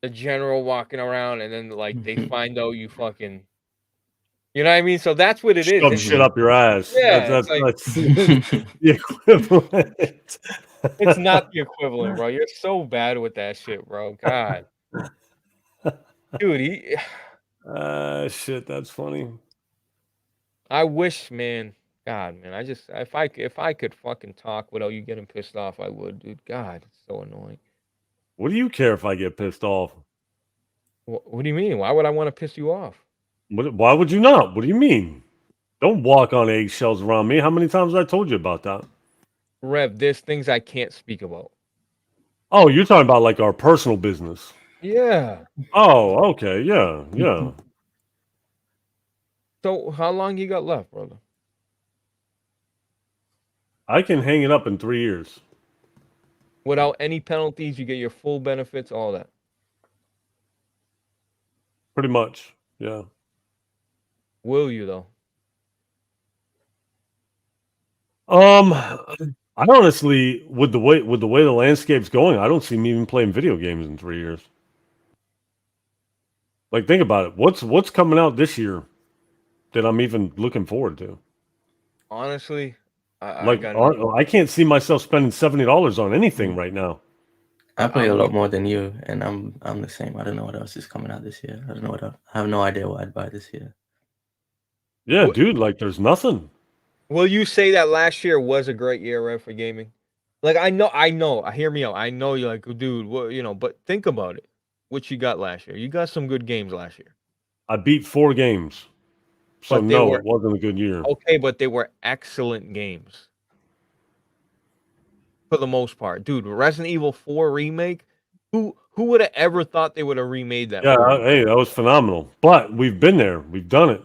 [SPEAKER 1] general walking around, and then like they find out you fucking, you know what I mean? So that's what it is.
[SPEAKER 3] Shove shit up your ass.
[SPEAKER 1] Yeah,
[SPEAKER 3] That's
[SPEAKER 1] it's like
[SPEAKER 3] the equivalent.
[SPEAKER 1] it's not the equivalent, bro. You're so bad with that shit, bro. God, dude,
[SPEAKER 3] Shit, that's funny.
[SPEAKER 1] I wish, man. God, man, I just if I could fucking talk without you getting pissed off, I would, dude. God, it's so annoying.
[SPEAKER 3] What do you care if I get pissed off?
[SPEAKER 1] What do you mean? Why would I want to piss you off?
[SPEAKER 3] Why would you not? What do you mean? Don't walk on eggshells around me. How many times have I told you about that?
[SPEAKER 1] Rev, there's things I can't speak about.
[SPEAKER 3] Oh, you're talking about like our personal business.
[SPEAKER 1] Yeah.
[SPEAKER 3] Oh, okay. Yeah.
[SPEAKER 1] So how long you got left, brother?
[SPEAKER 3] I can hang it up in 3 years.
[SPEAKER 1] Without any penalties, you get your full benefits, all that.
[SPEAKER 3] Pretty much. Yeah.
[SPEAKER 1] Will you though?
[SPEAKER 3] I honestly, with the way the landscape's going, I don't see me even playing video games in 3 years. Like, think about it. What's coming out this year that I'm even looking forward to?
[SPEAKER 1] Honestly,
[SPEAKER 3] I can't see myself spending $70 on anything right now.
[SPEAKER 4] I play a lot more than you, and I'm the same. I don't know what else is coming out this year. I have no idea what I'd buy this year.
[SPEAKER 3] Yeah, dude, like there's nothing.
[SPEAKER 1] Will you say that last year was a great year, Rev, for gaming? Like I know. Hear me out. I know you're like, dude, what, but think about it. What you got last year? You got some good games last year.
[SPEAKER 3] I beat 4 games. So
[SPEAKER 1] But
[SPEAKER 3] no, it wasn't a good year.
[SPEAKER 1] Okay, but they were excellent games. For the most part. Dude, Resident Evil 4 remake, who Who would have ever thought they would have remade that
[SPEAKER 3] Yeah,
[SPEAKER 1] movie?
[SPEAKER 3] hey, that was phenomenal. But we've been there. We've done it.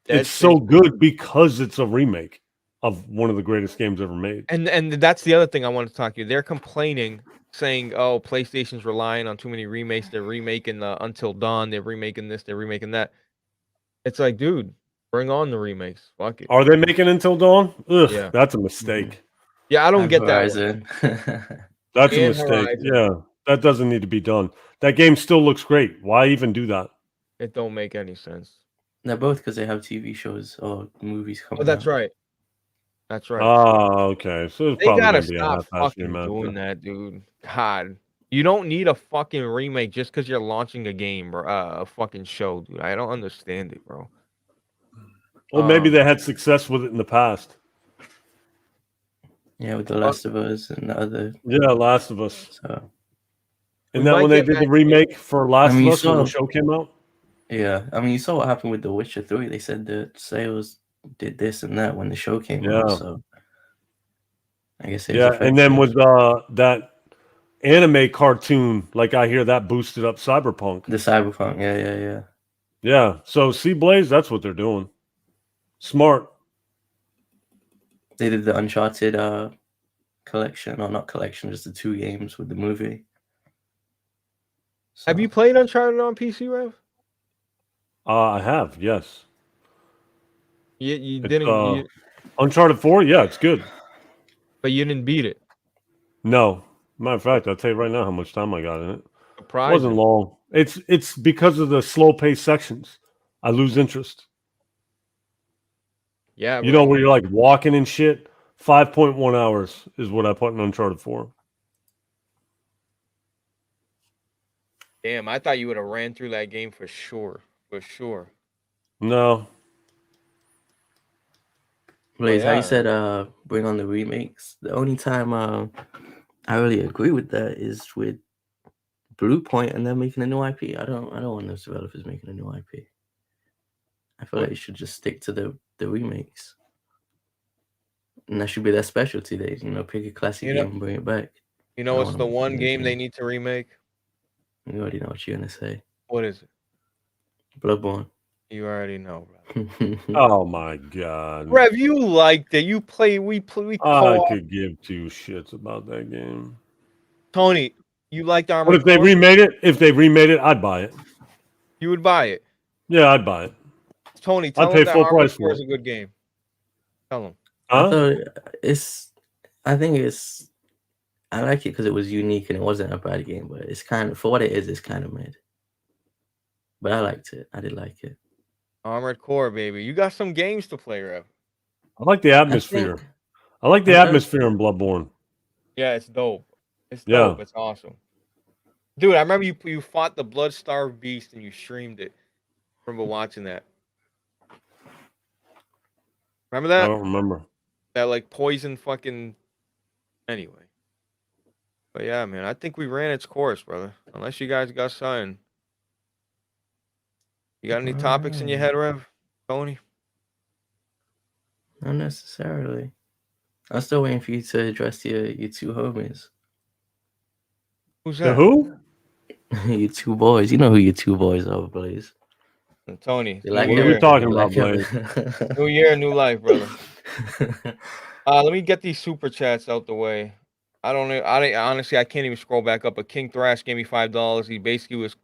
[SPEAKER 1] Dead
[SPEAKER 3] It's so
[SPEAKER 1] Space.
[SPEAKER 3] good because it's a remake of one of the greatest games ever made.
[SPEAKER 1] And that's the other thing I want to talk to you. They're complaining, saying, "Oh, PlayStation's relying on too many remakes. They're remaking the Until Dawn. They're remaking this. They're remaking that." It's like, dude, bring on the remakes. Fuck it.
[SPEAKER 3] Are they making Until Dawn? Ugh,
[SPEAKER 1] Yeah.
[SPEAKER 3] that's a mistake.
[SPEAKER 1] Yeah, I don't
[SPEAKER 4] And
[SPEAKER 1] get that one.
[SPEAKER 4] Horizon.
[SPEAKER 3] That's a
[SPEAKER 1] And
[SPEAKER 3] mistake.
[SPEAKER 1] Horizon.
[SPEAKER 3] Yeah, that doesn't need to be done. That game still looks great. Why even do that?
[SPEAKER 1] It don't make any sense.
[SPEAKER 4] They're both because they have TV shows or movies coming
[SPEAKER 1] Oh, that's
[SPEAKER 4] out.
[SPEAKER 1] right. That's right.
[SPEAKER 3] Ah, okay. So it's
[SPEAKER 1] They
[SPEAKER 3] probably
[SPEAKER 1] gotta
[SPEAKER 3] gonna be a
[SPEAKER 1] stop
[SPEAKER 3] half-ass
[SPEAKER 1] fucking doing
[SPEAKER 3] remaster.
[SPEAKER 1] that, dude. God, you don't need a fucking remake just because you're launching a game or a fucking show, dude. I don't understand it, bro.
[SPEAKER 3] Well, maybe they had success with it in the past.
[SPEAKER 4] Yeah, with The Last of Us and the other.
[SPEAKER 3] Yeah, Last of Us.
[SPEAKER 4] So
[SPEAKER 3] And then when they did the remake for Last of Us when the show came out?
[SPEAKER 4] Yeah, I mean, you saw what happened with The Witcher 3. They said the sales did this and that when the show came out. So I guess it was
[SPEAKER 3] and then with that anime cartoon, like I hear that boosted up Cyberpunk.
[SPEAKER 4] The Cyberpunk, yeah.
[SPEAKER 3] Yeah. So see, Blaze, that's what they're doing. Smart.
[SPEAKER 4] They did the Uncharted collection, or not collection, just the 2 games with the movie.
[SPEAKER 1] Have you played Uncharted on PC, Rev?
[SPEAKER 3] I have, yes.
[SPEAKER 1] You didn't.
[SPEAKER 3] Uncharted 4, yeah, it's good.
[SPEAKER 1] But you didn't beat it.
[SPEAKER 3] No. Matter of fact, I'll tell you right now how much time I got in it.
[SPEAKER 1] Surprising.
[SPEAKER 3] It wasn't long. It's because of the slow-paced sections. I lose interest.
[SPEAKER 1] Yeah,
[SPEAKER 3] you know, where you're like walking and shit. 5.1 hours is what I put in Uncharted 4.
[SPEAKER 1] Damn, I thought you would have ran through that game for sure. For sure.
[SPEAKER 3] No.
[SPEAKER 4] Blaze, how you said bring on the remakes. The only time I really agree with that is with Blue Point and they're making a new IP. I don't want those developers making a new IP. I feel like you should just stick to the remakes. And that should be their specialty. They, pick a classic game and bring it back.
[SPEAKER 1] You know what's the one game they need to remake?
[SPEAKER 4] You already know what you're gonna say.
[SPEAKER 1] What is it?
[SPEAKER 4] Bloodborne.
[SPEAKER 1] You already know, bro.
[SPEAKER 3] Oh my god.
[SPEAKER 1] Rev, you liked it. You play. We
[SPEAKER 3] I could give 2 shits about that game.
[SPEAKER 1] Tony, you liked Armored
[SPEAKER 3] But if they remade it, I'd buy it.
[SPEAKER 1] You would buy it?
[SPEAKER 3] Yeah, I'd buy it.
[SPEAKER 1] Tony, tell him that Armored Core is a good game. Tell him.
[SPEAKER 3] Huh?
[SPEAKER 4] I like it because it was unique and it wasn't a bad game, but it's kind of, for what it is, it's kind of mid. But I liked it. I did like it.
[SPEAKER 1] Armored Core, baby. You got some games to play, Rev.
[SPEAKER 3] I like the atmosphere. I like the atmosphere in Bloodborne.
[SPEAKER 1] Yeah, it's dope. It's dope. It's awesome. Dude, I remember you fought the blood-starved beast and you streamed it. I remember watching that. Remember that?
[SPEAKER 3] I don't remember.
[SPEAKER 1] That like poison fucking. Anyway. But yeah, man, I think we ran its course, brother. Unless you guys got something. You got any topics in your head, Rev? Tony?
[SPEAKER 4] Not necessarily. I'm still waiting for you to address your 2 homies.
[SPEAKER 1] Who's that?
[SPEAKER 3] Who?
[SPEAKER 4] Your 2 boys. You know who your 2 boys are, Blaze.
[SPEAKER 1] Tony.
[SPEAKER 3] What are we talking about, Blaze?
[SPEAKER 1] New year, new life, brother. Let me get these super chats out the way. I don't know. Honestly, I can't even scroll back up. But King Thrash gave me $5. He basically was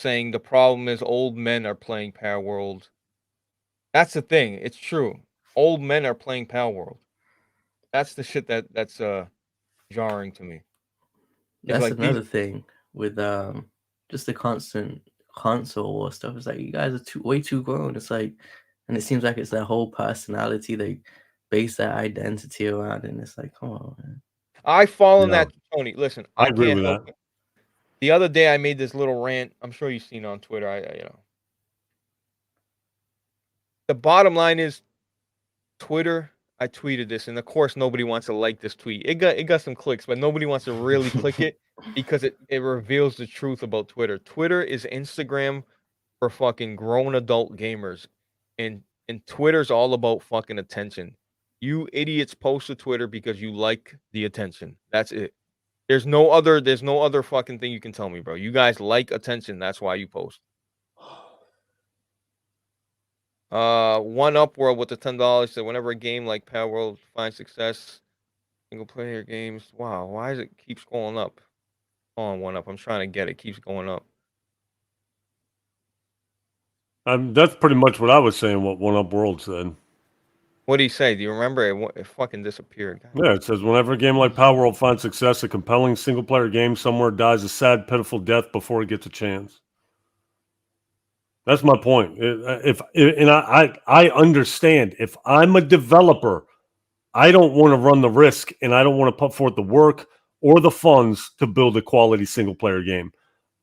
[SPEAKER 1] saying the problem is old men are playing Palworld. That's the thing. It's true. Old men are playing Palworld. That's the shit that's jarring to me.
[SPEAKER 4] That's like another thing with just the constant console war stuff. It's like you guys are way too grown. It's like, and it seems like it's their whole personality. They base their identity around, and it's like, come on, man.
[SPEAKER 1] I fall in that, Tony. Listen,
[SPEAKER 3] I agree with that.
[SPEAKER 1] The other day I made this little rant. I'm sure you've seen it on Twitter. The bottom line is Twitter. I tweeted this, and of course nobody wants to like this tweet. It got some clicks, but nobody wants to really click it because it reveals the truth about Twitter. Twitter is Instagram for fucking grown adult gamers, and Twitter's all about fucking attention. You idiots post to Twitter because you like the attention. That's it. There's no other fucking thing you can tell me, bro. You guys like attention. That's why you post. One Up World with the $10 said whenever a game like Palworld finds success, single player games. Wow, why is it keeps going up? On One Up, I'm trying to get it. Keeps going up.
[SPEAKER 3] That's pretty much what I was saying. What One Up World said.
[SPEAKER 1] What did he say? Do you remember? It fucking disappeared.
[SPEAKER 3] Yeah, it says whenever a game like Palworld finds success, a compelling single-player game somewhere dies a sad, pitiful death before it gets a chance. That's my point. I understand. If I'm a developer, I don't want to run the risk, and I don't want to put forth the work or the funds to build a quality single-player game.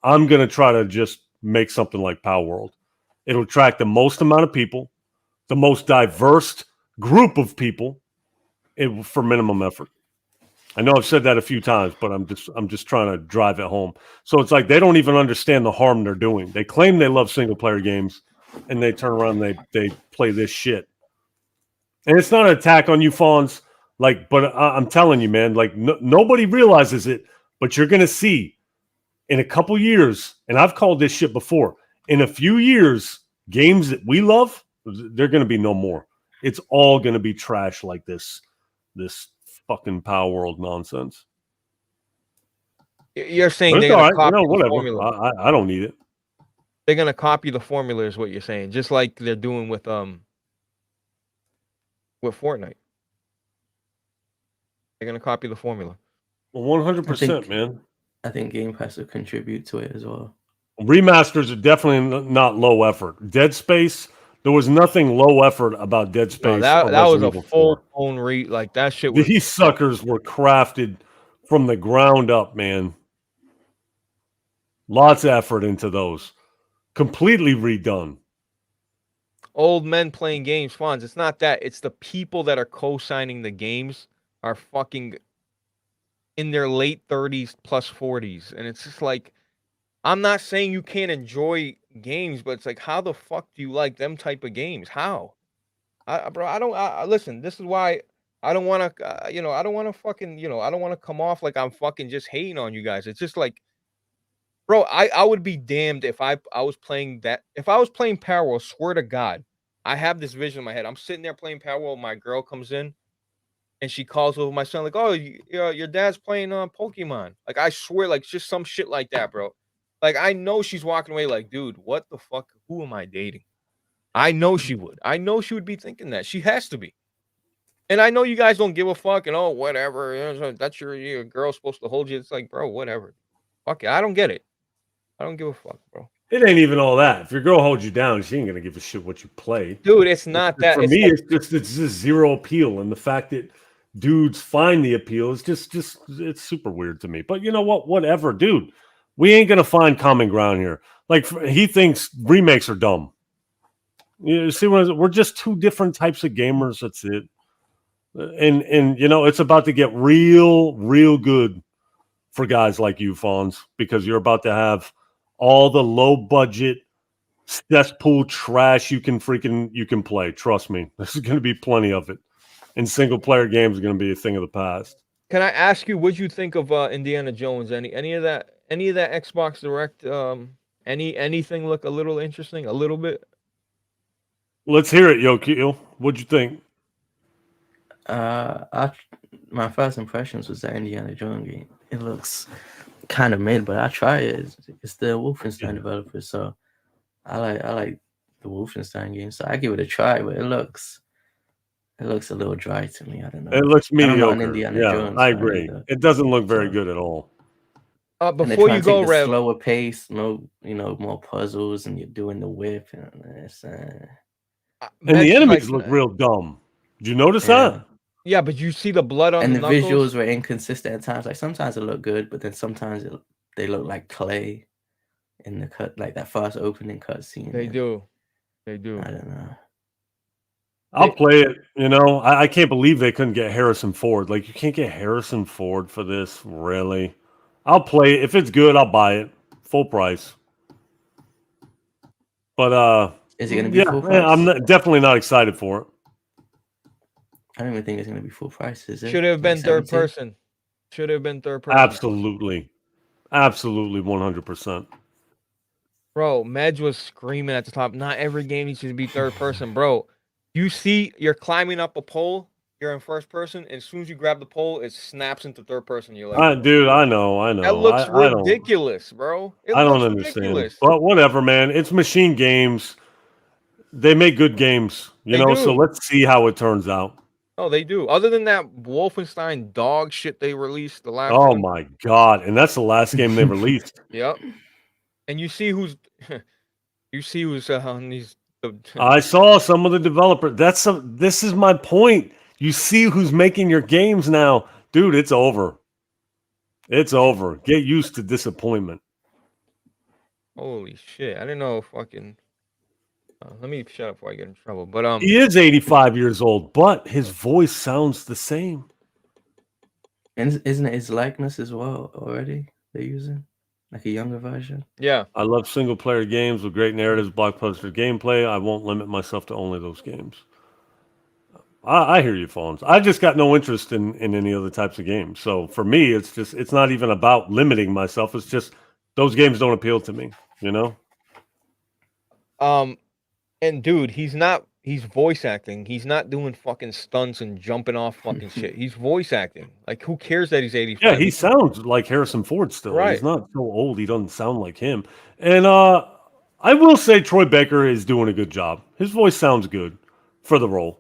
[SPEAKER 3] I'm going to try to just make something like Palworld. It'll attract the most amount of people, the most diverse group of people, for minimum effort. I know I've said that a few times, but I'm just trying to drive it home. So it's like they don't even understand the harm they're doing. They claim they love single player games, and they turn around and they play this shit. And it's not an attack on you, Fawns. Like, but I'm telling you, man. Like nobody realizes it, but you're gonna see in a couple years. And I've called this shit before. In a few years, games that we love, they're gonna be no more. It's all gonna be trash like this fucking Palworld nonsense.
[SPEAKER 1] You're saying they're gonna copy the formula.
[SPEAKER 3] I don't need it.
[SPEAKER 1] They're gonna copy the formula, is what you're saying, just like they're doing with Fortnite. They're gonna copy the formula.
[SPEAKER 3] Well, 100%, man.
[SPEAKER 4] I think Game Pass will contribute to it as well.
[SPEAKER 3] Remasters are definitely not low effort. Dead Space, there was nothing low effort about Dead Space.
[SPEAKER 1] No, that was a full-blown like that shit.
[SPEAKER 3] These suckers were crafted from the ground up, man. Lots of effort into those. Completely redone.
[SPEAKER 1] Old men playing games, Fonz. It's not that. It's the people that are co-signing the games are fucking in their late 30s plus 40s. And it's just like, I'm not saying you can't enjoy games, but it's like, how the fuck do you like them type of games? How? Listen, this is why I don't want to, I don't want to fucking, I don't want to come off like I'm fucking just hating on you guys. It's just like, bro, I would be damned if I was playing that. If I was playing Palworld, swear to God, I have this vision in my head. I'm sitting there playing Palworld. My girl comes in and she calls over my son, like, oh, your dad's playing Pokemon. Like, I swear, like, just some shit like that, bro. Like, I know she's walking away like, dude, what the fuck? Who am I dating? I know she would. I know she would be thinking that. She has to be. And I know you guys don't give a fuck and, oh, whatever. That's your girl supposed to hold you. It's like, bro, whatever. Fuck it. I don't get it. I don't give a fuck, bro.
[SPEAKER 3] It ain't even all that. If your girl holds you down, she ain't gonna give a shit what you play.
[SPEAKER 1] Dude, it's not that.
[SPEAKER 3] For me, it's just zero appeal. And the fact that dudes find the appeal is just it's super weird to me. But you know what? Whatever, dude. We ain't gonna find common ground here. Like he thinks remakes are dumb. You see, we're just two different types of gamers. That's it. And it's about to get real good for guys like you, Fawns, because you're about to have all the low budget cesspool trash you can play. Trust me, there's going to be plenty of it. And single player games are going to be a thing of the past.
[SPEAKER 1] Can I ask you, what'd you think of Indiana Jones? Any of that Xbox Direct? Anything look a little interesting? A little bit.
[SPEAKER 3] Let's hear it, Yokio. What'd you think?
[SPEAKER 4] My first impressions was that Indiana Jones game. It looks kind of mid, but I try it. It's the Wolfenstein developer, so I like the Wolfenstein game, so I give it a try. But it looks a little dry to me. I don't know.
[SPEAKER 3] It looks mediocre.
[SPEAKER 4] Indiana
[SPEAKER 3] yeah,
[SPEAKER 4] Jones
[SPEAKER 3] I agree. It doesn't look very good at all.
[SPEAKER 1] Before you go, Rev,
[SPEAKER 4] slower pace, more puzzles, and you're doing the whip, and it's.
[SPEAKER 3] And the enemies look real dumb. Did you notice that?
[SPEAKER 1] Yeah, but you see the blood on
[SPEAKER 4] and
[SPEAKER 1] the
[SPEAKER 4] visuals were inconsistent at times. Like sometimes it looked good, but then sometimes they look like clay in the cut, like that first opening cutscene.
[SPEAKER 1] They do.
[SPEAKER 4] I don't know.
[SPEAKER 3] I'll play it. I can't believe they couldn't get Harrison Ford. Like, you can't get Harrison Ford for this, really. I'll play it. If it's good, I'll buy it. Full price. But,
[SPEAKER 4] is it going to be full price?
[SPEAKER 3] I'm definitely not excited for it.
[SPEAKER 4] I don't even think it's going to be full price, is it?
[SPEAKER 1] Should have been third person. Should have been third person.
[SPEAKER 3] Absolutely. Absolutely 100%.
[SPEAKER 1] Bro, Medj was screaming at the top. Not every game needs to be third person, bro. You see, you're climbing up a pole. You're in first person, and as soon as you grab the pole, it snaps into third person. You're like,
[SPEAKER 3] Dude, I know.
[SPEAKER 1] that looks
[SPEAKER 3] I don't.
[SPEAKER 1] ridiculous, bro. It
[SPEAKER 3] I don't
[SPEAKER 1] looks
[SPEAKER 3] understand.
[SPEAKER 1] ridiculous.
[SPEAKER 3] But whatever, man. It's machine games. They make good games, you
[SPEAKER 1] They
[SPEAKER 3] know. So
[SPEAKER 1] do.
[SPEAKER 3] let's see how it turns out.
[SPEAKER 1] Oh, they do. Other than that Wolfenstein dog shit they released the last
[SPEAKER 3] Oh
[SPEAKER 1] one.
[SPEAKER 3] my god! And that's the last game they released.
[SPEAKER 1] Yep. And you see who's on these.
[SPEAKER 3] I saw some of the developers. This is my point. You see who's making your games now, dude. It's over. It's over. Get used to disappointment.
[SPEAKER 1] Holy shit! I didn't know fucking. Let me shut up before I get in trouble. But
[SPEAKER 3] He is 85 years old, but his voice sounds the same.
[SPEAKER 4] And isn't it his likeness as well already they're using? Like a younger version?
[SPEAKER 1] yeah,
[SPEAKER 3] I love single player games with great narratives, blockbuster gameplay. I won't limit myself to only those games. I hear you, Fawns. I just got no interest in any other types of games. So for me, it's not even about limiting myself. It's just those games don't appeal to me, you know?
[SPEAKER 1] and dude, he's voice acting. He's not doing fucking stunts and jumping off fucking shit. He's voice acting. Like, who cares that he's 85?
[SPEAKER 3] Yeah, he sounds like Harrison Ford still.
[SPEAKER 1] Right.
[SPEAKER 3] He's not so old. He doesn't sound like him. And I will say Troy Baker is doing a good job. His voice sounds good for the role.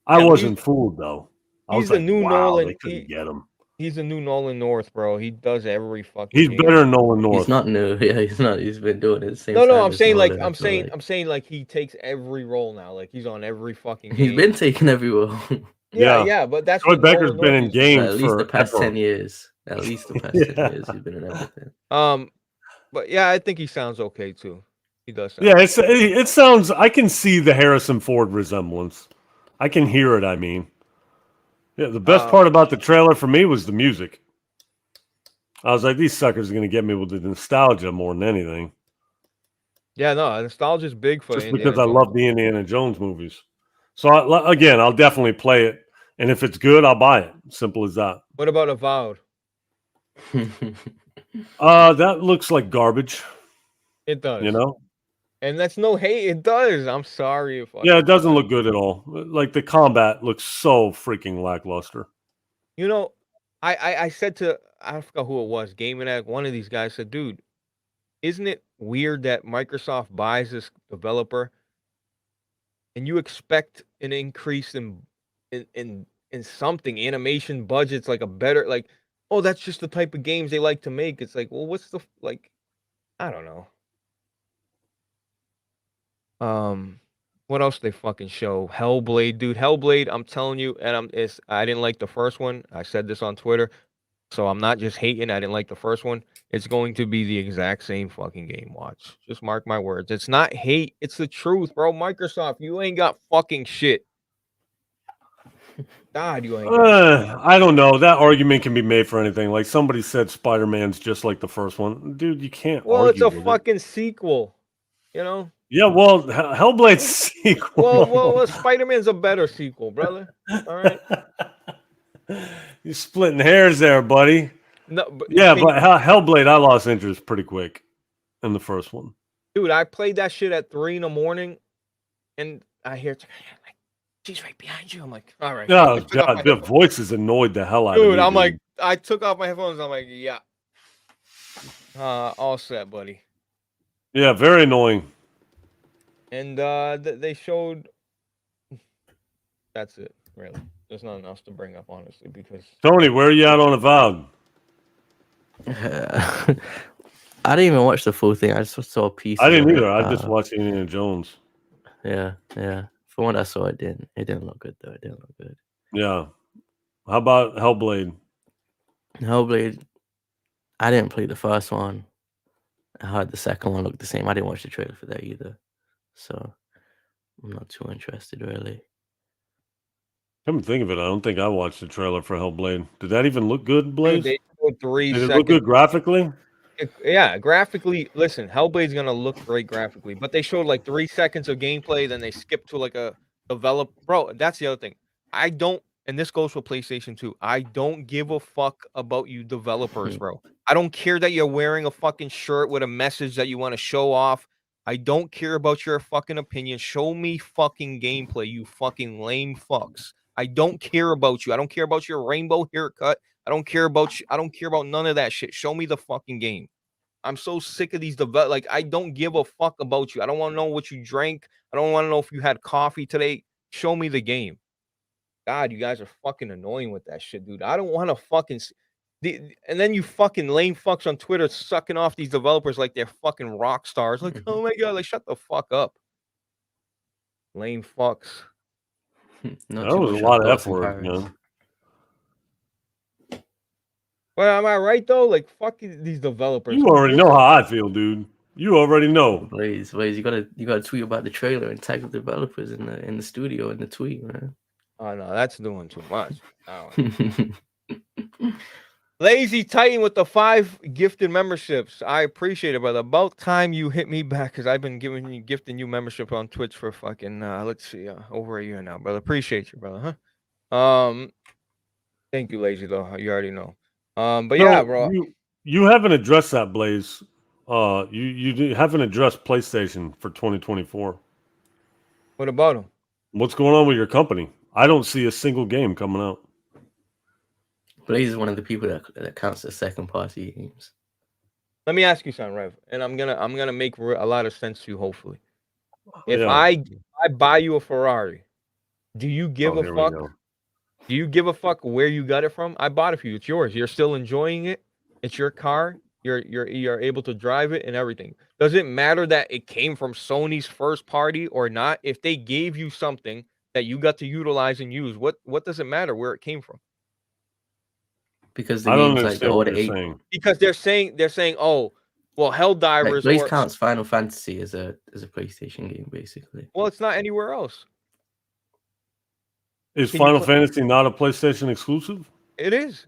[SPEAKER 3] I
[SPEAKER 1] Yeah,
[SPEAKER 3] wasn't fooled, though. I
[SPEAKER 1] he's
[SPEAKER 3] was
[SPEAKER 1] the
[SPEAKER 3] like,
[SPEAKER 1] new
[SPEAKER 3] wow,
[SPEAKER 1] Nolan.
[SPEAKER 3] they couldn't get him.
[SPEAKER 1] He's the new Nolan North, bro. He does every fucking.
[SPEAKER 3] He's
[SPEAKER 1] game.
[SPEAKER 3] better than Nolan North.
[SPEAKER 4] He's not new. Yeah, he's not. He's been doing it the same
[SPEAKER 1] No,
[SPEAKER 4] time
[SPEAKER 1] I'm
[SPEAKER 4] as
[SPEAKER 1] saying
[SPEAKER 4] Nolan,
[SPEAKER 1] like
[SPEAKER 4] I
[SPEAKER 1] I'm
[SPEAKER 4] feel
[SPEAKER 1] saying like he takes every role now. Like, he's on every fucking.
[SPEAKER 4] He's
[SPEAKER 1] game.
[SPEAKER 4] been taking every role.
[SPEAKER 1] Yeah, but that's
[SPEAKER 3] Troy
[SPEAKER 1] what
[SPEAKER 3] Baker's
[SPEAKER 1] Nolan
[SPEAKER 3] been
[SPEAKER 1] North
[SPEAKER 3] in
[SPEAKER 1] is.
[SPEAKER 3] games
[SPEAKER 4] At least the past
[SPEAKER 3] forever.
[SPEAKER 4] 10 years. At least the past 10 years he's been in everything.
[SPEAKER 1] But yeah, I think he sounds okay too. He does. Sound
[SPEAKER 3] Yeah, it sounds. I can see the Harrison Ford resemblance. I can hear it. I mean, yeah. The best part about the trailer for me was the music. I was like, these suckers are gonna get me with the nostalgia more than anything.
[SPEAKER 1] Yeah, no, nostalgia's big for
[SPEAKER 3] Just
[SPEAKER 1] Indiana
[SPEAKER 3] because I
[SPEAKER 1] Jones.
[SPEAKER 3] love the Indiana Jones movies. So again, I'll definitely play it, and if it's good, I'll buy it. Simple as that.
[SPEAKER 1] What about Avowed?
[SPEAKER 3] That looks like garbage.
[SPEAKER 1] It does.
[SPEAKER 3] You know.
[SPEAKER 1] And that's no hate. It does. I'm sorry if.
[SPEAKER 3] Yeah, it doesn't look good at all. Like the combat looks so freaking lackluster.
[SPEAKER 1] You know, I said to, I forgot who it was, Gaming Act, one of these guys said, dude, isn't it weird that Microsoft buys this developer and you expect an increase in something, animation budgets, like a better, like, oh, that's just the type of games they like to make. It's like, well, what's the, like, I don't know. What else they fucking show? Hellblade, dude. Hellblade, I'm telling you, and I didn't like the first one. I said this on Twitter, so I'm not just hating. I didn't like the first one. It's going to be the exact same fucking game. Watch. Just mark my words. It's not hate. It's the truth, bro. Microsoft, you ain't got fucking shit. God, you ain't got
[SPEAKER 3] I don't know. That argument can be made for anything. Like somebody said Spider-Man's just like the first one. Dude, you can't
[SPEAKER 1] Well,
[SPEAKER 3] argue
[SPEAKER 1] it's a
[SPEAKER 3] with
[SPEAKER 1] fucking sequel, you know?
[SPEAKER 3] Yeah, well, Hellblade's sequel.
[SPEAKER 1] Well, Spider-Man's a better sequel, brother. All right.
[SPEAKER 3] You're splitting hairs there, buddy.
[SPEAKER 1] No, but
[SPEAKER 3] yeah, but Hellblade, I lost interest pretty quick in the first one.
[SPEAKER 1] Dude, I played that shit at 3 a.m, and I hear like, she's right behind you. I'm like, all right.
[SPEAKER 3] Oh God, the voices annoyed the hell out of me.
[SPEAKER 1] Dude, I'm like, I took off my headphones. I'm like, yeah, all set, buddy.
[SPEAKER 3] Yeah, very annoying.
[SPEAKER 1] And they showed. That's it, really. There's nothing else to bring up, honestly, because
[SPEAKER 3] Tony, where are you at on Avowed?
[SPEAKER 4] I didn't even watch the full thing. I just saw a piece.
[SPEAKER 3] I didn't either. I just watched Indiana Jones.
[SPEAKER 4] Yeah. From what I saw, it didn't look good though. It didn't look good.
[SPEAKER 3] Yeah. How about Hellblade?
[SPEAKER 4] Hellblade. I didn't play the first one. I heard the second one looked the same. I didn't watch the trailer for that either, so I'm not too interested really.
[SPEAKER 3] Come to think of it, I don't think I watched the trailer for Hellblade. Did that even look good, Blaze?
[SPEAKER 1] Dude, they showed 3
[SPEAKER 3] Did
[SPEAKER 1] seconds.
[SPEAKER 3] it look good graphically?
[SPEAKER 1] Yeah, graphically. Listen, Hellblade's gonna look great graphically, but they showed like 3 seconds of gameplay, then they skipped to like a develop. Bro, that's the other thing. I don't and this goes for PlayStation 2. I don't give a fuck about you developers, bro. I don't care that you're wearing a fucking shirt with a message that you want to show off. I don't care about your fucking opinion. Show me fucking gameplay, you fucking lame fucks. I don't care about you. I don't care about your rainbow haircut. I don't care about you. I don't care about none of that shit. Show me the fucking game. I'm so sick of these like I don't give a fuck about you. I don't want to know what you drank. I don't want to know if you had coffee today. Show me the game. God, you guys are fucking annoying with that shit, dude. I don't want to fucking and then you fucking lame fucks on Twitter sucking off these developers like they're fucking rock stars. Like, oh my god, like shut the fuck up. Lame fucks.
[SPEAKER 3] That was a lot of effort, man.
[SPEAKER 1] Well, am I right though? Like, fuck these developers.
[SPEAKER 3] You already know how I feel, dude. You already know.
[SPEAKER 4] Blaze, you gotta tweet about the trailer and tag the developers in the studio in the tweet, man.
[SPEAKER 1] Oh no, that's doing too much. Lazy Titan with the 5 gifted memberships. I appreciate it, brother. About time you hit me back because I've been gifting you membership on Twitch for fucking let's see, over a year now, brother. Appreciate you, brother. Huh? Thank you, Lazy though. You already know. But no, yeah, bro.
[SPEAKER 3] You haven't addressed that, Blaze. You haven't addressed PlayStation for 2024.
[SPEAKER 1] What about them?
[SPEAKER 3] What's going on with your company? I don't see a single game coming out.
[SPEAKER 4] Blaze is one of the people that counts as second party games.
[SPEAKER 1] Let me ask you something, Rev, and I'm gonna make a lot of sense to you. Hopefully, if I buy you a Ferrari, do you give a fuck? Do you give a fuck where you got it from? I bought it for you. It's yours. You're still enjoying it. It's your car. You're able to drive it and everything. Does it matter that it came from Sony's first party or not? If they gave you something that you got to utilize and use, what does it matter where it came from?
[SPEAKER 4] Because the game's like the Order 8.
[SPEAKER 1] Because they're saying, oh, well, Helldivers.
[SPEAKER 4] Like, Blaze counts Final Fantasy as a PlayStation game, basically.
[SPEAKER 1] Well, it's not anywhere else.
[SPEAKER 3] Is Final Fantasy not a PlayStation exclusive?
[SPEAKER 1] It is.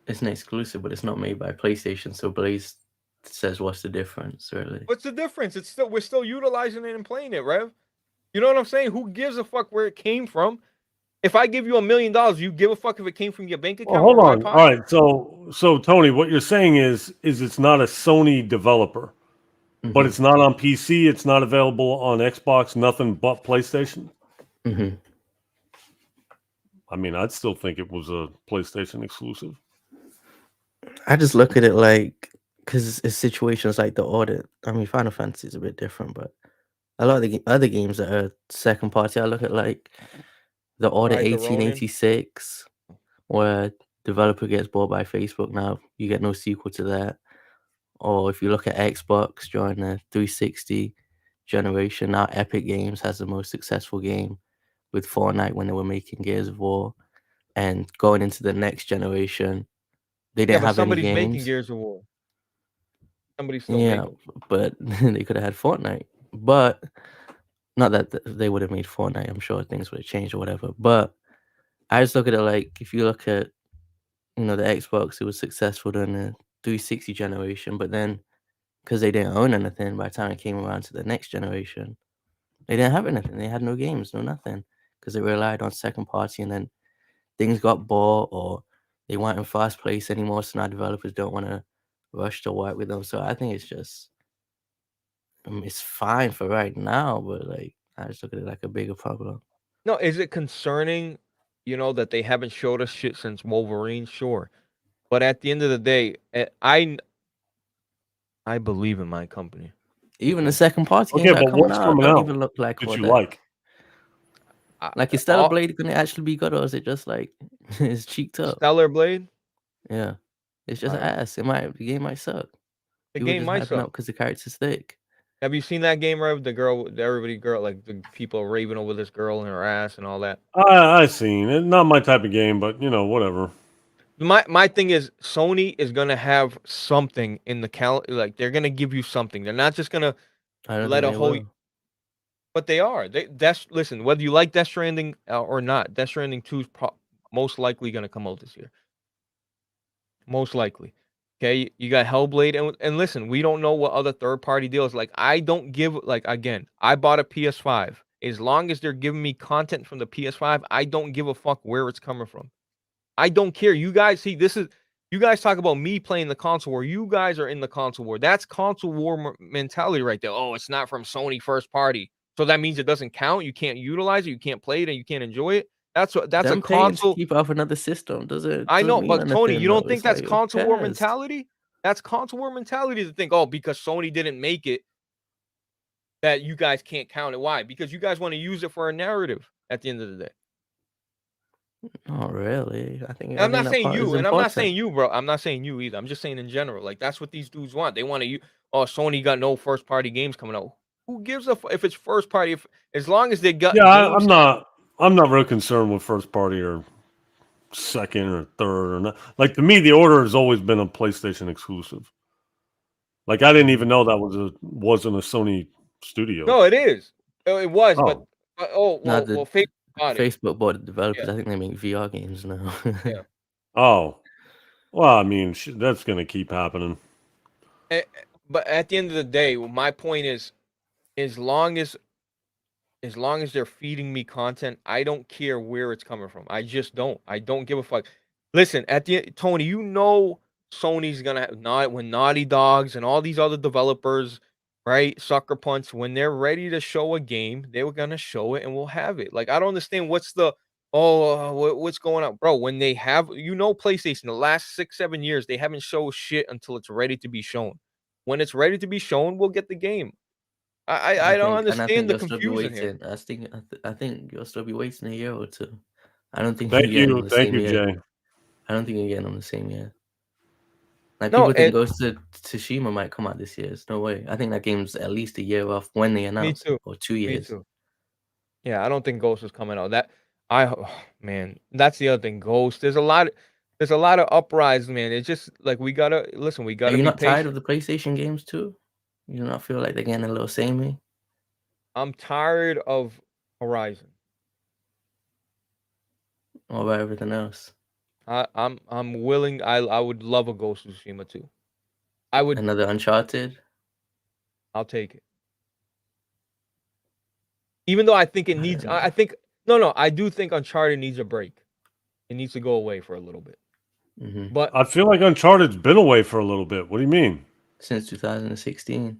[SPEAKER 4] It's an exclusive, but it's not made by PlayStation. So Blaze says, "What's the difference, really?"
[SPEAKER 1] What's the difference? We're still utilizing it and playing it, Rev. You know what I'm saying? Who gives a fuck where it came from? If I give you $1 million, you give a fuck if it came from your bank account?
[SPEAKER 3] Well, hold on. All right. So Tony, what you're saying is it's not a Sony developer, but it's not on PC. It's not available on Xbox. Nothing but PlayStation.
[SPEAKER 4] Mm-hmm.
[SPEAKER 3] I mean, I'd still think it was a PlayStation exclusive.
[SPEAKER 4] I just look at it like, because it's situations like the Audit. I mean, Final Fantasy is a bit different, but a lot of the other games that are second party, I look at like the Order 1886, where developer gets bought by Facebook. Now you get no sequel to that. Or if you look at Xbox during the 360 generation, now Epic Games has the most successful game with Fortnite when they were making Gears of War, and going into the next generation, they didn't have any games.
[SPEAKER 1] Somebody's making Gears of War. Somebody's still making.
[SPEAKER 4] But they could have had Fortnite. But not that they would have made Fortnite. I'm sure things would have changed or whatever. But I just look at it like, if you look at, the Xbox, it was successful during the 360 generation, but then because they didn't own anything, by the time it came around to the next generation, they didn't have anything. They had no games, no nothing, because they relied on second party, and then things got bought or they weren't in fast place anymore. So now developers don't want to rush to work with them. So I think it's just, it's fine for right now, but like, I just look at it like a bigger problem.
[SPEAKER 1] No, is it concerning, that they haven't showed us shit since Wolverine? Sure. But at the end of the day, I believe in my company.
[SPEAKER 4] Even the second party
[SPEAKER 3] games but what's coming out
[SPEAKER 4] even look like
[SPEAKER 3] that you like?
[SPEAKER 4] Like, is Stellar Blade going to actually be good, or is it just like it's cheeked up?
[SPEAKER 1] Stellar Blade?
[SPEAKER 4] Yeah, it's just ass. The game might suck.
[SPEAKER 1] The game might suck
[SPEAKER 4] because the character's thick.
[SPEAKER 1] Have you seen that game, Rev? The girl, like the people raving over this girl and her ass and all that.
[SPEAKER 3] I've seen it. Not my type of game, but whatever.
[SPEAKER 1] My thing is, Sony is gonna have something in the calendar. Like, they're gonna give you something. They're not just gonna let a whole. But they are. Listen. Whether you like Death Stranding or not, Death Stranding 2 is most likely gonna come out this year. Most likely. Okay, you got Hellblade, and listen, we don't know what other third-party deals. Like, I don't give, like, again, I bought a PS5. as long as they're giving me content from the PS5, I don't give a fuck where it's coming from. I don't care. You guys see, you guys talk about me playing the console war. You guys are in the console war. That's console war mentality right there. Oh, it's not from Sony first party. So that means it doesn't count. You can't utilize it. You can't play it and you can't enjoy it. That's a
[SPEAKER 4] Them paying to
[SPEAKER 1] console.
[SPEAKER 4] keep off another system doesn't
[SPEAKER 1] I know,
[SPEAKER 4] mean
[SPEAKER 1] but Tony,
[SPEAKER 4] anything
[SPEAKER 1] you don't
[SPEAKER 4] though.
[SPEAKER 1] think
[SPEAKER 4] It's
[SPEAKER 1] that's
[SPEAKER 4] like, who
[SPEAKER 1] console war
[SPEAKER 4] cares?
[SPEAKER 1] mentality? That's console war mentality to think, oh, because Sony didn't make it, that you guys can't count it. Why? Because you guys want to use it for a narrative at the end of the day.
[SPEAKER 4] Not really. I think
[SPEAKER 1] I'm not
[SPEAKER 4] that
[SPEAKER 1] saying
[SPEAKER 4] part is
[SPEAKER 1] you, and I'm not saying
[SPEAKER 4] important.
[SPEAKER 1] you, bro. I'm not saying you either. I'm just saying in general. Like that's what these dudes want. They want to use. Oh, Sony got no first party games coming out. Who gives a if it's first party? If as long as they got games.
[SPEAKER 3] I'm not real concerned with first party or second or third or not. Like to me, the order has always been a PlayStation exclusive. Like I didn't even know that wasn't a Sony studio.
[SPEAKER 1] No, it is. It was,
[SPEAKER 3] Oh.
[SPEAKER 1] but
[SPEAKER 4] Not the
[SPEAKER 1] Facebook bought it.
[SPEAKER 4] Facebook bought the developers.
[SPEAKER 1] Yeah.
[SPEAKER 4] I think they make VR games now.
[SPEAKER 1] Yeah.
[SPEAKER 3] Oh, well, I mean, that's going to keep happening.
[SPEAKER 1] But at the end of the day, my point is, as long as they're feeding me content, I don't care where it's coming from. I just don't. I don't give a fuck. Listen, Tony, you know Sony's gonna have when Naughty Dogs and all these other developers, right? Sucker Punch, when they're ready to show a game, they were gonna show it and we'll have it. Like I don't understand what's going on, bro. When they have, PlayStation, the last 6-7 years, they haven't shown shit until it's ready to be shown. When it's ready to be shown, we'll get the game. I don't understand the confusion here.
[SPEAKER 4] I think you'll still be waiting a year or two. I don't think
[SPEAKER 3] Thank
[SPEAKER 4] you're getting
[SPEAKER 3] you,
[SPEAKER 4] them the same year.
[SPEAKER 3] Jay.
[SPEAKER 4] I don't think you're getting them the same year. Like people think Ghost of Tsushima might come out this year. There's no way. I think that game's at least a year off when they announce it, or 2 years.
[SPEAKER 1] Me too. Yeah, I don't think Ghost is coming out. Man, that's the other thing. Ghost. There's a lot of uprise, man. It's just like we gotta listen. We gotta.
[SPEAKER 4] Are you
[SPEAKER 1] be
[SPEAKER 4] not
[SPEAKER 1] patient.
[SPEAKER 4] tired of the PlayStation games too? You do not feel like they're getting a little samey?
[SPEAKER 1] I'm tired of Horizon.
[SPEAKER 4] What about everything else?
[SPEAKER 1] I'm willing. I would love a Ghost of Tsushima too. I would.
[SPEAKER 4] Another Uncharted?
[SPEAKER 1] I'll take it. Even though I think it needs. I think no. I do think Uncharted needs a break. It needs to go away for a little bit.
[SPEAKER 4] Mm-hmm.
[SPEAKER 1] But
[SPEAKER 3] I feel like Uncharted's been away for a little bit. What do you mean?
[SPEAKER 4] Since 2016.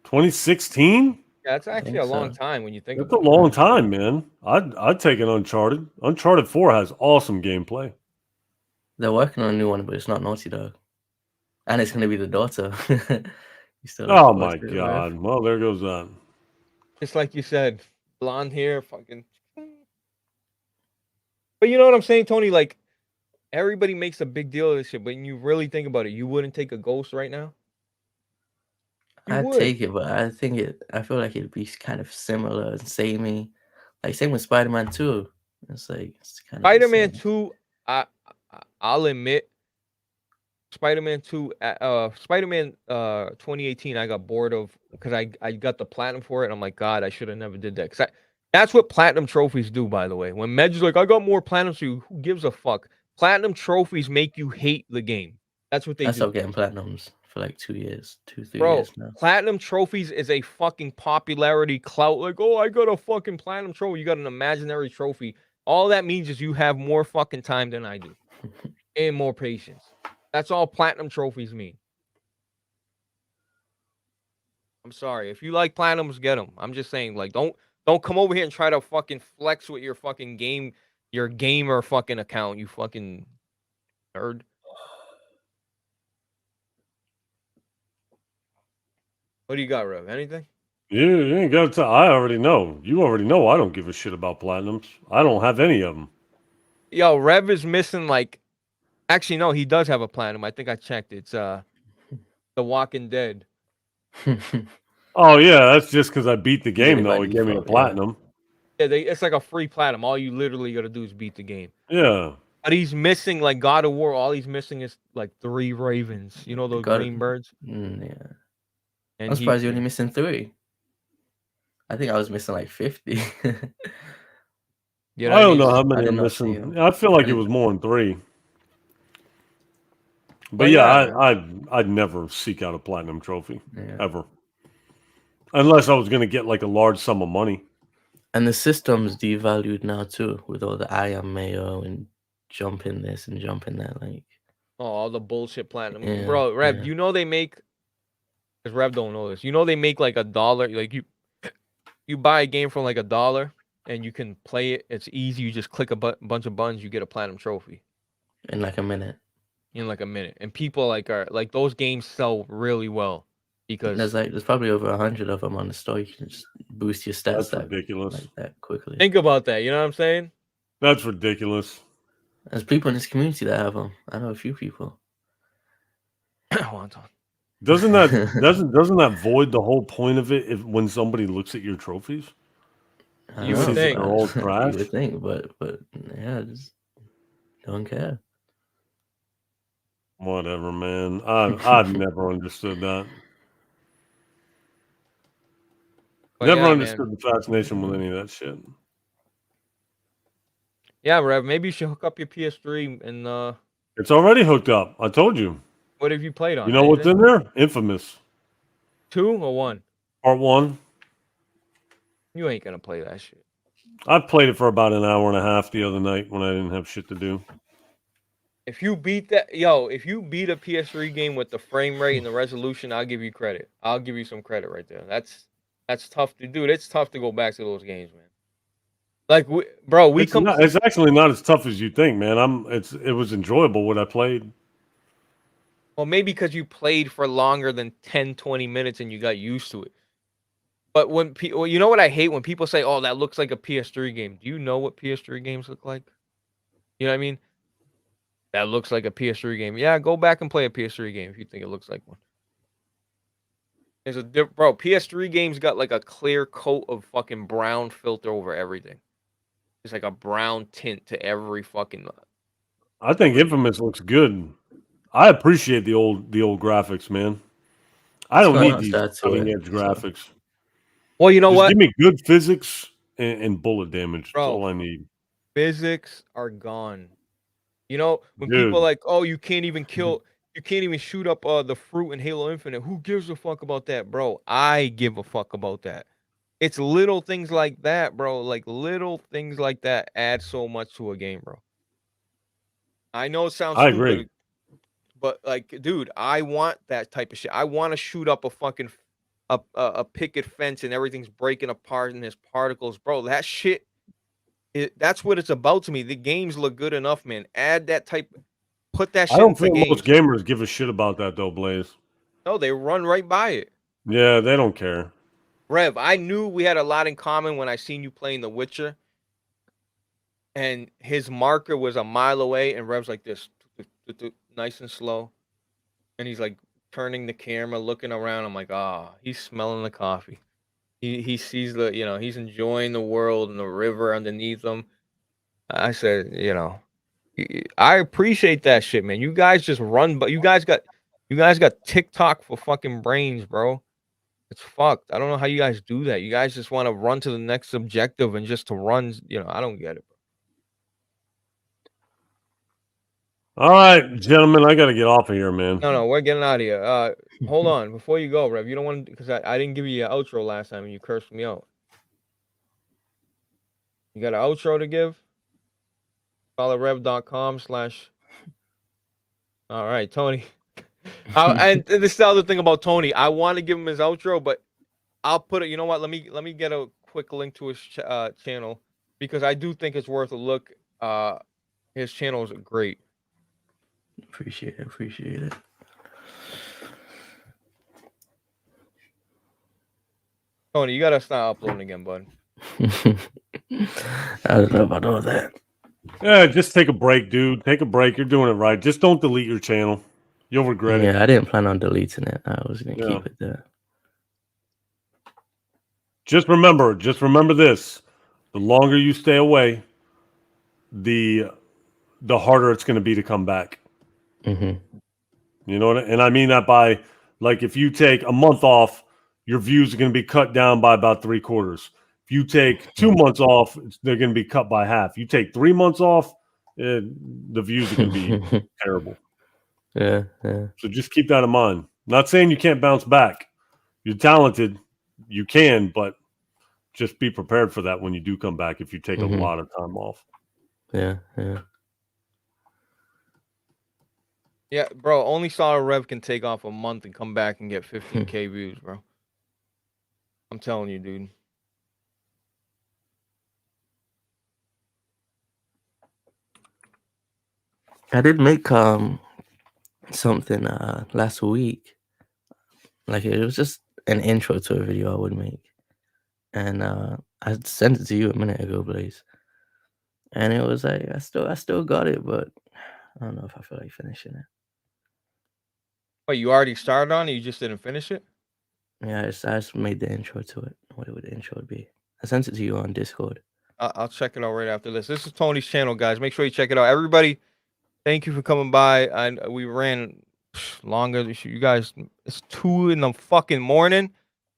[SPEAKER 3] 2016?
[SPEAKER 1] Yeah, that's actually a long time when you think
[SPEAKER 3] about it.
[SPEAKER 1] That's
[SPEAKER 3] a long time, man. I'd take an Uncharted. Uncharted 4 has awesome gameplay.
[SPEAKER 4] They're working on a new one, but it's not Naughty Dog. And it's going to be the daughter.
[SPEAKER 3] Oh, my God. Well, there goes that.
[SPEAKER 1] Just like you said, blonde hair, fucking. But you know what I'm saying, Tony? Like, everybody makes a big deal of this shit, but when you really think about it, you wouldn't take a Ghost right now?
[SPEAKER 4] I'd take it, but I feel like it'd be kind of similar and samey. Like, same with Spider-Man 2. It's kind of
[SPEAKER 1] Spider-Man 2, I'll admit, Spider-Man 2, Spider-Man 2018, I got bored of because I got the platinum for it. And I'm like, God, I should have never did that. That's what platinum trophies do, by the way. When Med's like, I got more platinum, so who gives a fuck? Platinum trophies make you hate the game. That's what they do.
[SPEAKER 4] I stopped getting platinums for like 2 years, 3
[SPEAKER 1] Bro,
[SPEAKER 4] years now.
[SPEAKER 1] Platinum trophies is a fucking popularity clout. Like, oh, I got a fucking platinum trophy. You got an imaginary trophy. All that means is you have more fucking time than I do and more patience. That's all platinum trophies mean. I'm sorry. If you like platinums, get them. I'm just saying, like, don't come over here and try to fucking flex with your fucking game, your gamer fucking account, you fucking nerd. What do you got, Rev? Anything?
[SPEAKER 3] You ain't got to. I already know. You already know I don't give a shit about platinums. I don't have any of them.
[SPEAKER 1] Yo, Rev is missing like. Actually, no, he does have a platinum. I think I checked. It's The Walking Dead.
[SPEAKER 3] Oh yeah, that's just because I beat the game though. He gave me a platinum.
[SPEAKER 1] Yeah, it's like a free platinum. All you literally got to do is beat the game.
[SPEAKER 3] Yeah.
[SPEAKER 1] But he's missing like God of War. All he's missing is like 3 ravens. You know those green birds?
[SPEAKER 4] Yeah.
[SPEAKER 1] And
[SPEAKER 4] I'm surprised you're only missing 3. I think I was missing like 50.
[SPEAKER 3] I don't know how many I'm missing. I feel like it was more than 3. But I'd never seek out a platinum trophy ever, unless I was going to get like a large sum of money.
[SPEAKER 4] And the system's devalued now too, with all the I am Mayo and jumping this and jumping that. Like,
[SPEAKER 1] Oh, all the bullshit platinum,
[SPEAKER 4] yeah,
[SPEAKER 1] bro. Rev,
[SPEAKER 4] yeah.
[SPEAKER 1] you know they make. Cause Rev don't know this. You know they make like $1. Like you buy a game for like $1 and you can play it. It's easy. You just click a bunch of buttons, you get a platinum trophy
[SPEAKER 4] In like a minute.
[SPEAKER 1] in like a minute. And people like are like those games sell really well because
[SPEAKER 4] There's probably over 100 of them on the store. You can just boost your stats
[SPEAKER 3] That's ridiculous.
[SPEAKER 4] like that quickly.
[SPEAKER 1] think about that. You know what I'm saying?
[SPEAKER 3] That's ridiculous.
[SPEAKER 4] There's people in this community that have them. I know a few people.
[SPEAKER 3] Doesn't that void the whole point of it? If when somebody looks at your trophies,
[SPEAKER 1] You would think.
[SPEAKER 3] they're all trash.
[SPEAKER 4] You would think, but yeah, just don't care.
[SPEAKER 3] Whatever, man. I've never understood that.
[SPEAKER 1] But
[SPEAKER 3] Never
[SPEAKER 1] yeah,
[SPEAKER 3] understood
[SPEAKER 1] man.
[SPEAKER 3] the fascination with any of that shit.
[SPEAKER 1] Yeah, Rev. Maybe you should hook up your PS3 and
[SPEAKER 3] It's already hooked up. I told you.
[SPEAKER 1] what have you played on?
[SPEAKER 3] You know what's in there? Infamous
[SPEAKER 1] 2 or 1?
[SPEAKER 3] Part 1.
[SPEAKER 1] You ain't gonna play that shit.
[SPEAKER 3] I played it for about an hour and a half the other night when I didn't have shit to do.
[SPEAKER 1] If you beat that, if you beat a PS3 game with the frame rate and the resolution, I'll give you credit. I'll give you some credit right there. That's tough to do. It's tough to go back to those games, man. Like,
[SPEAKER 3] It's actually not as tough as you think, man. It was enjoyable what I played.
[SPEAKER 1] Well, maybe because you played for longer than 10, 20 minutes and you got used to it. But when people, you know what I hate when people say, "Oh, that looks like a PS3 game." Do you know what PS3 games look like? You know what I mean? That looks like a PS3 game. Yeah, go back and play a PS3 game if you think it looks like one. There's bro. PS3 games got like a clear coat of fucking brown filter over everything. It's like a brown tint to every fucking.
[SPEAKER 3] I think Infamous looks good. I appreciate the old graphics, man. I don't need these cutting edge graphics.
[SPEAKER 1] Well, you know what?
[SPEAKER 3] Give me good physics and bullet damage.
[SPEAKER 1] Bro,
[SPEAKER 3] that's all I need.
[SPEAKER 1] Physics are gone. You know, when people are like, "Oh, you can't even shoot up the fruit in Halo Infinite." Who gives a fuck about that, bro? I give a fuck about that. It's little things like that, bro. Like little things like that add so much to a game, bro. I know it sounds stupid,
[SPEAKER 3] agree.
[SPEAKER 1] But like, dude, I want that type of shit. I want to shoot up a fucking a picket fence and everything's breaking apart and there's particles, bro. That shit. That's what it's about to me. The games look good enough, man. Add that type. Put that shit.
[SPEAKER 3] I don't think most gamers give a shit about that though, Blaze.
[SPEAKER 1] No, they run right by it.
[SPEAKER 3] Yeah, they don't care.
[SPEAKER 1] Rev, I knew we had a lot in common when I seen you playing The Witcher. And his marker was a mile away, and Rev's like this, nice and slow. And he's like turning the camera, looking around. I'm like, he's smelling the coffee. He sees he's enjoying the world and the river underneath him. I said, I appreciate that shit, man. You guys just run, but you guys got TikTok for fucking brains, bro. It's fucked. I don't know how you guys do that. You guys just want to run to the next objective and just to run, I don't get it, bro.
[SPEAKER 3] All right, gentlemen, I got to get off of here, man.
[SPEAKER 1] No, we're getting out of here. Hold on. Before you go, Rev, you don't want to, because I didn't give you your outro last time and you cursed me out. You got an outro to give? Follow rev.com/ All right, Tony. And this is the other thing about Tony. I want to give him his outro, but I'll put it. You know what? Let me get a quick link to his channel because I do think it's worth a look. His channel is great.
[SPEAKER 4] Appreciate it.
[SPEAKER 1] Tony, you gotta start uploading again, bud.
[SPEAKER 4] I don't know about all that.
[SPEAKER 3] Yeah, just take a break, dude. Take a break. You're doing it right. Just don't delete your channel. You'll regret it.
[SPEAKER 4] Yeah, I didn't plan on deleting it. I was gonna keep it there.
[SPEAKER 3] Just remember this. The longer you stay away, the harder it's going to be to come back.
[SPEAKER 4] Mm-hmm.
[SPEAKER 3] You know what? And I mean that by, like, if you take a month off, your views are going to be cut down by about 3/4. If you take 2 months off, they're going to be cut by half. You take 3 months off, the views are going to be terrible.
[SPEAKER 4] Yeah.
[SPEAKER 3] So just keep that in mind. Not saying you can't bounce back. You're talented. You can, but just be prepared for that when you do come back if you take a lot of time off.
[SPEAKER 4] Yeah, yeah.
[SPEAKER 1] Yeah, bro. Only Solid Rev can take off a month and come back and get 15K views, bro. I'm telling you, dude.
[SPEAKER 4] I did make something last week. Like it was just an intro to a video I would make. And I sent it to you a minute ago, Blaze. And it was like I still got it, but I don't know if I feel like finishing it.
[SPEAKER 1] Wait, you already started on it? You just didn't finish it?
[SPEAKER 4] Yeah, I just made the intro to it. What would the intro be? I sent it to you on Discord.
[SPEAKER 1] I'll check it out right after this. This is Tony's channel, guys. Make sure you check it out. Everybody, thank you for coming by. We ran longer. You guys, it's 2 in the fucking morning.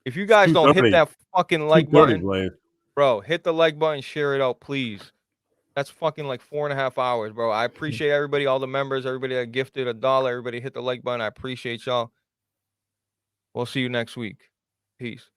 [SPEAKER 1] If you guys don't hit
[SPEAKER 3] 2:30.
[SPEAKER 1] that fucking like button,
[SPEAKER 3] Blaze.
[SPEAKER 1] bro, hit the like button, share it out, please. That's fucking like 4.5 hours, bro. I appreciate everybody, all the members, everybody that gifted $1. Everybody hit the like button. I appreciate y'all. We'll see you next week. Peace.